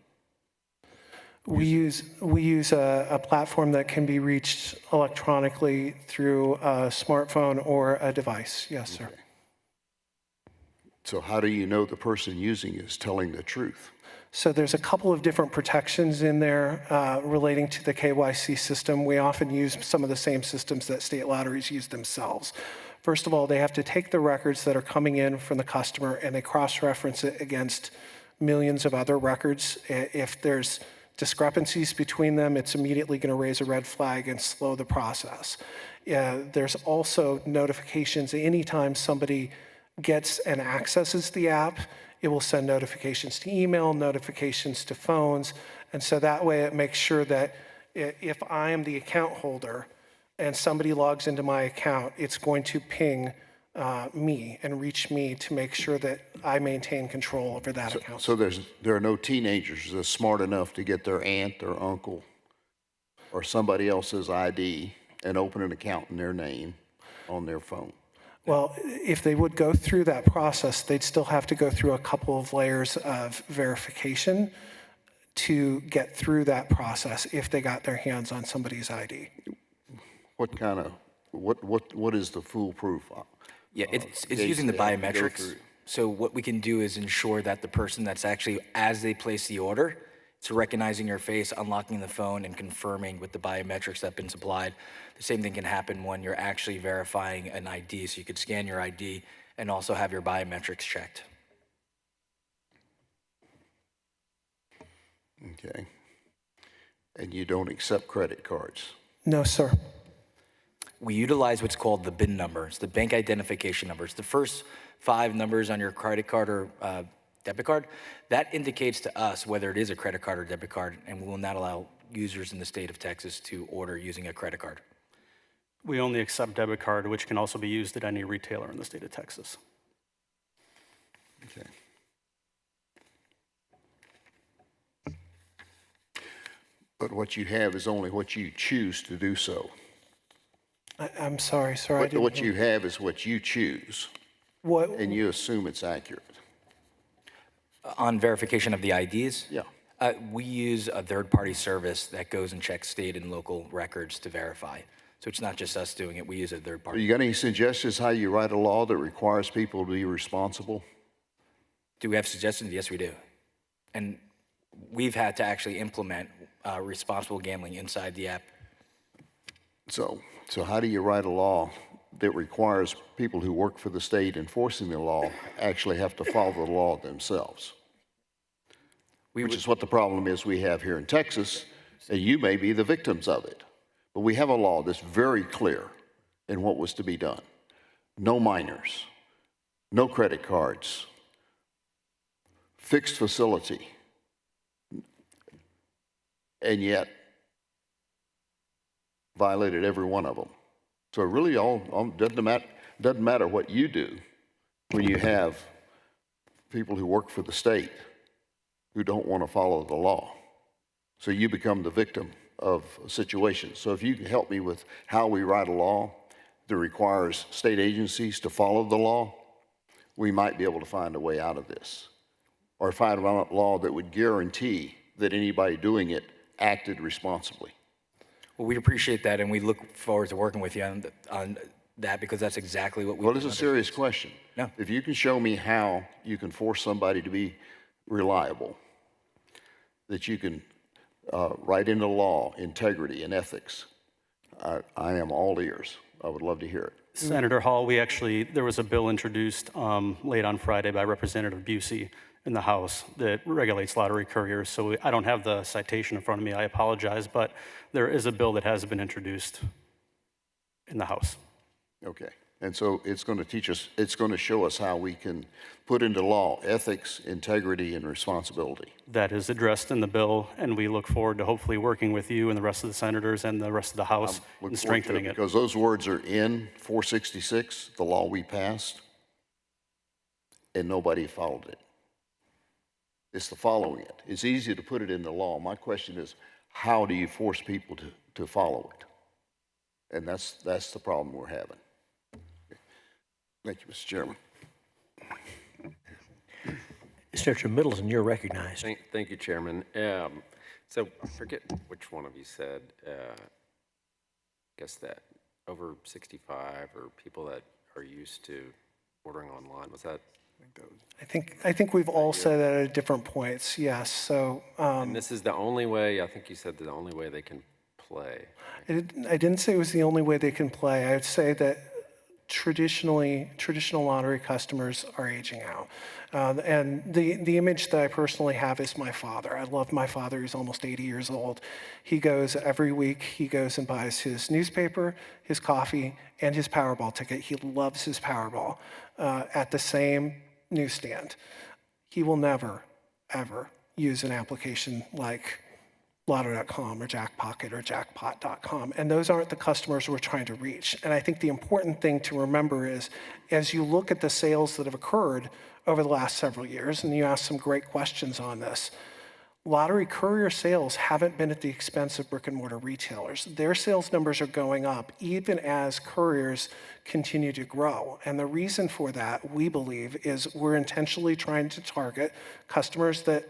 We use a platform that can be reached electronically through a smartphone or a device. Yes, sir. Okay. So how do you know the person using is telling the truth? So there's a couple of different protections in there relating to the KYC system. We often use some of the same systems that state lotteries use themselves. First of all, they have to take the records that are coming in from the customer and they cross-reference it against millions of other records. If there's discrepancies between them, it's immediately going to raise a red flag and slow the process. There's also notifications anytime somebody gets and accesses the app. It will send notifications to email, notifications to phones, and so that way it makes sure that if I am the account holder and somebody logs into my account, it's going to ping me and reach me to make sure that I maintain control over that account. So there are no teenagers that are smart enough to get their aunt or uncle or somebody else's ID and open an account in their name on their phone? Well, if they would go through that process, they'd still have to go through a couple of layers of verification to get through that process if they got their hands on somebody's ID. What is the foolproof? Yeah, it's using the biometrics. So what we can do is ensure that the person that's actually, as they place the order, it's recognizing your face, unlocking the phone, and confirming with the biometrics that have been supplied. The same thing can happen when you're actually verifying an ID. So you could scan your ID and also have your biometrics checked. Okay. And you don't accept credit cards? No, sir. We utilize what's called the BIN number. It's the bank identification number. It's the first 5 numbers on your credit card or debit card, that indicates to us whether it is a credit card or debit card, and we will not allow users in the state of Texas to order using a credit card. We only accept debit card, which can also be used at any retailer in the state of Texas. Okay. But what you have is only what you choose to do so. I'm sorry, sir. I What, didn't what hear- you have is what you choose, What, and you assume it's accurate. On verification of the IDs? Yeah. We use a third-party service that goes and checks state and local records to verify. So it's not just us doing it, we use a third party. You got any suggestions how you write a law that requires people to be responsible? Do we have suggestions? Yes, we do. And we've had to actually implement responsible gambling inside the app. So how do you write a law that requires people who work for the state enforcing the law actually have to follow the law themselves? Which is what the problem is we have here in Texas, and you may be the victims of it. But we have a law that's very clear in what was to be done. No minors, no credit cards, fixed facility. And yet, violated every one of them. So it really doesn't matter what you do when you have people who work for the state who don't want to follow the law. So you become the victim of a situation. So if you can help me with how we write a law that requires state agencies to follow the law, we might be able to find a way out of this. Or find a law that would guarantee that anybody doing it acted responsibly. Well, we appreciate that, and we look forward to working with you on that, because that's exactly what we. Well, it's a serious question. No. If you can show me how you can force somebody to be reliable, that you can write into law integrity and ethics, I am all ears. I would love to hear it. Senator Hall, there was a bill introduced late on Friday by Representative Busey in the House that regulates lottery couriers. So I don't have the citation in front of me, I apologize, but there is a bill that has been introduced in the House. Okay. And so it's going to teach us, it's going to show us how we can put into law ethics, integrity, and responsibility. That is addressed in the bill, and we look forward to hopefully working with you and the rest of the senators and the rest of the House in strengthening it. Because those words are in 466, the law we passed, and nobody followed it. It's the following it. It's easy to put it in the law. My question is, how do you force people to follow it? And that's the problem we're having. Thank you, Mr. Chairman. Senator Middleton, you're recognized. Thank you, Chairman. So I forget which one of you said, I guess that over 65 or people that are used to ordering online, was that? I think we've all said that at different points, yes. So And this is the only way, I think you said the only way they can play. I didn't say it was the only way they can play. I would say that traditional lottery customers are aging out. And the image that I personally have is my father. I love my father. He's almost 80 years old. He goes every week, he goes and buys his newspaper, his coffee, and his Powerball ticket. He loves his Powerball at the same newsstand. He will never, ever use an application like Lotto.com or Jackpocket or Jackpot.com. And those aren't the customers we're trying to reach. And I think the important thing to remember is, as you look at the sales that have occurred over the last several years, and you asked some great questions on this, lottery courier sales haven't been at the expense of brick and mortar retailers. Their sales numbers are going up even as couriers continue to grow. And the reason for that, we believe, is we're intentionally trying to target customers that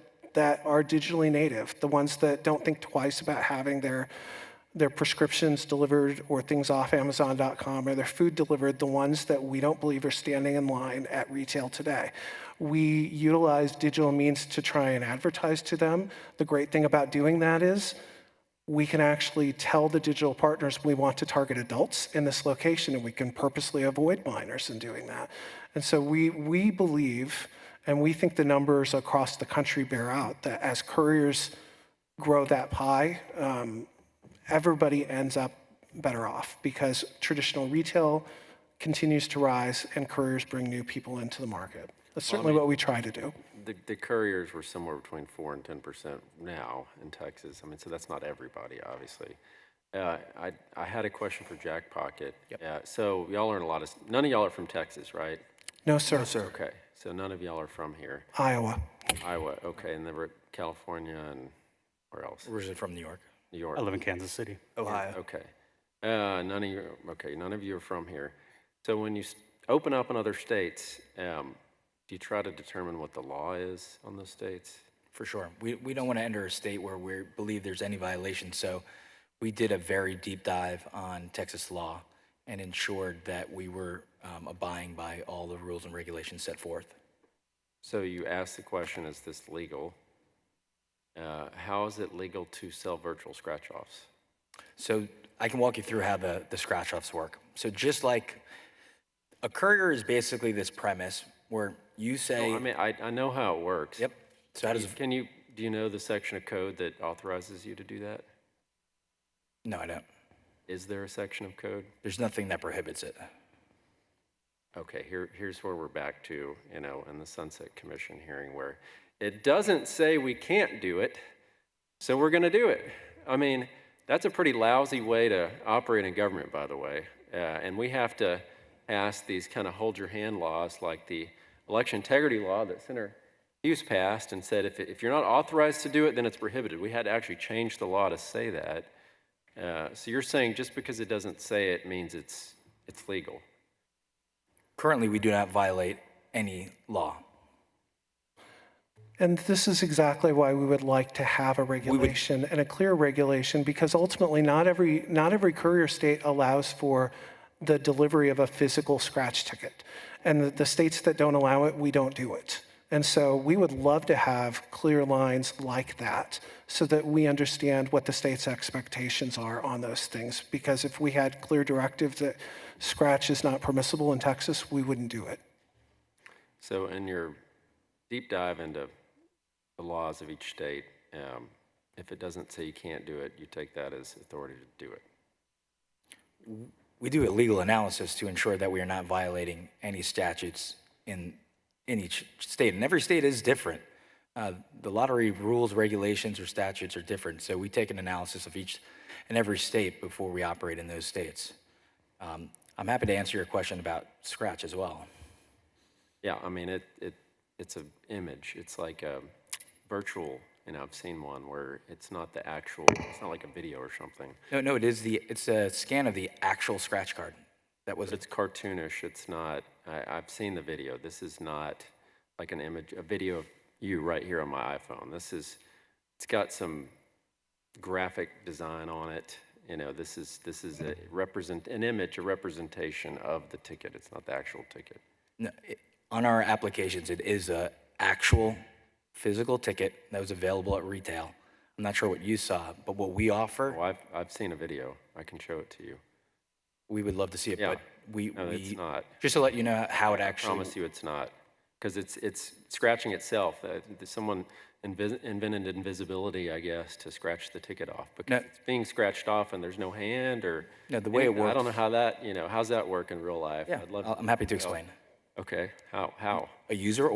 are digitally native, the ones that don't think twice about having their prescriptions delivered or things off Amazon.com or their food delivered, the ones that we don't believe are standing in line at retail today. We utilize digital means to try and advertise to them. The great thing about doing that is we can actually tell the digital partners we want to target adults in this location, and we can purposely avoid minors in doing that. And so we believe, and we think the numbers across the country bear out, that as couriers grow that pie, everybody ends up better off because traditional retail continues to rise and couriers bring new people into the market. That's certainly what we try to do. The couriers were somewhere between 4 and 10% now in Texas. I mean, so that's not everybody, obviously. I had a question for Jack Pocket. So y'all are in a lot of, none of y'all are from Texas, right? No, sir. Okay, so none of y'all are from here. Iowa. Iowa, okay, and then we're California and where else? Originally from New York. New York. I live in Kansas City. Ohio. Okay. None of you, okay, none of you are from here. So when you open up in other states, do you try to determine what the law is on those states? For sure. We don't want to enter a state where we believe there's any violation. So we did a very deep dive on Texas law and ensured that we were abiding by all the rules and regulations set forth. So you asked the question, is this legal? How is it legal to sell virtual scratch-offs? So I can walk you through how the scratch-offs work. So just like a courier is basically this premise where you say... No, I mean, I know how it works. Yep. So how does do you know the section of code that authorizes you to do that? No, I don't. Is there a section of code? There's nothing that prohibits it. Okay, here's where we're back to, in the Sunset Commission hearing where it doesn't say we can't do it, so we're going to do it. I mean, that's a pretty lousy way to operate in government, by the way. And we have to ask these kind of hold your hand laws like the election integrity law that Senator Hughes passed and said if you're not authorized to do it, then it's prohibited. We had to actually change the law to say that. So you're saying just because it doesn't say it means it's legal? Currently, we do not violate any law. And this is exactly why we would like to have a regulation and a clear regulation, because ultimately not every courier state allows for the delivery of a physical scratch ticket. And the states that don't allow it, we don't do it. And so we would love to have clear lines like that so that we understand what the state's expectations are on those things. Because if we had clear directives that scratch is not permissible in Texas, we wouldn't do it. So in your deep dive into the laws of each state, if it doesn't say you can't do it, you take that as authority to do it? We do a legal analysis to ensure that we are not violating any statutes in each state. And every state is different. The lottery rules, regulations, or statutes are different. So we take an analysis of each and every state before we operate in those states. I'm happy to answer your question about scratch as well. Yeah, I mean, it's an image. It's like a virtual, I've seen one where it's not the actual, it's not like a video or something. No, it's a scan of the actual scratch card. It's cartoonish. It's not, I've seen the video. This is not like an image, a video of you right here on my iPhone. It's got some graphic design on it. This is an image, a representation of the ticket. It's not the actual ticket. No, on our applications, it is an actual physical ticket that was available at retail. I'm not sure what you saw, but what we offer... Well, I've seen a video. I can show it to you. We would love to see it, yeah. but No, it's not. Just to let you know how it actually... I promise you it's not. Because it's scratching itself. Someone invented invisibility, I guess, to scratch the ticket off. Because it's being scratched off and there's no hand or... No, the way it works... I don't know how that, how's that work in real life? Yeah, I'm happy to explain. Okay, how? A user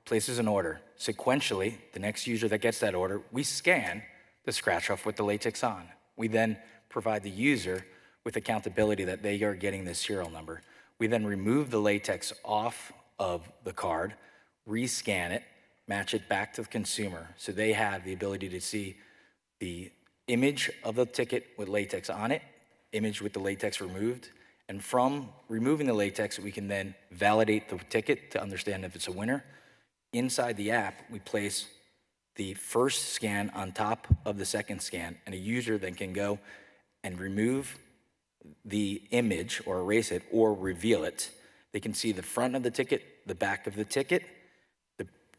places an order. Sequentially, the next user that gets that order, we scan the scratch off with the latex on. We then provide the user with accountability that they are getting the serial number. We then remove the latex off of the card, rescan it, match it back to the consumer so they have the ability to see the image of the ticket with latex on it, image with the latex removed, and from removing the latex, we can then validate the ticket to understand if it's a winner. Inside the app, we place the first scan on top of the second scan, and a user then can go and remove the image or erase it or reveal it. They can see the front of the ticket, the back of the ticket,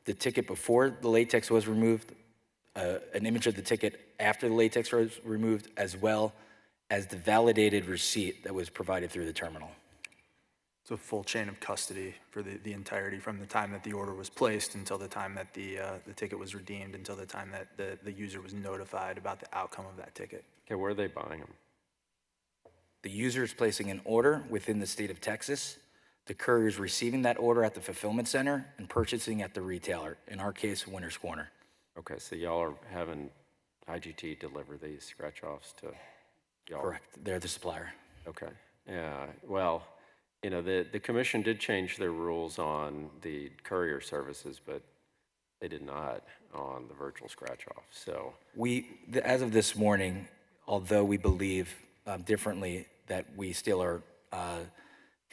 the ticket before the latex was removed, an image of the ticket after the latex was removed, as well as the validated receipt that was provided through the terminal. So full chain of custody for the entirety from the time that the order was placed until the time that the ticket was redeemed, until the time that the user was notified about the outcome of that ticket. Okay, where are they buying them? The user is placing an order within the state of Texas. The courier is receiving that order at the fulfillment center and purchasing at the retailer, in our case, Winter's Corner. Okay, so y'all are having IGT deliver these scratch-offs to y'all? Correct, they're the supplier. Okay, yeah, well, you know, the commission did change their rules on the courier services, but they did not on the virtual scratch-off, so. As of this morning, although we believe differently that we still are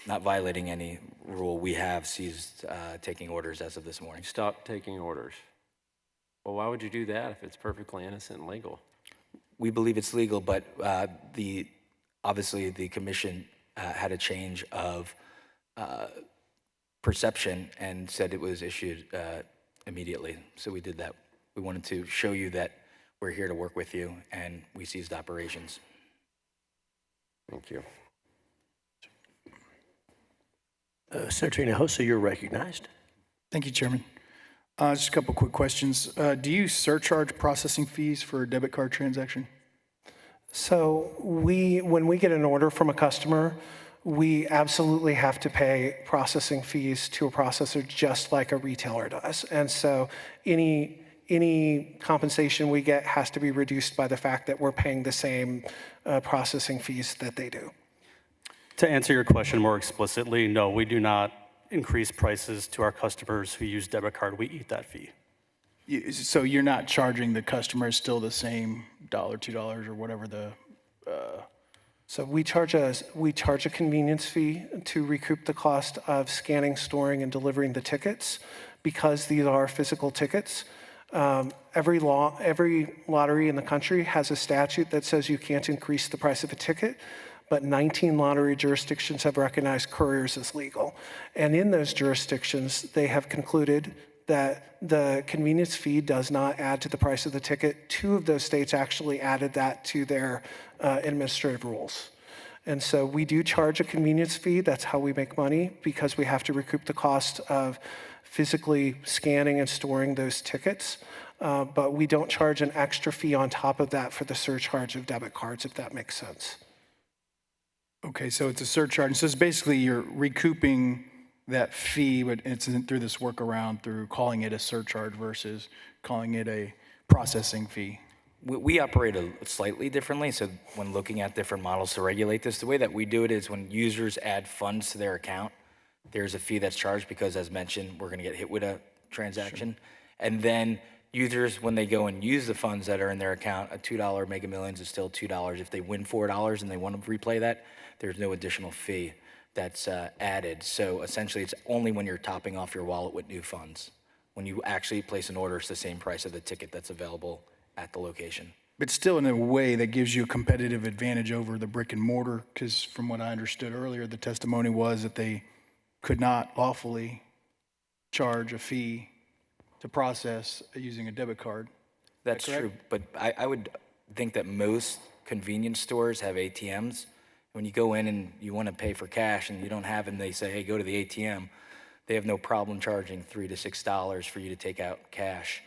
not violating any rule, we have ceased taking orders as of this morning. Stop taking orders. Well, why would you do that if it's perfectly innocent and legal? We believe it's legal, but obviously the commission had a change of perception and said it was issued immediately. So we did that. We wanted to show you that we're here to work with you, and we ceased operations. Thank you. Senator Hinojosa, you're recognized. Thank you, Chairman. Just a couple quick questions. Do you surcharge processing fees for a debit card transaction? So when we get an order from a customer, we absolutely have to pay processing fees to a processor just like a retailer does. And so any compensation we get has to be reduced by the fact that we're paying the same processing fees that they do. To answer your question more explicitly, no, we do not increase prices to our customers who use debit card. We eat that fee. So you're not charging the customer still the same $1, $2, or whatever the... So we charge a convenience fee to recoup the cost of scanning, storing, and delivering the tickets because these are physical tickets. Every lottery in the country has a statute that says you can't increase the price of a ticket, but 19 lottery jurisdictions have recognized couriers as legal. And in those jurisdictions, they have concluded that the convenience fee does not add to the price of the ticket. 2 of those states actually added that to their administrative rules. And so we do charge a convenience fee. That's how we make money, because we have to recoup the cost of physically scanning and storing those tickets. But we don't charge an extra fee on top of that for the surcharge of debit cards, if that makes sense. Okay, so it's a surcharge. So it's basically you're recouping that fee, but it's through this workaround through calling it a surcharge versus calling it a processing fee. We operate slightly differently. So when looking at different models to regulate this, the way that we do it is when users add funds to their account, there's a fee that's charged because, as mentioned, we're going to get hit with a transaction. Sure. And then users, when they go and use the funds that are in their account, a $2 Mega Millions is still $2. If they win $4 and they want to replay that, there's no additional fee that's added. So essentially, it's only when you're topping off your wallet with new funds. When you actually place an order, it's the same price of the ticket that's available at the location. But still, in a way, that gives you a competitive advantage over the brick and mortar, because from what I understood earlier, the testimony was that they could not lawfully charge a fee to process using a debit card. That's true, but I would think that most convenience stores have ATMs. When you go in and you want to pay for cash and you don't have it, and they say, hey, go to the ATM, they have no problem charging $3 to $6 for you to take out cash,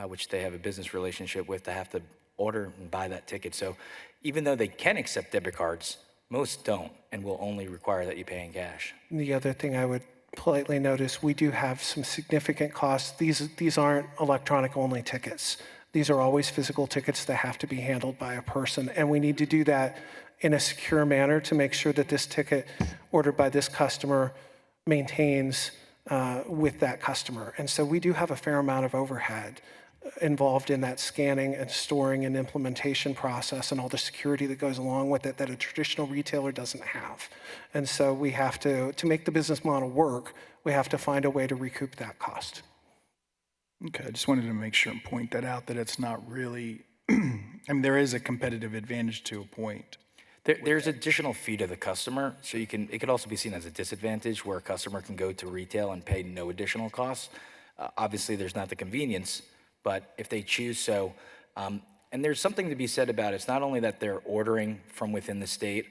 which they have a business relationship with to have to order and buy that ticket. So even though they can accept debit cards, most don't and will only require that you pay in cash. The other thing I would politely notice, we do have some significant costs. These aren't electronic only tickets. These are always physical tickets that have to be handled by a person, and we need to do that in a secure manner to make sure that this ticket ordered by this customer maintains with that customer. And so we do have a fair amount of overhead involved in that scanning and storing and implementation process and all the security that goes along with it that a traditional retailer doesn't have. And so we have to make the business model work, we have to find a way to recoup that cost. Okay, I just wanted to make sure and point that out, that it's not really, I mean, there is a competitive advantage to a point. There's additional fee to the customer, so it could also be seen as a disadvantage where a customer can go to retail and pay no additional costs. Obviously, there's not the convenience, but if they choose so, and there's something to be said about it. It's not only that they're ordering from within the state,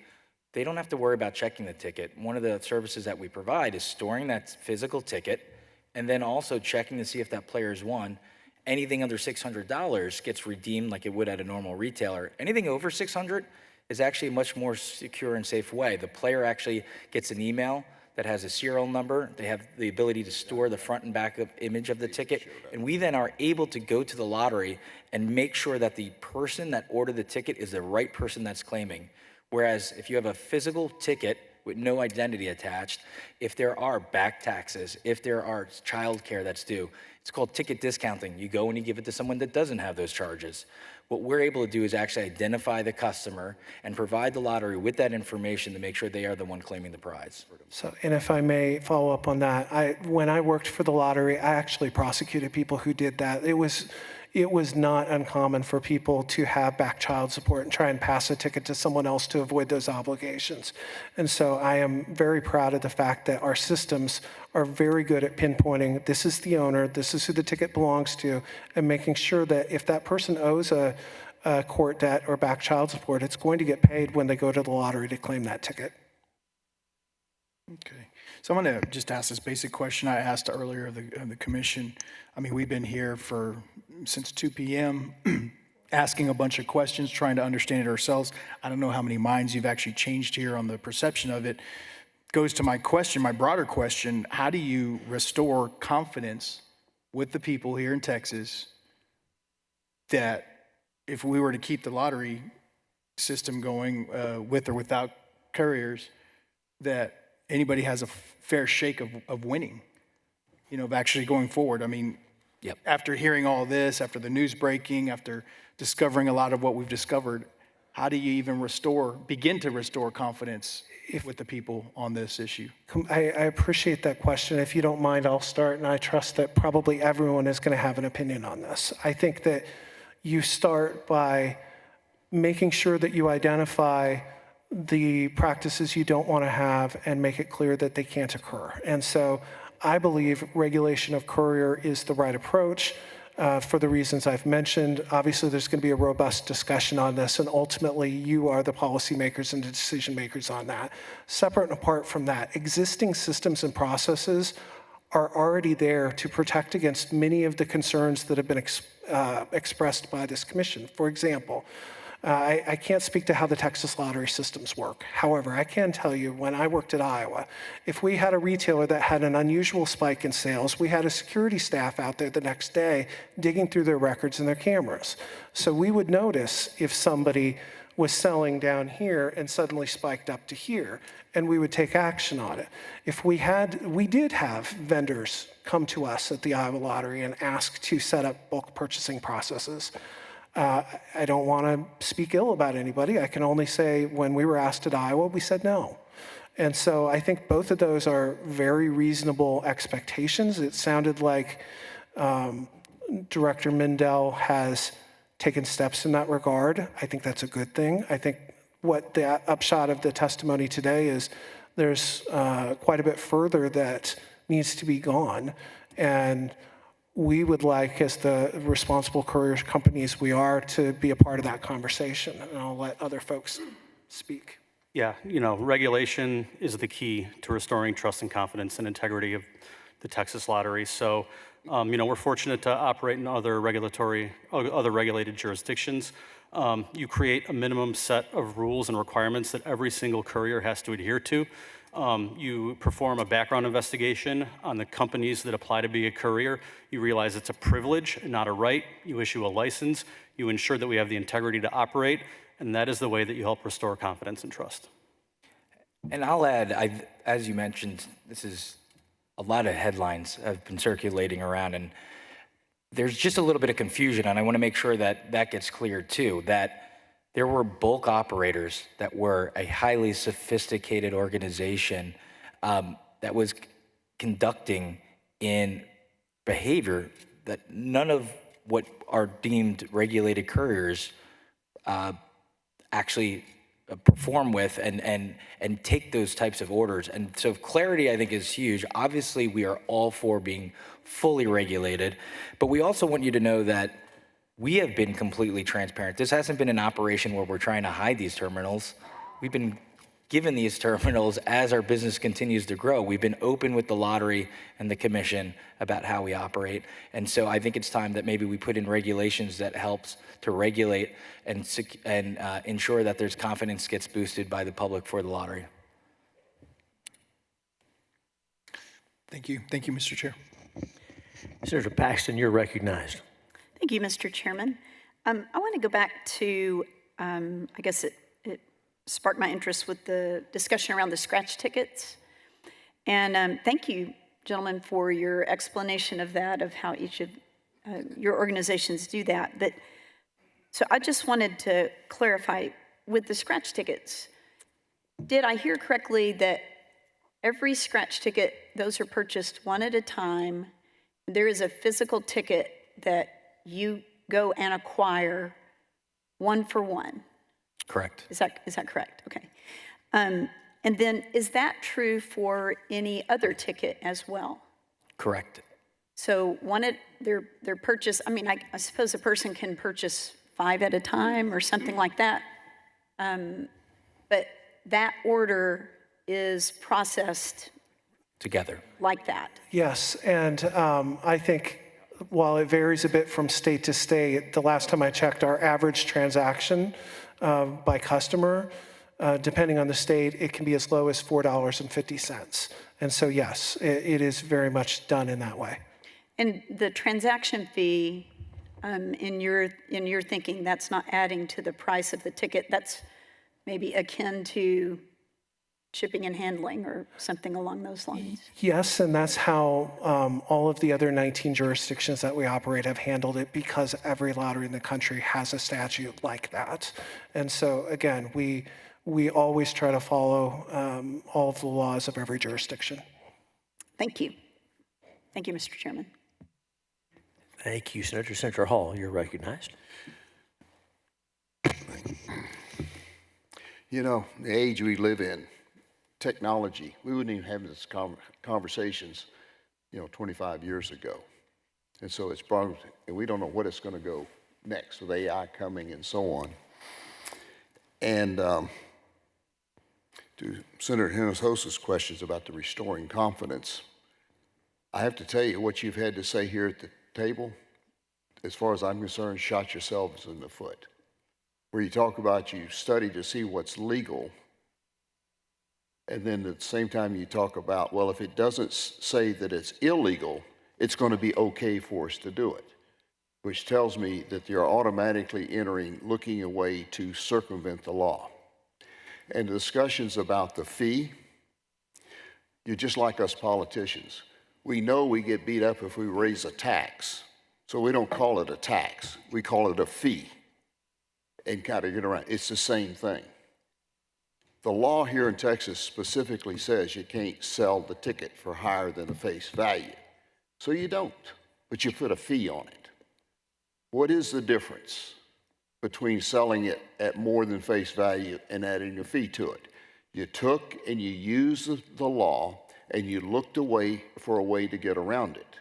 they don't have to worry about checking the ticket. One of the services that we provide is storing that physical ticket and then also checking to see if that player's won. Anything under $600 gets redeemed like it would at a normal retailer. Anything over $600 is actually a much more secure and safe way. The player actually gets an email that has a serial number. They have the ability to store the front and back of image of the ticket. And we then are able to go to the lottery and make sure that the person that ordered the ticket is the right person that's claiming. Whereas if you have a physical ticket with no identity attached, if there are back taxes, if there are childcare that's due, it's called ticket discounting. You go and you give it to someone that doesn't have those charges. What we're able to do is actually identify the customer and provide the lottery with that information to make sure they are the one claiming the prize. So, and if I may follow up on that, when I worked for the lottery, I actually prosecuted people who did that. It was not uncommon for people to have back child support and try and pass a ticket to someone else to avoid those obligations. And so I am very proud of the fact that our systems are very good at pinpointing, this is the owner, this is who the ticket belongs to, and making sure that if that person owes a court debt or back child support, it's going to get paid when they go to the lottery to claim that ticket. Okay. So I'm going to just ask this basic question I asked earlier of the commission. I mean, we've been here since 2 p.m. asking a bunch of questions, trying to understand it ourselves. I don't know how many minds you've actually changed here on the perception of it. Goes to my question, my broader question, how do you restore confidence with the people here in Texas that if we were to keep the lottery system going with or without couriers, that anybody has a fair shake of winning, of actually going forward? I mean, after hearing all this, after the news breaking, after discovering a lot of what we've discovered, how do you even begin to restore confidence with the people on this issue? I appreciate that question. If you don't mind, I'll start, and I trust that probably everyone is going to have an opinion on this. I think that you start by making sure that you identify the practices you don't want to have and make it clear that they can't occur. And so I believe regulation of courier is the right approach for the reasons I've mentioned. Obviously, there's going to be a robust discussion on this, and ultimately, you are the policymakers and the decision makers on that. Separate and apart from that, existing systems and processes are already there to protect against many of the concerns that have been expressed by this commission. For example, I can't speak to how the Texas lottery systems work. However, I can tell you when I worked at Iowa, if we had a retailer that had an unusual spike in sales, we had a security staff out there the next day digging through their records and their cameras. So we would notice if somebody was selling down here and suddenly spiked up to here, and we would take action on it. We did have vendors come to us at the Iowa Lottery and ask to set up bulk purchasing processes. I don't want to speak ill about anybody. I can only say when we were asked at Iowa, we said no. And so I think both of those are very reasonable expectations. It sounded like Director Mindell has taken steps in that regard. I think that's a good thing. I think what the upshot of the testimony today is there's quite a bit further that needs to be gone. And we would like, as the responsible courier companies we are, to be a part of that conversation. And I'll let other folks speak. Yeah, regulation is the key to restoring trust and confidence and integrity of the Texas Lottery. So, we're fortunate to operate in other regulated jurisdictions. You create a minimum set of rules and requirements that every single courier has to adhere to. You perform a background investigation on the companies that apply to be a courier. You realize it's a privilege, not a right. You issue a license. You ensure that we have the integrity to operate, and that is the way that you help restore confidence and trust. And I'll add, as you mentioned, this is a lot of headlines have been circulating around, and there's just a little bit of confusion, and I want to make sure that that gets clear too, that there were bulk operators that were a highly sophisticated organization that was conducting in behavior that none of what are deemed regulated couriers actually perform with and take those types of orders. And so clarity, I think, is huge. Obviously, we are all for being fully regulated, but we also want you to know that we have been completely transparent. This hasn't been an operation where we're trying to hide these terminals. We've been given these terminals as our business continues to grow. We've been open with the lottery and the commission about how we operate. And so I think it's time that maybe we put in regulations that helps to regulate and ensure that there's confidence gets boosted by the public for the lottery. Thank you. Thank you, Mr. Chair. Senator Paxton, you're recognized. Thank you, Mr. Chairman. I want to go back to, I guess it sparked my interest with the discussion around the scratch tickets. And thank you, gentlemen, for your explanation of that, of how each of your organizations do that. But so I just wanted to clarify with the scratch tickets, did I hear correctly that every scratch ticket, those are purchased one at a time? There is a physical ticket that you go and acquire one for one? Correct. Is that correct? Okay. And then is that true for any other ticket as well? Correct. So their purchase, I mean, I suppose a person can purchase 5 at a time or something like that. But that order is processed Together. like that. Yes, and I think while it varies a bit from state to state, the last time I checked, our average transaction by customer, depending on the state, it can be as low as $4.50. And so yes, it is very much done in that way. And the transaction fee, in your thinking, that's not adding to the price of the ticket. That's maybe akin to shipping and handling or something along those lines. Yes, and that's how all of the other 19 jurisdictions that we operate have handled it, because every lottery in the country has a statute like that. And so again, we always try to follow all of the laws of every jurisdiction. Thank you. Thank you, Mr. Chairman. Thank you, Senator. Senator Hall, you're recognized. You know, the age we live in, technology, we wouldn't even have this conversations, 25 years ago. And so it's probably, and we don't know what it's going to go next with AI coming and so on. And to Senator Hinojosa's questions about the restoring confidence, I have to tell you what you've had to say here at the table, as far as I'm concerned, shot yourselves in the foot. Where you talk about you study to see what's legal, and then at the same time you talk about, well, if it doesn't say that it's illegal, it's going to be okay for us to do it, which tells me that you're automatically looking a way to circumvent the law. And the discussions about the fee, you're just like us politicians. We know we get beat up if we raise a tax, so we don't call it a tax. We call it a fee and kind of get around. It's the same thing. The law here in Texas specifically says you can't sell the ticket for higher than the face value. So you don't, but you put a fee on it. What is the difference between selling it at more than face value and adding a fee to it? You took and you used the law and you looked for a way to get around it.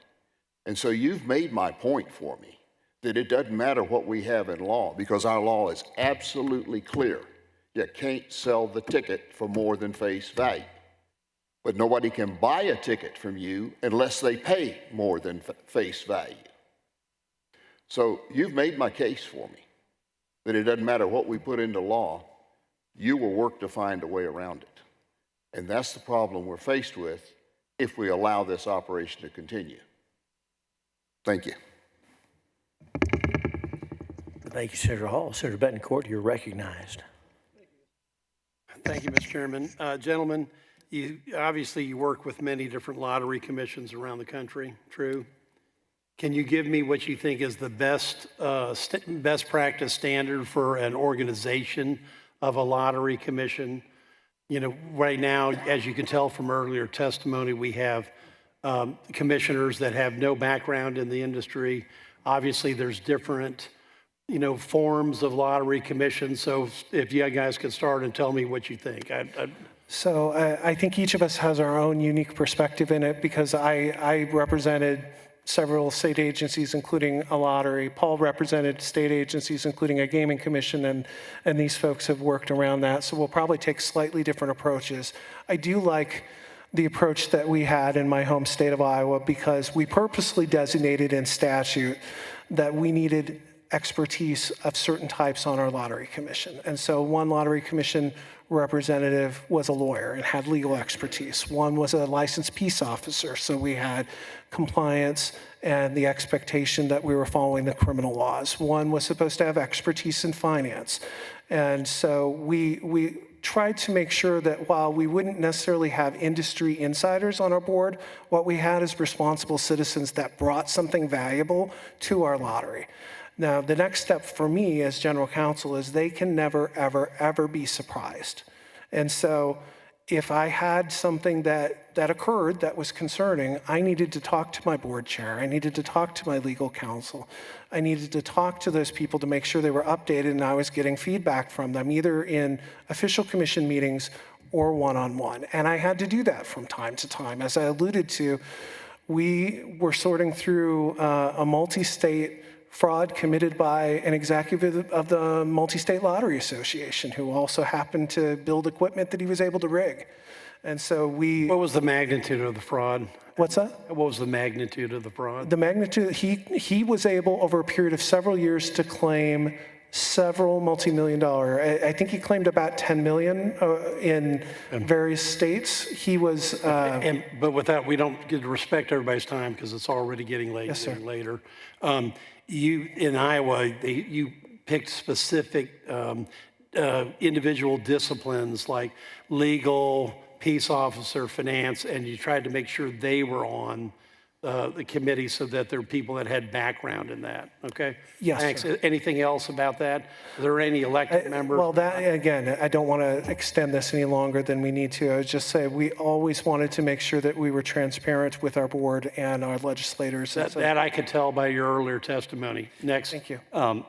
And so you've made my point for me, that it doesn't matter what we have in law, because our law is absolutely clear. You can't sell the ticket for more than face value. But nobody can buy a ticket from you unless they pay more than face value. So you've made my case for me, that it doesn't matter what we put into law, you will work to find a way around it. And that's the problem we're faced with if we allow this operation to continue. Thank you. Thank you, Senator Hall. Senator Betancourt, you're recognized. Thank you, Mr. Chairman. Gentlemen, you work with many different lottery commissions around the country, true? Can you give me what you think is the best practice standard for an organization of a lottery commission? Right now, as you can tell from earlier testimony, we have commissioners that have no background in the industry. Obviously, there's different forms of lottery commissions. So if you guys could start and tell me what you think. So I think each of us has our own unique perspective in it, because I represented several state agencies, including a lottery. Paul represented state agencies, including a gaming commission, and these folks have worked around that. So we'll probably take slightly different approaches. I do like the approach that we had in my home state of Iowa, because we purposely designated in statute that we needed expertise of certain types on our lottery commission. And so one lottery commission representative was a lawyer and had legal expertise. One was a licensed peace officer, so we had compliance and the expectation that we were following the criminal laws. One was supposed to have expertise in finance. And so we tried to make sure that while we wouldn't necessarily have industry insiders on our board, what we had is responsible citizens that brought something valuable to our lottery. Now, the next step for me as general counsel is they can never, ever, ever be surprised. And so if I had something that occurred that was concerning, I needed to talk to my board chair. I needed to talk to my legal counsel. I needed to talk to those people to make sure they were updated and I was getting feedback from them, either in official commission meetings or one-on-one. And I had to do that from time to time. As I alluded to, we were sorting through a multi-state fraud committed by an executive of the Multi-State Lottery Association who also happened to build equipment that he was able to rig. And so What was the magnitude of the fraud? What's that? What was the magnitude of the fraud? The magnitude, he was able over a period of several years to claim several multi-million-dollar, I think he claimed about 10 million in various states. He was... but with that, we don't get to respect everybody's time because it's already getting late Yes, sir. and later. You, in Iowa, you picked specific individual disciplines like legal, peace officer, finance, and you tried to make sure they were on the committee so that there are people that had background in that, okay? Yes, Thanks. sir. Anything else about that? Are there any elected members? Well, that, again, I don't want to extend this any longer than we need to. I would just say we always wanted to make sure that we were transparent with our board and our legislators. That I could tell by your earlier testimony. Next. Thank you.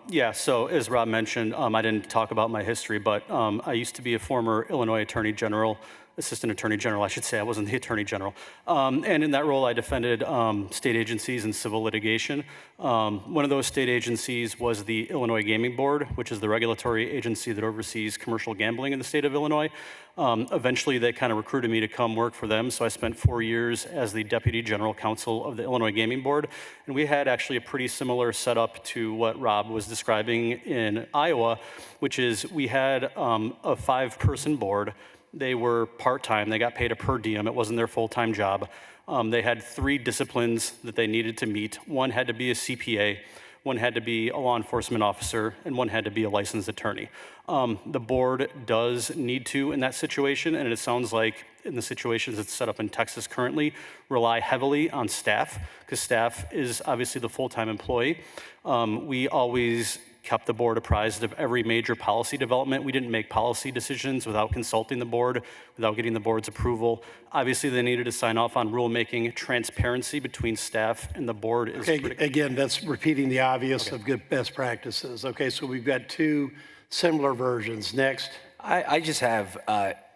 Yeah, so as Rob mentioned, I didn't talk about my history, but I used to be a former Illinois Attorney General, Assistant Attorney General, I should say. I wasn't the Attorney General. And in that role, I defended state agencies in civil litigation. One of those state agencies was the Illinois Gaming Board, which is the regulatory agency that oversees commercial gambling in the state of Illinois. Eventually, they kind of recruited me to come work for them, so I spent 4 years as the Deputy General Counsel of the Illinois Gaming Board. And we had actually a pretty similar setup to what Rob was describing in Iowa, which is we had a 5-person board. They were part-time. They got paid a per diem. It wasn't their full-time job. They had 3 disciplines that they needed to meet. One had to be a CPA, one had to be a law enforcement officer, and one had to be a licensed attorney. The board does need to, in that situation, and it sounds like in the situations that's set up in Texas currently, rely heavily on staff, because staff is obviously the full-time employee. We always kept the board apprised of every major policy development. We didn't make policy decisions without consulting the board, without getting the board's approval. Obviously, they needed to sign off on rulemaking. Transparency between staff and the board is Okay, again, that's repeating the obvious of good best practices. Okay, so we've got 2 similar versions. Next. I just have,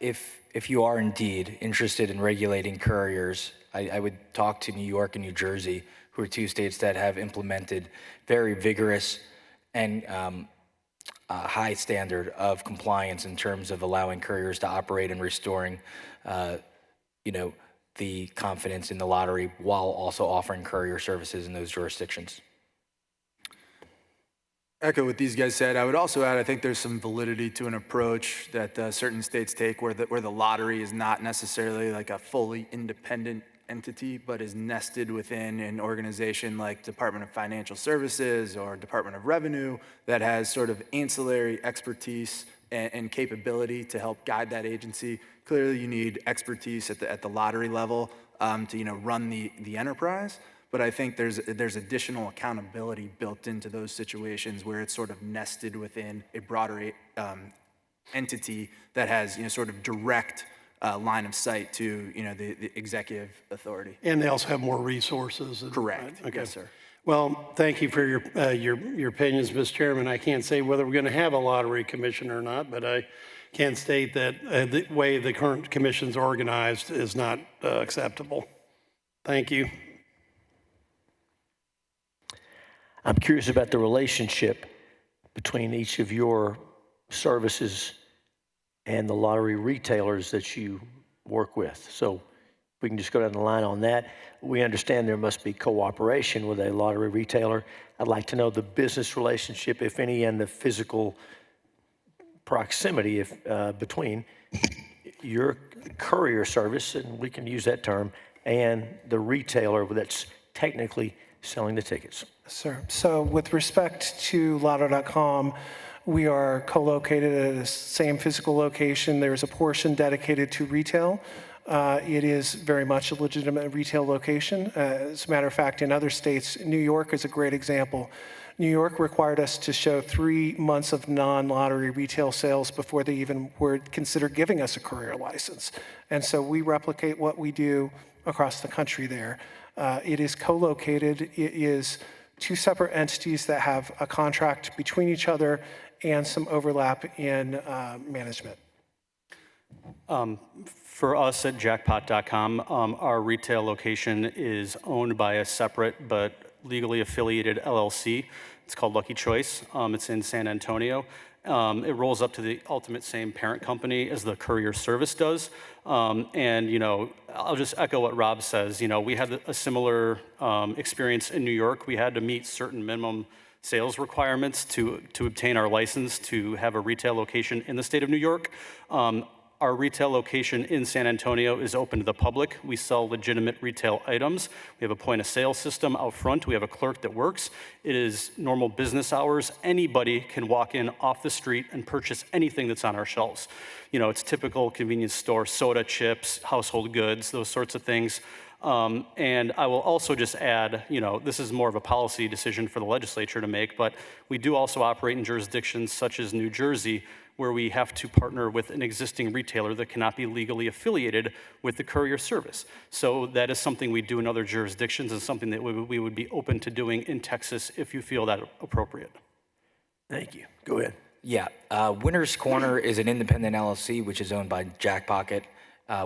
if you are indeed interested in regulating couriers, I would talk to New York and New Jersey, who are 2 states that have implemented very vigorous and high standard of compliance in terms of allowing couriers to operate and restoring, the confidence in the lottery while also offering courier services in those jurisdictions. Echo what these guys said. I would also add, I think there's some validity to an approach that certain states take where the lottery is not necessarily like a fully independent entity, but is nested within an organization like Department of Financial Services or Department of Revenue that has sort of ancillary expertise and capability to help guide that agency. Clearly, you need expertise at the lottery level to run the enterprise. But I think there's additional accountability built into those situations where it's sort of nested within a broader entity that has sort of direct line of sight to the executive authority. And they also have more resources. Correct. Okay. Yes, sir. Well, thank you for your opinions, Mr. Chairman. I can't say whether we're going to have a lottery commission or not, but I can state that the way the current commission's organized is not acceptable. Thank you. I'm curious about the relationship between each of your services and the lottery retailers that you work with. So we can just go down the line on that. We understand there must be cooperation with a lottery retailer. I'd like to know the business relationship, if any, and the physical proximity between. your courier service, and we can use that term, and the retailer that's technically selling the tickets. Sir, so with respect to Lotto.com, we are co-located at the same physical location. There's a portion dedicated to retail. It is very much a legitimate retail location. As a matter of fact, in other states, New York is a great example. New York required us to show 3 months of non-lottery retail sales before they even were considered giving us a courier license. And so we replicate what we do across the country there. It is co-located. It is 2 separate entities that have a contract between each other and some overlap in management. For us at jackpot.com, our retail location is owned by a separate but legally affiliated LLC. It's called Lucky Choice. It's in San Antonio. It rolls up to the ultimate same parent company as the courier service does. And, you know, I'll just echo what Rob says. You know, we had a similar experience in New York. We had to meet certain minimum sales requirements to obtain our license to have a retail location in the state of New York. Our retail location in San Antonio is open to the public. We sell legitimate retail items. We have a point of sale system out front. We have a clerk that works. It is normal business hours. Anybody can walk in off the street and purchase anything that's on our shelves. You know, it's typical convenience store, soda, chips, household goods, those sorts of things. And I will also just add, you know, this is more of a policy decision for the legislature to make, but we do also operate in jurisdictions such as New Jersey, where we have to partner with an existing retailer that cannot be legally affiliated with the courier service. So that is something we do in other jurisdictions and something that we would be open to doing in Texas if you feel that appropriate. Thank you. Go ahead. Yeah, Winner's Corner is an independent LLC, which is owned by Jackpocket,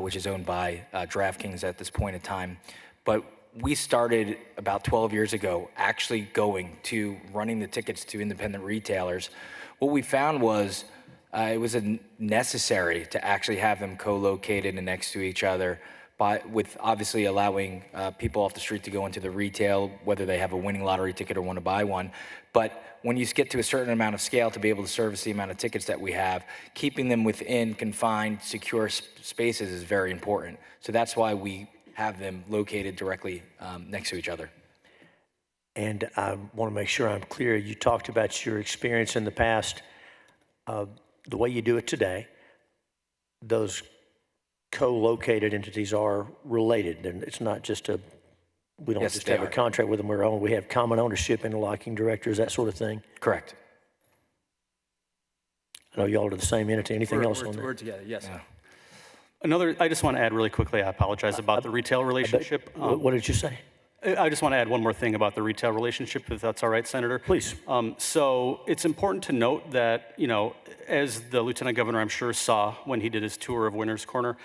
which is owned by DraftKings at this point in time. But we started about 12 years ago actually going to running the tickets to independent retailers. What we found was it was necessary to actually have them co-located and next to each other, with obviously allowing people off the street to go into the retail, whether they have a winning lottery ticket or want to buy one. But when you get to a certain amount of scale to be able to service the amount of tickets that we have, keeping them within confined, secure spaces is very important. So that's why we have them located directly next to each other. And I want to make sure I'm clear. You talked about your experience in the past. The way you do it today, those co-located entities are related. And it's not just we don't just have a contract with them. We have common ownership, interlocking directors, that sort of thing. Correct. I know y'all are the same entity. Anything else on that? We're together, yes. Yeah. I just want to add really quickly, I apologize, about the retail relationship. What did you say? I just want to add one more thing about the retail relationship, if that's all right, Senator. Please. So it's important to note that, you know, as the Lieutenant Governor, I'm sure, saw when he did his tour of Winner's Corner,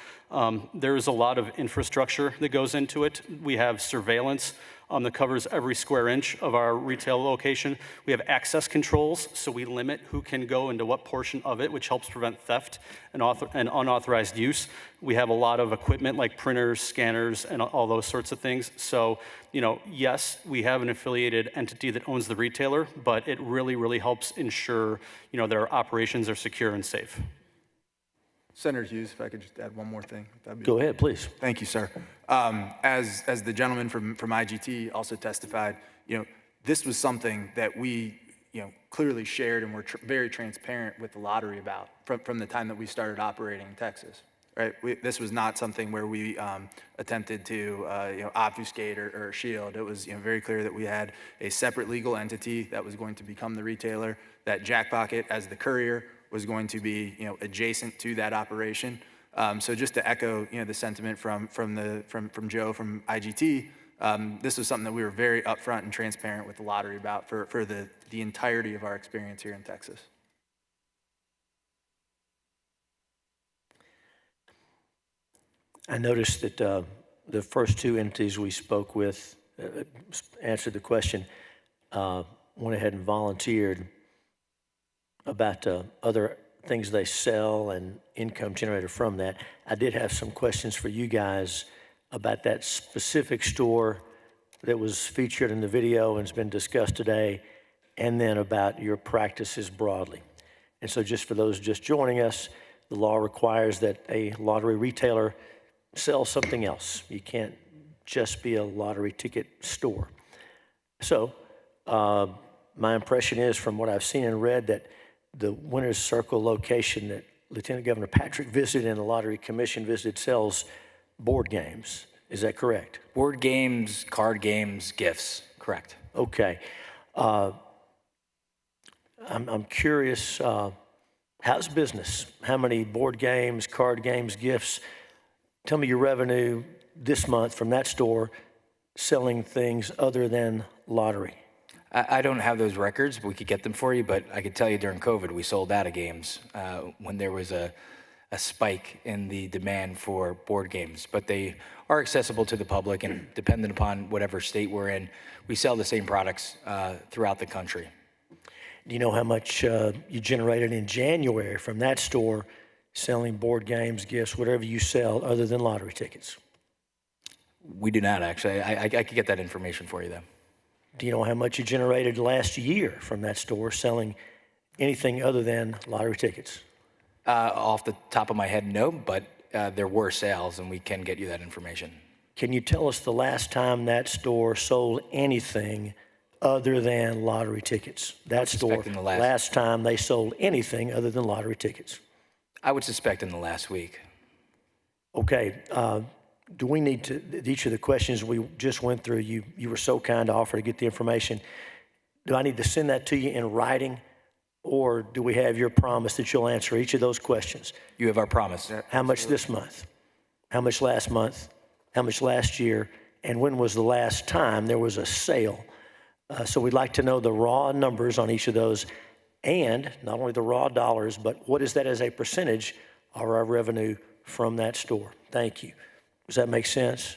there's a lot of infrastructure that goes into it. We have surveillance that covers every square inch of our retail location. We have access controls, so we limit who can go into what portion of it, which helps prevent theft and unauthorized use. We have a lot of equipment like printers, scanners, and all those sorts of things. So, you know, yes, we have an affiliated entity that owns the retailer, but it really, really helps ensure, you know, that our operations are secure and safe. Senator Hughes, if I could just add one more thing. Go ahead, please. Thank you, sir. As the gentleman from IGT also testified, you know, this was something that we, you know, clearly shared and were very transparent with the lottery about from the time that we started operating in Texas. Right? This was not something where we attempted to, you know, obfuscate or shield. It was, you know, very clear that we had a separate legal entity that was going to become the retailer, that Jackpocket as the courier was going to be, you know, adjacent to that operation. So just to echo, you know, the sentiment from Joe from IGT, this was something that we were very upfront and transparent with the lottery about for the entirety of our experience here in Texas. I noticed that the first 2 entities we spoke with answered the question, went ahead and volunteered about other things they sell and income generated from that. I did have some questions for you guys about that specific store that was featured in the video and has been discussed today, and then about your practices broadly. And so just for those just joining us, the law requires that a lottery retailer sell something else. You can't just be a lottery ticket store. So my impression is, from what I've seen and read, that the Winners Circle location that Lieutenant Governor Patrick visited and the Lottery Commission visited sells board games. Is that correct? Board games, card games, gifts, correct. Okay. I'm curious, how's business? How many board games, card games, gifts? Tell me your revenue this month from that store selling things other than lottery. I don't have those records, but we could get them for you. But I could tell you during COVID, we sold out of games when there was a spike in the demand for board games. But they are accessible to the public, and dependent upon whatever state we're in, we sell the same products throughout the country. Do you know how much you generated in January from that store selling board games, gifts, whatever you sell other than lottery tickets? We do not, actually. I could get that information for you, though. Do you know how much you generated last year from that store selling anything other than lottery tickets? Off the top of my head, no, but there were sales, and we can get you that information. Can you tell us the last time that store sold anything other than lottery tickets? That store, last time they sold anything other than lottery tickets? I would suspect in the last week. Okay. Do we need to, each of the questions we just went through, you were so kind to offer to get the information. Do I need to send that to you in writing, or do we have your promise that you'll answer each of those questions? You have our promise. How much this month? How much last month? How much last year? And when was the last time there was a sale? So we'd like to know the raw numbers on each of those, and not only the raw dollars, but what is that as a percentage of our revenue from that store? Thank you. Does that make sense?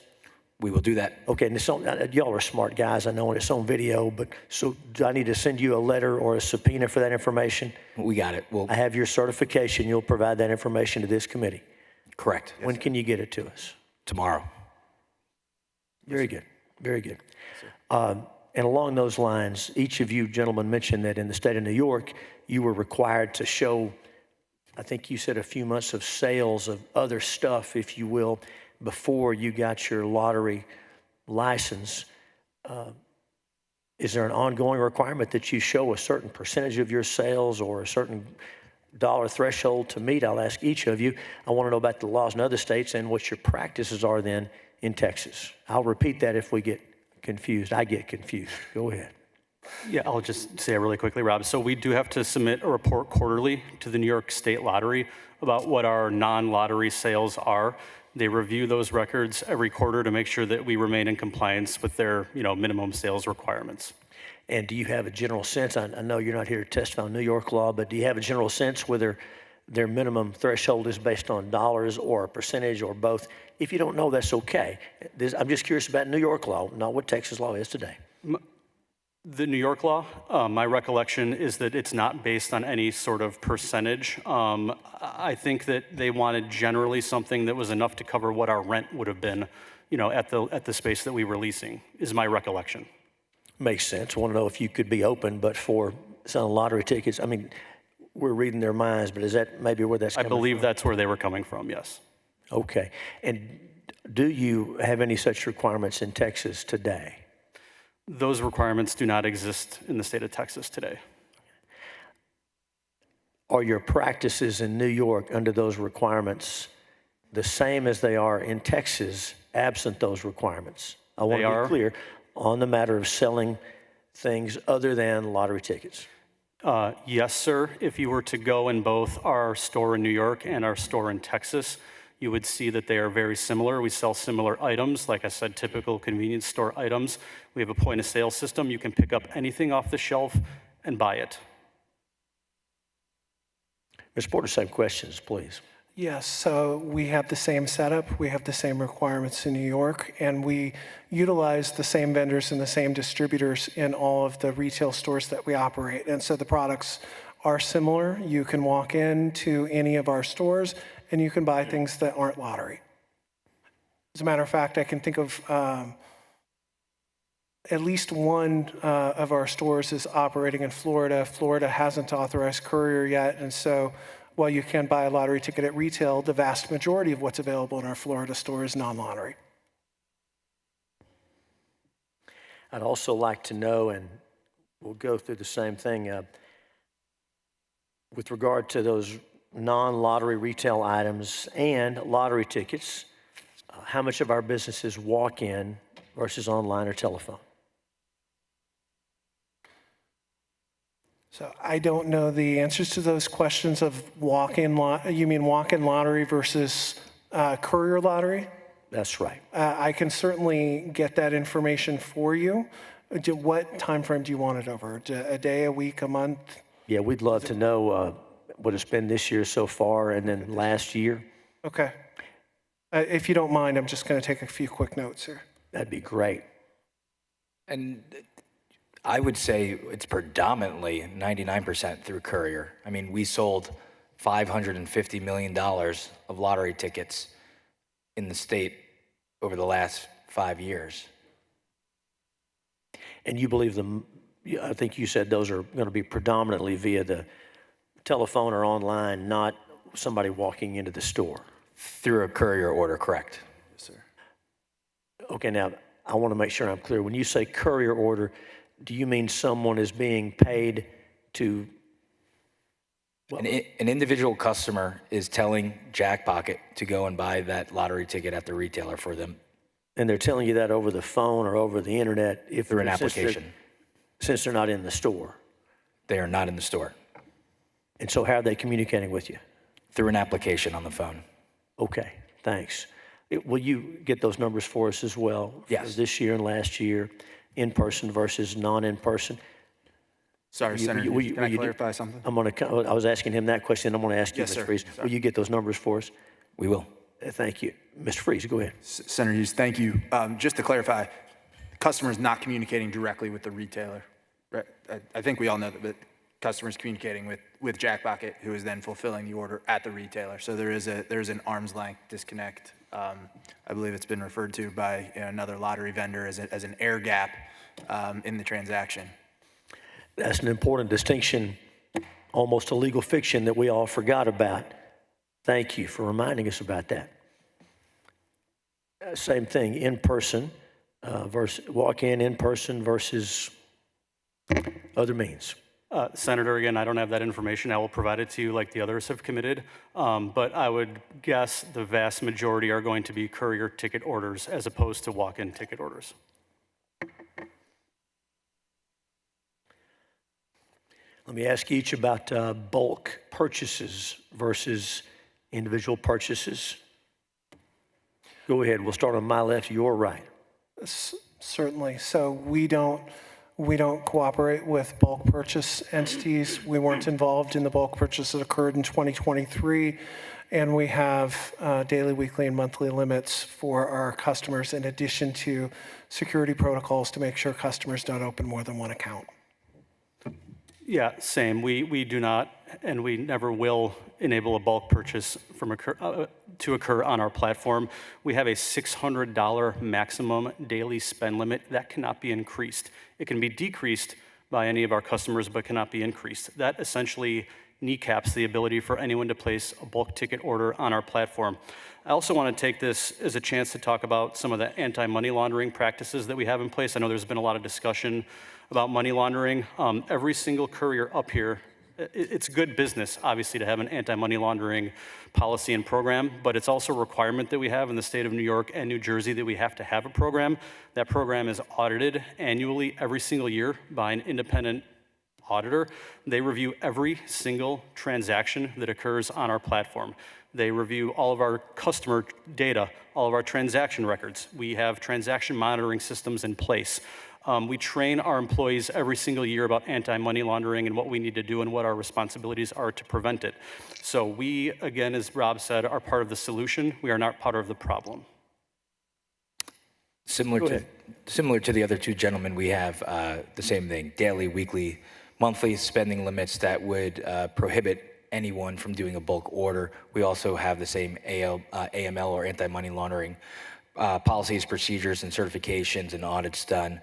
We will do that. Okay, and y'all are smart guys, I know, and it's on video, but so do I need to send you a letter or a subpoena for that information? We got it. I have your certification. You'll provide that information to this committee. Correct. When can you get it to us? Tomorrow. Very good. Very good. And along those lines, each of you gentlemen mentioned that in the state of New York, you were required to show, I think you said, a few months of sales of other stuff, if you will, before you got your lottery license. Is there an ongoing requirement that you show a certain percentage of your sales or a certain dollar threshold to meet? I'll ask each of you. I want to know about the laws in other states and what your practices are then in Texas. I'll repeat that if we get confused. I get confused. Go ahead. Yeah, I'll just say it really quickly, Rob. So we do have to submit a report quarterly to the New York State Lottery about what our non-lottery sales are. They review those records every quarter to make sure that we remain in compliance with their, minimum sales requirements. And do you have a general sense, I know you're not here to testify on New York law, but do you have a general sense whether their minimum threshold is based on dollars or a percentage or both? If you don't know, that's okay. I'm just curious about New York law, not what Texas law is today. The New York law, my recollection is that it's not based on any sort of percentage. I think that they wanted generally something that was enough to cover what our rent would have been, at the space that we were leasing, is my recollection. Makes sense. I want to know if you could be open, but for selling lottery tickets, I mean, we're reading their minds, but is that maybe where that's coming from? I believe that's where they were coming from, yes. Okay. And do you have any such requirements in Texas today? Those requirements do not exist in the state of Texas today. Are your practices in New York under those requirements the same as they are in Texas, absent those requirements? I want to be clear on the matter of selling things other than lottery tickets. Yes, sir. If you were to go in both our store in New York and our store in Texas, you would see that they are very similar. We sell similar items, like I said, typical convenience store items. We have a point of sale system. You can pick up anything off the shelf and buy it. Mr. Porter, same questions, please. Yes, so we have the same setup, we have the same requirements in New York, and we utilize the same vendors and the same distributors in all of the retail stores that we operate. And so the products are similar. You can walk into any of our stores and you can buy things that aren't lottery. As a matter of fact, I can think of at least one of our stores is operating in Florida. Florida hasn't authorized courier yet, and so while you can buy a lottery ticket at retail, the vast majority of what's available in our Florida store is non-lottery. I'd also like to know, and we'll go through the same thing, with regard to those non-lottery retail items and lottery tickets, how much of our business is walk-in versus online or telephone? So I don't know the answers to those questions of you mean walk-in lottery versus courier lottery? That's right. I can certainly get that information for you. What time frame do you want it over? A day, a week, a month? Yeah, we'd love to know what it's been this year so far and then last year. Okay. If you don't mind, I'm just going to take a few quick notes here. That'd be great. And I would say it's predominantly 99% through courier. I mean, we sold $550 million of lottery tickets in the state over the last 5 years. And you believe them, I think you said those are going to be predominantly via the telephone or online, not somebody walking into the store? Through a courier order, correct. Yes, sir. Okay, now I want to make sure I'm clear. When you say courier order, do you mean someone is being paid to? Well, An individual customer is telling Jackpocket to go and buy that lottery ticket at the retailer for them. and they're telling you that over the phone or over the internet if Through an since application. Since they're not in the store. They are not in the store. And so how are they communicating with you? Through an application on the phone. Okay, thanks. Will you get those numbers for us as well? Yes. For this year and last year, in person versus non-in person? Sorry, Senator, can I clarify something? I was asking him that question. I'm going to ask you, Yes, Mr. sir. Freeze. Sorry. Will you get those numbers for us? We will. Thank you. Mr. Freeze, go ahead. Senator Hughes, thank you. Just to clarify, customers not communicating directly with the retailer. Right? I think we all know that, but customers communicating with Jackpocket, who is then fulfilling the order at the retailer. So there is an arm's length disconnect. I believe it's been referred to by another lottery vendor as an air gap in the transaction. That's an important distinction, almost a legal fiction that we all forgot about. Thank you for reminding us about that. Same thing, in person versus walk-in, in person versus other means. Senator, again, I don't have that information. I will provide it to you like the others have committed. But I would guess the vast majority are going to be courier ticket orders as opposed to walk-in ticket orders. Let me ask each about bulk purchases versus individual purchases. Go ahead. We'll start on my left, your right. Certainly. So we don't cooperate with bulk purchase entities. We weren't involved in the bulk purchase that occurred in 2023. And we have daily, weekly, and monthly limits for our customers in addition to security protocols to make sure customers don't open more than one account. Yeah, same. We do not, and we never will enable a bulk purchase to occur on our platform. We have a $600 maximum daily spend limit that cannot be increased. It can be decreased by any of our customers, but cannot be increased. That essentially kneecaps the ability for anyone to place a bulk ticket order on our platform. I also want to take this as a chance to talk about some of the anti-money laundering practices that we have in place. I know there's been a lot of discussion about money laundering. Every single courier up here, it's good business, obviously, to have an anti-money laundering policy and program, but it's also a requirement that we have in the state of New York and New Jersey that we have to have a program. That program is audited annually every single year by an independent auditor. They review every single transaction that occurs on our platform. They review all of our customer data, all of our transaction records. We have transaction monitoring systems in place. We train our employees every single year about anti-money laundering and what we need to do and what our responsibilities are to prevent it. So we, again, as Rob said, are part of the solution. We are not part of the problem. Similar to the other two gentlemen, we have the same thing, daily, weekly, monthly spending limits that would prohibit anyone from doing a bulk order. We also have the same AML or anti-money laundering policies, procedures, and certifications and audits done.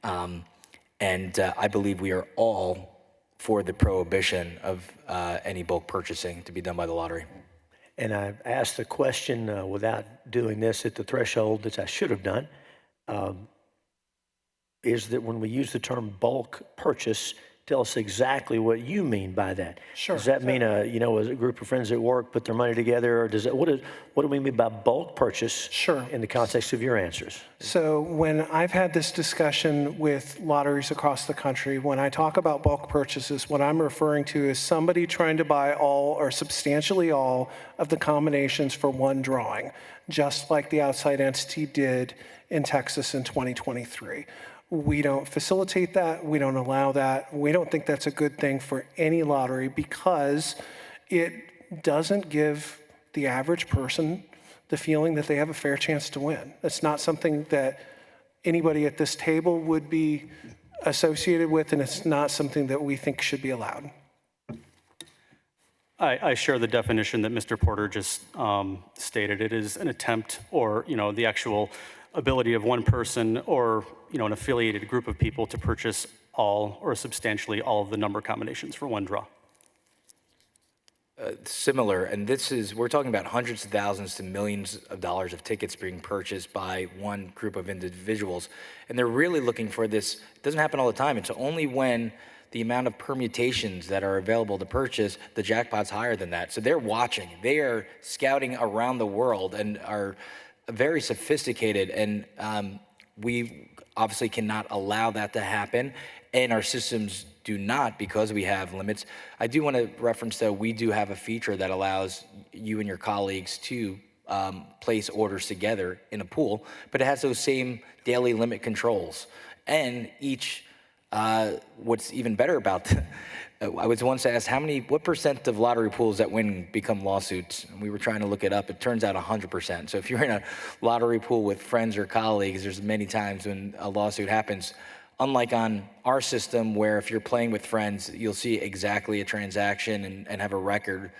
I believe we are all for the prohibition of any bulk purchasing to be done by the lottery. And I asked the question without doing this at the threshold that I should have done, is that when we use the term bulk purchase, tell us exactly what you mean by that. Sure. Does that mean a group of friends at work put their money together, or what do we mean by bulk purchase? Sure. In the context of your answers? So when I've had this discussion with lotteries across the country, when I talk about bulk purchases, what I'm referring to is somebody trying to buy all or substantially all of the combinations for one drawing, just like the outside entity did in Texas in 2023. We don't facilitate that. We don't allow that. We don't think that's a good thing for any lottery because it doesn't give the average person the feeling that they have a fair chance to win. It's not something that anybody at this table would be associated with, and it's not something that we think should be allowed. I share the definition that Mr. Porter just stated. It is an attempt or, the actual ability of one person or, an affiliated group of people to purchase all or substantially all of the number combinations for one draw. Similar, and we're talking about hundreds of thousands to millions of dollars of tickets being purchased by one group of individuals. And they're really looking for this. It doesn't happen all the time. It's only when the amount of permutations that are available to purchase, the jackpot's higher than that. So they're watching. They are scouting around the world and are very sophisticated. And we obviously cannot allow that to happen. And our systems do not because we have limits. I do want to reference, though, we do have a feature that allows you and your colleagues to place orders together in a pool, but it has those same daily limit controls. And what's even better about I was once asked what percent of lottery pools that win become lawsuits? And we were trying to look it up. It turns out 100%. So if you're in a lottery pool with friends or colleagues, there's many times when a lawsuit happens. Unlike on our system, where if you're playing with friends, you'll see exactly a transaction and have a record.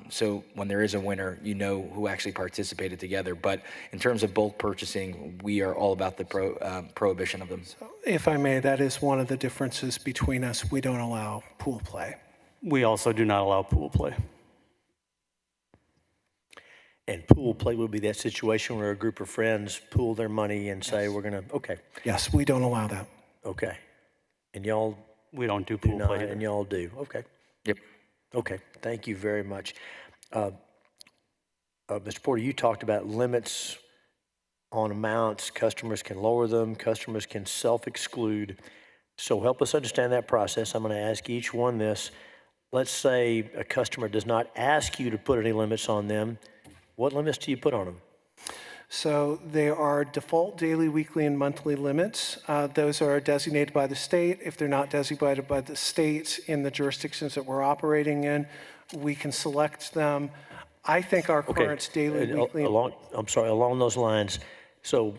So when there is a winner, you know who actually participated together. But in terms of bulk purchasing, we are all about the prohibition of them. If I may, that is one of the differences between us. We don't allow pool play. We also do not allow pool play. And pool play would be that situation where a group of friends pool their money and say, we're going to, okay. Yes, we don't allow that. Okay. And y'all? We don't do pool play either. And y'all do. Okay. Yep. Okay. Thank you very much. Mr. Porter, you talked about limits on amounts. Customers can lower them. Customers can self-exclude. So help us understand that process. I'm going to ask each one this. Let's say a customer does not ask you to put any limits on them. What limits do you put on them? So there are default daily, weekly, and monthly limits. Those are designated by the state. If they're not designated by the state in the jurisdictions that we're operating in, we can select them. I think our current daily, weekly... Along those lines, so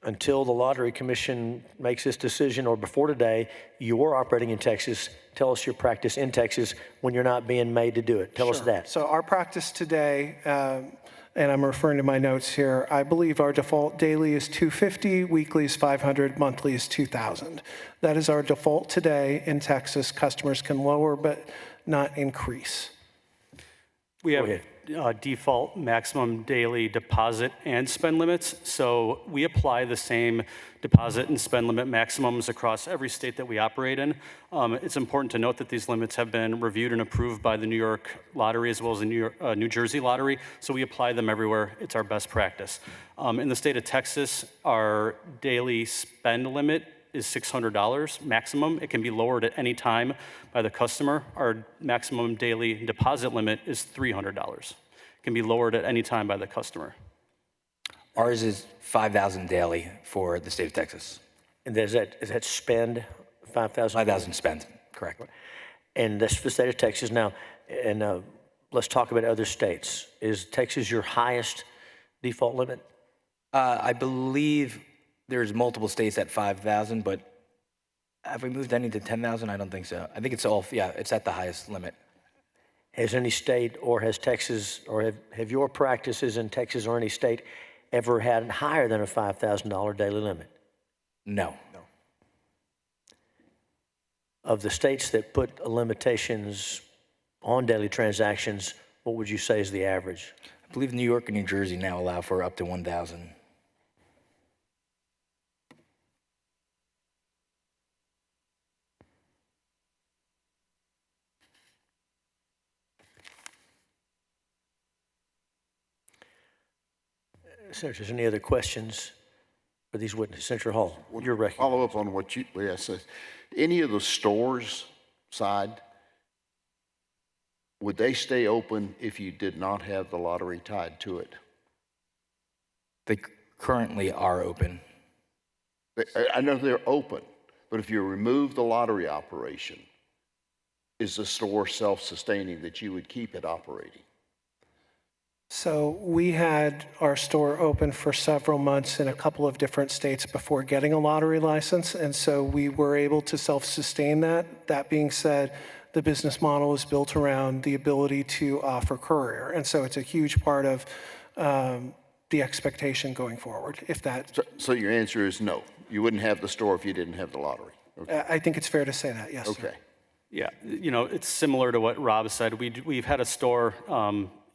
until the Lottery Commission makes this decision or before today, you're operating in Texas. Tell us your practice in Texas when you're not being made to do it. Tell us that. So our practice today, and I'm referring to my notes here, I believe our default daily is $250, weekly is $500, monthly is $2,000. That is our default today in Texas. Customers can lower but not increase. We have default maximum daily deposit and spend limits. So we apply the same deposit and spend limit maximums across every state that we operate in. It's important to note that these limits have been reviewed and approved by the New York Lottery as well as the New Jersey Lottery. So we apply them everywhere. It's our best practice. In the state of Texas, our daily spend limit is $600 maximum. It can be lowered at any time by the customer. Our maximum daily deposit limit is $300. It can be lowered at any time by the customer. Ours is $5,000 daily for the state of Texas. And is that spend $5,000? $5,000 spend, correct. And that's the state of Texas. Now, and let's talk about other states. Is Texas your highest default limit? I believe there's multiple states at 5,000, but have we moved any to 10,000? I don't think so. I think it's it's at the highest limit. Has any state or has Texas or have your practices in Texas or any state ever had higher than a $5,000 daily limit? No. of the states that put limitations on daily transactions, what would you say is the average? I believe New York and New Jersey now allow for up to 1,000. Senators, any other questions for these witnesses? Senator Hall, your recommendation. Follow up on what you said. Any of the stores side, would they stay open if you did not have the lottery tied to it? They currently are open. I know they're open, but if you remove the lottery operation, is the store self-sustaining that you would keep it operating? So we had our store open for several months in a couple of different states before getting a lottery license, and so we were able to self-sustain that. That being said, the business model is built around the ability to offer courier, and so it's a huge part of the expectation going forward. If that, So your answer is no. You wouldn't have the store if you didn't have the lottery. Okay. I think it's fair to say that, yes. Sir. Okay. Yeah, you know, it's similar to what Rob said. We've had a store,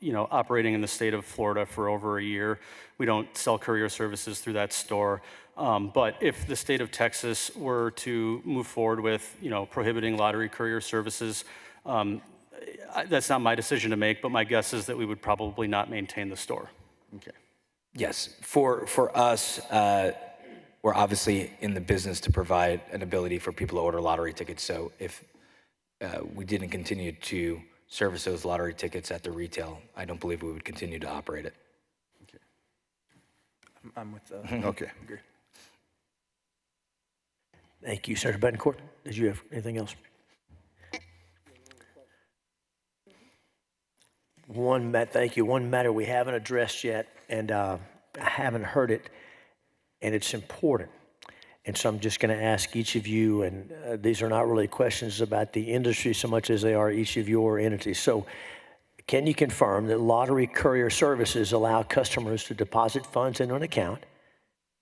you know, operating in the state of Florida for over a year. We don't sell courier services through that store. But if the state of Texas were to move forward with, you know, prohibiting lottery courier services, that's not my decision to make, but my guess is that we would probably not maintain the store. Okay. Yes, for us, we're obviously in the business to provide an ability for people to order lottery tickets. So if we didn't continue to service those lottery tickets at the retail, I don't believe we would continue to operate it. Okay. I'm with Okay. agree. Thank you. Senator Bettencourt, did you have anything else? Thank you. One matter we haven't addressed yet, and I haven't heard it, and it's important. And so I'm just going to ask each of you, and these are not really questions about the industry so much as they are each of your entities. So can you confirm that lottery courier services allow customers to deposit funds into an account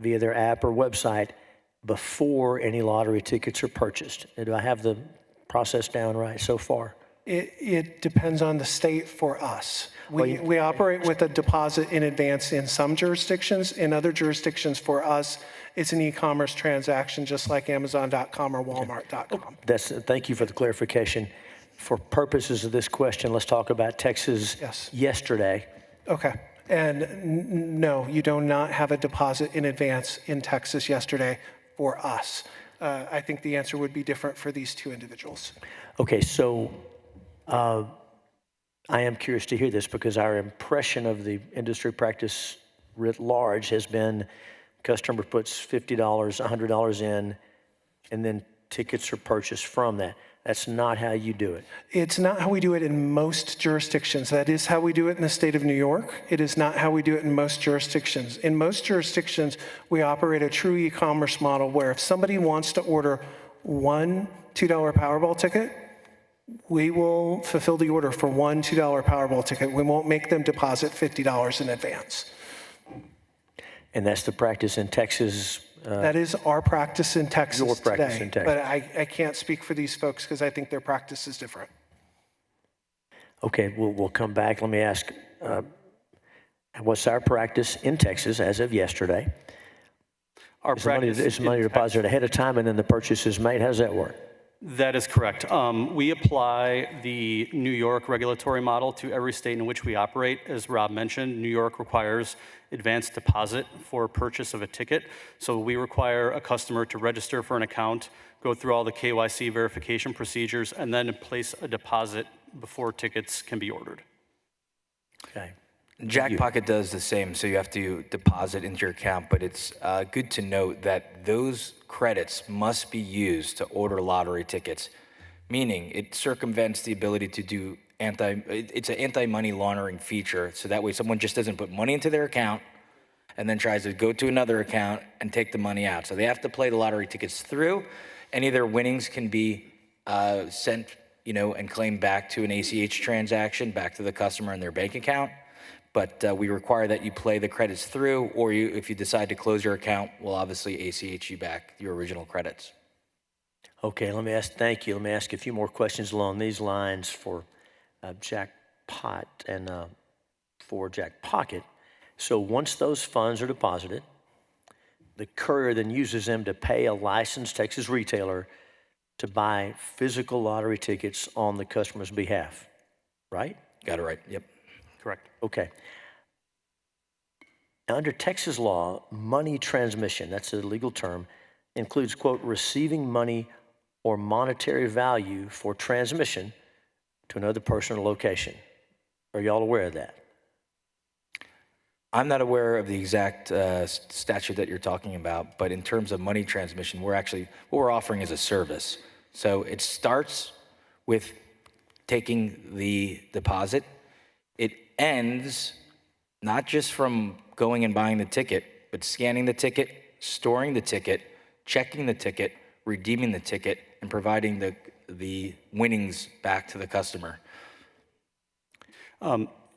via their app or website before any lottery tickets are purchased? Do I have the process down right so far? It depends on the state for us. We operate with a deposit in advance in some jurisdictions. In other jurisdictions for us, it's an e-commerce transaction just like Amazon.com or Walmart.com. Thank you for the clarification. For purposes of this question, let's talk about Texas yesterday. Okay. And no, you do not have a deposit in advance in Texas yesterday for us. I think the answer would be different for these two individuals. Okay, so I am curious to hear this because our impression of the industry practice writ large has been customer puts $50, $100 in, and then tickets are purchased from that. That's not how you do it. It's not how we do it in most jurisdictions. That is how we do it in the state of New York. It is not how we do it in most jurisdictions. In most jurisdictions, we operate a true e-commerce model where if somebody wants to order one $2 Powerball ticket, we will fulfill the order for one $2 Powerball ticket. We won't make them deposit $50 in advance. And that's the practice in Texas? That is our practice in Texas Your practice today. in Texas. But I can't speak for these folks because I think their practice is different. Okay, we'll come back. Let me ask, what's our practice in Texas as of yesterday? Our practice Is money deposited ahead of time and then the purchase is made? How does that work? That is correct. We apply the New York regulatory model to every state in which we operate. As Rob mentioned, New York requires advanced deposit for purchase of a ticket. So we require a customer to register for an account, go through all the KYC verification procedures, and then place a deposit before tickets can be ordered. Okay. Jackpocket does the same, so you have to deposit into your account, but it's good to note that those credits must be used to order lottery tickets, meaning it circumvents the ability to do it's an anti-money laundering feature, so that way someone just doesn't put money into their account and then tries to go to another account and take the money out. So they have to play the lottery tickets through. Any of their winnings can be sent, and claimed back to an ACH transaction, back to the customer in their bank account. But we require that you play the credits through, or if you decide to close your account, we'll obviously ACH you back your original credits. Okay, thank you. Let me ask a few more questions along these lines for Jack Pot and for Jack Pocket. So once those funds are deposited, the courier then uses them to pay a licensed Texas retailer to buy physical lottery tickets on the customer's behalf, right? Got it right, yep. Correct. Okay. Now, under Texas law, money transmission, that's a legal term, includes, quote, receiving money or monetary value for transmission to another person or location. Are y'all aware of that? I'm not aware of the exact statute that you're talking about, but in terms of money transmission, what we're offering is a service. So it starts with taking the deposit. It ends not just from going and buying the ticket, but scanning the ticket, storing the ticket, checking the ticket, redeeming the ticket, and providing the winnings back to the customer.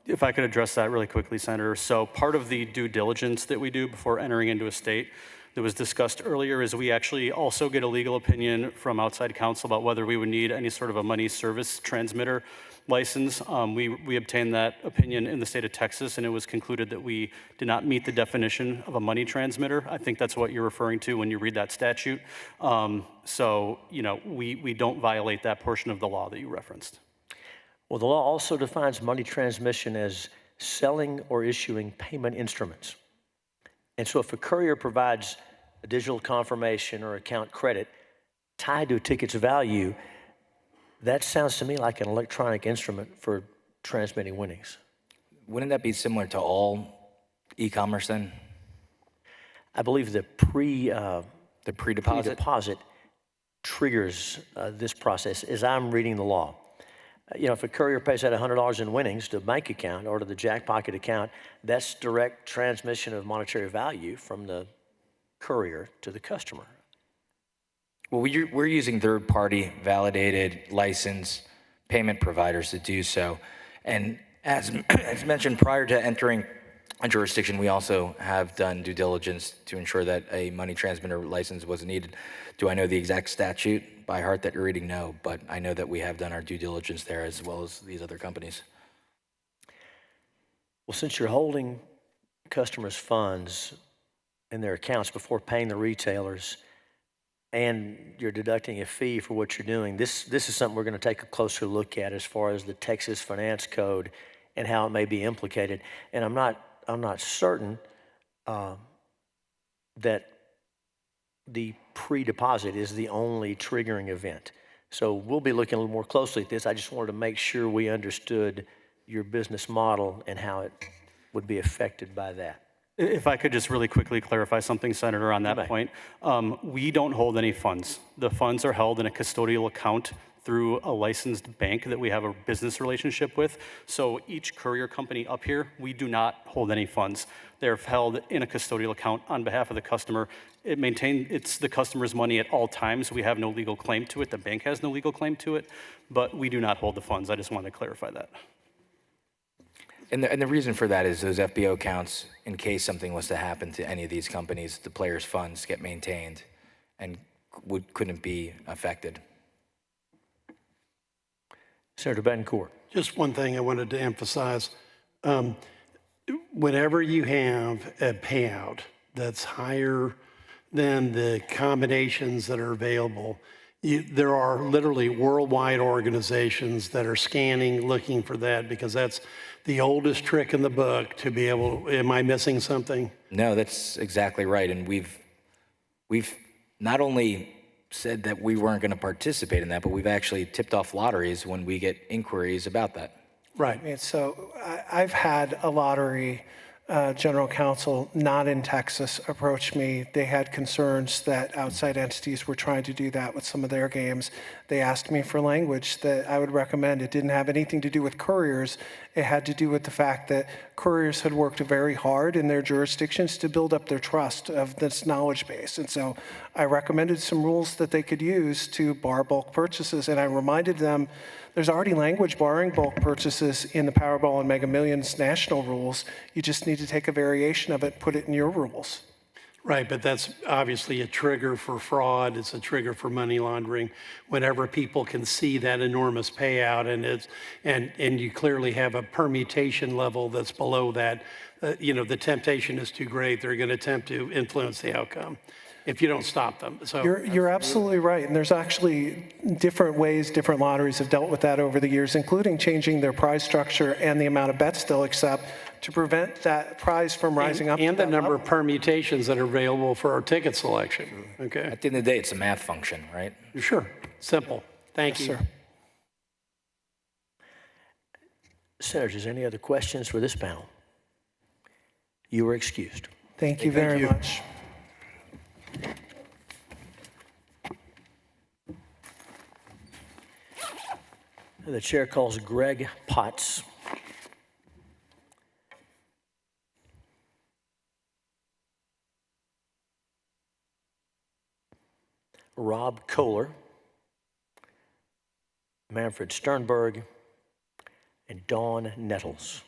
If I could address that really quickly, Senator. So part of the due diligence that we do before entering into a state that was discussed earlier is we actually also get a legal opinion from outside counsel about whether we would need any sort of a money service transmitter license. We obtained that opinion in the state of Texas, and it was concluded that we did not meet the definition of a money transmitter. I think that's what you're referring to when you read that statute. So, we don't violate that portion of the law that you referenced. Well, the law also defines money transmission as selling or issuing payment instruments. And so if a courier provides a digital confirmation or account credit tied to a ticket's value, that sounds to me like an electronic instrument for transmitting winnings. Wouldn't that be similar to all e-commerce then? I believe the pre-deposit triggers this process as I'm reading the law. If a courier pays out $100 in winnings to a bank account or to the Jack Pocket account, that's direct transmission of monetary value from the courier to the customer. Well, we're using third-party validated license payment providers to do so. And as mentioned, prior to entering a jurisdiction, we also have done due diligence to ensure that a money transmitter license was needed. Do I know the exact statute by heart that you're reading? No, but I know that we have done our due diligence there as well as these other companies. Well, since you're holding customers' funds in their accounts before paying the retailers, and you're deducting a fee for what you're doing, this is something we're going to take a closer look at as far as the Texas Finance Code and how it may be implicated. And I'm not certain that the pre-deposit is the only triggering event. So we'll be looking a little more closely at this. I just wanted to make sure we understood your business model and how it would be affected by that. If I could just really quickly clarify something, Senator, on that point. We don't hold any funds. The funds are held in a custodial account through a licensed bank that we have a business relationship with. So each courier company up here, we do not hold any funds. They're held in a custodial account on behalf of the customer. It's the customer's money at all times. We have no legal claim to it. The bank has no legal claim to it, but we do not hold the funds. I just wanted to clarify that. And the reason for that is those FBO accounts, in case something was to happen to any of these companies, the players' funds get maintained and couldn't be affected. Senator Betancourt. Just one thing I wanted to emphasize. Whenever you have a payout that's higher than the combinations that are available, there are literally worldwide organizations that are scanning, looking for that, because that's the oldest trick in the book to be able, am I missing something? No, that's exactly right. And we've not only said that we weren't going to participate in that, but we've actually tipped off lotteries when we get inquiries about that. Right. And so I've had a lottery general counsel not in Texas approach me. They had concerns that outside entities were trying to do that with some of their games. They asked me for language that I would recommend. It didn't have anything to do with couriers. It had to do with the fact that couriers had worked very hard in their jurisdictions to build up their trust of this knowledge base. And so I recommended some rules that they could use to bar bulk purchases. And I reminded them there's already language barring bulk purchases in the Powerball and Mega Millions national rules. You just need to take a variation of it, put it in your rules. Right, but that's obviously a trigger for fraud. It's a trigger for money laundering. Whenever people can see that enormous payout, and you clearly have a permutation level that's below that, the temptation is too great. They're going to attempt to influence the outcome if you don't stop them. So You're absolutely right. And there's actually different ways different lotteries have dealt with that over the years, including changing their prize structure and the amount of bets they'll accept to prevent that prize from rising up. and the number of permutations that are available for our ticket selection. Okay. At the end of the day, it's a math function, right? Sure. Simple. Thank you. Sir. Senators, any other questions for this panel? You are excused. Thank you very much. The chair calls Greg Potts. Rob Kohler, Manfred Sternberg, and Dawn Nettles.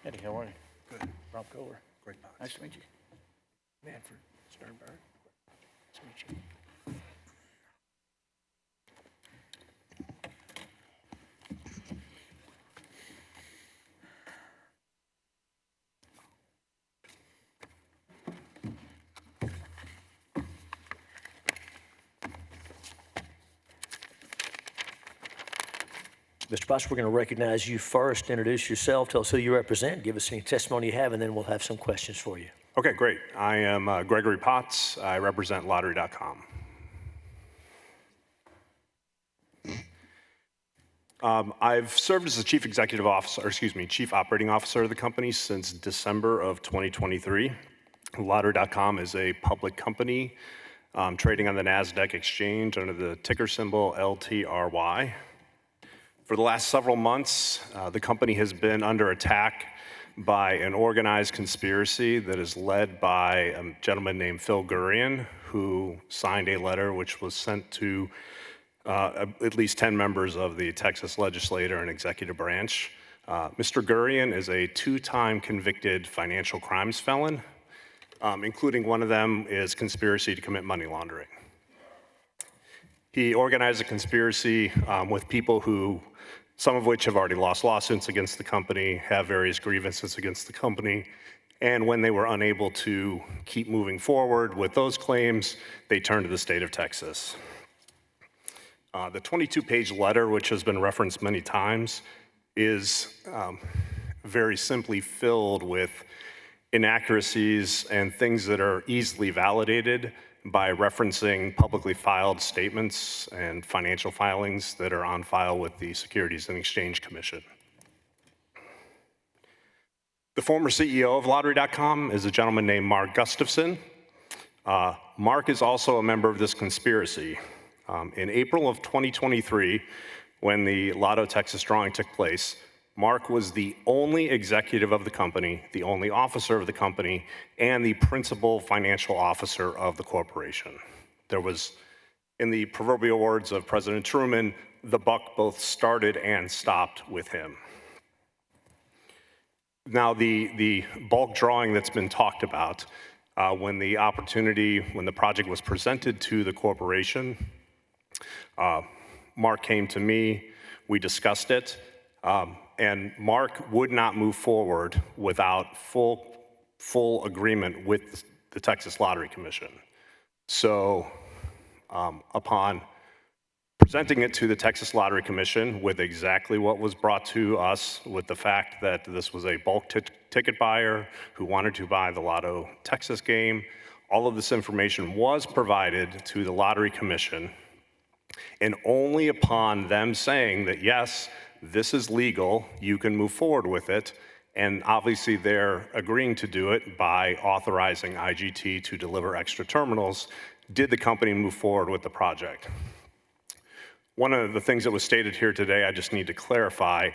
Eddie, how are you? Good. Rob Kohler. Great. Nice to meet you. Manfred Sternberg. Nice to meet you. Mr. Potts, we're going to recognize you first. Introduce yourself, tell us who you represent, give us any testimony you have, and then we'll have some questions for you. Okay, great. I am Gregory Potts. I represent Lottery.com. I've served as the Chief Operating Officer of the company since December of 2023. Lottery.com is a public company trading on the NASDAQ exchange under the ticker symbol LTRY. For the last several months, the company has been under attack by an organized conspiracy that is led by a gentleman named Phil Gurian, who signed a letter which was sent to at least 10 members of the Texas legislature and executive branch. Mr. Gurian is a two-time convicted financial crimes felon, including one of them is conspiracy to commit money laundering. He organized a conspiracy with people who, some of which have already lost lawsuits against the company, have various grievances against the company, and when they were unable to keep moving forward with those claims, they turned to the state of Texas. The 22-page letter, which has been referenced many times, is very simply filled with inaccuracies and things that are easily validated by referencing publicly filed statements and financial filings that are on file with the Securities and Exchange Commission. The former CEO of Lottery.com is a gentleman named Mark Gustafson. Mark is also a member of this conspiracy. In April of 2023, when the Lotto Texas drawing took place, Mark was the only executive of the company, the only officer of the company, and the principal financial officer of the corporation. There was, in the proverbial words of President Truman, the buck both started and stopped with him. Now, the bulk drawing that's been talked about, when the project was presented to the corporation, Mark came to me, we discussed it, and Mark would not move forward without full agreement with the Texas Lottery Commission. So upon presenting it to the Texas Lottery Commission with exactly what was brought to us, with the fact that this was a bulk ticket buyer who wanted to buy the Lotto Texas game, all of this information was provided to the Lottery Commission, and only upon them saying that, yes, this is legal, you can move forward with it, and obviously they're agreeing to do it by authorizing IGT to deliver extra terminals, did the company move forward with the project. One of the things that was stated here today, I just need to clarify,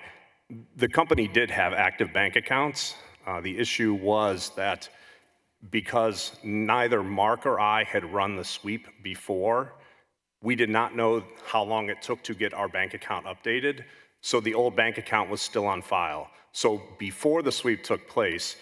the company did have active bank accounts The issue was that because neither Mark or I had run the sweep before, we did not know how long it took to get our bank account updated, so the old bank account was still on file. So before the sweep took place,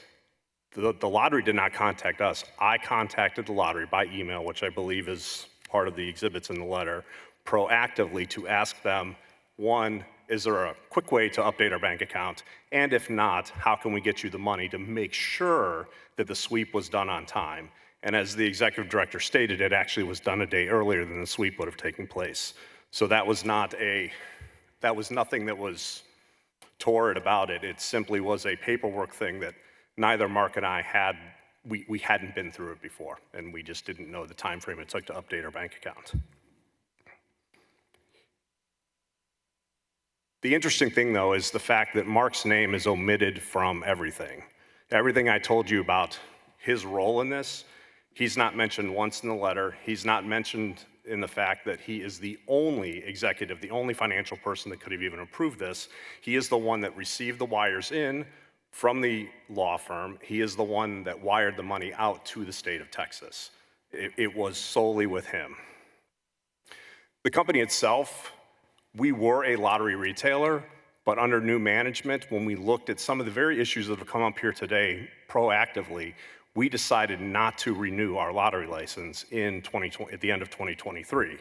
the lottery did not contact us. I contacted the lottery by email, which I believe is part of the exhibits in the letter, proactively to ask them, one, is there a quick way to update our bank account? And if not, how can we get you the money to make sure that the sweep was done on time? And as the executive director stated, it actually was done a day earlier than the sweep would have taken place. So that was nothing that was torrid about it. It simply was a paperwork thing that neither Mark and I we hadn't been through it before, and we just didn't know the time frame it took to update our bank account. The interesting thing, though, is the fact that Mark's name is omitted from everything. Everything I told you about his role in this, he's not mentioned once in the letter. He's not mentioned in the fact that he is the only executive, the only financial person that could have even approved this. He is the one that received the wires in from the law firm. He is the one that wired the money out to the state of Texas. It was solely with him. The company itself, we were a lottery retailer, but under new management, when we looked at some of the very issues that have come up here today proactively, we decided not to renew our lottery license at the end of 2023.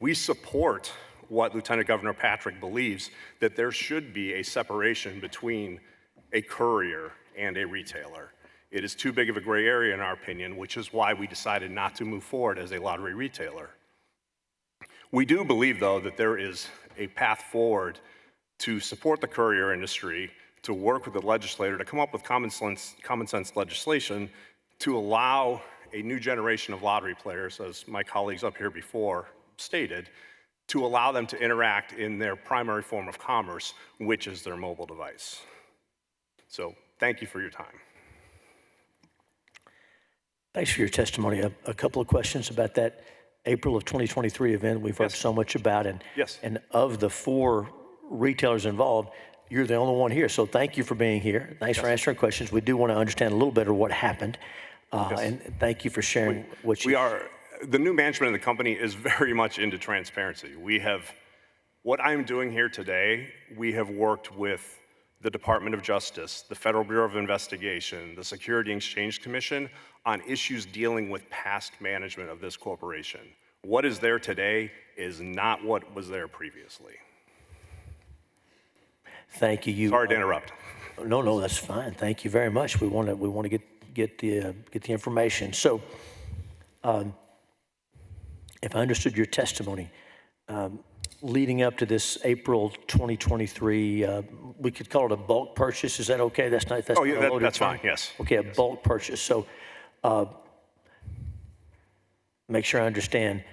We support what Lieutenant Governor Patrick believes, that there should be a separation between a courier and a retailer. It is too big of a gray area in our opinion, which is why we decided not to move forward as a lottery retailer. We do believe, though, that there is a path forward to support the courier industry, to work with the legislator to come up with common sense legislation to allow a new generation of lottery players, as my colleagues up here before stated, to allow them to interact in their primary form of commerce, which is their mobile device. So thank you for your time. Thanks for your testimony. A couple of questions about that April of 2023 event we've heard so much about. And, yes. And of the 4 retailers involved, you're the only one here. So thank you for being here. Thanks for answering questions. We do want to understand a little bit of what happened. And thank you for sharing what you... The new management of the company is very much into transparency. What I'm doing here today, we have worked with the Department of Justice, the Federal Bureau of Investigation, the Security and Exchange Commission on issues dealing with past management of this corporation. What is there today is not what was there previously. Thank you. Sorry to interrupt. No, that's fine. Thank you very much. We want to get the information. So, if I understood your testimony, leading up to this April 2023, we could call it a bulk purchase. Is that okay? That's not a loaded that's term? fine. Yes. Okay, a bulk purchase. So, make sure I understand.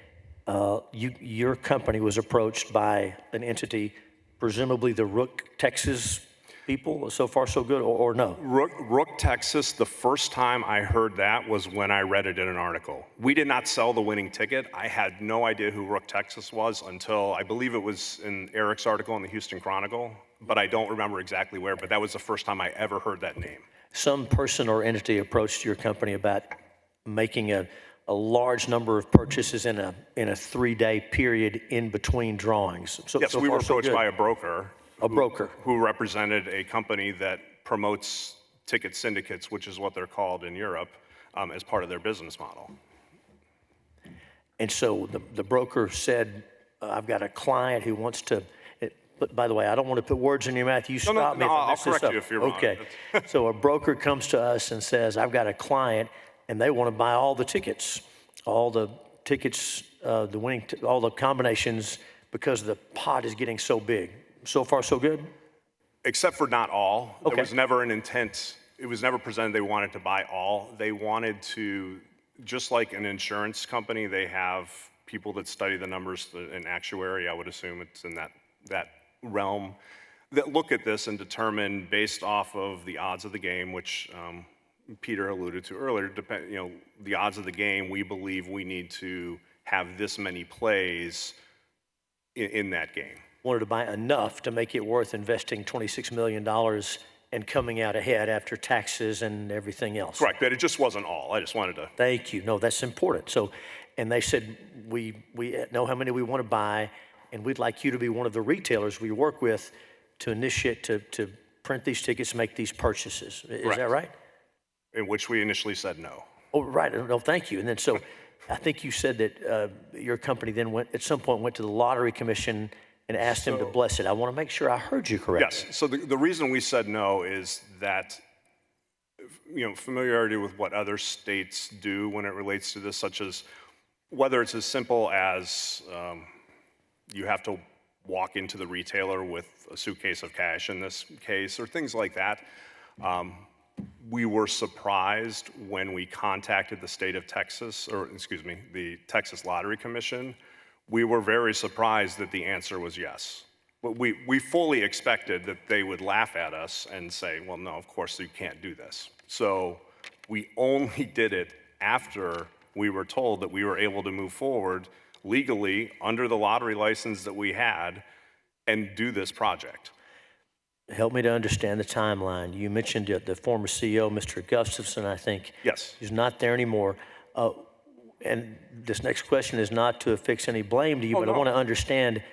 Your company was approached by an entity, presumably the Rook, Texas people. So far, so good, or no? Rook, Texas, the first time I heard that was when I read it in an article. We did not sell the winning ticket. I had no idea who Rook, Texas was until I believe it was in Eric's article in the Houston Chronicle, but I don't remember exactly where, but that was the first time I ever heard that name. Some person or entity approached your company about making a large number of purchases in a 3-day period in between drawings. Yes, we were approached by a broker. A broker. Who represented a company that promotes ticket syndicates, which is what they're called in Europe, as part of their business model. And so the broker said, I've got a client who wants to, but by the way, I don't want to put words in your mouth. You stop me if I mess this up. I'll correct you if you're wrong. Okay. So a broker comes to us and says, I've got a client and they want to buy all the tickets, all the all the combinations, because the pot is getting so big. So far, so good? Except for not all. Okay. There was never an intent. It was never presented they wanted to buy all. They wanted to, just like an insurance company, they have people that study the numbers, an actuary, I would assume it's in that realm, that look at this and determine based off of the odds of the game, which Peter alluded to earlier, the odds of the game, we believe we need to have this many plays in that game. Wanted to buy enough to make it worth investing $26 million and coming out ahead after taxes and everything else. Correct, but it just wasn't all. I just wanted to. Thank you. No, that's important. So, and they said, we know how many we want to buy, and we'd like you to be one of the retailers we work with to initiate, to print these tickets, make these purchases. Is that right? In which we initially said no. Oh, right. No, thank you. And then so I think you said that your company then at some point went to the Lottery Commission and asked them to bless it. I want to make sure I heard you correctly. Yes. So the reason we said no is that, familiarity with what other states do when it relates to this, such as whether it's as simple as you have to walk into the retailer with a suitcase of cash in this case, or things like that. We were surprised when we contacted the state of Texas, the Texas Lottery Commission. We were very surprised that the answer was yes. But we fully expected that they would laugh at us and say, well, no, of course you can't do this. So we only did it after we were told that we were able to move forward legally under the lottery license that we had and do this project. Help me to understand the timeline. You mentioned the former CEO, Mr. Gustafson, I think. Yes. He's not there anymore. And this next question is not to affix any blame to you, but I want to understand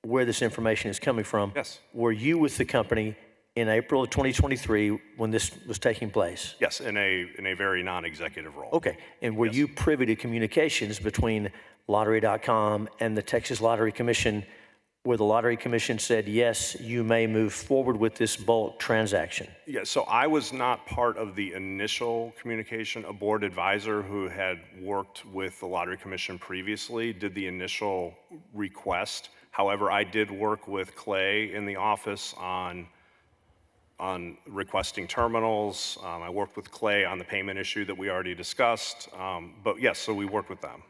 where this information is coming from. Yes. Were you with the company in April of 2023 when this was taking place? Yes, in a very non-executive role. Okay. And were you privy to communications between Lottery.com and the Texas Lottery Commission, where the Lottery Commission said, yes, you may move forward with this bulk transaction? Yeah, so I was not part of the initial communication. A board advisor who had worked with the Lottery Commission previously did the initial request. However, I did work with Clay in the office on requesting terminals. I worked with Clay on the payment issue that we already discussed. But yes, so we worked with them.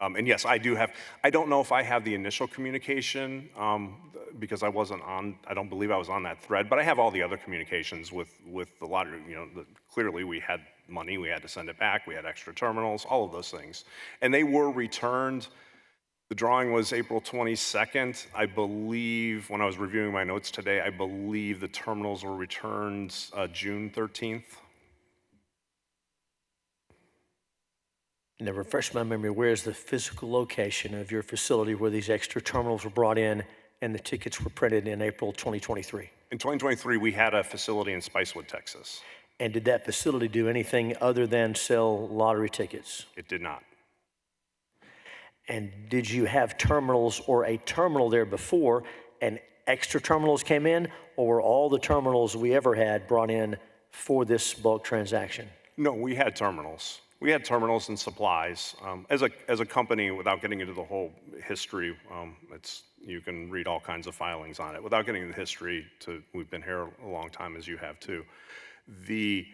And yes, I don't know if I have the initial communication because I don't believe I was on that thread, but I have all the other communications with the lottery. Clearly we had money, we had to send it back, we had extra terminals, all of those things. And they were returned. The drawing was April 22nd. I believe, when I was reviewing my notes today, I believe the terminals were returned June 13th. Now, refresh my memory, where is the physical location of your facility where these extra terminals were brought in and the tickets were printed in April 2023? In 2023, we had a facility in Spicewood, Texas. And did that facility do anything other than sell lottery tickets? It did not. And did you have terminals or a terminal there before and extra terminals came in, or were all the terminals we ever had brought in for this bulk transaction? No, we had terminals. We had terminals and supplies. As a company, without getting into the whole history, you can read all kinds of filings on it. Without getting into the history, we've been here a long time, as you have too. We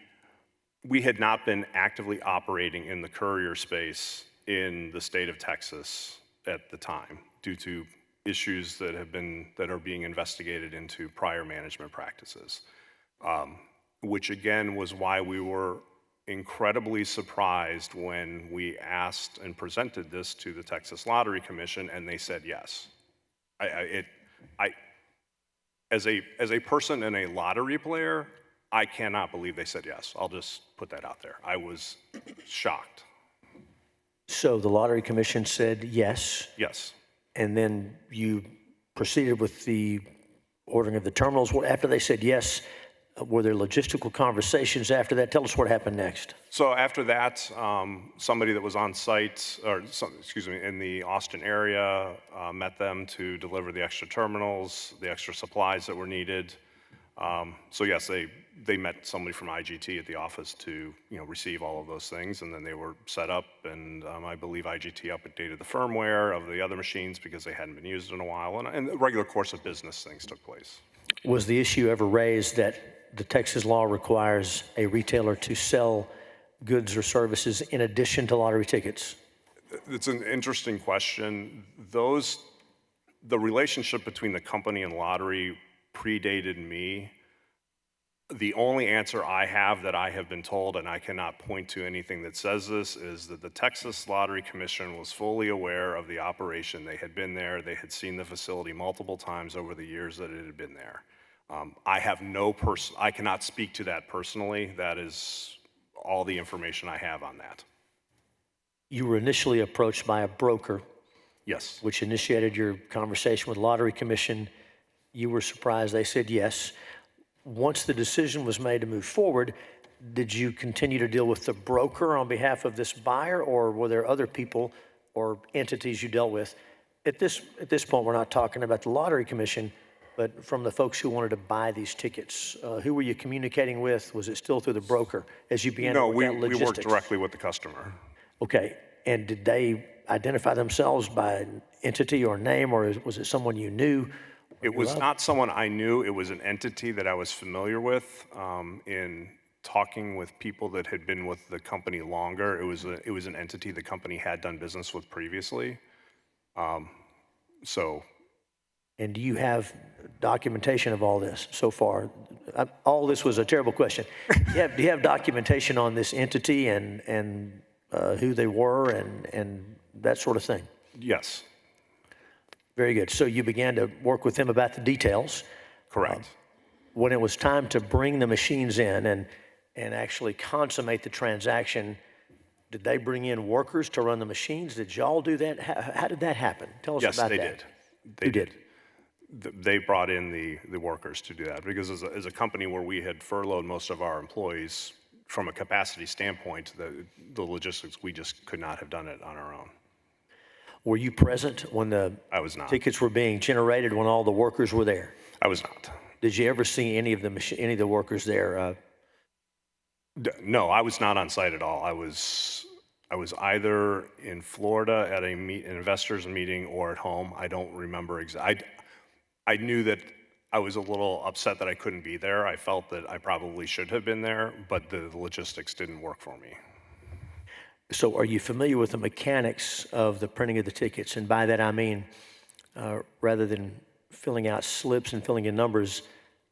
had not been actively operating in the courier space in the state of Texas at the time due to issues that are being investigated into prior management practices, which again was why we were incredibly surprised when we asked and presented this to the Texas Lottery Commission and they said yes. As a person and a lottery player, I cannot believe they said yes. I'll just put that out there. I was shocked. So the Lottery Commission said yes? Yes. And then you proceeded with the ordering of the terminals. After they said yes, were there logistical conversations after that? Tell us what happened next. So after that, somebody that was on site, in the Austin area, met them to deliver the extra terminals, the extra supplies that were needed. So yes, they met somebody from IGT at the office to receive all of those things, and then they were set up. And I believe IGT updated the firmware of the other machines because they hadn't been used in a while, and the regular course of business things took place. Was the issue ever raised that the Texas law requires a retailer to sell goods or services in addition to lottery tickets? It's an interesting question. The relationship between the company and lottery predated me. The only answer I have that I have been told, and I cannot point to anything that says this, is that the Texas Lottery Commission was fully aware of the operation. They had been there. They had seen the facility multiple times over the years that it had been there. I cannot speak to that personally. That is all the information I have on that. You were initially approached by a broker, Yes. which initiated your conversation with Lottery Commission. You were surprised they said yes. Once the decision was made to move forward, did you continue to deal with the broker on behalf of this buyer, or were there other people or entities you dealt with? At this point, we're not talking about the Lottery Commission, but from the folks who wanted to buy these tickets. Who were you communicating with? Was it still through the broker as you began to No, work we out logistics? worked directly with the customer. Okay, and did they identify themselves by an entity or name, or was it someone you knew? It was not someone I knew. It was an entity that I was familiar with. In talking with people that had been with the company longer, it was an entity the company had done business with previously. And do you have documentation of all this so far? All this was a terrible question. Do you have documentation on this entity and who they were and that sort of thing? Yes. Very good. So you began to work with them about the details. Correct. When it was time to bring the machines in and actually consummate the transaction, did they bring in workers to run the machines? Did y'all do that? How did that happen? Tell us about that. Yes, they did. They brought in the workers to do that because as a company where we had furloughed most of our employees, from a capacity standpoint, the logistics, we just could not have done it on our own. Were you present when the tickets were being generated, when all the workers were there? I was not. Did you ever see any of the workers there? No, I was not on site at all. I was either in Florida at an investors meeting or at home. I don't remember exactly. I knew that I was a little upset that I couldn't be there. I felt that I probably should have been there, but the logistics didn't work for me. So are you familiar with the mechanics of the printing of the tickets? And by that I mean, rather than filling out slips and filling in numbers,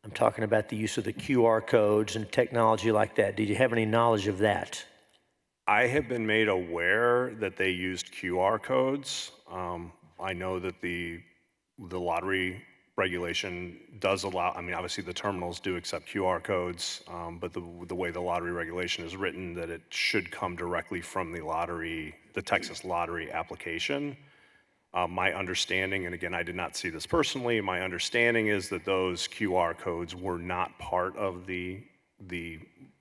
I'm talking about the use of the QR codes and technology like that. Did you have any knowledge of that? I have been made aware that they used QR codes. I know that the lottery regulation does allow, I mean, obviously the terminals do accept QR codes, but the way the lottery regulation is written, that it should come directly from the Texas Lottery application. My understanding, and again, I did not see this personally, my understanding is that those QR codes were not part of the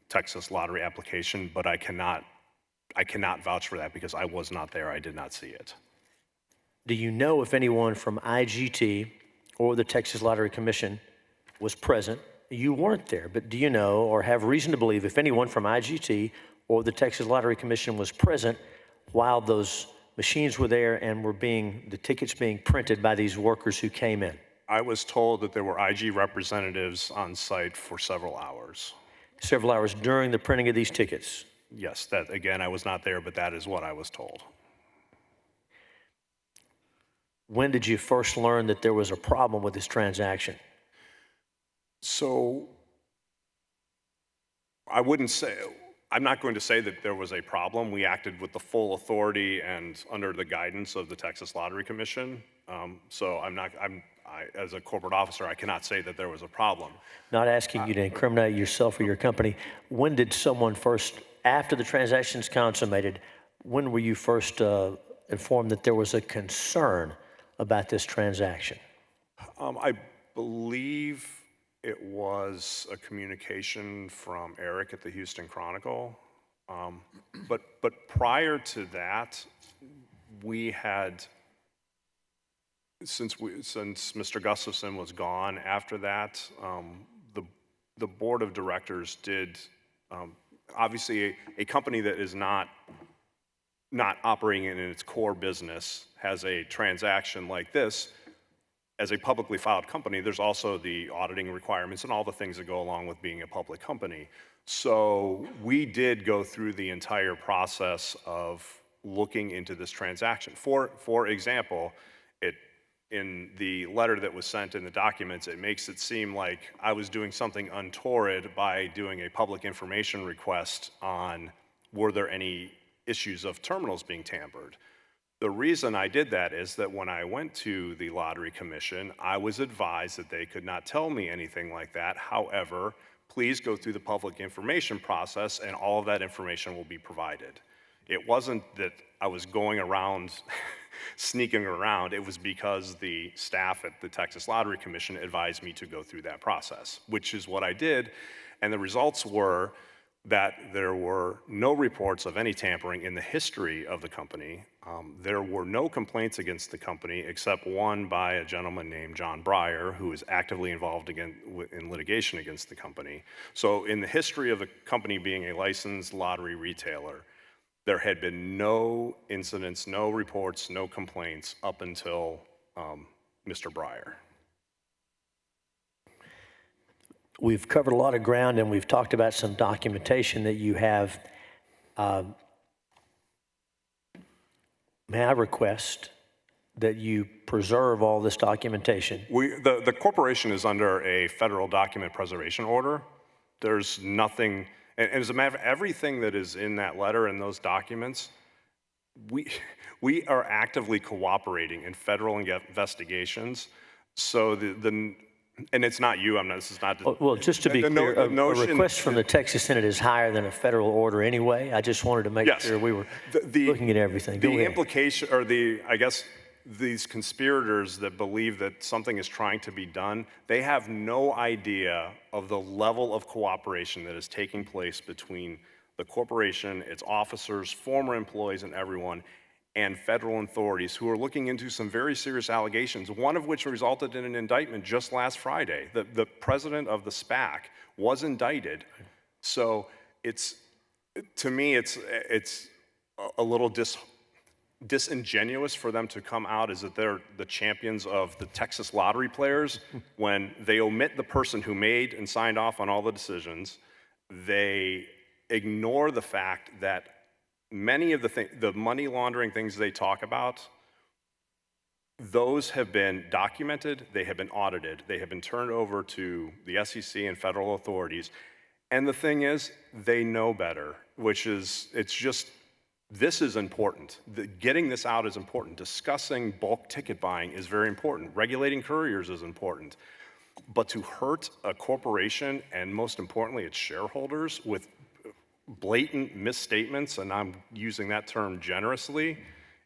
Texas Lottery application, but I cannot vouch for that because I was not there. I did not see it. Do you know if anyone from IGT or the Texas Lottery Commission was present? You weren't there, but do you know or have reason to believe if anyone from IGT or the Texas Lottery Commission was present while those machines were there and were the tickets being printed by these workers who came in? I was told that there were IG representatives on site for several hours. Several hours during the printing of these tickets? Yes, that again, I was not there, but that is what I was told. When did you first learn that there was a problem with this transaction? So I'm not going to say that there was a problem. We acted with the full authority and under the guidance of the Texas Lottery Commission. So as a corporate officer, I cannot say that there was a problem. Not asking you to incriminate yourself or your company. When did someone first, after the transaction's consummated, when were you first informed that there was a concern about this transaction? I believe it was a communication from Eric at the Houston Chronicle. But prior to that, we had, since Mr. Gustafson was gone after that, the board of directors did, obviously a company that is not operating in its core business has a transaction like this. As a publicly filed company, there's also the auditing requirements and all the things that go along with being a public company. So we did go through the entire process of looking into this transaction. For example, in the letter that was sent in the documents, it makes it seem like I was doing something untoward by doing a public information request on were there any issues of terminals being tampered. The reason I did that is that when I went to the Lottery Commission, I was advised that they could not tell me anything like that. However, please go through the public information process and all of that information will be provided. It wasn't that I was going around sneaking around. It was because the staff at the Texas Lottery Commission advised me to go through that process, which is what I did. And the results were that there were no reports of any tampering in the history of the company. There were no complaints against the company except one by a gentleman named John Breyer, who is actively involved in litigation against the company. So in the history of the company being a licensed lottery retailer, there had been no incidents, no reports, no complaints up until Mr. Breyer. We've covered a lot of ground, and we've talked about some documentation that you have. May I request that you preserve all this documentation? The corporation is under a federal document preservation order. There's nothing, and as a matter of everything that is in that letter and those documents, we are actively cooperating in federal investigations. So and it's not you, this is not. Well, just to be clear, a request from the Texas Senate is higher than a federal order anyway. I just wanted to make sure we were looking at everything. The implication, or I guess, these conspirators that believe that something is trying to be done, they have no idea of the level of cooperation that is taking place between the corporation, its officers, former employees, and everyone, and federal authorities who are looking into some very serious allegations, one of which resulted in an indictment just last Friday. The president of the SPAC was indicted. So to me, it's a little disingenuous for them to come out as that they're the champions of the Texas lottery players when they omit the person who made and signed off on all the decisions. They ignore the fact that many of the money laundering things they talk about, those have been documented, they have been audited, they have been turned over to the SEC and federal authorities. And the thing is, they know better, which is, this is important. Getting this out is important. Discussing bulk ticket buying is very important. Regulating couriers is important. But to hurt a corporation, and most importantly, its shareholders, with blatant misstatements, and I'm using that term generously,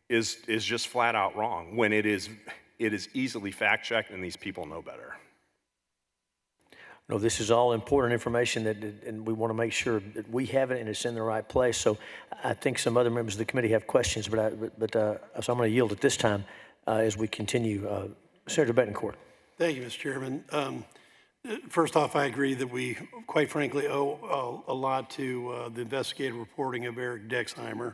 is just flat out wrong when it is easily fact-checked and these people know better. No, this is all important information and we want to make sure that we have it and it's in the right place. So I think some other members of the committee have questions, so I'm going to yield at this time as we continue. Senator Bettencourt. Thank you, Mr. Chairman. First off, I agree that we, quite frankly, owe a lot to the investigative reporting of Eric Dexheimer,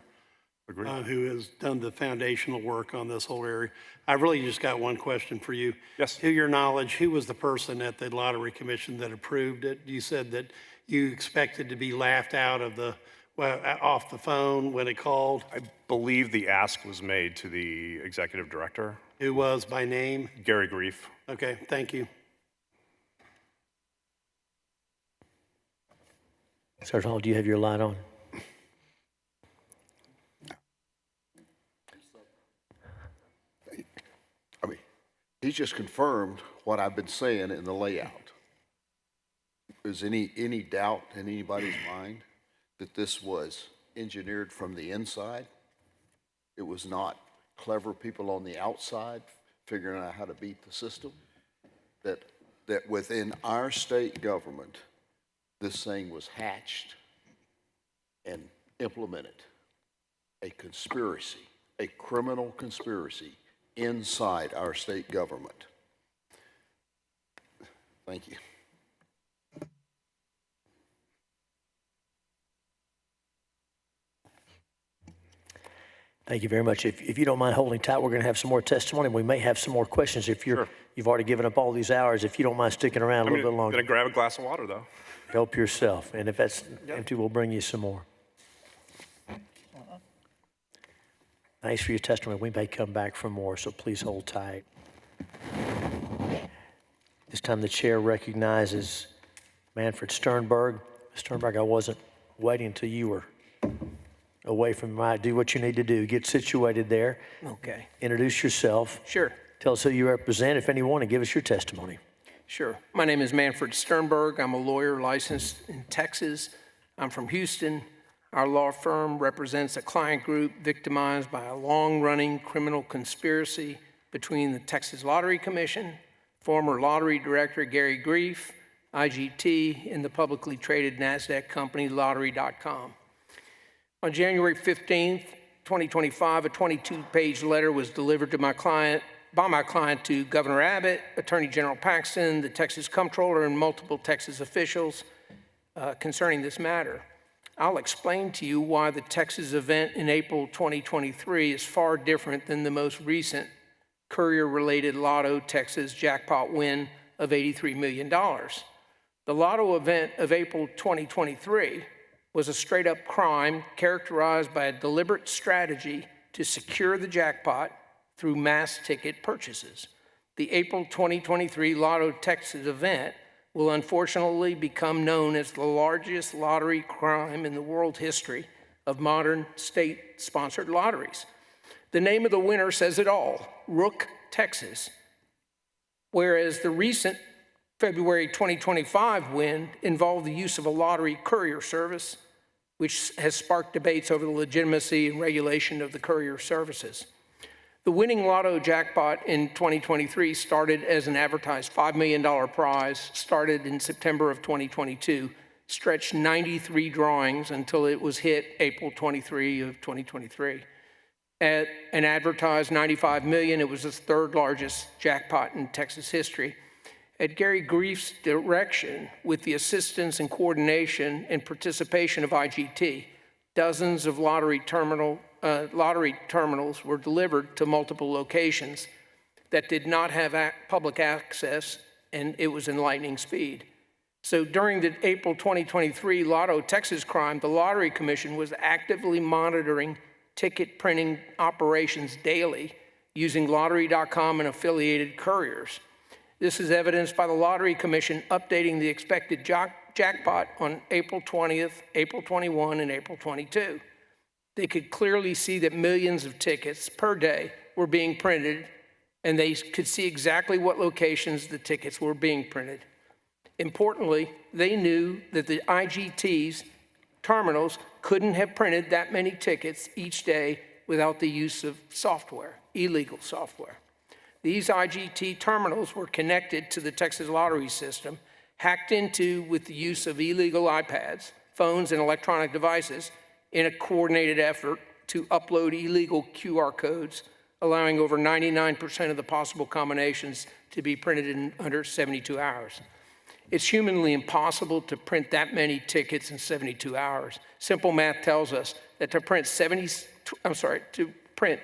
who has done the foundational work on this whole area. I really just got one question for you. Yes. To your knowledge, who was the person at the Lottery Commission that approved it? You said that you expected to be laughed out of off the phone when it called. I believe the ask was made to the executive director. Who was by name? Gary Grief. Okay, thank you. Sergeant Hall, do you have your light on? He's just confirmed what I've been saying in the layout. Is any doubt in anybody's mind that this was engineered from the inside? It was not clever people on the outside figuring out how to beat the system? That within our state government, this thing was hatched and implemented. A conspiracy, a criminal conspiracy inside our state government. Thank you. Thank you very much. If you don't mind holding tight, we're going to have some more testimony. We may have some more questions. If you've already given up all these hours, if you don't mind sticking around a little bit longer. I'm going to grab a glass of water, though. Help yourself. And if that's empty, we'll bring you some more. Thanks for your testimony. We may come back for more, so please hold tight. This time the chair recognizes Manfred Sternberg. Sternberg, I wasn't waiting until you were away from the mic. Do what you need to do. Get situated there. Okay. Introduce yourself. Sure. Tell us who you represent, if anyone, and give us your testimony. Sure. My name is Manfred Sternberg. I'm a lawyer licensed in Texas. I'm from Houston. Our law firm represents a client group victimized by a long-running criminal conspiracy between the Texas Lottery Commission, former lottery director Gary Grief, IGT, and the publicly traded NASDAQ company Lottery.com. On January 15th, 2025, a 22-page letter was delivered to by my client to Governor Abbott, Attorney General Paxton, the Texas Comptroller, and multiple Texas officials concerning this matter. I'll explain to you why the Texas event in April 2023 is far different than the most recent Courier-related Lotto Texas jackpot win of $83 million. The Lotto event of April 2023 was a straight-up crime characterized by a deliberate strategy to secure the jackpot through mass ticket purchases. The April 2023 Lotto Texas event will unfortunately become known as the largest lottery crime in the world history of modern state-sponsored lotteries. The name of the winner says it all, Rook, Texas, whereas the recent February 2025 win involved the use of a lottery courier service, which has sparked debates over the legitimacy and regulation of the courier services. The winning Lotto jackpot in 2023 started as an advertised $5 million prize, started in September of 2022, stretched 93 drawings until it was hit April 23 of 2023. At an advertised $95 million, it was the third largest jackpot in Texas history. At Gary Grief's direction, with the assistance and coordination and participation of IGT, dozens of lottery terminals were delivered to multiple locations that did not have public access, and it was in lightning speed. So during the April 2023 Lotto Texas crime, the Lottery Commission was actively monitoring ticket printing operations daily using Lottery.com and affiliated couriers. This is evidenced by the Lottery Commission updating the expected jackpot on April 20th, April 21, and April 22. They could clearly see that millions of tickets per day were being printed, and they could see exactly what locations the tickets were being printed. Importantly, they knew that the IGT's terminals couldn't have printed that many tickets each day without the use of software, illegal software. These IGT terminals were connected to the Texas lottery system, hacked into with the use of illegal iPads, phones, and electronic devices in a coordinated effort to upload illegal QR codes, allowing over 99% of the possible combinations to be printed in under 72 hours. It's humanly impossible to print that many tickets in 72 hours. Simple math tells us that to print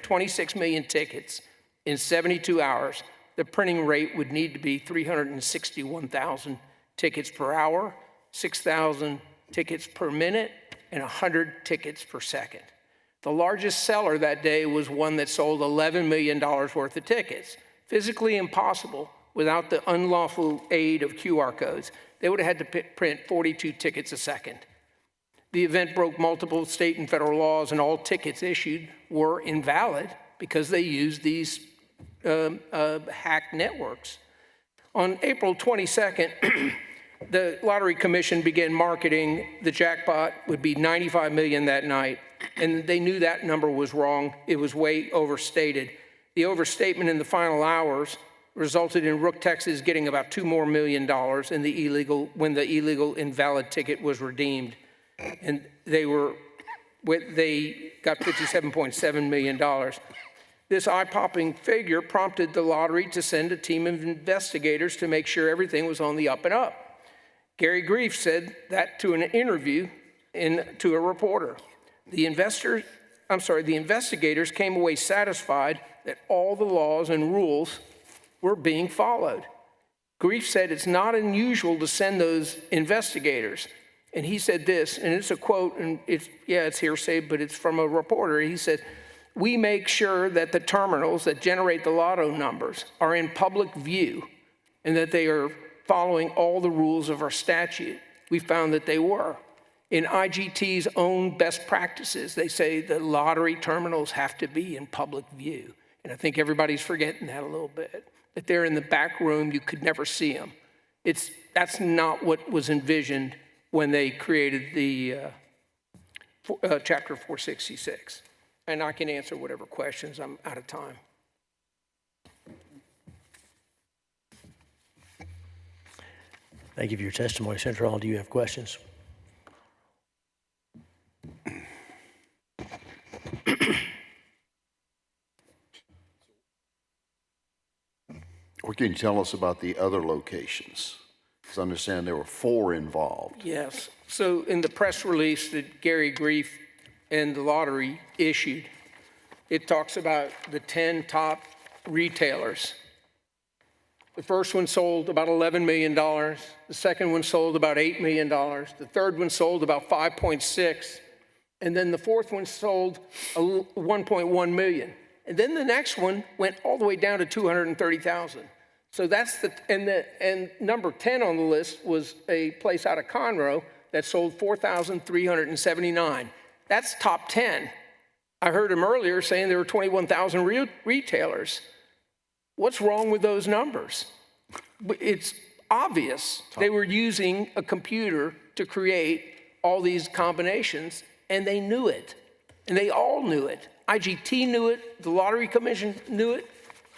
26 million tickets in 72 hours, the printing rate would need to be 361,000 tickets per hour, 6,000 tickets per minute, and 100 tickets per second. The largest seller that day was one that sold $11 million worth of tickets. Physically impossible without the unlawful aid of QR codes. They would have had to print 42 tickets a second. The event broke multiple state and federal laws, and all tickets issued were invalid because they used these hacked networks. On April 22nd, the Lottery Commission began marketing the jackpot would be $95 million that night, and they knew that number was wrong. It was way overstated. The overstatement in the final hours resulted in Rook, Texas getting about $2 more million in the when the illegal invalid ticket was redeemed. And they got $57.7 million. This eye-popping figure prompted the lottery to send a team of investigators to make sure everything was on the up and up. Gary Grief said that to an interview to a reporter. The investigators came away satisfied that all the laws and rules were being followed. Grief said it's not unusual to send those investigators. And he said this, and it's a quote, and it's hearsay, but it's from a reporter. He said, "We make sure that the terminals that generate the lotto numbers are in public view and that they are following all the rules of our statute." We found that they were. In IGT's own best practices, they say the lottery terminals have to be in public view. And I think everybody's forgetting that a little bit, that they're in the back room, you could never see them. That's not what was envisioned when they created the Chapter 466. And I can answer whatever questions. I'm out of time. Thank you for your testimony. Senator Hall, do you have questions? What can you tell us about the other locations? Because I understand there were 4 involved. Yes. So in the press release that Gary Grief and the lottery issued, it talks about the 10 top retailers. The first one sold about $11 million. The second one sold about $8 million. The third one sold about 5.6. And then the fourth one sold 1.1 million. And then the next one went all the way down to 230,000. So that's and number 10 on the list was a place out of Conroe that sold 4,379. That's top 10. I heard him earlier saying there were 21,000 retailers. What's wrong with those numbers? It's obvious they were using a computer to create all these combinations, and they knew it. And they all knew it. IGT knew it, the Lottery Commission knew it,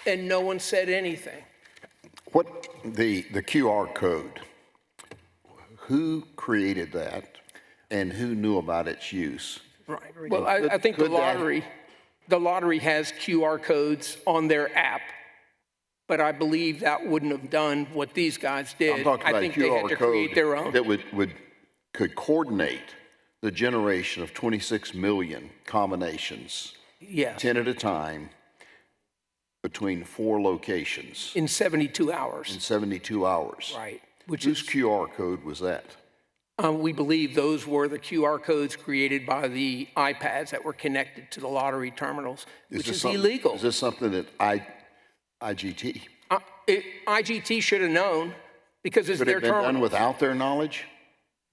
and no one said anything. What, the QR code, who created that and who knew about its use? Right. Well, I think the lottery has QR codes on their app, but I believe that wouldn't have done what these guys did. I'm talking about I think a they had QR to create code their own. that could coordinate the generation of 26 million combinations, Yes. 10 at a time, between 4 locations In 72 hours. in 72 hours. Right. Whose QR code was that? We believe those were the QR codes created by the iPads that were connected to the lottery terminals, which is illegal. Is this something that IGT? IGT should have known because it's Could their it have been done terminal. without their knowledge?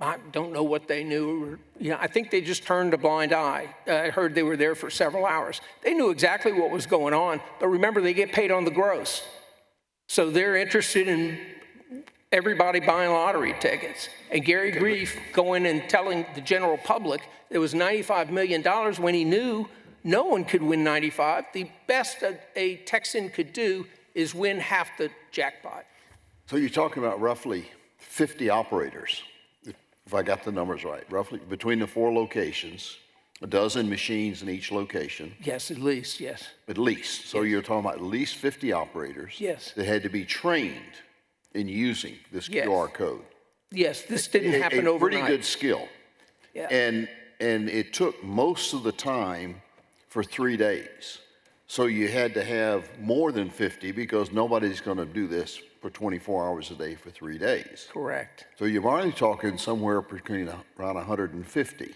I don't know what they knew. I think they just turned a blind eye. I heard they were there for several hours. They knew exactly what was going on, but remember, they get paid on the gross. So they're interested in everybody buying lottery tickets. And Gary Grief going and telling the general public it was $95 million when he knew no one could win 95. The best a Texan could do is win half the jackpot. So you're talking about roughly 50 operators, if I got the numbers right, roughly between the 4 locations, a dozen machines in each location. Yes, at least, yes. At least. So you're talking about at least 50 operators. Yes. That had to be trained in using this QR code. Yes, this didn't happen a overnight. pretty good skill. Yeah. And it took most of the time for 3 days. So you had to have more than 50 because nobody's going to do this for 24 hours a day for 3 days. Correct. So you're already talking somewhere between around 150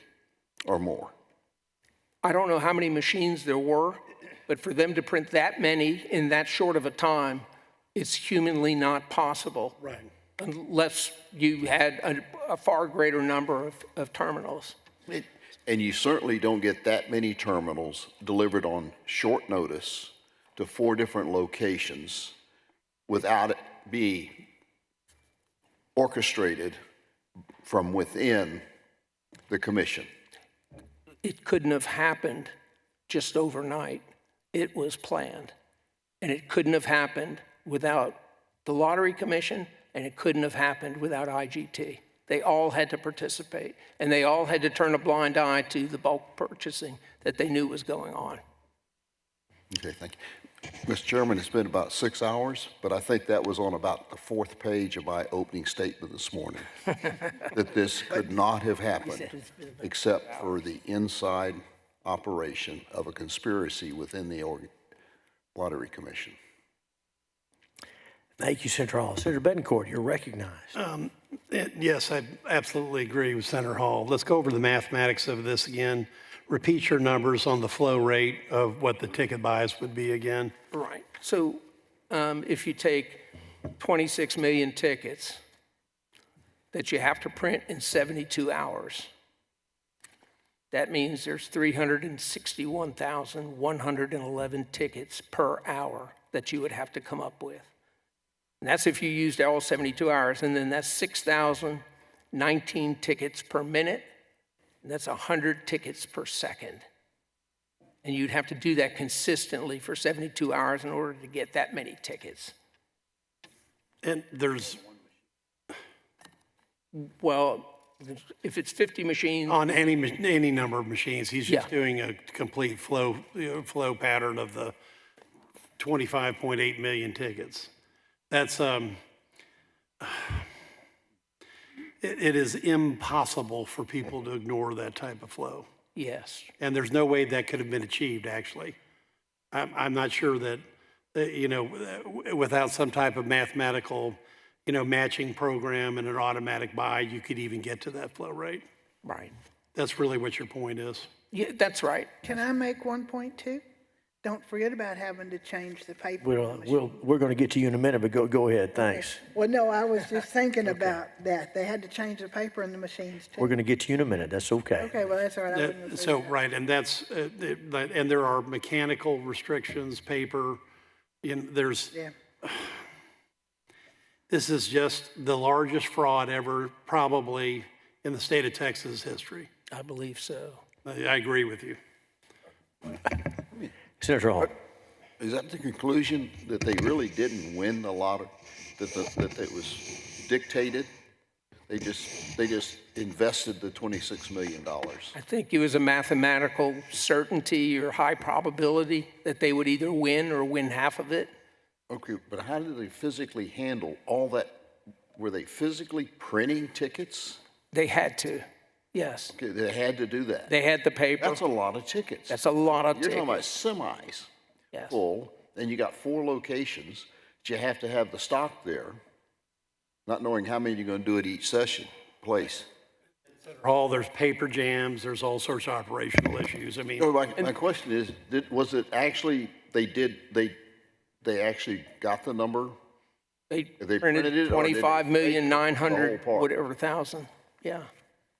or more. I don't know how many machines there were, but for them to print that many in that short of a time, it's humanly not possible. Right. Unless you had a far greater number of terminals. And you certainly don't get that many terminals delivered on short notice to 4 different locations without it being orchestrated from within the commission. It couldn't have happened just overnight. It was planned. And it couldn't have happened without the Lottery Commission, and it couldn't have happened without IGT. They all had to participate, and they all had to turn a blind eye to the bulk purchasing that they knew was going on. Okay, thank you. Mr. Chairman, it's been about 6 hours, but I think that was on about the 4th page of my opening statement this morning, that this could not have happened except for the inside operation of a conspiracy within the Lottery Commission. Thank you, Senator Hall. Senator Bettencourt, you're recognized. Yes, I absolutely agree with Senator Hall. Let's go over the mathematics of this again. Repeat your numbers on the flow rate of what the ticket buys would be again. Right. So if you take 26 million tickets that you have to print in 72 hours, That means there's 361,111 tickets per hour that you would have to come up with. And that's if you used all 72 hours. And then that's 6,019 tickets per minute. And that's 100 tickets per second. And you'd have to do that consistently for 72 hours in order to get that many tickets. And there's, well, if it's 50 machines. on any number of machines, he's just Yeah. doing a complete flow pattern of the 25.8 million tickets. That's, it is impossible for people to ignore that type of flow. Yes. And there's no way that could have been achieved, actually. I'm not sure that, without some type of mathematical, matching program and an automatic buy, you could even get to that flow rate. Right. That's really what your point is. Yeah, that's right. Can I make one point too? Don't forget about having to change the paper. on the machine. We're going to get to you in a minute, but go ahead, thanks. Well, no, I was just thinking about that. They had to change the paper in the machines too. We're going to get to you in a minute, that's okay. Okay, well, that's all right. I wouldn't have So, right, and that's, and there are mechanical restrictions, paper, there's, Yeah. this is just the largest fraud ever, probably in the state of Texas history. I believe so. I agree with you. Senator Hall. Is that the conclusion, that they really didn't win the lottery, that it was dictated? They just invested the $26 million? I think it was a mathematical certainty or high probability that they would either win or win half of it. Okay, but how did they physically handle all that? Were they physically printing tickets? They had to, yes. Okay, they had to do that. They had the paper. That's a lot of tickets. That's a lot of You're tickets. talking about semis Yes. full, and you got 4 locations, but you have to have the stock there, not knowing how many you're going to do at each place. Hall, there's paper jams, there's all sorts of operational issues. I mean, So my question is, was it actually, they actually got the number? They printed printed it, or did they 25,900,000, fake the whole part? whatever thousand. Yeah.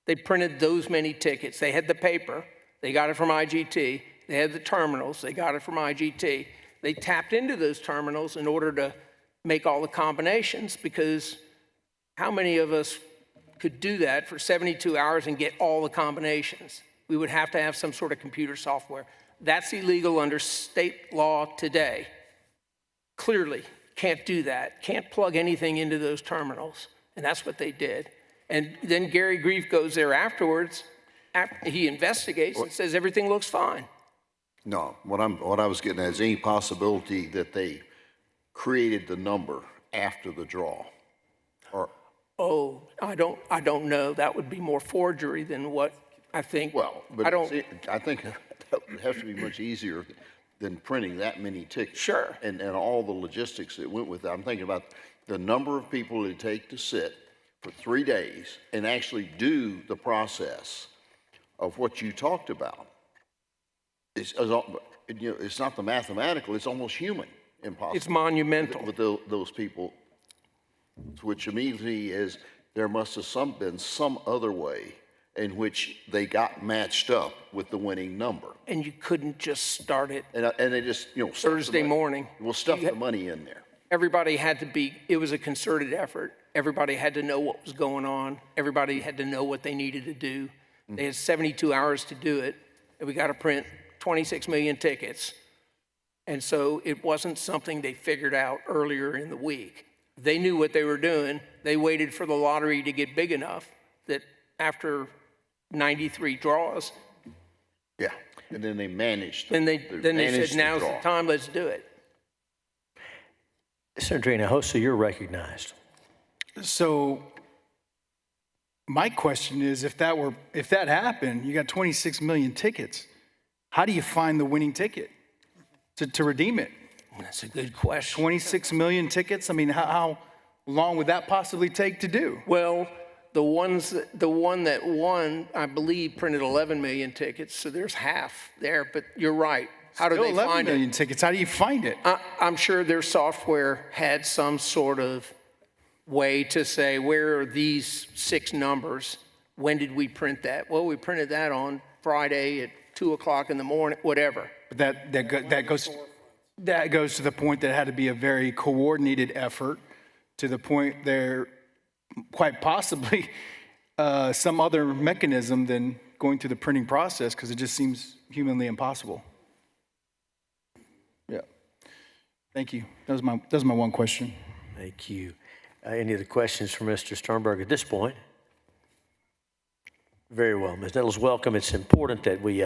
They printed those many tickets. They had the paper. They got it from IGT. They had the terminals. They got it from IGT. They tapped into those terminals in order to make all the combinations, because how many of us could do that for 72 hours and get all the combinations? We would have to have some sort of computer software. That's illegal under state law today. Clearly, can't do that. Can't plug anything into those terminals. And that's what they did. And then Gary Grief goes there afterwards. He investigates and says everything looks fine. No, what I was getting at is any possibility that they created the number after the draw, or Oh, I don't know. That would be more forgery than what I think. well, but I don't. I think that would have to be much easier than printing that many tickets. Sure. And all the logistics that went with that. I'm thinking about the number of people it'd take to sit for 3 days and actually do the process of what you talked about. It's not the mathematical, it's almost human impossible. It's monumental. With those people, which immediately is, there must have been some other way in which they got matched up with the winning number. And you couldn't just start it And they just, stuff the Thursday money. morning. We'll stuff the money in there. Everybody had to be, it was a concerted effort. Everybody had to know what was going on. Everybody had to know what they needed to do. They had 72 hours to do it, and we got to print 26 million tickets. And so it wasn't something they figured out earlier in the week. They knew what they were doing. They waited for the lottery to get big enough that after 93 draws, Yeah, and then they managed. then they said, now's the draw. time, let's do it. Senator Hinojosa, you're recognized. So my question is, if that happened, you got 26 million tickets, how do you find the winning ticket to redeem it? That's a good question. 26 million tickets? I mean, how long would that possibly take to do? Well, the one that won, I believe, printed 11 million tickets, so there's half there, but you're right. How do Still they 11 find million it? tickets. How do you find it? I'm sure their software had some sort of way to say, where are these 6 numbers? When did we print that? Well, we printed that on Friday at 2 o'clock in the morning, whatever. But that goes to the point that it had to be a very coordinated effort, to the point there quite possibly some other mechanism than going through the printing process, because it just seems humanly impossible. Yeah. Thank you. That was my one question. Thank you. Any other questions for Mr. Sternberg at this point? Very well. Ms. Nettles, welcome. It's important that we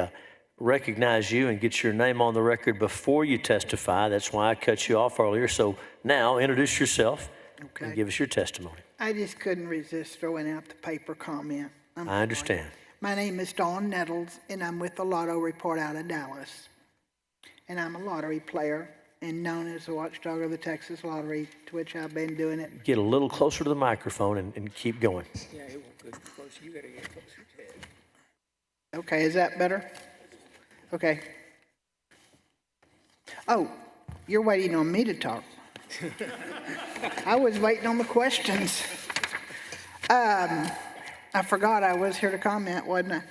recognize you and get your name on the record before you testify. That's why I cut you off earlier. So now introduce yourself and give us your testimony. I just couldn't resist throwing out the paper comment. I understand. My name is Dawn Nettles, and I'm with the Lotto Report out of Dallas. And I'm a lottery player and known as the watchdog of the Texas Lottery, to which I've been doing it. Get a little closer to the microphone and keep going. Yeah, it won't go close. You got to get closer to it. Okay, is that better? Okay. Oh, you're waiting on me to talk. I was waiting on the questions. I forgot I was here to comment, wasn't I?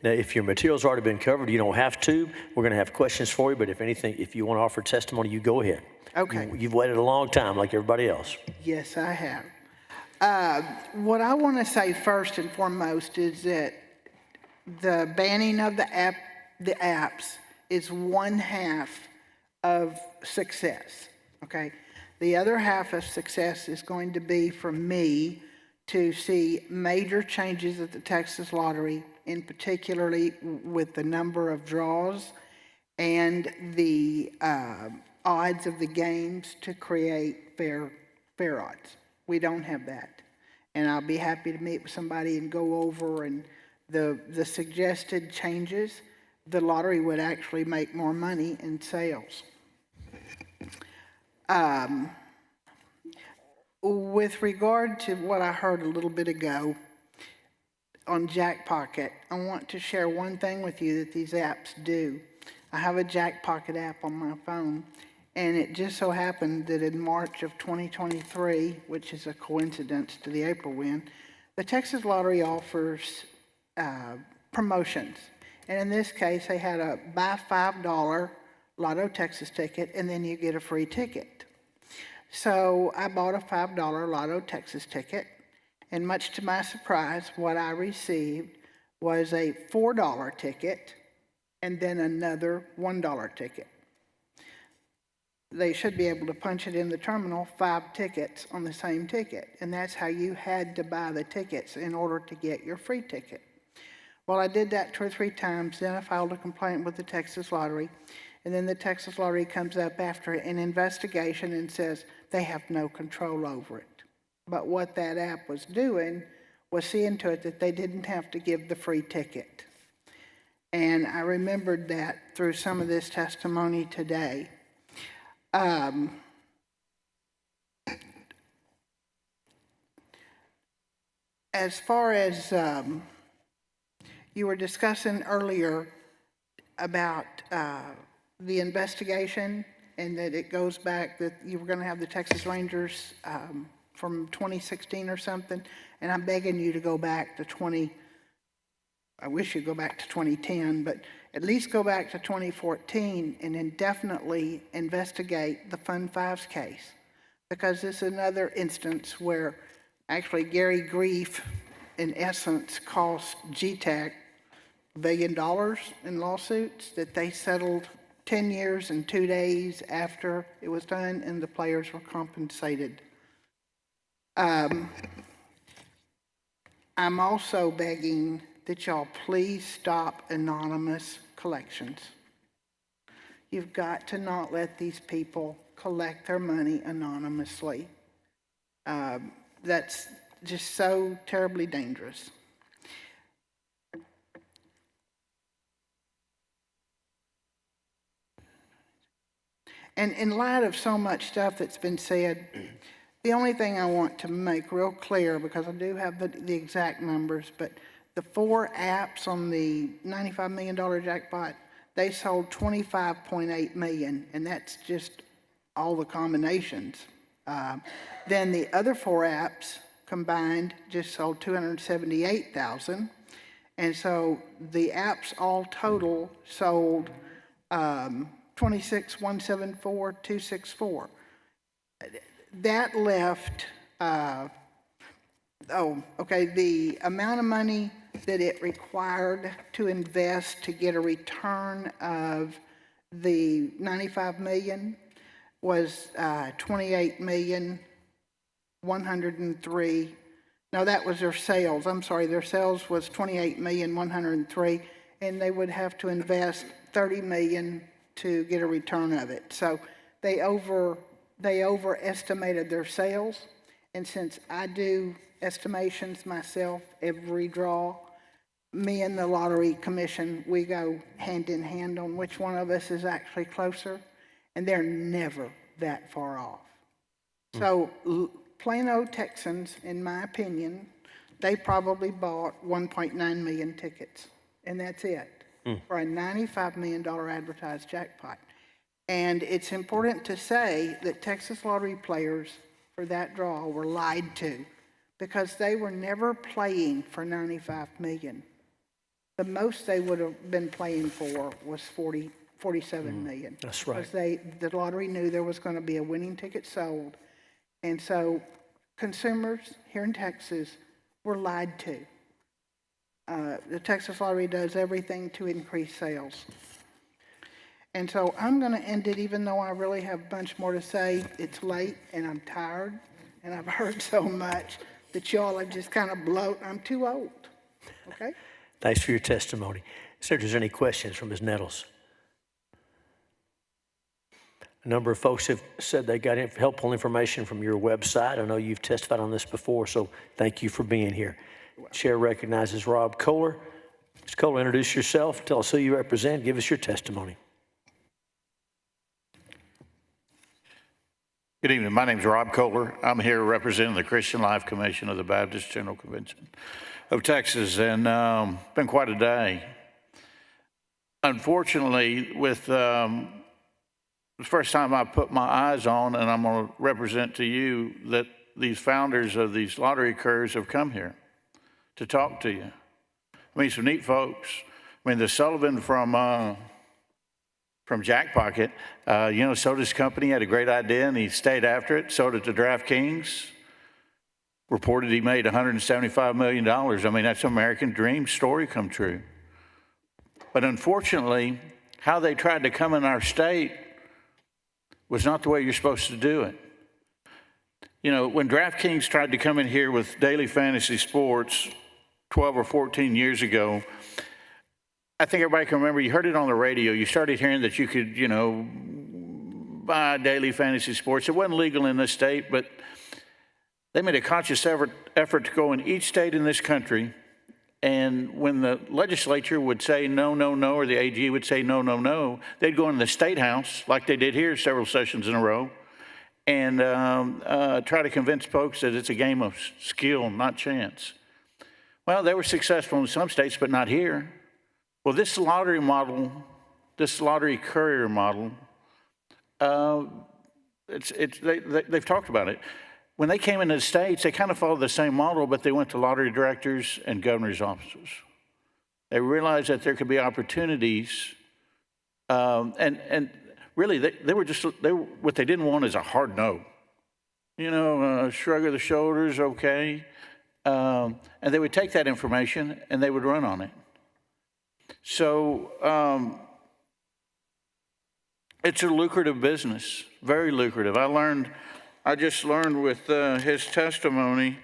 Now, if your material's already been covered, you don't have to. We're going to have questions for you, but if you want to offer testimony, you go ahead. Okay. You've waited a long time like everybody else. Yes, I have. What I want to say first and foremost is that the banning of the apps is one half of success, okay? The other half of success is going to be for me to see major changes at the Texas Lottery, in particularly with the number of draws and the odds of the games to create fair odds. We don't have that. And I'll be happy to meet with somebody and go over and the suggested changes. The lottery would actually make more money in sales. With regard to what I heard a little bit ago on Jackpocket, I want to share one thing with you that these apps do. I have a Jackpocket app on my phone, and it just so happened that in March of 2023, which is a coincidence to the April win, the Texas Lottery offers promotions. And in this case, they had a buy $5 Lotto Texas ticket, and then you get a free ticket. So I bought a $5 Lotto Texas ticket, and much to my surprise, what I received was a $4 ticket and then another $1 ticket. They should be able to punch it in the terminal, 5 tickets on the same ticket, and that's how you had to buy the tickets in order to get your free ticket. Well, I did that 2 or 3 times, then I filed a complaint with the Texas Lottery, and then the Texas Lottery comes up after an investigation and says they have no control over it. But what that app was doing was seeing to it that they didn't have to give the free ticket. And I remembered that through some of this testimony today. As far as you were discussing earlier about the investigation and that it goes back, that you were going to have the Texas Rangers from 2016 or something, and I'm begging you to go back to I wish you'd go back to 2010, but at least go back to 2014 and indefinitely investigate the Fund Fives case, because this is another instance where actually Gary Grief, in essence, cost GTAC $1 billion in lawsuits that they settled 10 years and 2 days after it was done, and the players were compensated. I'm also begging that y'all please stop anonymous collections. You've got to not let these people collect their money anonymously. That's just so terribly dangerous. And in light of so much stuff that's been said, the only thing I want to make real clear, because I do have the exact numbers, but the 4 apps on the $95 million jackpot, they sold 25.8 million, and that's just all the combinations. Then the other 4 apps combined just sold 278,000, And so the apps all total sold 26,174,264. That left, the amount of money that it required to invest to get a return of the 95 million was 28,103,000. No, that was their sales. I'm sorry, their sales was 28,103,000, and they would have to invest 30 million to get a return of it. So they overestimated their sales. And since I do estimations myself every draw, me and the Lottery Commission, we go hand in hand on which one of us is actually closer, and they're never that far off. So plain old Texans, in my opinion, they probably bought 1.9 million tickets, and that's it, for a $95 million advertised jackpot. And it's important to say that Texas Lottery players for that draw were lied to, because they were never playing for 95 million. The most they would have been playing for was 47 million. That's right. Because the lottery knew there was going to be a winning ticket sold. And so consumers here in Texas were lied to. The Texas Lottery does everything to increase sales. And so I'm going to end it, even though I really have a bunch more to say. It's late and I'm tired and I've heard so much that y'all have just kind of bloat. I'm too old. Okay? Thanks for your testimony. Sir, if there's any questions from Ms. Nettles. A number of folks have said they got helpful information from your website. I know you've testified on this before, so thank you for being here. Chair recognizes Rob Kohler. Mr. Kohler, introduce yourself. Tell us who you represent. Give us your testimony. Good evening. My name is Rob Kohler. I'm here representing the Christian Life Commission of the Baptist General Convention of Texas, and been quite a day. Unfortunately, with the first time I put my eyes on, and I'm going to represent to you that these founders of these lottery couriers have come here to talk to you. I mean, some neat folks. I mean, the Sullivan from Jack Pocket, sold his company, had a great idea, and he stayed after it, sold it to DraftKings. Reported he made $175 million. I mean, that's an American dream story come true. But unfortunately, how they tried to come in our state was not the way you're supposed to do it. You know, when DraftKings tried to come in here with daily fantasy sports 12 or 14 years ago, I think everybody can remember, you heard it on the radio. You started hearing that you could, buy daily fantasy sports. It wasn't legal in this state, but they made a conscious effort to go in each state in this country. And when the legislature would say no, no, no, or the AG would say no, no, no, they'd go in the state house, like they did here several sessions in a row, and try to convince folks that it's a game of skill, not chance. Well, they were successful in some states, but not here. Well, this lottery model, this lottery courier model, they've talked about it. When they came into the states, they kind of followed the same model, but they went to lottery directors and governor's offices. They realized that there could be opportunities, and really, what they didn't want is a hard no. Shrug of the shoulders, okay. And they would take that information and they would run on it. So it's a lucrative business, very lucrative. I just learned with his testimony,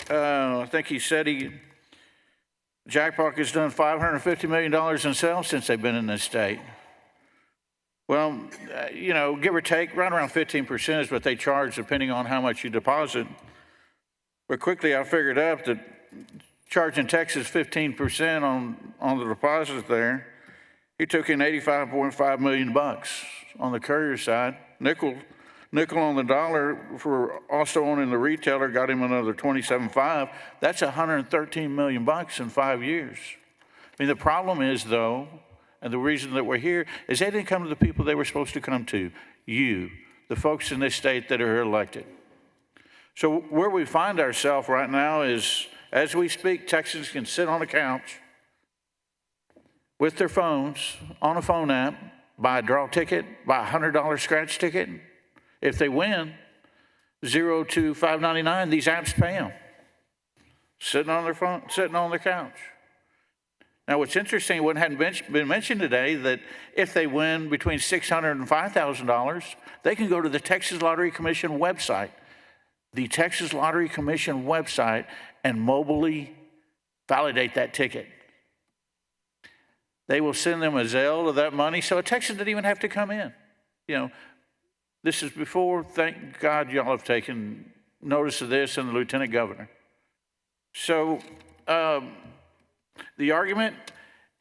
I think he said Jack Pocket has done $550 million in sales since they've been in this state. Well, give or take, right around 15% is what they charge depending on how much you deposit. But quickly I figured out that charging Texas 15% on the deposit there, he took in $85.5 million on the courier side. Nickel on the dollar for also owning the retailer got him another $27.5. That's $113 million in 5 years. I mean, the problem is, though, and the reason that we're here, is they didn't come to the people they were supposed to come to. You, the folks in this state that are elected. So where we find ourselves right now is as we speak, Texans can sit on a couch with their phones on a phone app, buy a draw ticket, buy a $100 scratch ticket. If they win, $0 to $5.99, these apps pay them. Sitting on their phone, sitting on their couch. Now, what's interesting, what hadn't been mentioned today, that if they win between $600 and $5,000, they can go to the Texas Lottery Commission website, and mobilely validate that ticket. They will send them a Zelle of that money, so a Texan didn't even have to come in. You know, this is before, thank God y'all have taken notice of this and the Lieutenant Governor. So the argument,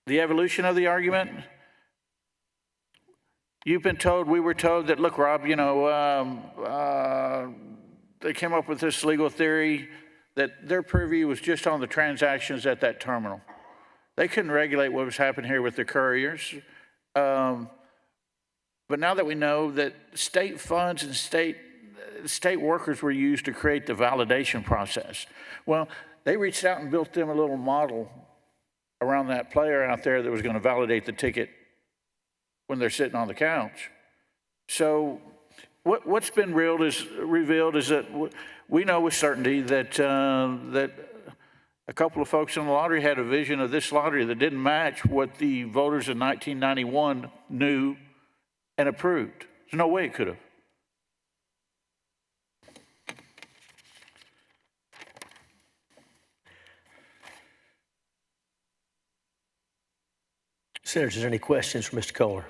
the evolution of the argument, we were told that, look, Rob, you know, they came up with this legal theory that their purview was just on the transactions at that terminal. They couldn't regulate what was happening here with the couriers. But now that we know that state funds and state workers were used to create the validation process, well, they reached out and built them a little model around that player out there that was going to validate the ticket when they're sitting on the couch. So what's been revealed is that we know with certainty that a couple of folks in the lottery had a vision of this lottery that didn't match what the voters in 1991 knew and approved. There's no way it could have. Senators, is there any questions for Mr. Kohler?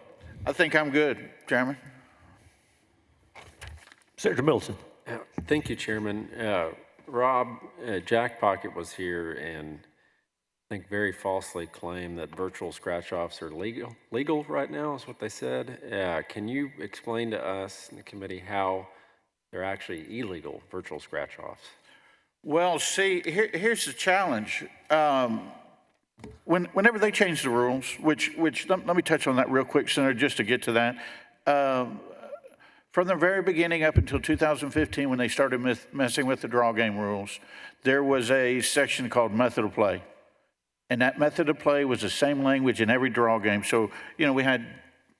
I think I'm good, Chairman. Senator Middleton. Thank you, Chairman. Rob, Jack Pocket was here and I think very falsely claimed that virtual scratch-offs are legal right now is what they said. Can you explain to us in the committee how they're actually illegal virtual scratch-offs? Well, see, here's the challenge. Whenever they change the rules, which let me touch on that real quick, Senator, just to get to that. From the very beginning up until 2015, when they started messing with the draw game rules, there was a section called method of play. And that method of play was the same language in every draw game. So, you know, we had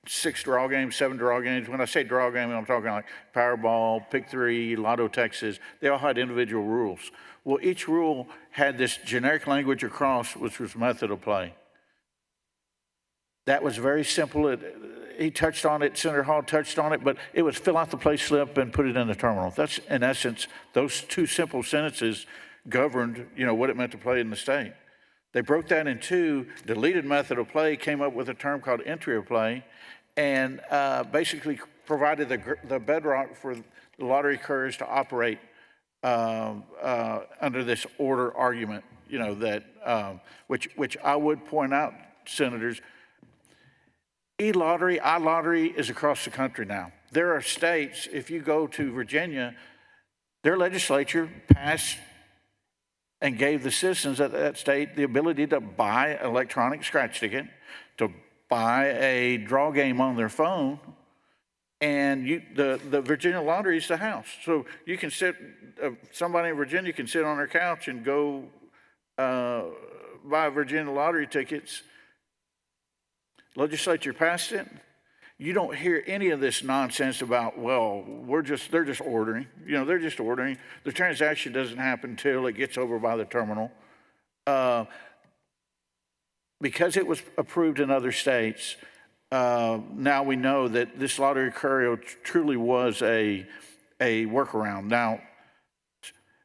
6 draw games, 7 draw games. When I say draw game, I'm talking like Powerball, Pick 3, Lotto Texas. They all had individual rules. Well, each rule had this generic language across, which was method of play. That was very simple. He touched on it, Senator Hall touched on it, but it was fill out the play slip and put it in the terminal. That's, in essence, those 2 simple sentences governed, you know, what it meant to play in the state. They broke that in 2, deleted method of play, came up with a term called entry of play, and basically provided the bedrock for the lottery couriers to operate under this order argument, you know, that, which I would point out, Senators, e-lottery, iLottery is across the country now. There are states, if you go to Virginia, their legislature passed and gave the citizens of that state the ability to buy an electronic scratch ticket, to buy a draw game on their phone, and the Virginia Lottery is the house. So you can sit, somebody in Virginia can sit on their couch and go buy Virginia Lottery tickets. Legislature passed it. You don't hear any of this nonsense about, well, they're just ordering. You know, they're just ordering. The transaction doesn't happen until it gets over by the terminal. Because it was approved in other states, now we know that this lottery courier truly was a workaround. Now,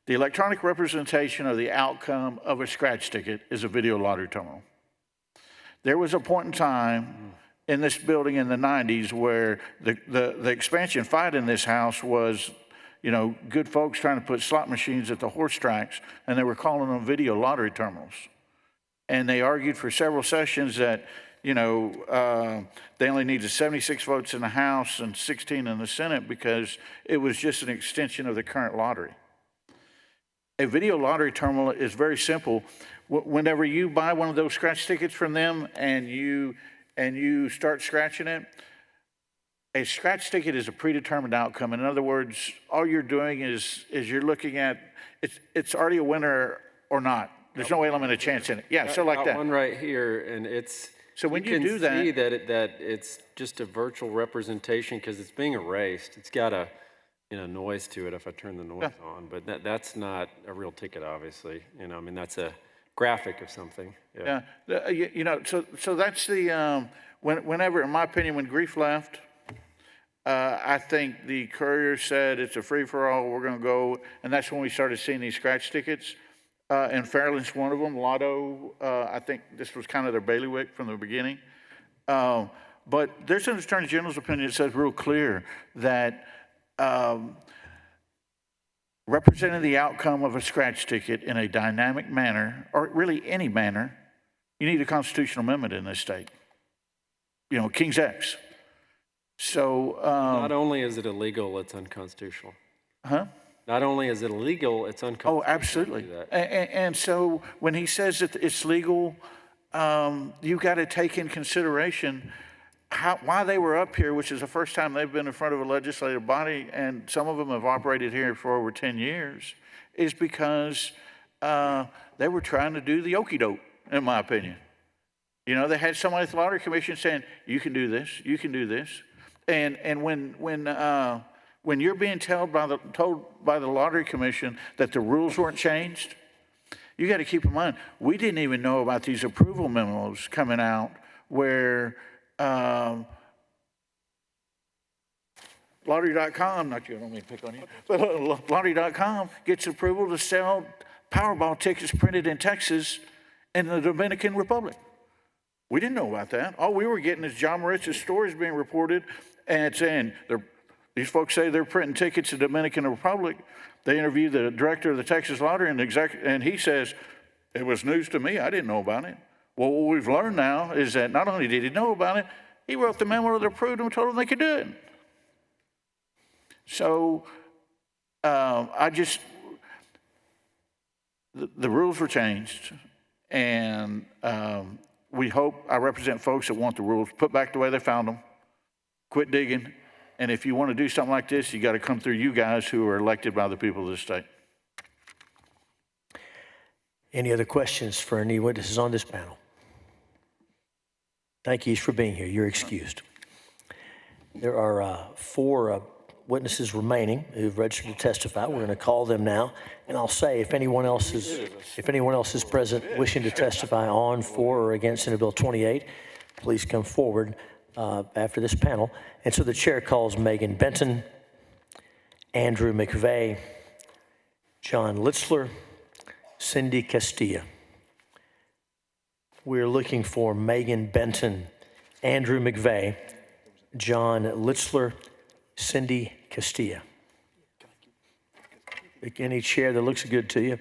the electronic representation of the outcome of a scratch ticket is a video lottery terminal. There was a point in time in this building in the 90s where the expansion fight in this house was, you know, good folks trying to put slot machines at the horse tracks, and they were calling them video lottery terminals. And they argued for several sessions that, you know, they only needed 76 votes in the House and 16 in the Senate because it was just an extension of the current lottery. A video lottery terminal is very simple. Whenever you buy one of those scratch tickets from them and you start scratching it, a scratch ticket is a predetermined outcome. In other words, all you're doing is you're looking at, it's already a winner or not? There's no element of chance in it. Yeah, so like Got that. one right here, and it's. So when you can do that- see that it's just a virtual representation because it's being erased. It's got a noise to it if I turn the noise on, but that's not a real ticket, obviously. I mean that's a graphic of something. Yeah, so that's the, whenever, in my opinion, when Grief left, I think the Courier said it's a free-for-all, we're gonna go, and that's when we started seeing these scratch tickets. And Fairland's one of them, Lotto, I think this was kind of their bailiwick from the beginning. But there's an Attorney General's opinion that says real clear that representing the outcome of a scratch ticket in a dynamic manner, or really any manner, you need a constitutional amendment in this state. King's X. So. Not only is it illegal, it's unconstitutional. Huh? Not only is it illegal, it's unconstitutional. Oh, absolutely. And so when he says that it's legal, you've got to take in consideration why they were up here, which is the first time they've been in front of a legislative body, and some of them have operated here for over 10 years, is because they were trying to do the okey-doke, in my opinion. They had somebody at the Lottery Commission saying, you can do this, you can do this. And when you're being told by the Lottery Commission that the rules weren't changed, you got to keep in mind, we didn't even know about these approval memos coming out where Lottery.com, not you, I don't mean to pick on you, but Lottery.com gets approval to sell Powerball tickets printed in Texas and the Dominican Republic. We didn't know about that. All we were getting is John Moritz's stories being reported and saying these folks say they're printing tickets to the Dominican Republic. They interviewed the director of the Texas Lottery and he says, it was news to me, I didn't know about it. Well, what we've learned now is that not only did he know about it, he wrote the memo that approved them and told them they could do it. So the rules were changed, and we hope I represent folks that want the rules put back the way they found them, quit digging, and if you want to do something like this, you got to come through you guys who are elected by the people of the state. Any other questions for any witnesses on this panel? Thank you for being here. You're excused. There are 4 witnesses remaining who've registered to testify. We're going to call them now, and I'll say if anyone else is present wishing to testify on, for, or against Senate Bill 28, please come forward after this panel. And so the chair calls Megan Benton, Andrew McVeigh, John Litzler, Cindy Castilla. We're looking for Megan Benton, Andrew McVeigh, John Litzler, Cindy Castilla. Pick any chair that looks good to you.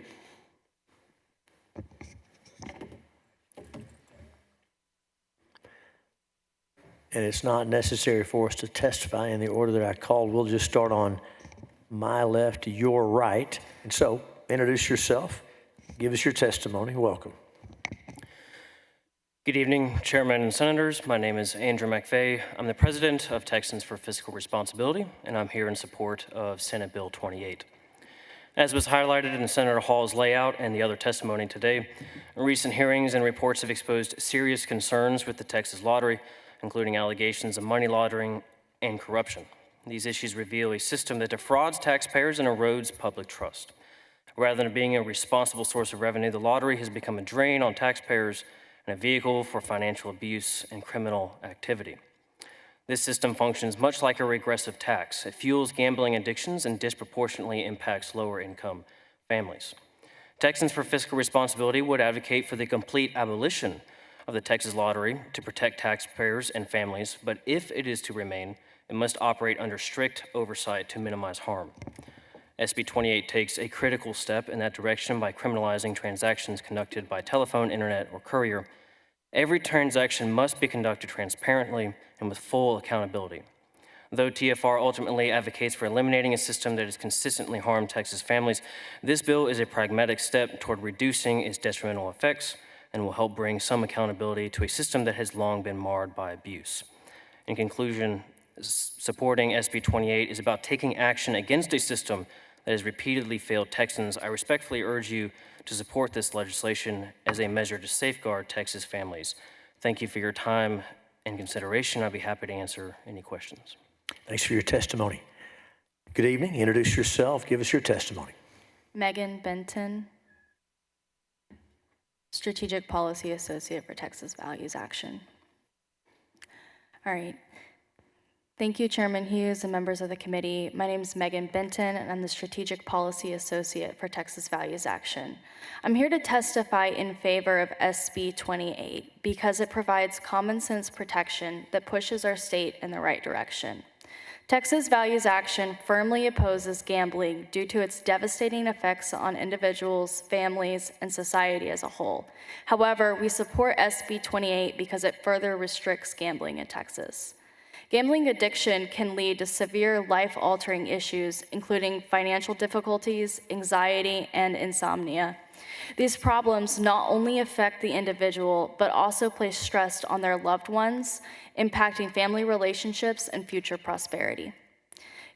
And it's not necessary for us to testify in the order that I called. We'll just start on my left, your right. And so, introduce yourself. Give us your testimony. Welcome. Good evening, Chairman and Senators. My name is Andrew McVeigh. I'm the president of Texans for Fiscal Responsibility, and I'm here in support of Senate Bill 28. As was highlighted in Senator Hall's layout and the other testimony today, recent hearings and reports have exposed serious concerns with the Texas Lottery, including allegations of money laundering and corruption. These issues reveal a system that defrauds taxpayers and erodes public trust. Rather than being a responsible source of revenue, the lottery has become a drain on taxpayers and a vehicle for financial abuse and criminal activity. This system functions much like a regressive tax. It fuels gambling addictions and disproportionately impacts lower-income families. Texans for Fiscal Responsibility would advocate for the complete abolition of the Texas Lottery to protect taxpayers and families, but if it is to remain, it must operate under strict oversight to minimize harm. SB 28 takes a critical step in that direction by criminalizing transactions conducted by telephone, internet, or courier. Every transaction must be conducted transparently and with full accountability. Though TFR ultimately advocates for eliminating a system that has consistently harmed Texas families, this bill is a pragmatic step toward reducing its detrimental effects and will help bring some accountability to a system that has long been marred by abuse. In conclusion, supporting SB 28 is about taking action against a system that has repeatedly failed Texans, I respectfully urge you to support this legislation as a measure to safeguard Texas families. Thank you for your time and consideration. I'd be happy to answer any questions. Thanks for your testimony. Good evening. Introduce yourself. Give us your testimony. Megan Benton, Strategic Policy Associate for Texas Values Action. All right. Thank you, Chairman Hughes and members of the committee. My name is Megan Benton, and I'm the Strategic Policy Associate for Texas Values Action. I'm here to testify in favor of SB 28 because it provides common sense protection that pushes our state in the right direction. Texas Values Action firmly opposes gambling due to its devastating effects on individuals, families, and society as a whole. However, we support SB 28 because it further restricts gambling in Texas. Gambling addiction can lead to severe life-altering issues, including financial difficulties, anxiety, and insomnia. These problems not only affect the individual, but also place stress on their loved ones, impacting family relationships and future prosperity.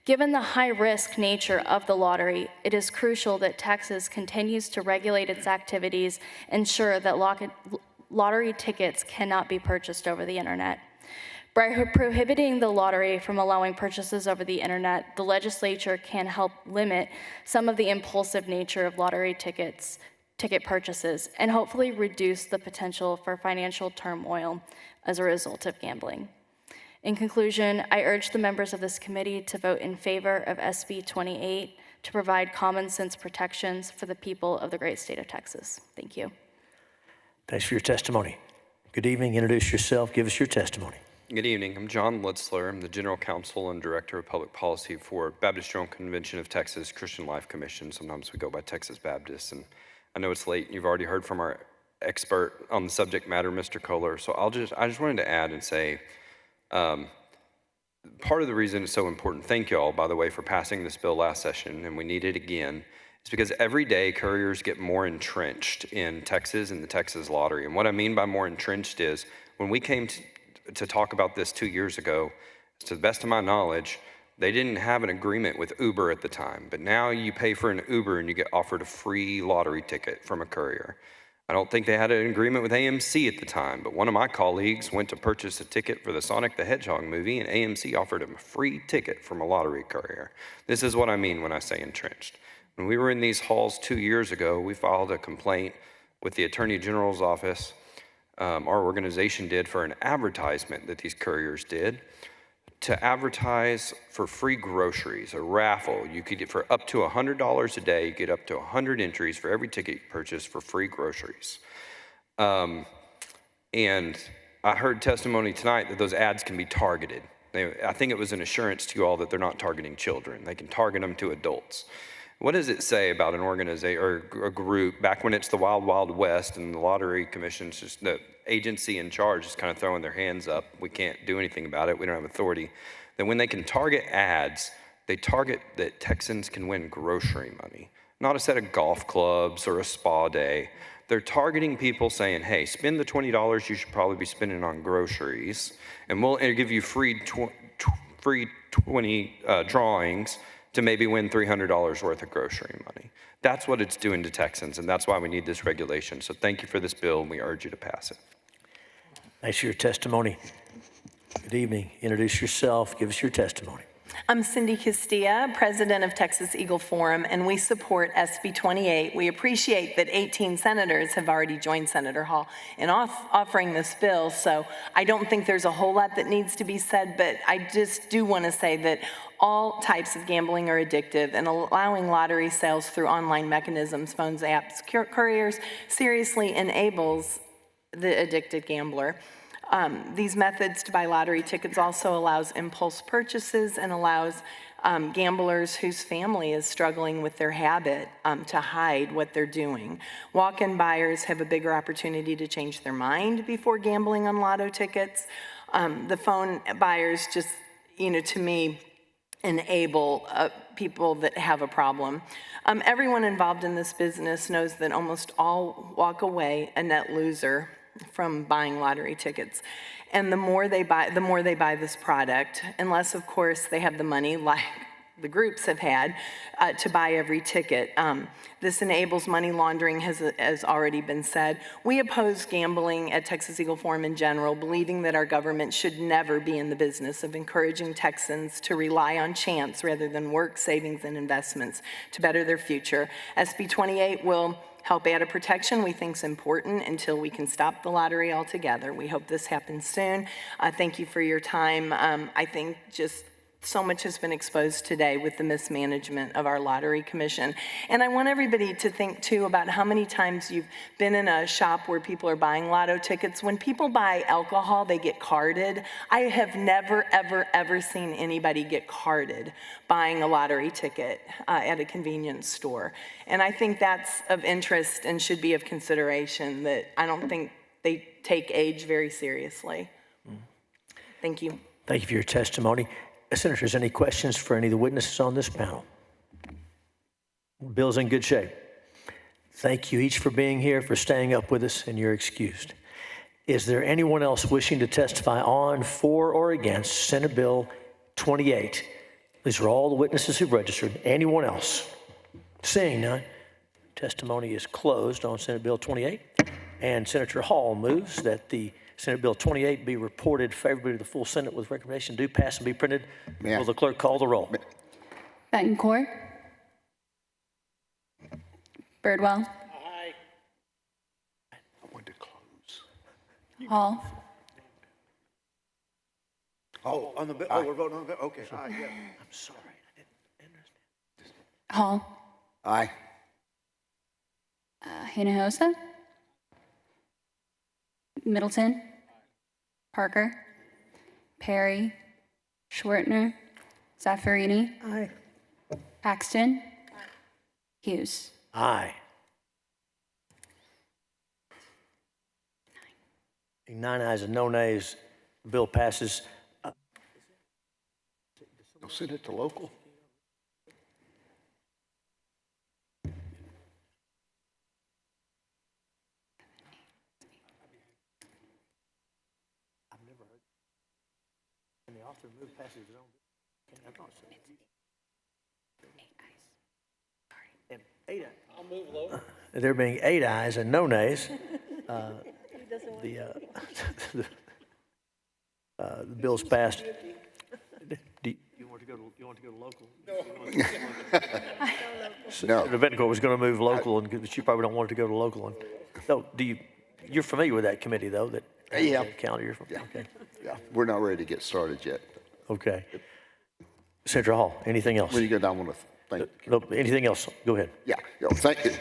Given the high-risk nature of the lottery, it is crucial that Texas continues to regulate its activities, ensure that lottery tickets cannot be purchased over the internet. By prohibiting the lottery from allowing purchases over the internet, the legislature can help limit some of the impulsive nature of lottery ticket purchases, and hopefully reduce the potential for financial turmoil as a result of gambling. In conclusion, I urge the members of this committee to vote in favor of SB 28 to provide common sense protections for the people of the great state of Texas. Thank you. Thanks for your testimony. Good evening. Introduce yourself. Give us your testimony. Good evening. I'm John Litzler. I'm the General Counsel and Director of Public Policy for Baptist General Convention of Texas Christian Life Commission. Sometimes we go by Texas Baptist, and I know it's late. You've already heard from our expert on the subject matter, Mr. Kohler. So I just wanted to add and say, part of the reason it's so important, thank you all, by the way, for passing this bill last session, and we need it again, is because every day couriers get more entrenched in Texas and the Texas lottery. And what I mean by more entrenched is when we came to talk about this 2 years ago, to the best of my knowledge, they didn't have an agreement with Uber at the time, but now you pay for an Uber and you get offered a free lottery ticket from a courier. I don't think they had an agreement with AMC at the time, but one of my colleagues went to purchase a ticket for the Sonic the Hedgehog movie, and AMC offered him a free ticket from a lottery courier. This is what I mean when I say entrenched. When we were in these halls 2 years ago, we filed a complaint with the Attorney General's office. Our organization did for an advertisement that these couriers did to advertise for free groceries, a raffle. You could get for up to $100 a day, you get up to 100 entries for every ticket you purchase for free groceries. And I heard testimony tonight that those ads can be targeted. I think it was an assurance to you all that they're not targeting children. They can target them to adults. What does it say about an organization or a group back when it's the Wild Wild West and the Lottery Commission's just the agency in charge is kind of throwing their hands up? We can't do anything about it. We don't have authority. Then when they can target ads, they target that Texans can win grocery money, not a set of golf clubs or a spa day. They're targeting people saying, hey, spend the $20 you should probably be spending on groceries, and we'll give you free 20 drawings to maybe win $300 worth of grocery money. That's what it's doing to Texans, and that's why we need this regulation. So thank you for this bill, and we urge you to pass it. Thanks for your testimony. Good evening. Introduce yourself. Give us your testimony. I'm Cindy Castilla, president of Texas Eagle Forum, and we support SB 28. We appreciate that 18 senators have already joined Senator Hall in offering this bill, so I don't think there's a whole lot that needs to be said, but I just do want to say that all types of gambling are addictive, and allowing lottery sales through online mechanisms, phones, apps, couriers, seriously enables the addicted gambler. These methods to buy lottery tickets also allows impulse purchases and allows gamblers whose family is struggling with their habit to hide what they're doing. Walk-in buyers have a bigger opportunity to change their mind before gambling on lotto tickets. The phone buyers just, to me, enable people that have a problem. Everyone involved in this business knows that almost all walk away a net loser from buying lottery tickets. And the more they buy this product, unless of course they have the money, like the groups have had to buy every ticket. This enables money laundering, has already been said. We oppose gambling at Texas Eagle Forum in general, believing that our government should never be in the business of encouraging Texans to rely on chance rather than work, savings, and investments to better their future. SB 28 will help add a protection we think is important until we can stop the lottery altogether. We hope this happens soon. Thank you for your time. I think just so much has been exposed today with the mismanagement of our lottery commission. And I want everybody to think too about how many times you've been in a shop where people are buying lotto tickets. When people buy alcohol, they get carded. I have never, ever, ever seen anybody get carded buying a lottery ticket at a convenience store. And I think that's of interest and should be of consideration, that I don't think they take age very seriously. Thank you. Thank you for your testimony. Senators, any questions for any of the witnesses on this panel? Bill's in good shape. Thank you each for being here, for staying up with us, and you're excused. Is there anyone else wishing to testify on, for, or against Senate Bill 28? These are all the witnesses who've registered. Anyone else? Seeing none, testimony is closed on Senate Bill 28. And Senator Hall moves that the Senate Bill 28 be reported favorably to the full Senate with recommendation do pass and be printed. Will the clerk call the roll? Betancourt. Birdwell. Aye. I want to close. Hall. Oh, on the bill, oh, we're voting on the bill, okay. Aye, yeah. I'm sorry. Hall. Aye. Hinojosa. Middleton. Parker. Perry. Schwertner. Zaffarini. Aye. Paxton. Hughes. Aye. 9 ayes and no nays. The bill passes. They'll send it to local. And the author move passes his own. And 8 ayes. I'll move lower. There being 8 ayes and no nays, the bill's passed. Do you want to go to local? No. Senator Betancourt was going to move local, but you probably don't want it to go to local. No, you're familiar with that committee, though, that county you're from? Yeah. Okay. Yeah, we're not ready to get started yet. Okay. Senator Hall, anything else? When you go down, I want to thank. No, anything else? Go ahead. Yeah, thank you.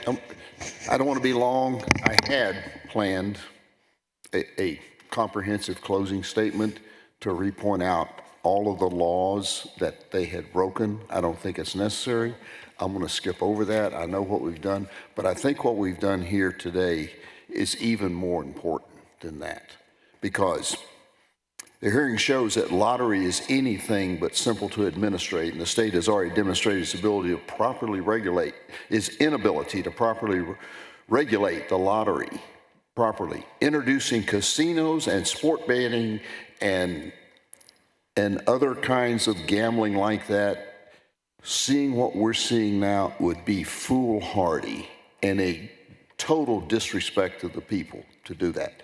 I don't want to be long. I had planned a comprehensive closing statement to repoint out all of the laws that they had broken. I don't think it's necessary. I'm going to skip over that. I know what we've done, but I think what we've done here today is even more important than that, because the hearing shows that lottery is anything but simple to administrate, and the state has already demonstrated its ability to properly regulate, its inability to properly regulate the lottery properly, introducing casinos and sport betting and other kinds of gambling like that. Seeing what we're seeing now would be foolhardy and a total disrespect to the people to do that.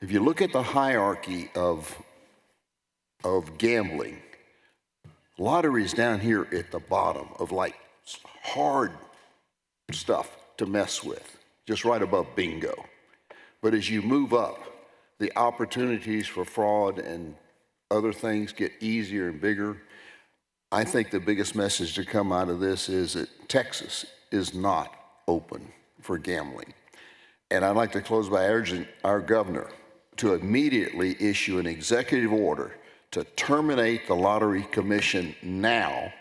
If you look at the hierarchy of gambling, lottery is down here at the bottom of like hard stuff to mess with, just right above bingo. But as you move up, the opportunities for fraud and other things get easier and bigger. I think the biggest message to come out of this is that Texas is not open for gambling. And I'd like to close by urging our governor to immediately issue an executive order to terminate the Lottery Commission now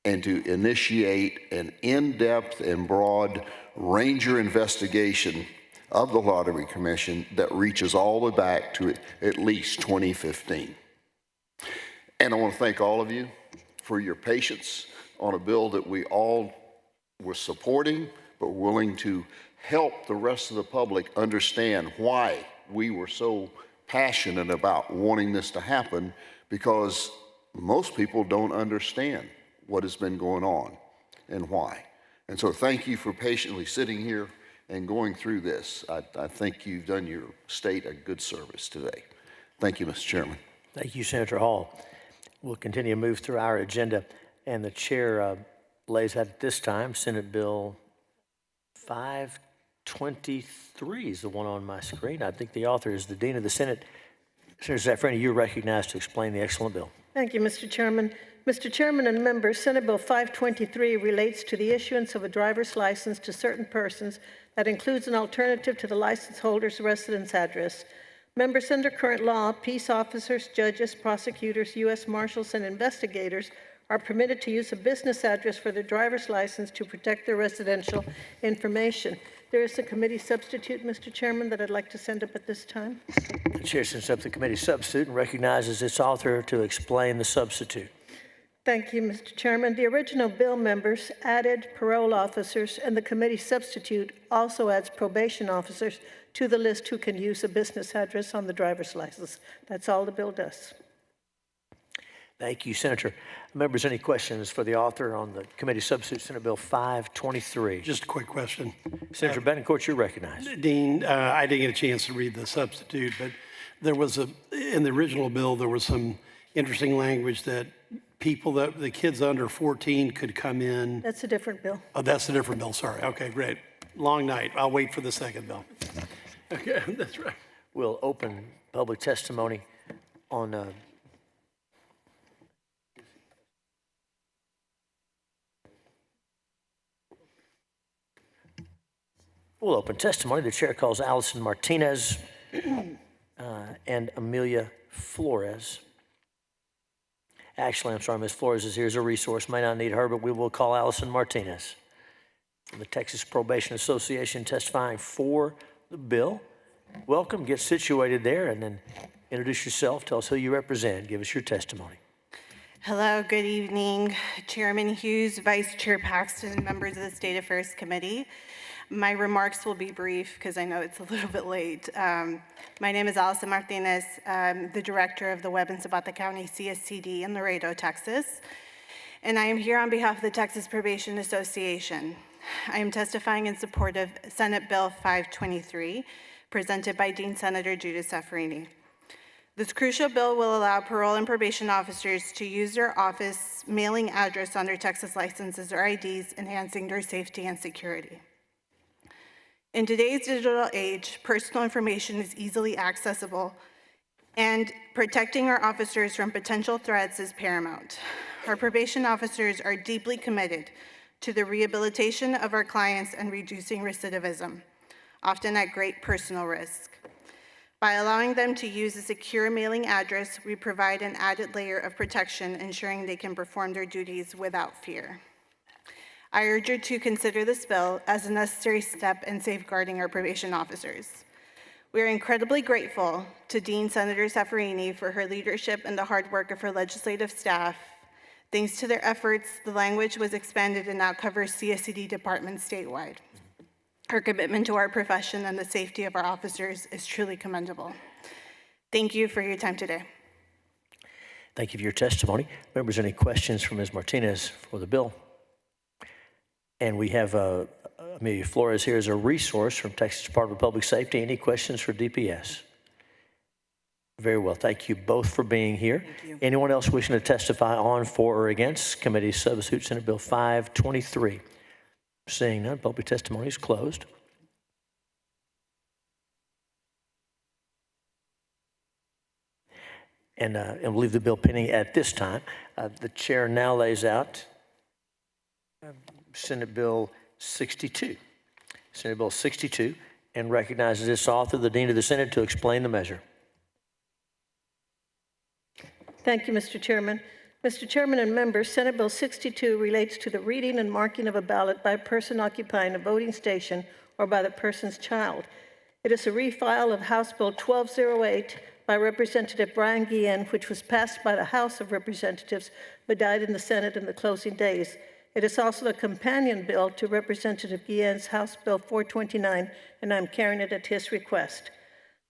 and to initiate an in-depth and broad Ranger investigation of the Lottery Commission that reaches all the way back to at least 2015. And I want to thank all of you for your patience on a bill that we all were supporting, but willing to help the rest of the public understand why we were so passionate about wanting this to happen, because most people don't understand what has been going on and why. And so thank you for patiently sitting here and going through this. I think you've done your state a good service today. Thank you, Mr. Chairman. Thank you, Senator Hall. We'll continue to move through our agenda, and the chair lays out at this time Senate Bill 523 is the one on my screen. I think the author is the Dean of the Senate. Senator Zaffarini, you're recognized to explain the excellent bill. Thank you, Mr. Chairman. Mr. Chairman and members, Senate Bill 523 relates to the issuance of a driver's license to certain persons that includes an alternative to the license holder's residence address. Members, under current law, peace officers, judges, prosecutors, U.S. Marshals, and investigators are permitted to use a business address for their driver's license to protect their residential information. There is a committee substitute, Mr. Chairman, that I'd like to send up at this time. The chair sends up the committee substitute and recognizes its author to explain the substitute. Thank you, Mr. Chairman. The original bill, members, added parole officers, and the committee substitute also adds probation officers to the list who can use a business address on the driver's license. That's all the bill does. Thank you, Senator. Members, any questions for the author on the committee substitute, Senate Bill 523? Just a quick question. Senator Bettencourt, you're recognized. Dean, I didn't get a chance to read the substitute, but there was in the original bill, there was some interesting language that the kids under 14 could come in. That's a different bill. Oh, that's a different bill, sorry. Okay, great. Long night. I'll wait for the second bill. Okay, that's right. We'll open public testimony on we'll open testimony. The chair calls Allison Martinez and Amelia Flores. Actually, I'm sorry, Ms. Flores is here as a resource. May not need her, but we will call Allison Martinez from the Texas Probation Association testifying for the bill. Welcome, get situated there, and then introduce yourself. Tell us who you represent. Give us your testimony. Hello, good evening, Chairman Hughes, Vice Chair Paxton, members of the State Affairs Committee. My remarks will be brief because I know it's a little bit late. My name is Allison Martinez. I'm the director of the Webb and Zapata County CSCD in Laredo, Texas. And I am here on behalf of the Texas Probation Association. I am testifying in support of Senate Bill 523, presented by Dean Senator Judith Zaffarini. This crucial bill will allow parole and probation officers to use their office mailing address on their Texas licenses or IDs, enhancing their safety and security. In today's digital age, personal information is easily accessible, and protecting our officers from potential threats is paramount. Our probation officers are deeply committed to the rehabilitation of our clients and reducing recidivism, often at great personal risk. By allowing them to use a secure mailing address, we provide an added layer of protection, ensuring they can perform their duties without fear. I urge you to consider this bill as a necessary step in safeguarding our probation officers. We are incredibly grateful to Dean Senator Zaffarini for her leadership and the hard work of her legislative staff. Thanks to their efforts, the language was expanded and now covers CSCD departments statewide. Her commitment to our profession and the safety of our officers is truly commendable. Thank you for your time today. Thank you for your testimony. Members, any questions for Ms. Martinez for the bill? And we have Amelia Flores here as a resource from Texas Department of Public Safety. Any questions for DPS? Very well. Thank you both for being here. Anyone else wishing to testify on, for, or against Committee Substitute Senate Bill 523? Seeing none, public testimony is closed. And we'll leave the bill pending at this time. The chair now lays out Senate Bill 62. Senate Bill 62, and recognizes its author, the Dean of the Senate, to explain the measure. Thank you, Mr. Chairman. Mr. Chairman and members, Senate Bill 62 relates to the reading and marking of a ballot by a person occupying a voting station or by the person's child. It is a refile of House Bill 1208 by Representative Brian Guillen, which was passed by the House of Representatives but died in the Senate in the closing days. It is also a companion bill to Representative Guillen's House Bill 429, and I'm carrying it at his request.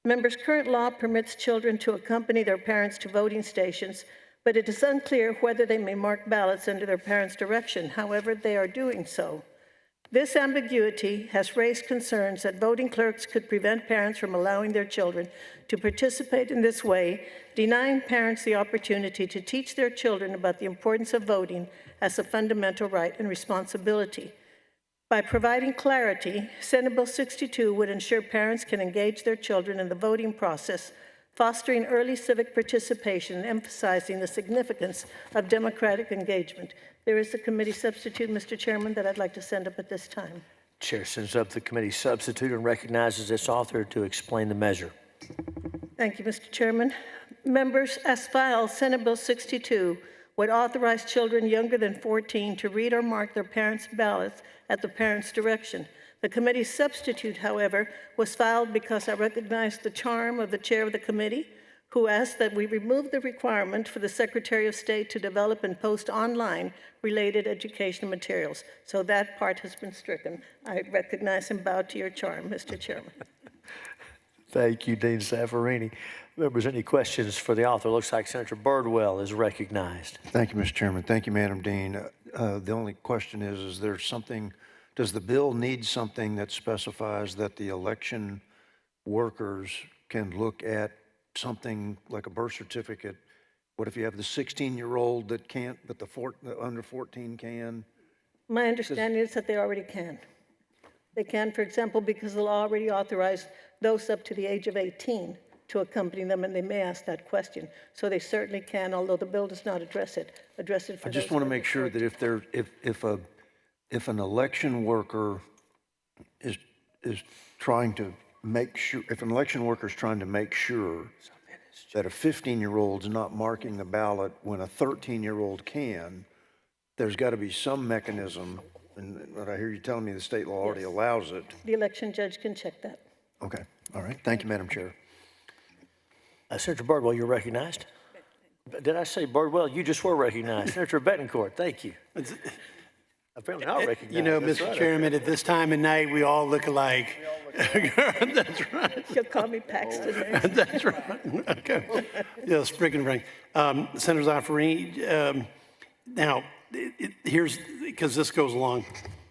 Members, current law permits children to accompany their parents to voting stations, but it is unclear whether they may mark ballots under their parents' direction. However, they are doing so. This ambiguity has raised concerns that voting clerks could prevent parents from allowing their children to participate in this way, denying parents the opportunity to teach their children about the importance of voting as a fundamental right and responsibility. By providing clarity, Senate Bill 62 would ensure parents can engage their children in the voting process, fostering early civic participation and emphasizing the significance of democratic engagement. There is a committee substitute, Mr. Chairman, that I'd like to send up at this time. Chair sends up the committee substitute and recognizes its author to explain the measure. Thank you, Mr. Chairman. Members, as filed, Senate Bill 62 would authorize children younger than 14 to read or mark their parents' ballots at the parents' direction. The committee substitute, however, was filed because I recognized the charm of the chair of the committee, who asked that we remove the requirement for the Secretary of State to develop and post online related educational materials. So that part has been stricken. I recognize and bow to your charm, Mr. Chairman. Thank you, Dean Zaffarini. Members, any questions for the author? Looks like Senator Birdwell is recognized. Thank you, Mr. Chairman. Thank you, Madam Dean. The only question is there something, does the bill need something that specifies that the election workers can look at something like a birth certificate? What if you have the 16-year-old that can't, but the under 14 can? My understanding is that they already can. They can, for example, because the law already authorized those up to the age of 18 to accompany them, and they may ask that question. So they certainly can, although the bill does not address it for I just want to make sure that if an election worker is trying to make sure, if an election worker is trying to make sure that a 15-year-old's not marking the ballot when a 13-year-old can, there's got to be some mechanism, and what I hear you telling me the state law already allows it. The election judge can check that. Okay, all right. Thank you, Madam Chair. Senator Birdwell, you're recognized. Did I say Birdwell? You just were recognized. Senator Bettencourt, thank you. Apparently not recognized. You know, That's Mr. right. Chairman, at this time of night, we all look alike. That's right. You'll call me Paxton next. That's right. Okay. Yeah, spring ring. Senator Zaffarini, now, here's, because this goes along.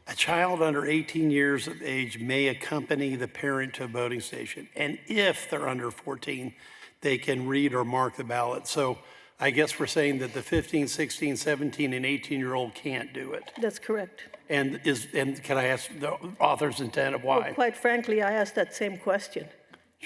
A child under 18 years of age may accompany the parent to a voting station. And if they're under 14, they can read or mark the ballot. So I guess we're saying that the 15, 16, 17, and 18-year-old can't do it. That's correct. And can I ask the author's intent of why? Well, quite frankly, I asked that same question.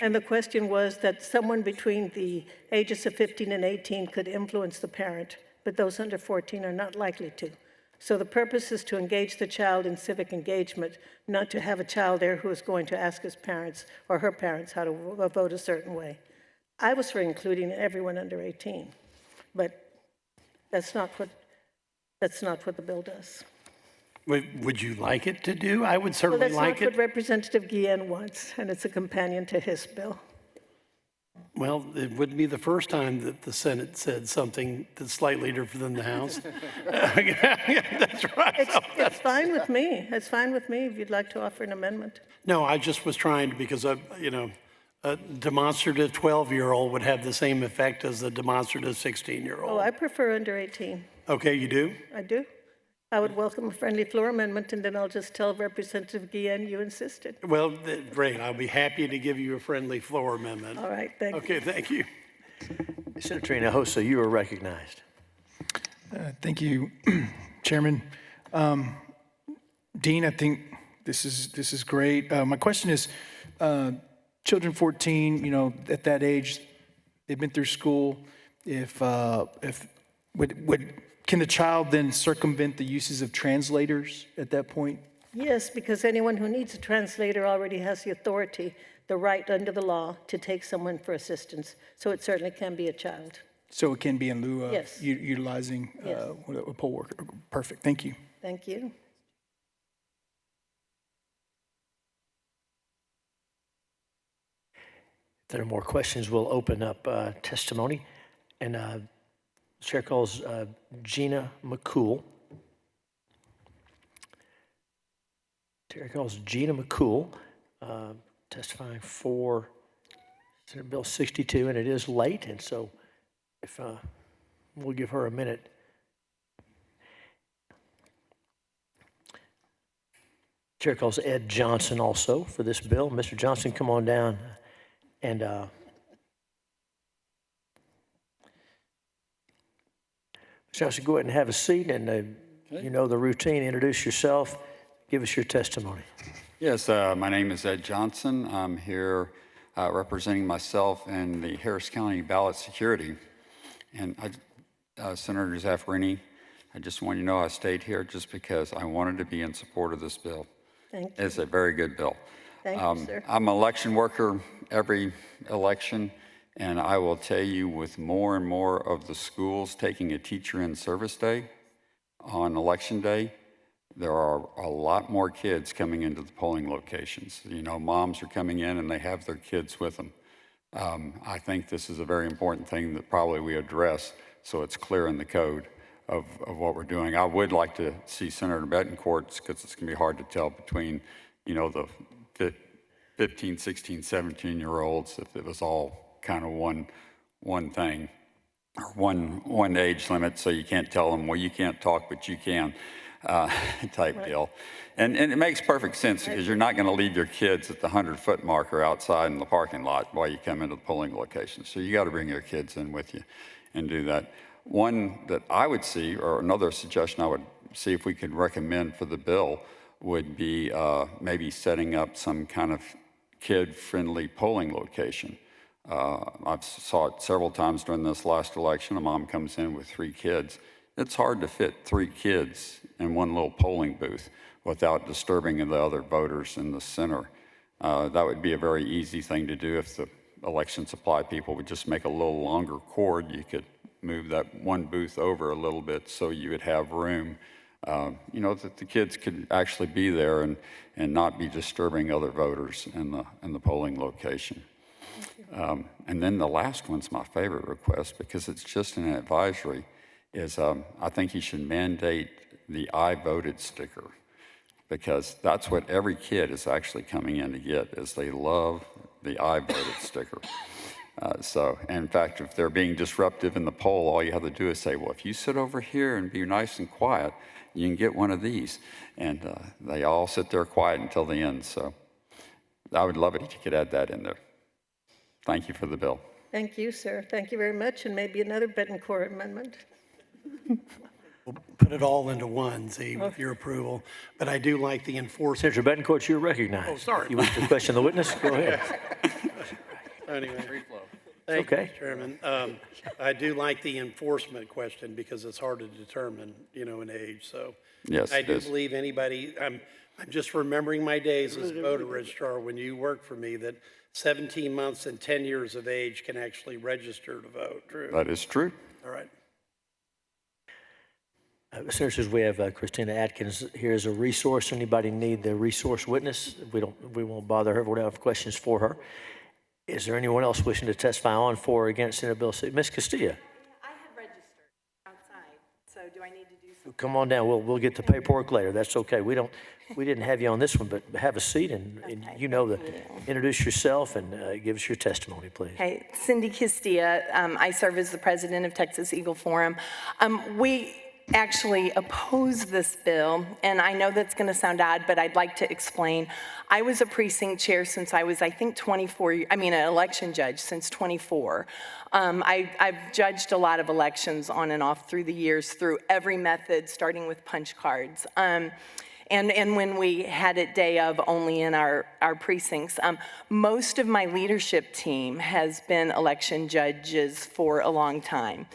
And the question was that someone between the ages of 15 and 18 could influence the parent, but those under 14 are not likely to. So the purpose is to engage the child in civic engagement, not to have a child there who is going to ask his parents or her parents how to vote a certain way. I was for including everyone under 18, but that's not what the bill does. Would you like it to do? I would certainly like Well, that's not it. what Representative Guillen wants, and it's a companion to his bill. Well, it wouldn't be the first time that the Senate said something that's slightly different than the House. That's right. It's fine with me. It's fine with me if you'd like to offer an amendment. No, I just was trying to, because a demonstrative 12-year-old would have the same effect as a demonstrative 16-year-old. Oh, I prefer under 18. Okay, you do? I do. I would welcome a friendly floor amendment, and then I'll just tell Representative Guillen you insisted. Well, great. I'll be happy to give you a friendly floor amendment. All right, thank you. Okay, thank you. Senator Hinojosa, you are recognized. Thank you, Chairman. Dean, I think this is great. My question is, children 14, at that age, they've been through school. Can the child then circumvent the uses of translators at that point? Yes, because anyone who needs a translator already has the authority, the right under the law to take someone for assistance. So it certainly can be a child. So it can be in lieu of Yes. utilizing a poll worker. Perfect. Thank you. Thank you. If there are more questions, we'll open up testimony. And the chair calls Gina McCool. Chair calls Gina McCool, testifying for Senate Bill 62, and it is late, and so if We'll give her a minute. Chair calls Ed Johnson also for this bill. Mr. Johnson, come on down and Mr. Johnson, go ahead and have a seat, and you know the routine. Introduce yourself. Give us your testimony. Yes, my name is Ed Johnson. I'm here representing myself and the Harris County Ballot Security. And Senator Zaffarini, I just want you to know I stayed here just because I wanted to be in support of this bill. Thank you. It's a very good bill. Thank you, sir. I'm an election worker every election, and I will tell you, with more and more of the schools taking a teacher in service day on election day, there are a lot more kids coming into the polling locations. You know, moms are coming in and they have their kids with them. I think this is a very important thing that probably we address so it's clear in the code of what we're doing. I would like to see Senator Betancourt's, because it's going to be hard to tell between, you know, the 15, 16, 17-year-olds, if it was all kind of one thing, or one age limit, so you can't tell them, well, you can't talk, but you can, type deal. And it makes perfect sense, because you're not going to leave your kids at the 100-foot marker outside in the parking lot while you come into the polling location. So you got to bring your kids in with you and do that. One that I would see, or another suggestion I would see if we could recommend for the bill, would be maybe setting up some kind of kid-friendly polling location. I've saw it several times during this last election. A mom comes in with 3 kids. It's hard to fit 3 kids in one little polling booth without disturbing the other voters in the center. That would be a very easy thing to do if the election supply people would just make a little longer cord. You could move that one booth over a little bit so you would have room, you know, that the kids could actually be there and not be disturbing other voters in the polling location. And then the last one's my favorite request, because it's just an advisory, is I think you should mandate the I voted sticker, because that's what every kid is actually coming in to get, is they love the I voted sticker. So, in fact, if they're being disruptive in the poll, all you have to do is say, well, if you sit over here and be nice and quiet, you can get one of these. And they all sit there quiet until the end. So I would love it if you could add that in there. Thank you for the bill. Thank you, sir. Thank you very much, and maybe another Betancourt amendment. We'll put it all into one, see, with your approval. But I do like the enforcement. Senator Betancourt, you're recognized. Oh, sorry. You wish to question the witness? Go ahead. Anyway, thank Okay. you, Chairman. I do like the enforcement question, because it's hard to determine, you know, an age. So Yes, I it do is. believe anybody, I'm just remembering my days as voter registrar when you worked for me, that 17 months and 10 years of age can actually register to vote. True. That is true. All right. Senators, we have Christina Atkins here as a resource. Anybody need the resource witness? We won't bother her. We don't have questions for her. Is there anyone else wishing to testify on, for, or against Senate Bill 6? Ms. Castilla. I had registered outside, so do I need to do something? Come on down. We'll get the paperwork later. That's okay. We didn't have you on this one, but have a seat and you know introduce yourself and give us your testimony, please. Okay, Cindy Castilla. I serve as the president of Texas Eagle Forum. We actually oppose this bill, and I know that's going to sound odd, but I'd like to explain. I was a precinct chair since I was, I think, an election judge since 24. I've judged a lot of elections on and off through the years, through every method, starting with punch cards. And when we had it day of only in our precincts. Most of my leadership team has been election judges for a long time.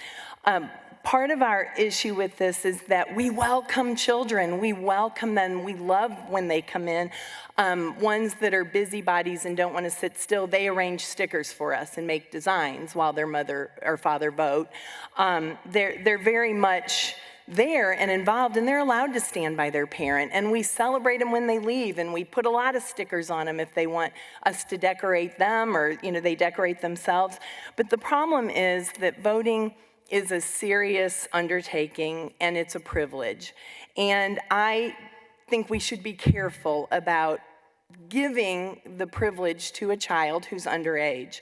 Part of our issue with this is that we welcome children. We welcome them. We love when they come in. Ones that are busybodies and don't want to sit still, they arrange stickers for us and make designs while their mother or father vote. They're very much there and involved, and they're allowed to stand by their parent. And we celebrate them when they leave, and we put a lot of stickers on them if they want us to decorate them, or they decorate themselves. But the problem is that voting is a serious undertaking, and it's a privilege. And I think we should be careful about giving the privilege to a child who's underage.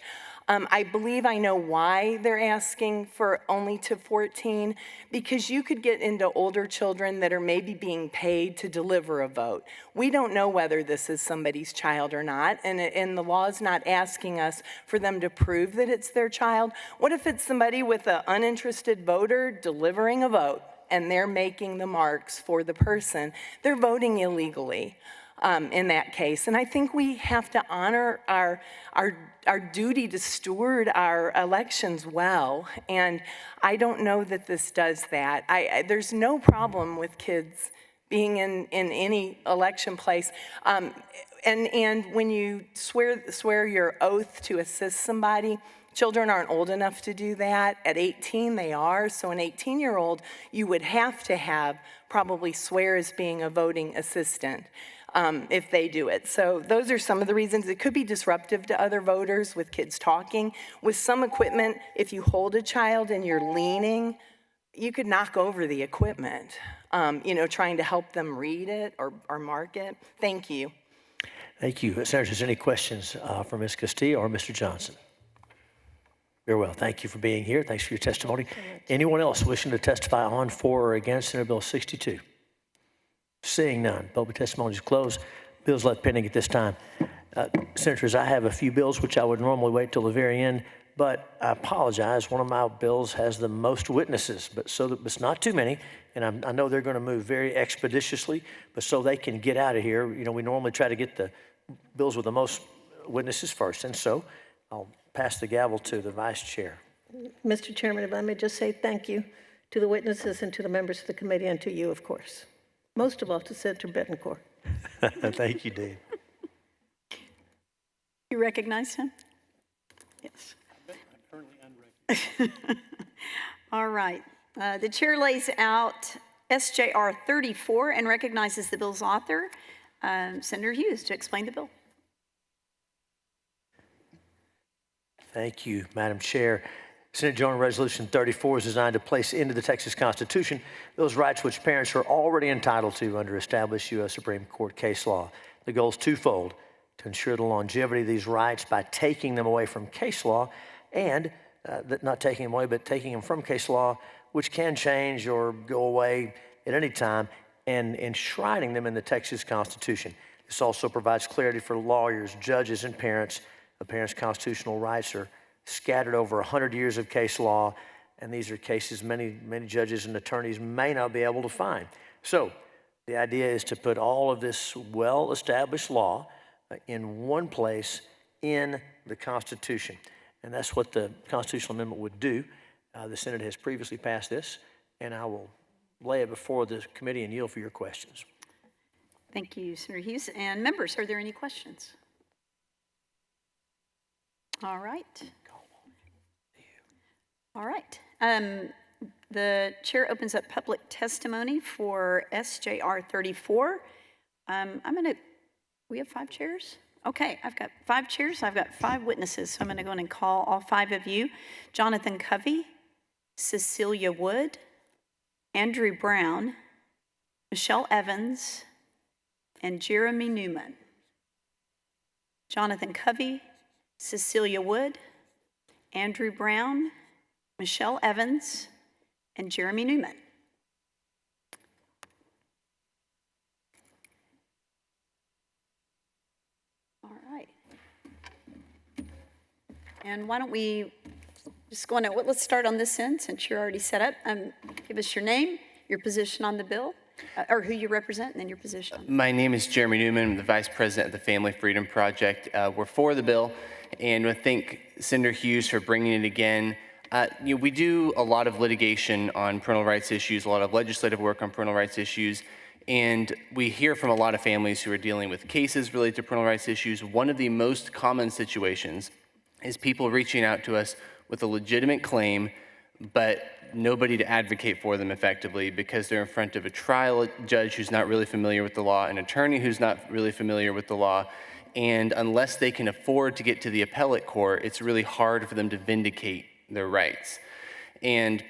I believe I know why they're asking for only to 14, because you could get into older children that are maybe being paid to deliver a vote. We don't know whether this is somebody's child or not, and the law is not asking us for them to prove that it's their child. What if it's somebody with an uninterested voter delivering a vote, and they're making the marks for the person? They're voting illegally. In that case. And I think we have to honor our duty to steward our elections well. And I don't know that this does that. There's no problem with kids being in any election place. And when you swear your oath to assist somebody, children aren't old enough to do that. At 18, they are. So an 18-year-old, you would have to have probably swear as being a voting assistant. If they do it. So those are some of the reasons. It could be disruptive to other voters with kids talking. With some equipment, if you hold a child and you're leaning, you could knock over the equipment, trying to help them read it or mark it. Thank you. Thank you. Senators, any questions for Ms. Castillo or Mr. Johnson? Very well. Thank you for being here. Thanks for your testimony. Anyone else wishing to testify on, for, or against Senate Bill 62? Seeing none, public testimony is closed. Bills left pending at this time. Senators, I have a few bills which I would normally wait till the very end, but I apologize. One of my bills has the most witnesses, but it's not too many, and I know they're going to move very expeditiously, but so they can get out of here. We normally try to get the bills with the most witnesses first, and so I'll pass the gavel to the Vice Chair. Mr. Chairman, if I may just say thank you to the witnesses and to the members of the committee and to you, of course. Most of all, to Senator Bettencourt. Thank you, Dave. You recognize him? Yes. All right. The chair lays out SJR 34 and recognizes the bill's author, Senator Hughes, to explain the bill. Thank you, Madam Chair. Senate Joint Resolution 34 is designed to place into the Texas Constitution those rights which parents are already entitled to under established U.S. Supreme Court case law. The goal is twofold: to ensure the longevity of these rights by taking them away from case law, and not taking them away, but taking them from case law, which can change or go away at any time, and enshrining them in the Texas Constitution. This also provides clarity for lawyers, judges, and parents. The parents' constitutional rights are scattered over 100 years of case law, and these are cases many judges and attorneys may not be able to find. So the idea is to put all of this well-established law in one place in the Constitution, and that's what the constitutional amendment would do. The Senate has previously passed this, and I will lay it before the committee and yield for your questions. Thank you, Senator Hughes. And members, are there any questions? All right. All right. The chair opens up public testimony for SJR 34. We have 5 chairs? Okay, I've got 5 chairs. I've got 5 witnesses, so I'm going to go in and call all 5 of you. Jonathan Covey, Cecilia Wood, Andrew Brown, Michelle Evans, and Jeremy Newman. Jonathan Covey, Cecilia Wood, Andrew Brown, Michelle Evans, and Jeremy Newman. All right. And why don't we just go on, let's start on this end since you're already set up. Give us your name, your position on the bill, or who you represent, and then your position. My name is Jeremy Newman. I'm the Vice President of the Family Freedom Project. We're for the bill, and I thank Senator Hughes for bringing it again. We do a lot of litigation on parental rights issues, a lot of legislative work on parental rights issues, and we hear from a lot of families who are dealing with cases related to parental rights issues. One of the most common situations is people reaching out to us with a legitimate claim, but nobody to advocate for them effectively because they're in front of a trial judge who's not really familiar with the law, an attorney who's not really familiar with the law, and unless they can afford to get to the appellate court, it's really hard for them to vindicate their rights. And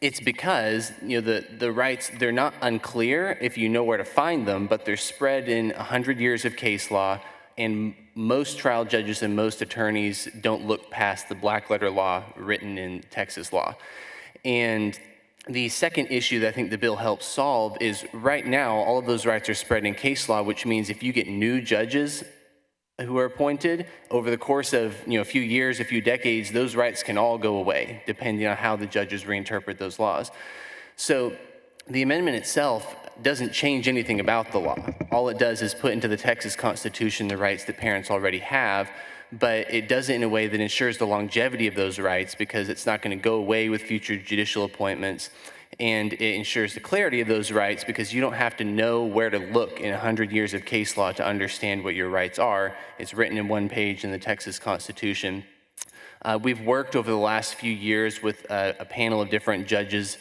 it's because the rights, they're not unclear if you know where to find them, but they're spread in 100 years of case law and most trial judges and most attorneys don't look past the black letter law written in Texas law. And the second issue that I think the bill helps solve is right now, all of those rights are spread in case law, which means if you get new judges who are appointed over the course of a few years, a few decades, those rights can all go away, depending on how the judges reinterpret those laws. So the amendment itself doesn't change anything about the law. All it does is put into the Texas Constitution the rights that parents already have, but it does it in a way that ensures the longevity of those rights because it's not going to go away with future judicial appointments, and it ensures the clarity of those rights because you don't have to know where to look in 100 years of case law to understand what your rights are. It's written in one page in the Texas Constitution. We've worked over the last few years with a panel of different judges,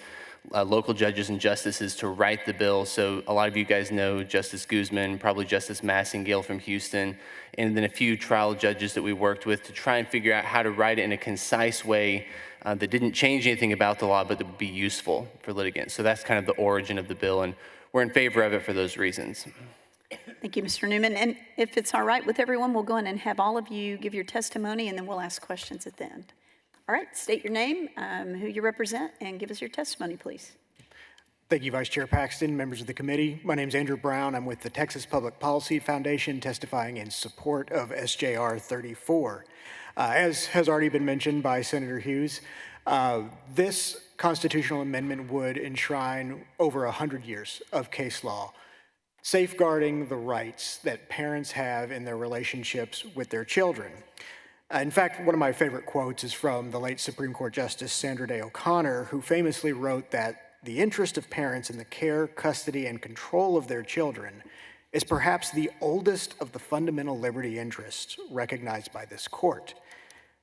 local judges and justices to write the bill. So a lot of you guys know Justice Guzman, probably Justice Massingale from Houston, and then a few trial judges that we worked with to try and figure out how to write it in a concise way that didn't change anything about the law, but that would be useful for litigants. So that's kind of the origin of the bill, and we're in favor of it for those reasons. Thank you, Mr. Newman. And if it's all right with everyone, we'll go in and have all of you give your testimony, and then we'll ask questions at the end. All right, state your name, who you represent, and give us your testimony, please. Thank you, Vice Chair Paxton, members of the committee. My name is Andrew Brown. I'm with the Texas Public Policy Foundation, testifying in support of SJR 34. As has already been mentioned by Senator Hughes, this constitutional amendment would enshrine over 100 years of case law, safeguarding the rights that parents have in their relationships with their children. In fact, one of my favorite quotes is from the late Supreme Court Justice Sandra Day O'Connor, who famously wrote that the interest of parents in the care, custody, and control of their children is perhaps the oldest of the fundamental liberty interests recognized by this court.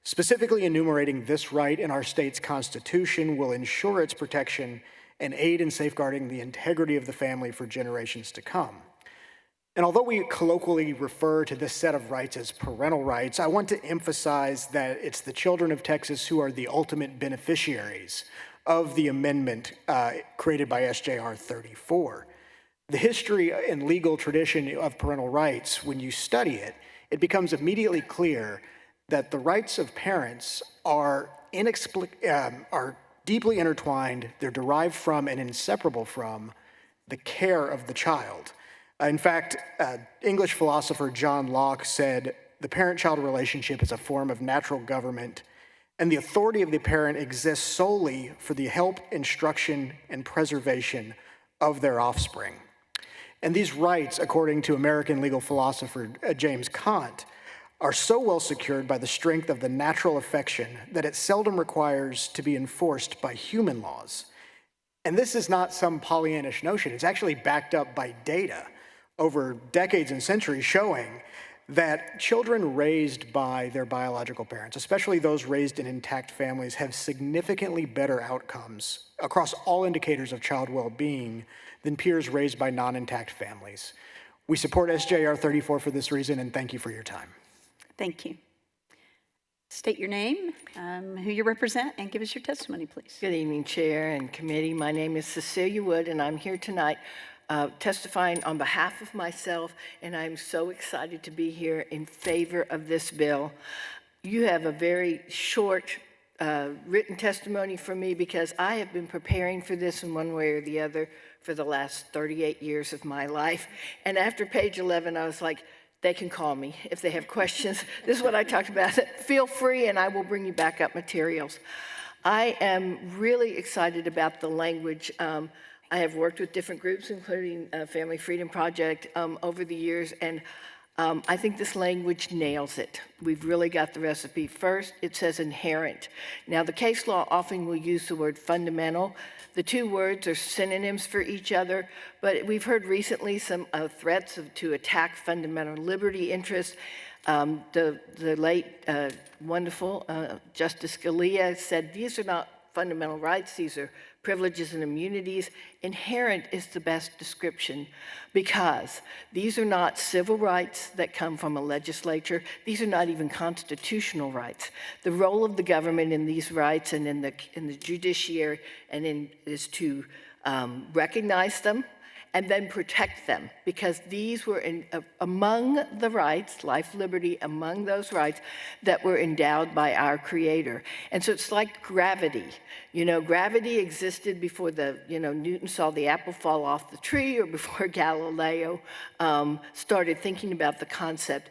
Specifically enumerating this right in our state's constitution will ensure its protection and aid in safeguarding the integrity of the family for generations to come. And although we colloquially refer to this set of rights as parental rights, I want to emphasize that it's the children of Texas who are the ultimate beneficiaries of the amendment created by SJR 34. The history and legal tradition of parental rights, when you study it, it becomes immediately clear that the rights of parents are deeply intertwined, they're derived from and inseparable from the care of the child. In fact, English philosopher John Locke said, the parent-child relationship is a form of natural government, and the authority of the parent exists solely for the help, instruction, and preservation of their offspring. And these rights, according to American legal philosopher James Kant, are so well secured by the strength of the natural affection that it seldom requires to be enforced by human laws. And this is not some Pollyannish notion. It's actually backed up by data over decades and centuries showing that children raised by their biological parents, especially those raised in intact families, have significantly better outcomes across all indicators of child well-being than peers raised by non-intact families. We support SJR 34 for this reason, and thank you for your time. Thank you. State your name, who you represent, and give us your testimony, please. Good evening, Chair and committee. My name is Cecilia Wood, and I'm here tonight testifying on behalf of myself, and I'm so excited to be here in favor of this bill. You have a very short written testimony from me because I have been preparing for this in one way or the other for the last 38 years of my life. And after page 11, I was like, they can call me if they have questions. This is what I talked about. Feel free, and I will bring you back up materials. I am really excited about the language. I have worked with different groups, including Family Freedom Project, over the years, and I think this language nails it. We've really got the recipe. First, it says inherent. Now, the case law often will use the word fundamental. The two words are synonyms for each other, but we've heard recently some threats to attack fundamental liberty interests. The late, wonderful Justice Scalia said these are not fundamental rights, these are privileges and immunities. Inherent is the best description because these are not civil rights that come from a legislature. These are not even constitutional rights. The role of the government in these rights and in the judiciary is to recognize them and then protect them, because these were among the rights, life, liberty, among those rights that were endowed by our Creator. And so it's like gravity. You know, gravity existed before Newton saw the apple fall off the tree, or before Galileo started thinking about the concept.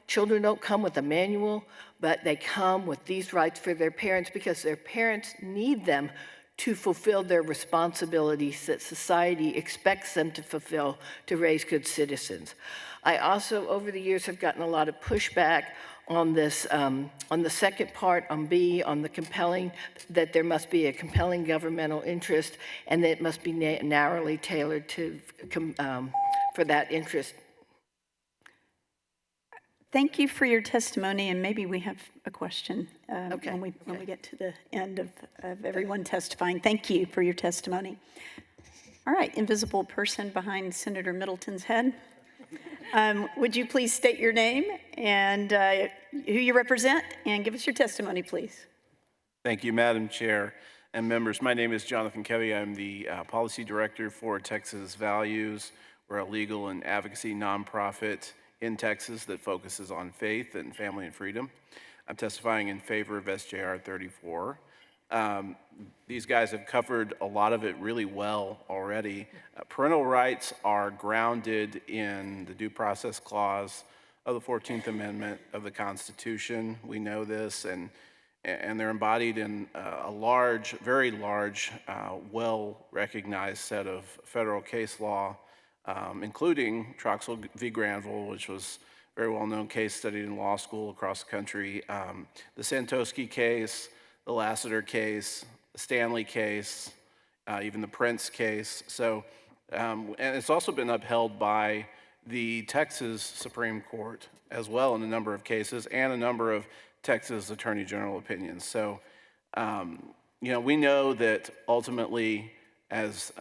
Children don't come with a manual, but they come with these rights for their parents because their parents need them to fulfill their responsibilities that society expects them to fulfill to raise good citizens. I also, over the years, have gotten a lot of pushback on this, on the second part, on B, on the compelling, that there must be a compelling governmental interest, and that it must be narrowly tailored for that interest. Thank you for your testimony, and maybe we have a question when we get to the end of everyone testifying. Thank you for your testimony. All right, invisible person behind Senator Middleton's head. Would you please state your name and who you represent, and give us your testimony, please. Thank you, Madam Chair and members. My name is Jonathan Kevy. I'm the Policy Director for Texas Values. We're a legal and advocacy nonprofit in Texas that focuses on faith and family and freedom. I'm testifying in favor of SJR 34. These guys have covered a lot of it really well already. Parental rights are grounded in the Due Process Clause of the 14th Amendment of the Constitution. We know this, and they're embodied in a large, very large, well-recognized set of federal case law, including Troxel v. Granville, which was a very well-known case studied in law school across the country, the Santosky case, the Lassiter case, the Stanley case, even the Prince case. So, and it's also been upheld by the Texas Supreme Court as well in a number of cases, and a number of Texas Attorney General opinions. So, you know, we know that ultimately, as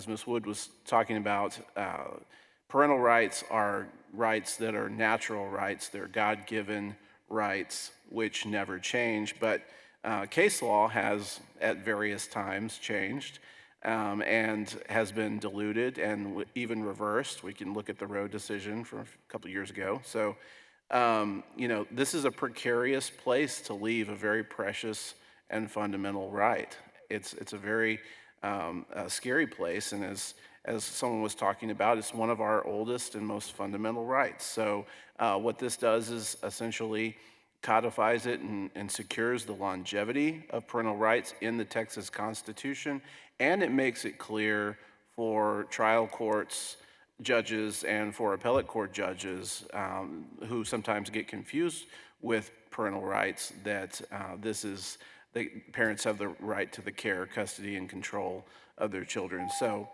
Ms. Wood was talking about, parental rights are rights that are natural rights. They're God-given rights which never change. But case law has, at various times, changed and has been diluted and even reversed. We can look at the Roe decision from a couple years ago. So, you know, this is a precarious place to leave a very precious and fundamental right. It's a very a scary place, and as someone was talking about, it's one of our oldest and most fundamental rights. So what this does is essentially codifies it and secures the longevity of parental rights in the Texas Constitution, and it makes it clear for trial courts, judges, and for appellate court judges who sometimes get confused with parental rights that the parents have the right to the care, custody, and control of their children. So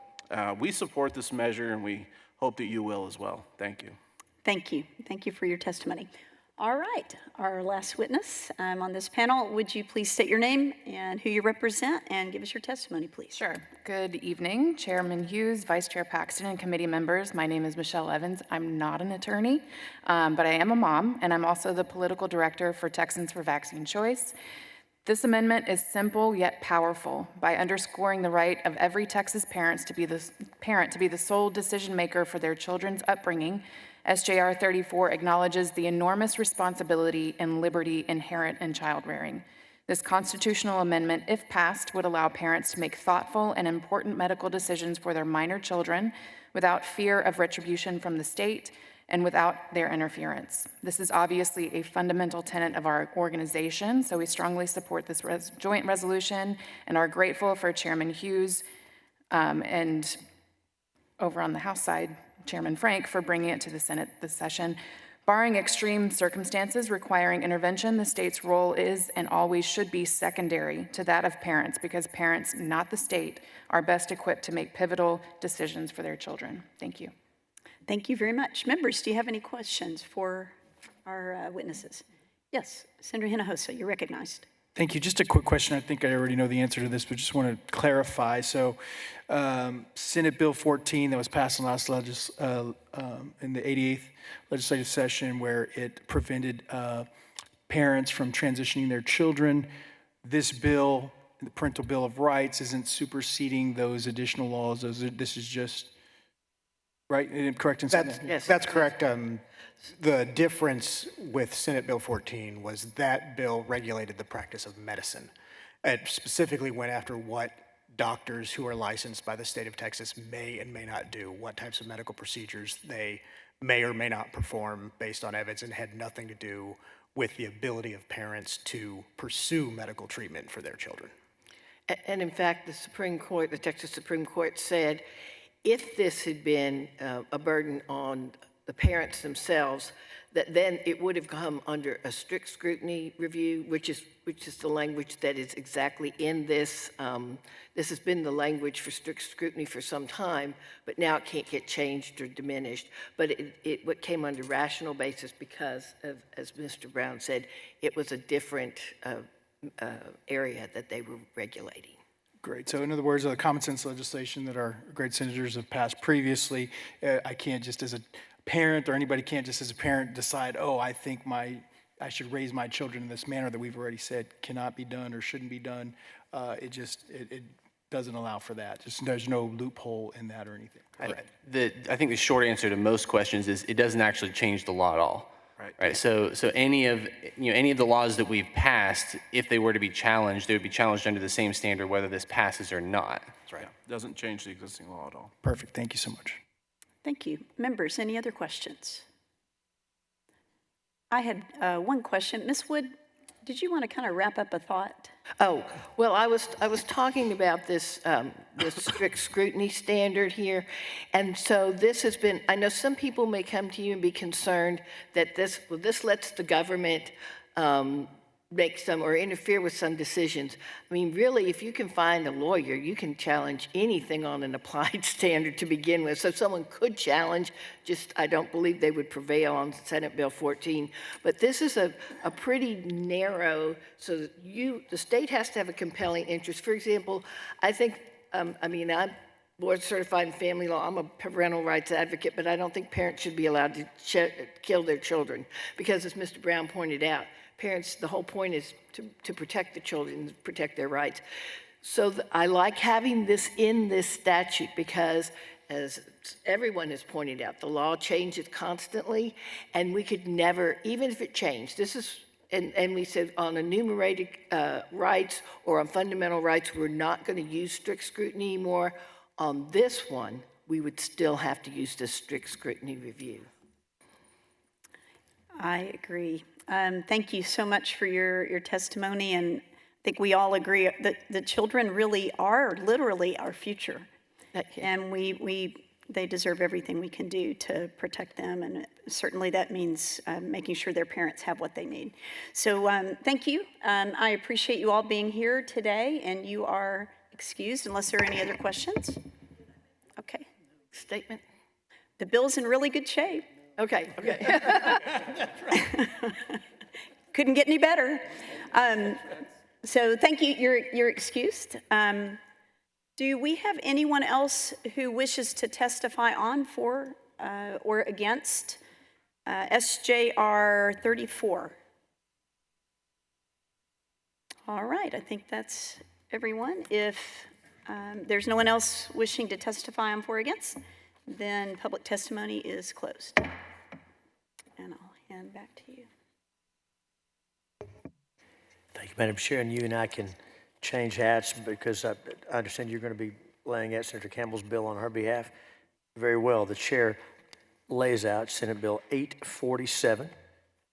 we support this measure, and we hope that you will as well. Thank you. Thank you. Thank you for your testimony. All right, our last witness on this panel, would you please state your name and who you represent, and give us your testimony, please? Sure. Good evening, Chairman Hughes, Vice Chair Paxton, and committee members. My name is Michelle Evans. I'm not an attorney, but I am a mom, and I'm also the political director for Texans for Vaccine Choice. This amendment is simple yet powerful by underscoring the right of every Texas parent to be the sole decision maker for their children's upbringing. SJR 34 acknowledges the enormous responsibility and liberty inherent in child rearing. This constitutional amendment, if passed, would allow parents to make thoughtful and important medical decisions for their minor children without fear of retribution from the state and without their interference. This is obviously a fundamental tenet of our organization, so we strongly support this joint resolution and are grateful for Chairman Hughes and over on the House side, Chairman Frank, for bringing it to the Senate this session. Barring extreme circumstances requiring intervention, the state's role is and always should be secondary to that of parents, because parents, not the state, are best equipped to make pivotal decisions for their children. Thank you. Thank you very much. Members, do you have any questions for our witnesses? Yes, Senator Hinojosa, you're recognized. Thank you. Just a quick question. I think I already know the answer to this, but just want to clarify. So Senate Bill 14 that was passed in last in the 88th legislative session, where it prevented parents from transitioning their children, this bill the Parental Bill of Rights isn't superseding those additional laws. This is just, right? Correct in saying that? Yes, that's correct. The difference with Senate Bill 14 was that bill regulated the practice of medicine. It specifically went after what doctors who are licensed by the state of Texas may and may not do, what types of medical procedures they may or may not perform based on evidence, and had nothing to do with the ability of parents to pursue medical treatment for their children. And in fact, the Texas Supreme Court said if this had been a burden on the parents themselves, that then it would have come under a strict scrutiny review, which is the language that is exactly in this. This has been the language for strict scrutiny for some time, but now it can't get changed or diminished. But it came under rational basis because, as Mr. Brown said, it was a different area that they were regulating. Great. So in other words, the common sense legislation that our great senators have passed previously, I can't just as a parent, or anybody can't just as a parent decide, oh, I think I should raise my children in this manner that we've already said cannot be done or shouldn't be done. It doesn't allow for that. There's no loophole in that or anything. I think the short answer to most questions is it doesn't actually change the law at all. Right. So any of the laws that we've passed, if they were to be challenged, they would be challenged under the same standard whether this passes or not. That's right. Doesn't change the existing law at all. Perfect. Thank you so much. Thank you. Members, any other questions? I had one question. Ms. Wood, did you want to kind of wrap up a thought? Oh, well, I was talking about this strict scrutiny standard here, and so this has been. I know some people may come to you and be concerned that this lets the government make some or interfere with some decisions. I mean, really, if you can find a lawyer, you can challenge anything on an applied standard to begin with. So someone could challenge, just I don't believe they would prevail on Senate Bill 14. But this is a pretty narrow, so that the state has to have a compelling interest. For example, I think, I'm board certified in family law. I'm a parental rights advocate, but I don't think parents should be allowed to kill their children because, as Mr. Brown pointed out, parents, the whole point is to protect the children, protect their rights. So I like having this in this statute because, as everyone has pointed out, the law changes constantly, and we could never, even if it changed, and we said on enumerated rights or on fundamental rights, we're not going to use strict scrutiny anymore. On this one, we would still have to use this strict scrutiny review. I agree. Thank you so much for your testimony, and I think we all agree that the children really are literally our future, and they deserve everything we can do to protect them, and certainly that means making sure their parents have what they need. So thank you. I appreciate you all being here today, and you are excused unless there are any other questions. Okay. Statement. The bill's in really good shape. Okay. Couldn't get any better. So thank you. You're excused. Do we have anyone else who wishes to testify on for or against SJR 34? All right. I think that's everyone. If there's no one else wishing to testify on for or against, then public testimony is closed. And I'll hand back to you. Thank you, Madam Chair, and you and I can change hats because I understand you're going to be laying out Senator Campbell's bill on her behalf. Very well. The chair lays out Senate Bill 847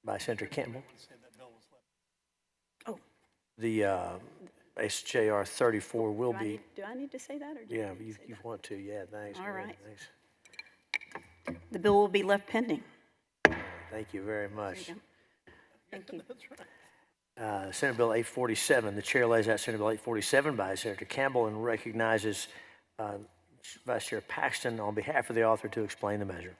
by Senator Campbell. Oh. The SJR 34 will be. Do I need to say that? Or Yeah, you want to. Yeah, thanks. All right. Thanks. The bill will be left pending. Thank you very much. Thank you. Senate Bill 847. The chair lays out Senate Bill 847 by Senator Campbell and recognizes Vice Chair Paxton on behalf of the author to explain the measure.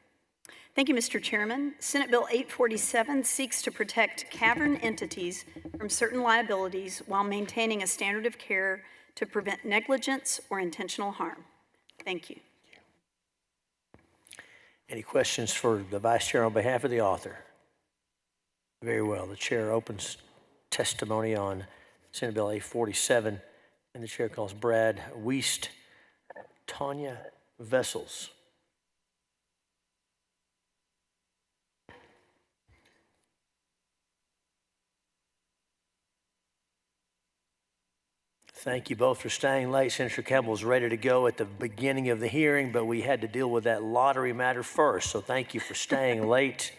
Thank you, Mr. Chairman. Senate Bill 847 seeks to protect cavern entities from certain liabilities while maintaining a standard of care to prevent negligence or intentional harm. Thank you. Any questions for the Vice Chair on behalf of the author? Very well. The chair opens testimony on Senate Bill 847. And the chair calls Brad Wiest, Tanya Vessels. Thank you both for staying late. Senator Campbell was ready to go at the beginning of the hearing, but we had to deal with that lottery matter first. So thank you for staying late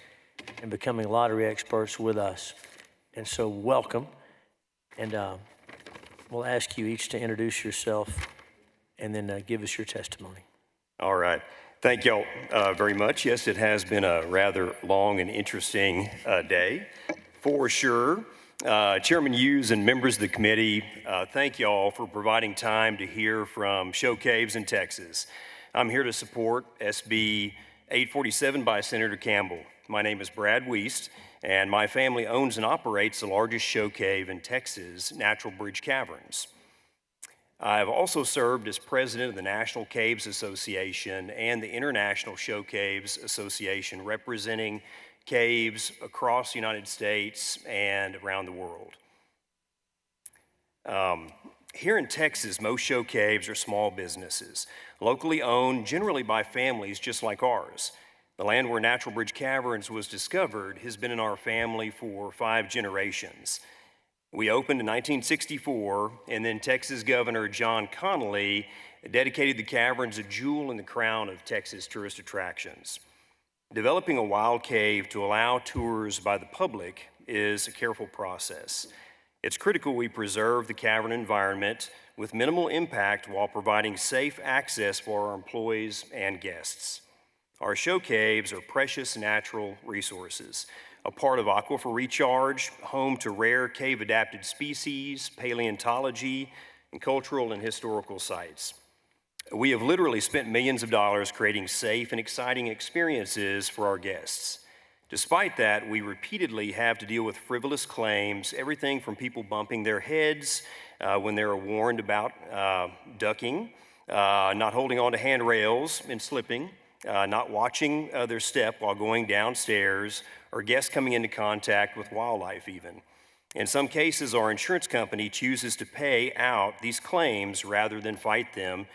and becoming lottery experts with us. And so welcome. And we'll ask you each to introduce yourself and then give us your testimony. All right. Thank y'all very much. Yes, it has been a rather long and interesting day, for sure. Chairman Hughes and members of the committee, thank y'all for providing time to hear from Show Caves in Texas. I'm here to support SB 847 by Senator Campbell. My name is Brad Wiest, and my family owns and operates the largest show cave in Texas, Natural Bridge Caverns. I have also served as president of the National Caves Association and the International Show Caves Association, representing caves across the United States and around the world. Here in Texas, most show caves are small businesses, locally owned, generally by families just like ours. The land where Natural Bridge Caverns was discovered has been in our family for 5 generations. We opened in 1964, and then Texas Governor John Connally dedicated the caverns a jewel in the crown of Texas tourist attractions. Developing a wild cave to allow tours by the public is a careful process. It's critical we preserve the cavern environment with minimal impact while providing safe access for our employees and guests. Our show caves are precious natural resources, a part of aquifer recharge, home to rare cave-adapted species, paleontology, and cultural and historical sites. We have literally spent millions of dollars creating safe and exciting experiences for our guests. Despite that, we repeatedly have to deal with frivolous claims, everything from people bumping their heads when they're warned about ducking, not holding onto handrails and slipping, not watching their step while going downstairs, or guests coming into contact with wildlife even. In some cases, our insurance company chooses to pay out these claims rather than fight them,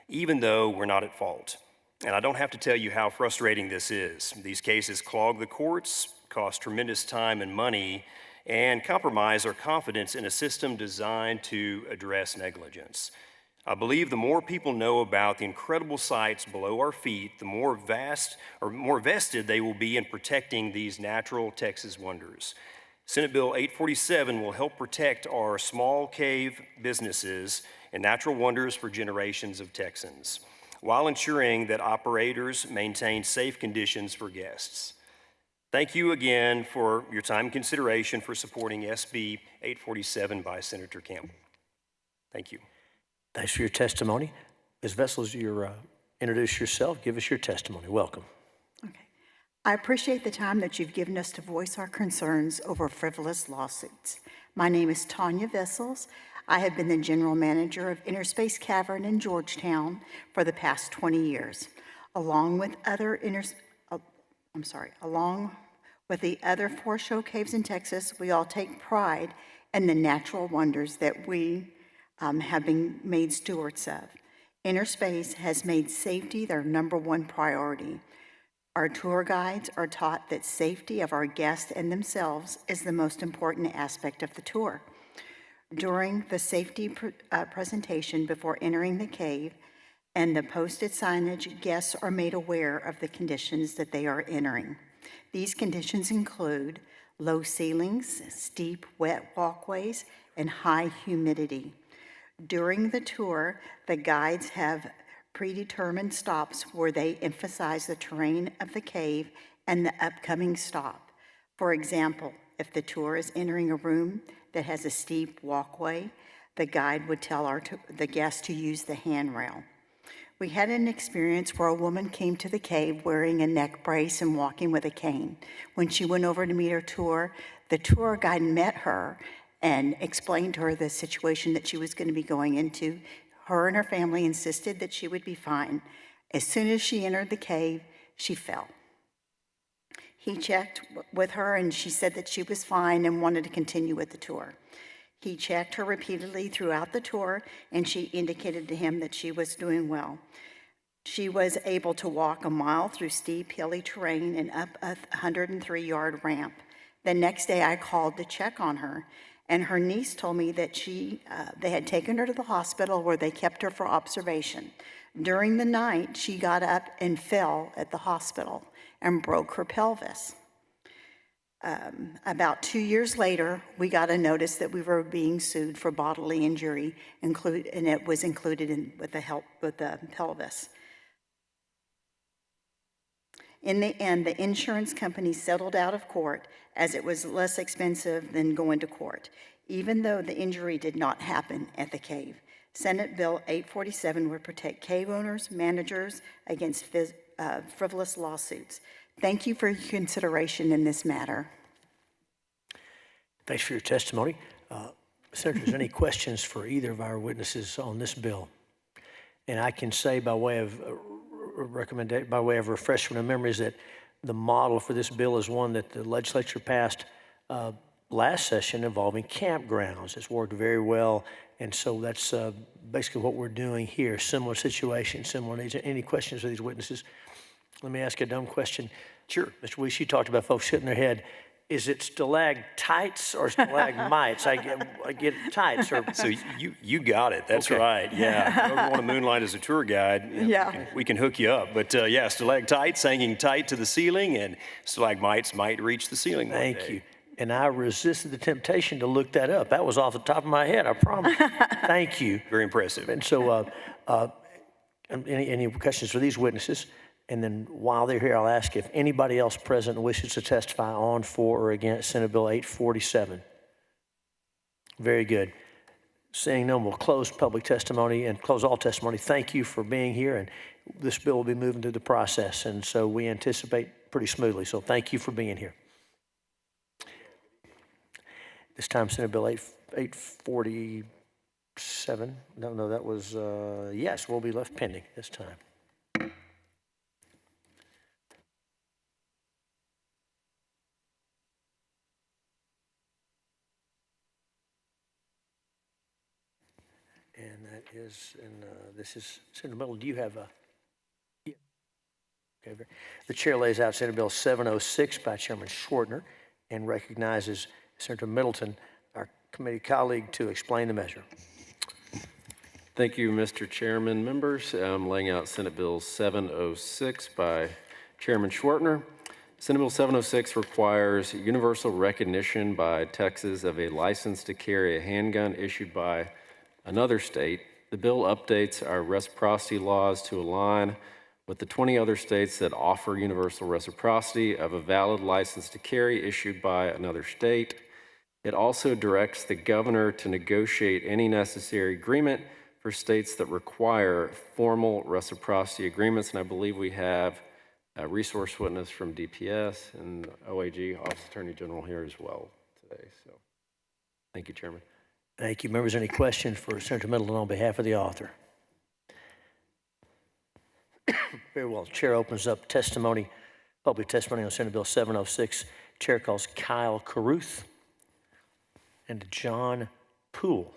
even though we're not at fault. And I don't have to tell you how frustrating this is. These cases clog the courts, cost tremendous time and money, and compromise our confidence in a system designed to address negligence. I believe the more people know about the incredible sights below our feet, the more vested they will be in protecting these natural Texas wonders. Senate Bill 847 will help protect our small cave businesses and natural wonders for generations of Texans, while ensuring that operators maintain safe conditions for guests. Thank you again for your time and consideration for supporting SB 847 by Senator Campbell. Thank you. Thanks for your testimony. Ms. Vessels, introduce yourself. Give us your testimony. Welcome. I appreciate the time that you've given us to voice our concerns over frivolous lawsuits. My name is Tanya Vessels. I have been the general manager of Interspace Cavern in Georgetown for the past 20 years. Along with the other 4 show caves in Texas, we all take pride in the natural wonders that we have been made stewards of. Interspace has made safety their #1 priority. Our tour guides are taught that safety of our guests and themselves is the most important aspect of the tour. During the safety presentation before entering the cave and the posted signage, guests are made aware of the conditions that they are entering. These conditions include low ceilings, steep, wet walkways, and high humidity. During the tour, the guides have predetermined stops where they emphasize the terrain of the cave and the upcoming stop. For example, if the tour is entering a room that has a steep walkway, the guide would tell the guest to use the handrail. We had an experience where a woman came to the cave wearing a neck brace and walking with a cane. When she went over to meet her tour, the tour guide met her and explained to her the situation that she was going to be going into. Her and her family insisted that she would be fine. As soon as she entered the cave, she fell. He checked with her and she said that she was fine and wanted to continue with the tour. He checked her repeatedly throughout the tour, and she indicated to him that she was doing well. She was able to walk a mile through steep, hilly terrain and up a 103-yard ramp. The next day, I called to check on her, and her niece told me that they had taken her to the hospital where they kept her for observation. During the night, she got up and fell at the hospital and broke her pelvis. About 2 years later, we got a notice that we were being sued for bodily injury, and it was included with the pelvis. In the end, the insurance company settled out of court as it was less expensive than going to court, even though the injury did not happen at the cave. Senate Bill 847 would protect cave owners, managers against frivolous lawsuits. Thank you for your consideration in this matter. Thanks for your testimony. Senators, any questions for either of our witnesses on this bill? And I can say by way of refreshment of memories that the model for this bill is one that the legislature passed last session involving campgrounds. It's worked very well, and so that's basically what we're doing here. Similar situation, similar needs. Any questions of these witnesses? Let me ask you a dumb question. Sure. Mr. Weiss, you talked about folks hitting their head. Is it stalactites or stalagmites? I get tights. Or So you got it. That's Okay. right. Yeah. If you ever want to moonlight as a tour guide, we can hook you up. But yeah, stalactites hanging tight to the ceiling, and stalagmites might reach the ceiling one day. Thank you. And I resisted the temptation to look that up. That was off the top of my head, I promise. Thank you. Very impressive. And so, any questions for these witnesses? And then while they're here, I'll ask if anybody else present wishes to testify on, for, or against Senate Bill 847. Very good. Seeing none, we'll close public testimony and close all testimony. Thank you for being here, and this bill will be moving through the process, and so we anticipate pretty smoothly. So thank you for being here. This time, Senate Bill 847. No, that was, yes, will be left pending this time. And that is, this is Senator Middleton. Do you have a? Yeah. Okay. The chair lays out Senate Bill 706 by Chairman Schwartner and recognizes Senator Middleton, our committee colleague, to explain the measure. Thank you, Mr. Chairman. Members, I'm laying out Senate Bill 706 by Chairman Schwartner. Senate Bill 706 requires universal recognition by Texas of a license to carry a handgun issued by another state. The bill updates our reciprocity laws to align with the 20 other states that offer universal reciprocity of a valid license to carry issued by another state. It also directs the governor to negotiate any necessary agreement for states that require formal reciprocity agreements. And I believe we have a resource witness from DPS and OAG, Office Attorney General, here as well today. So thank you, Chairman. Thank you. Members, any questions for Senator Middleton on behalf of the author? Very well. Chair opens up testimony, public testimony on Senate Bill 706. Chair calls Kyle Carruth and John Poole.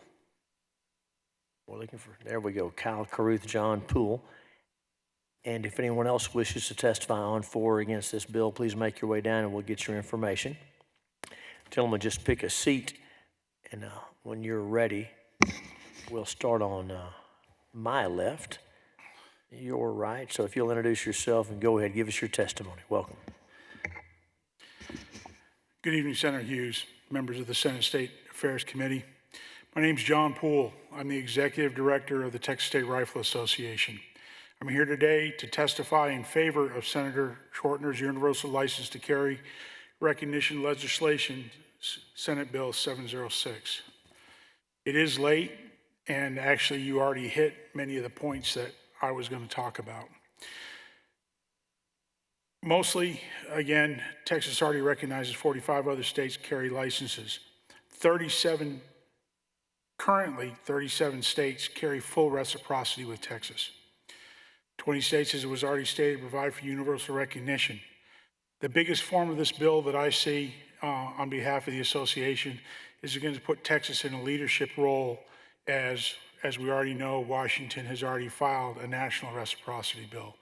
We're looking for, there we go, Kyle Carruth, John Poole. And if anyone else wishes to testify on, for, or against this bill, please make your way down and we'll get your information. Gentlemen, just pick a seat, and when you're ready, we'll start on my left, your right. So if you'll introduce yourself and go ahead, give us your testimony. Welcome. Good evening, Senator Hughes, members of the Senate State Affairs Committee. My name's John Poole. I'm the Executive Director of the Texas State Rifle Association. I'm here today to testify in favor of Senator Schwartner's universal license to carry recognition legislation, Senate Bill 706. It is late, and actually you already hit many of the points that I was going to talk about. Mostly, again, Texas already recognizes 45 other states carry licenses. 37 states carry full reciprocity with Texas. 20 states, as it was already stated, provide for universal recognition. The biggest form of this bill that I see on behalf of the association is going to put Texas in a leadership role as we already know, Washington has already filed a national reciprocity bill.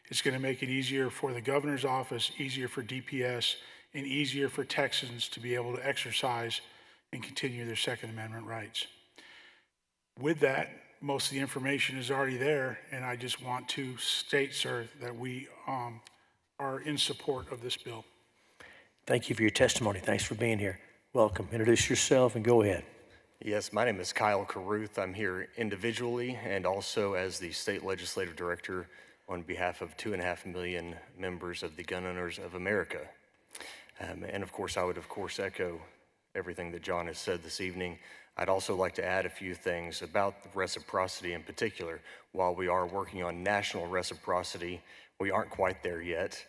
It's going to make it easier for the governor's office, easier for DPS, and easier for Texans to be able to exercise and continue their Second Amendment rights. With that, most of the information is already there, and I just want to state, sir, that we are in support of this bill. Thank you for your testimony. Thanks for being here. Welcome. Introduce yourself and go ahead. Yes, my name is Kyle Caruth. I'm here individually and also as the state legislative director on behalf of 2.5 million members of the Gun Owners of America. And of course, I would echo everything that John has said this evening. I'd also like to add a few things about reciprocity in particular. While we are working on national reciprocity, we aren't quite there yet.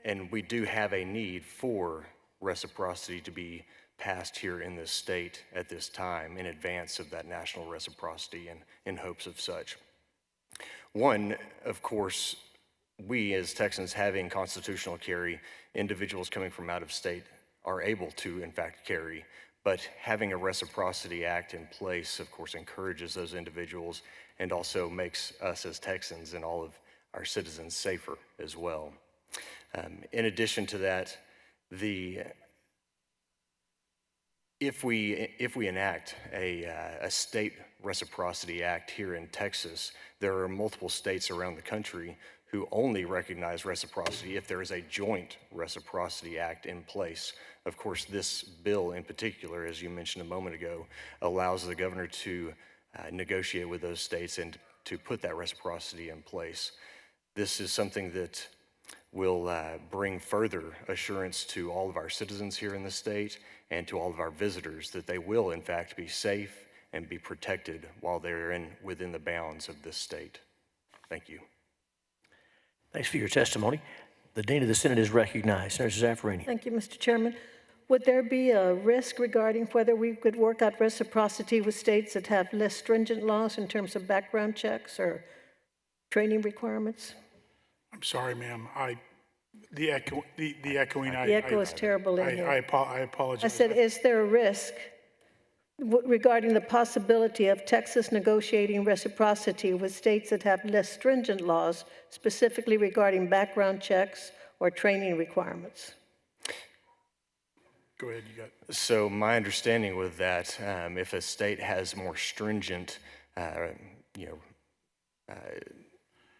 And we do have a need for reciprocity to be passed here in this state at this time in advance of that national reciprocity and in hopes of such. One, of course, we as Texans having constitutional carry, individuals coming from out of state are able to in fact carry, but having a reciprocity act in place, of course, encourages those individuals and also makes us as Texans and all of our citizens safer as well. In addition to that, if we enact a state reciprocity act here in Texas, there are multiple states around the country who only recognize reciprocity if there is a joint reciprocity act in place. Of course, this bill in particular, as you mentioned a moment ago, allows the governor to negotiate with those states and to put that reciprocity in place. This is something that will bring further assurance to all of our citizens here in the state and to all of our visitors that they will in fact be safe and be protected while they're within the bounds of this state. Thank you. Thanks for your testimony. The Dean of the Senate is recognized. Senator Zaffarini. Thank you, Mr. Chairman. Would there be a risk regarding whether we could work out reciprocity with states that have less stringent laws in terms of background checks or training requirements? I'm sorry, ma'am. The echoing. The echo is terrible in here. I apologize. I said, is there a risk regarding the possibility of Texas negotiating reciprocity with states that have less stringent laws, specifically regarding background checks or training requirements? Go ahead, you got. So my understanding with that, if a state has more stringent,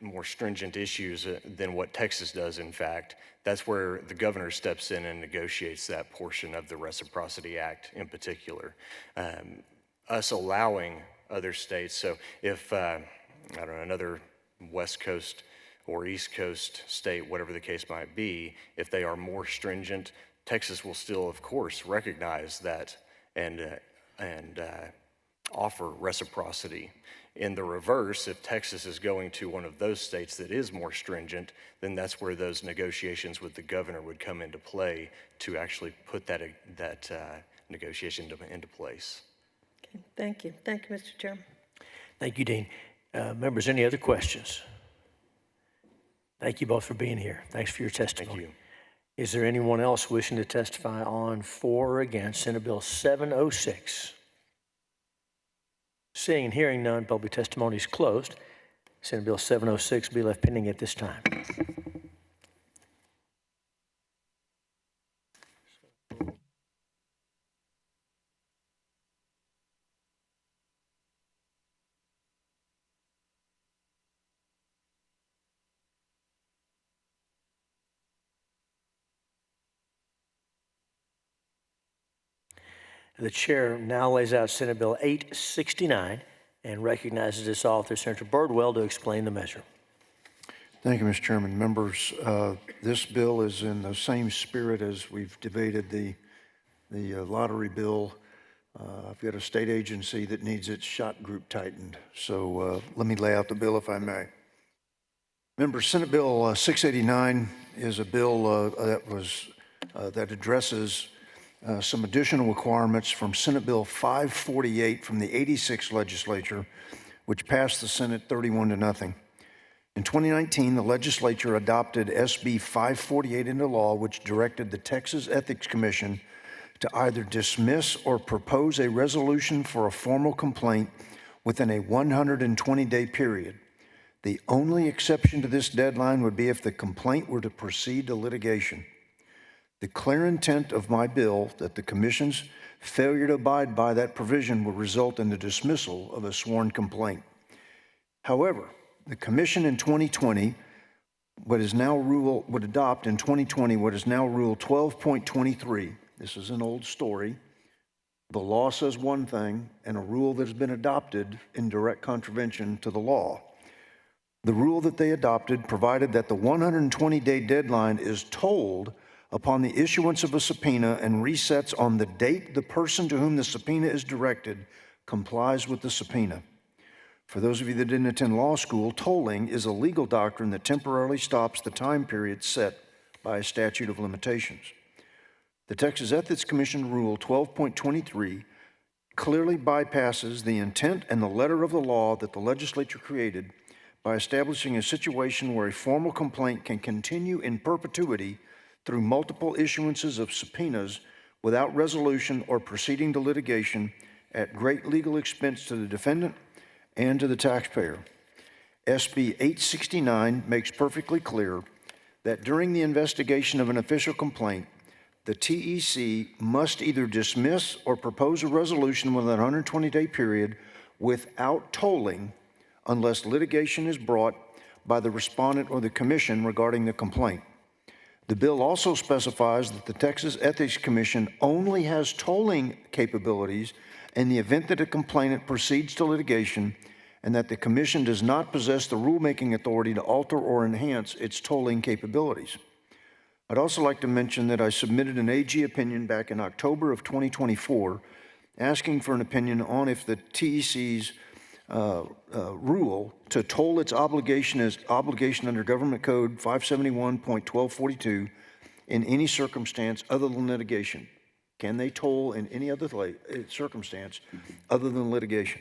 more stringent issues than what Texas does, in fact, that's where the governor steps in and negotiates that portion of the Reciprocity Act in particular. Us allowing other states, so if, another West Coast or East Coast state, whatever the case might be, if they are more stringent, Texas will still, of course, recognize that and offer reciprocity. In the reverse, if Texas is going to one of those states that is more stringent, then that's where those negotiations with the governor would come into play to actually put that negotiation into place. Okay, thank you. Thank you, Mr. Chairman. Thank you, Dean. Members, any other questions? Thank you both for being here. Thanks for your testimony. Thank you. Is there anyone else wishing to testify on for or against Senate Bill 706? Seeing and hearing none, public testimony is closed. Senate Bill 706 will be left pending at this time. The chair now lays out Senate Bill 869 and recognizes its author, Senator Birdwell, to explain the measure. Thank you, Mr. Chairman. Members, this bill is in the same spirit as we've debated the lottery bill. I've got a state agency that needs its shot group tightened. So let me lay out the bill if I may. Members, Senate Bill 689 is a bill that addresses some additional requirements from Senate Bill 548 from the 86th legislature, which passed the Senate 31-0. In 2019, the legislature adopted SB 548 into law, which directed the Texas Ethics Commission to either dismiss or propose a resolution for a formal complaint within a 120-day period. The only exception to this deadline would be if the complaint were to proceed to litigation. The clear intent of my bill that the Commission's failure to abide by that provision will result in the dismissal of a sworn complaint. However, the Commission in 2020 would adopt in 2020 what is now Rule 12.23. This is an old story. The law says one thing, and a rule that has been adopted in direct contravention to the law. The rule that they adopted provided that the 120-day deadline is tolled upon the issuance of a subpoena and resets on the date the person to whom the subpoena is directed complies with the subpoena. For those of you that didn't attend law school, tolling is a legal doctrine that temporarily stops the time period set by a statute of limitations. The Texas Ethics Commission Rule 12.23 clearly bypasses the intent and the letter of the law that the legislature created by establishing a situation where a formal complaint can continue in perpetuity through multiple issuances of subpoenas without resolution or proceeding to litigation at great legal expense to the defendant and to the taxpayer. SB 869 makes perfectly clear that during the investigation of an official complaint, the TEC must either dismiss or propose a resolution within a 120-day period without tolling unless litigation is brought by the respondent or the commission regarding the complaint. The bill also specifies that the Texas Ethics Commission only has tolling capabilities in the event that a complainant proceeds to litigation and that the commission does not possess the rulemaking authority to alter or enhance its tolling capabilities. I'd also like to mention that I submitted an AG opinion back in October of 2024 asking for an opinion on if the TEC's rule to toll its obligation as obligation under Government Code 571.1242 in any circumstance other than litigation. Can they toll in any other circumstance other than litigation?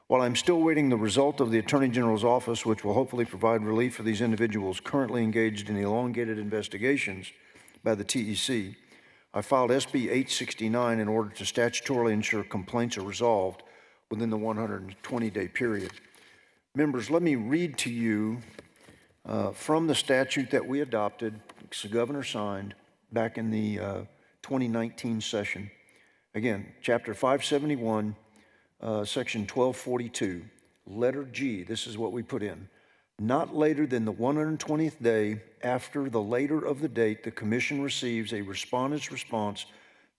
While I'm still waiting the result of the Attorney General's office, which will hopefully provide relief for these individuals currently engaged in elongated investigations by the TEC, I filed SB 869 in order to statutorily ensure complaints are resolved within the 120-day period. Members, let me read to you from the statute that we adopted, the governor signed back in the 2019 session. Again, Chapter 571, Section 1242, letter G, this is what we put in. Not later than the 120th day after the later of the date the commission receives a respondent's response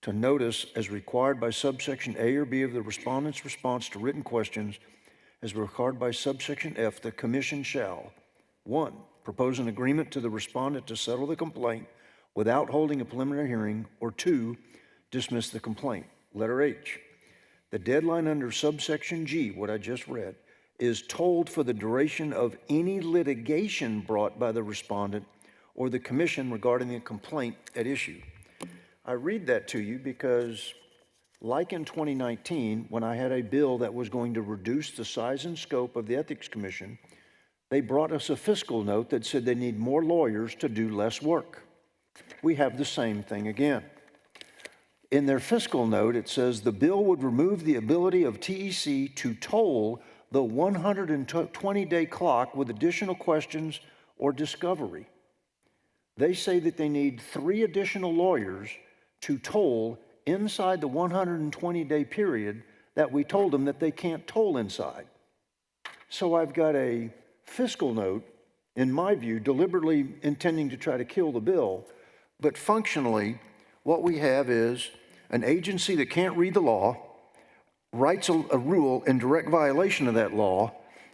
to notice as required by subsection A or B of the respondent's response to written questions as required by subsection F, the commission shall, 1, propose an agreement to the respondent to settle the complaint without holding a preliminary hearing, or 2, dismiss the complaint. Letter H, the deadline under subsection G, what I just read, is tolled for the duration of any litigation brought by the respondent or the commission regarding the complaint at issue. I read that to you because, like in 2019, when I had a bill that was going to reduce the size and scope of the Ethics Commission, they brought us a fiscal note that said they need more lawyers to do less work. We have the same thing again. In their fiscal note, it says the bill would remove the ability of TEC to toll the 120-day clock with additional questions or discovery. They say that they need 3 additional lawyers to toll inside the 120-day period that we told them that they can't toll inside. So I've got a fiscal note, in my view, deliberately intending to try to kill the bill, but functionally, what we have is an agency that can't read the law, writes a rule in direct violation of that law,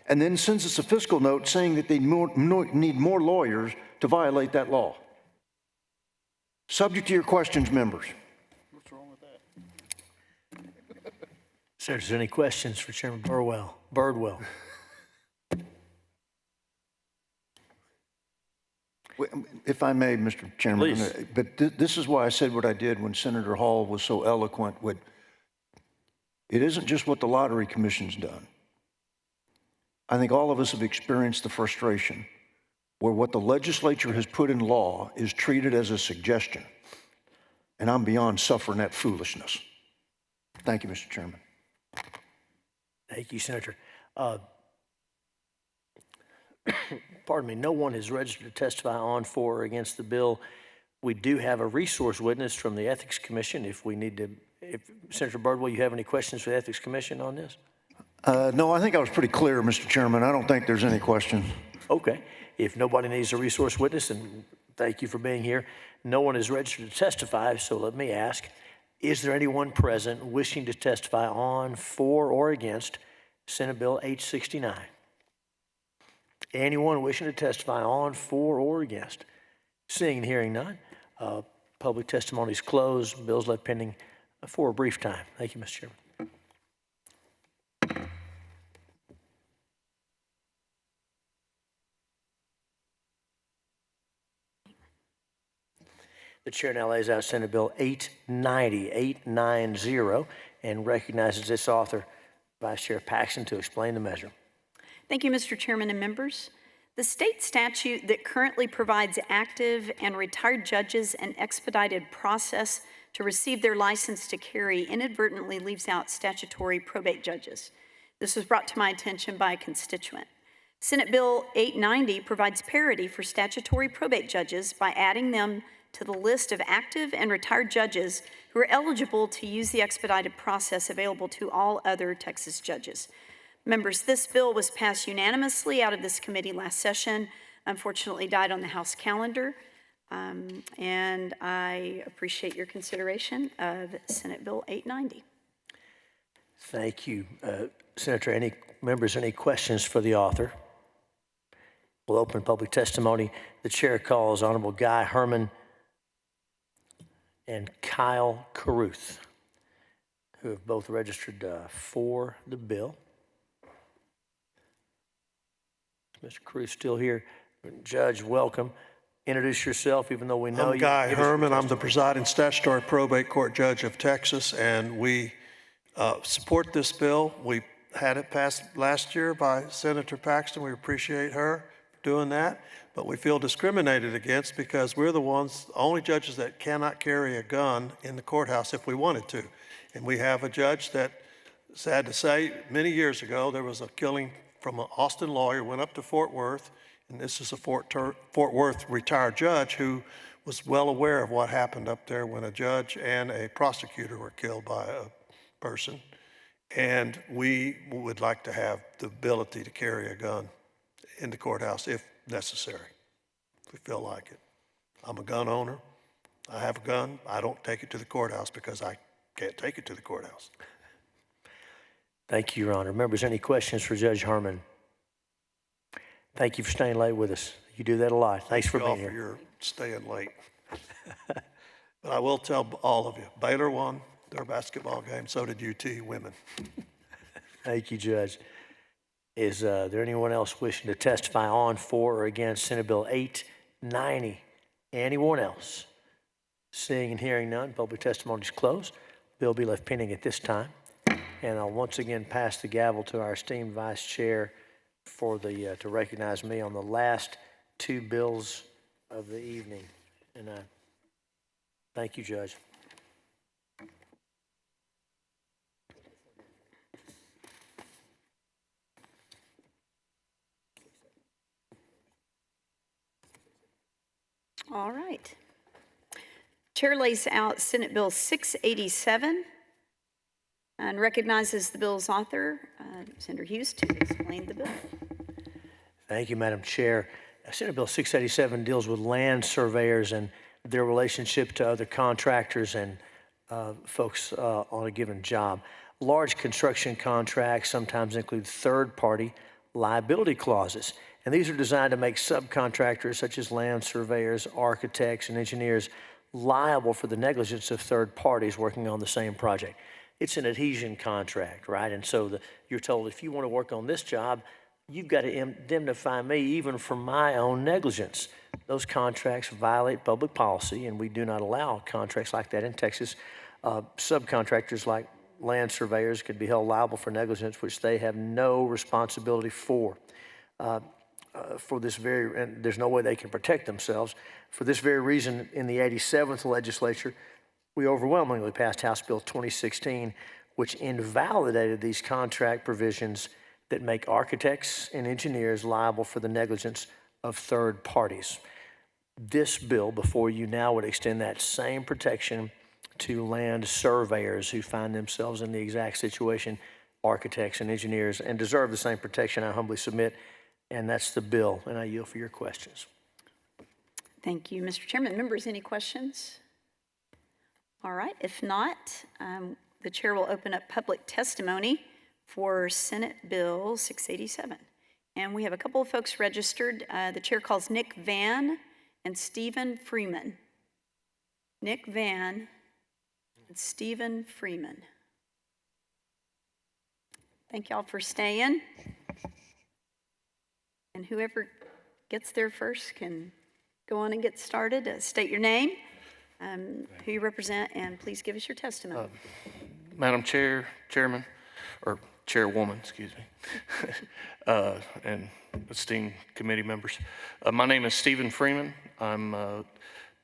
and then sends us a fiscal note saying that they need more lawyers to violate that law. Subject to your questions, members. What's wrong with that? So, is there any questions for Chairman Birdwell? If I may, Mr. Chairman, Please. but this is why I said what I did when Senator Hall was so eloquent. It isn't just what the Lottery Commission's done. I think all of us have experienced the frustration where what the legislature has put in law is treated as a suggestion. and I'm beyond suffering that foolishness. Thank you, Mr. Chairman. Thank you, Senator. Pardon me, no one has registered to testify on, for, or against the bill. We do have a resource witness from the Ethics Commission if we need to. If Senator Birdwell, you have any questions for the Ethics Commission on this? No, I think I was pretty clear, Mr. Chairman. I don't think there's any questions. Okay. If nobody needs a resource witness, and thank you for being here, no one is registered to testify, so let me ask, is there anyone present wishing to testify on, for, or against Senate Bill 869? Anyone wishing to testify on, for, or against? Seeing and hearing none, public testimony is closed. Bills left pending for a brief time. Thank you, Mr. Chairman. The chair now lays out Senate Bill 890, and recognizes its author, Vice Chair Paxton, to explain the measure. Thank you, Mr. Chairman and members. The state statute that currently provides active and retired judges an expedited process to receive their license to carry inadvertently leaves out statutory probate judges. This was brought to my attention by a constituent. Senate Bill 890 provides parity for statutory probate judges by adding them to the list of active and retired judges who are eligible to use the expedited process available to all other Texas judges. Members, this bill was passed unanimously out of this committee last session, unfortunately died on the House calendar, and I appreciate your consideration of Senate Bill 890. Thank you. Senator, any members, any questions for the author? We'll open public testimony. The chair calls Honorable Guy Herman and Kyle Caruth, who have both registered for the bill. Mr. Caruth still here. Judge, welcome. Introduce yourself, even though we know you. I'm Guy Herman. I'm the presiding statutory probate court judge of Texas, and we support this bill. We had it passed last year by Senator Paxton. We appreciate her doing that, but we feel discriminated against because we're the only judges that cannot carry a gun in the courthouse if we wanted to. And we have a judge that, sad to say, many years ago, there was a killing from an Austin lawyer, went up to Fort Worth, and this is a Fort Worth retired judge who was well aware of what happened up there when a judge and a prosecutor were killed by a person. And we would like to have the ability to carry a gun in the courthouse if necessary, if we feel like it. I'm a gun owner. I have a gun. I don't take it to the courthouse because I can't take it to the courthouse. Thank you, Your Honor. Members, any questions for Judge Herman? Thank you for staying late with us. You do that a lot. Thanks for being here. Thank you all for your staying late. But I will tell all of you, Baylor won their basketball game, so did UT women. Thank you, Judge. Is there anyone else wishing to testify on, for, or against Senate Bill 890? Anyone else? Seeing and hearing none, public testimony is closed. Bill will be left pending at this time. And I'll once again pass the gavel to our esteemed Vice Chair for the to recognize me on the last two bills of the evening. And thank you, Judge. All right. Chair lays out Senate Bill 687 and recognizes the bill's author, Senator Hughes, to explain the bill. Thank you, Madam Chair. Senate Bill 687 deals with land surveyors and their relationship to other contractors and folks on a given job. Large construction contracts sometimes include third-party liability clauses, and these are designed to make subcontractors such as land surveyors, architects, and engineers liable for the negligence of third parties working on the same project. It's an adhesion contract, right? And so you're told, if you want to work on this job, you've got to indemnify me even for my own negligence. Those contracts violate public policy, and we do not allow contracts like that in Texas. Subcontractors like land surveyors could be held liable for negligence which they have no responsibility for. And there's no way they can protect themselves. For this very reason, in the 87th legislature, we overwhelmingly passed House Bill 2016, which invalidated these contract provisions that make architects and engineers liable for the negligence of third parties. This bill before you now would extend that same protection to land surveyors who find themselves in the exact situation, architects and engineers, and deserve the same protection, I humbly submit. And that's the bill, and I yield for your questions. Thank you, Mr. Chairman. Members, any questions? All right, if not, the chair will open up public testimony for Senate Bill 687. And we have a couple of folks registered. The chair calls Nick Van and Stephen Freeman. Nick Van and Stephen Freeman. Thank y'all for staying. And whoever gets there first can go on and get started. State your name, who you represent, and please give us your testimony. Madam Chair, Chairman, or Chairwoman, excuse me, and esteemed committee members. My name is Stephen Freeman. I'm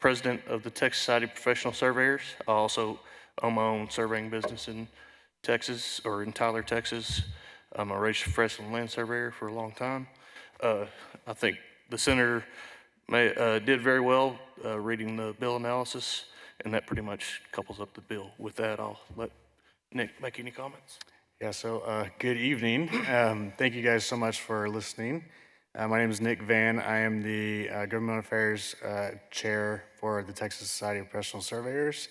president of the Texas Society of Professional Surveyors. I also own my own surveying business in Texas, or in Tyler, Texas. I'm a registered professional land surveyor for a long time. I think the senator did very well reading the bill analysis, and that pretty much couples up the bill. With that, I'll let Nick make any comments. Yeah, so good evening. Thank you guys so much for listening. My name is Nick Van. I am the Government Affairs Chair for the Texas Society of Professional Surveyors.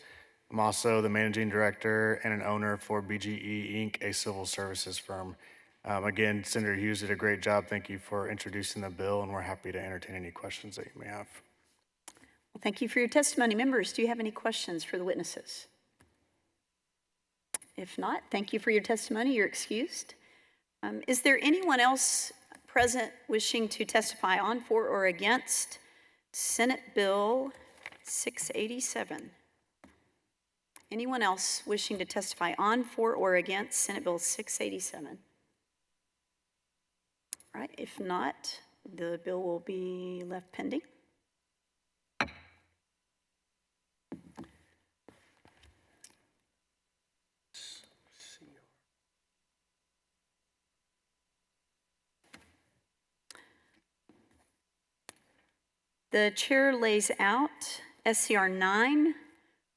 I'm also the Managing Director and an owner for BGE Inc., a civil services firm. Again, Senator Hughes did a great job. Thank you for introducing the bill, and we're happy to entertain any questions that you may have. Well, thank you for your testimony. Members, do you have any questions for the witnesses? If not, thank you for your testimony. You're excused. Is there anyone else present wishing to testify on, for, or against Senate Bill 687? Anyone else wishing to testify on, for, or against Senate Bill 687? All right, if not, the bill will be left pending. The chair lays out SCR 9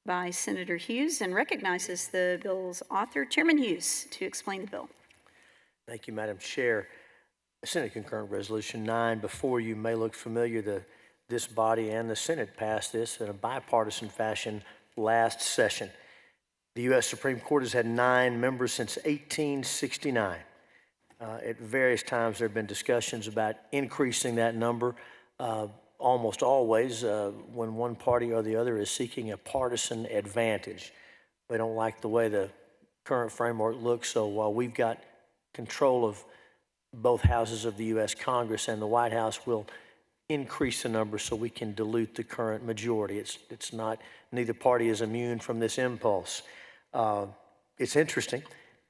by Senator Hughes and recognizes the bill's author, Chairman Hughes, to explain the bill. Thank you, Madam Chair. Senate Concurrent Resolution 9 before you may look familiar. This body and the Senate passed this in a bipartisan fashion last session. The U.S. Supreme Court has had 9 members since 1869. At various times there have been discussions about increasing that number. Almost always when one party or the other is seeking a partisan advantage. They don't like the way the current framework looks, so while we've got control of both houses of the U.S. Congress, and the White House will increase the number so we can dilute the current majority. It's not, neither party is immune from this impulse. It's interesting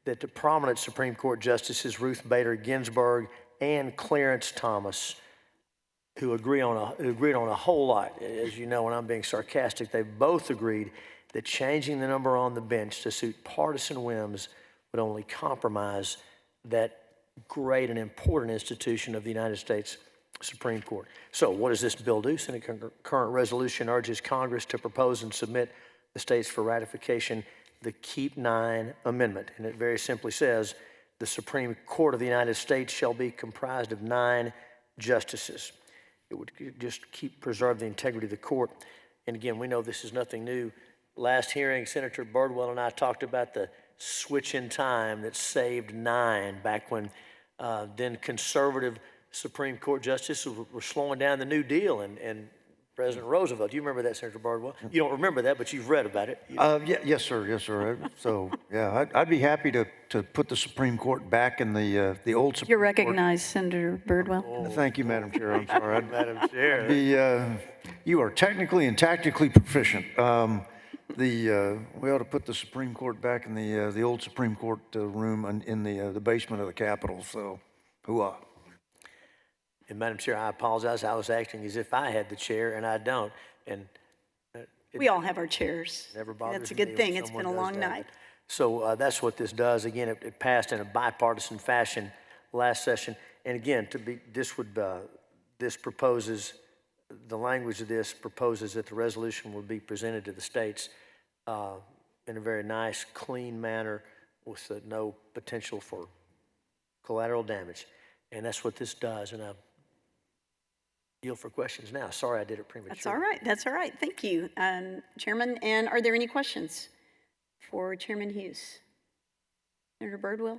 that the prominent Supreme Court justices Ruth Bader Ginsburg and Clarence Thomas, who agreed on a whole lot, as you know, and I'm being sarcastic, they both agreed that changing the number on the bench to suit partisan whims would only compromise that great and important institution of the United States Supreme Court. So what does this bill do? Senate Concurrent Resolution urges Congress to propose and submit the states for ratification the Keep 9 Amendment. And it very simply says, the Supreme Court of the United States shall be comprised of 9 justices. It would just preserve the integrity of the court. And again, we know this is nothing new. Last hearing, Senator Birdwell and I talked about the switch in time that saved 9 back when then conservative Supreme Court justices were slowing down the New Deal and President Roosevelt. Do you remember that, Senator Birdwell? You don't remember that, but you've read about it. Yes, sir. Yes, sir. So, yeah, I'd be happy to put the Supreme Court back in the old Supreme You're Court. Recognized, Senator Birdwell. Thank you, Madam Chair. I'm sorry. Madam Chair. You are technically and tactically proficient. We ought to put the Supreme Court back in the old Supreme Court room in the basement of the Capitol. So, hooah. And Madam Chair, I apologize. I was acting as if I had the chair, and I don't. And We all have our chairs. Never bothers That's a me good when thing. It's someone been a does long that. night. So that's what this does. Again, it passed in a bipartisan fashion last session. And again, this proposes, the language of this proposes that the resolution will be presented to the states in a very nice, clean manner with no potential for collateral damage. And that's what this does. And I yield for questions now. Sorry I did it prematurely. That's all right. That's all right. Thank you, Chairman. And are there any questions for Chairman Hughes? Senator Birdwell?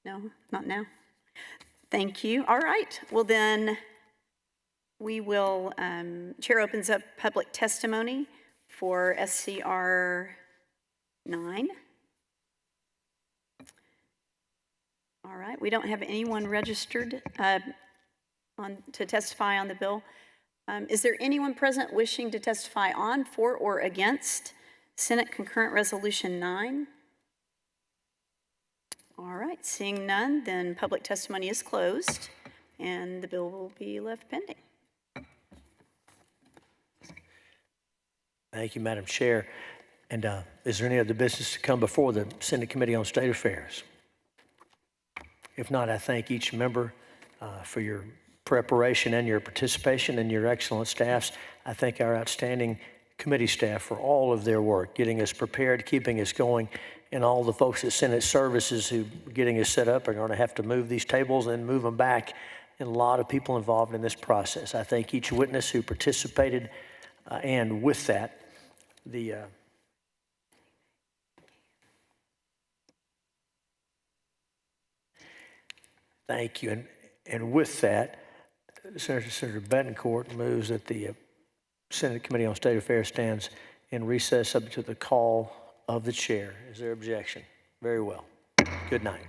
No, not now. Thank you. All right. Well, then we will, Chair opens up public testimony for SCR 9. All right. We don't have anyone registered to testify on the bill. Is there anyone present wishing to testify on, for, or against Senate Concurrent Resolution 9? All right, seeing none, then public testimony is closed, and the bill will be left pending. Thank you, Madam Chair. And is there any other business to come before the Senate Committee on State Affairs? If not, I thank each member for your preparation and your participation and your excellent staffs. I thank our outstanding committee staff for all of their work, getting us prepared, keeping us going, and all the folks at Senate Services who are getting us set up are going to have to move these tables and move them back, and a lot of people involved in this process. I thank each witness who participated, and with that, thank you. And with that, Senator Betancourt moves that the Senate Committee on State Affairs stands in recess up to the call of the chair. Is there objection? Very well. Good night.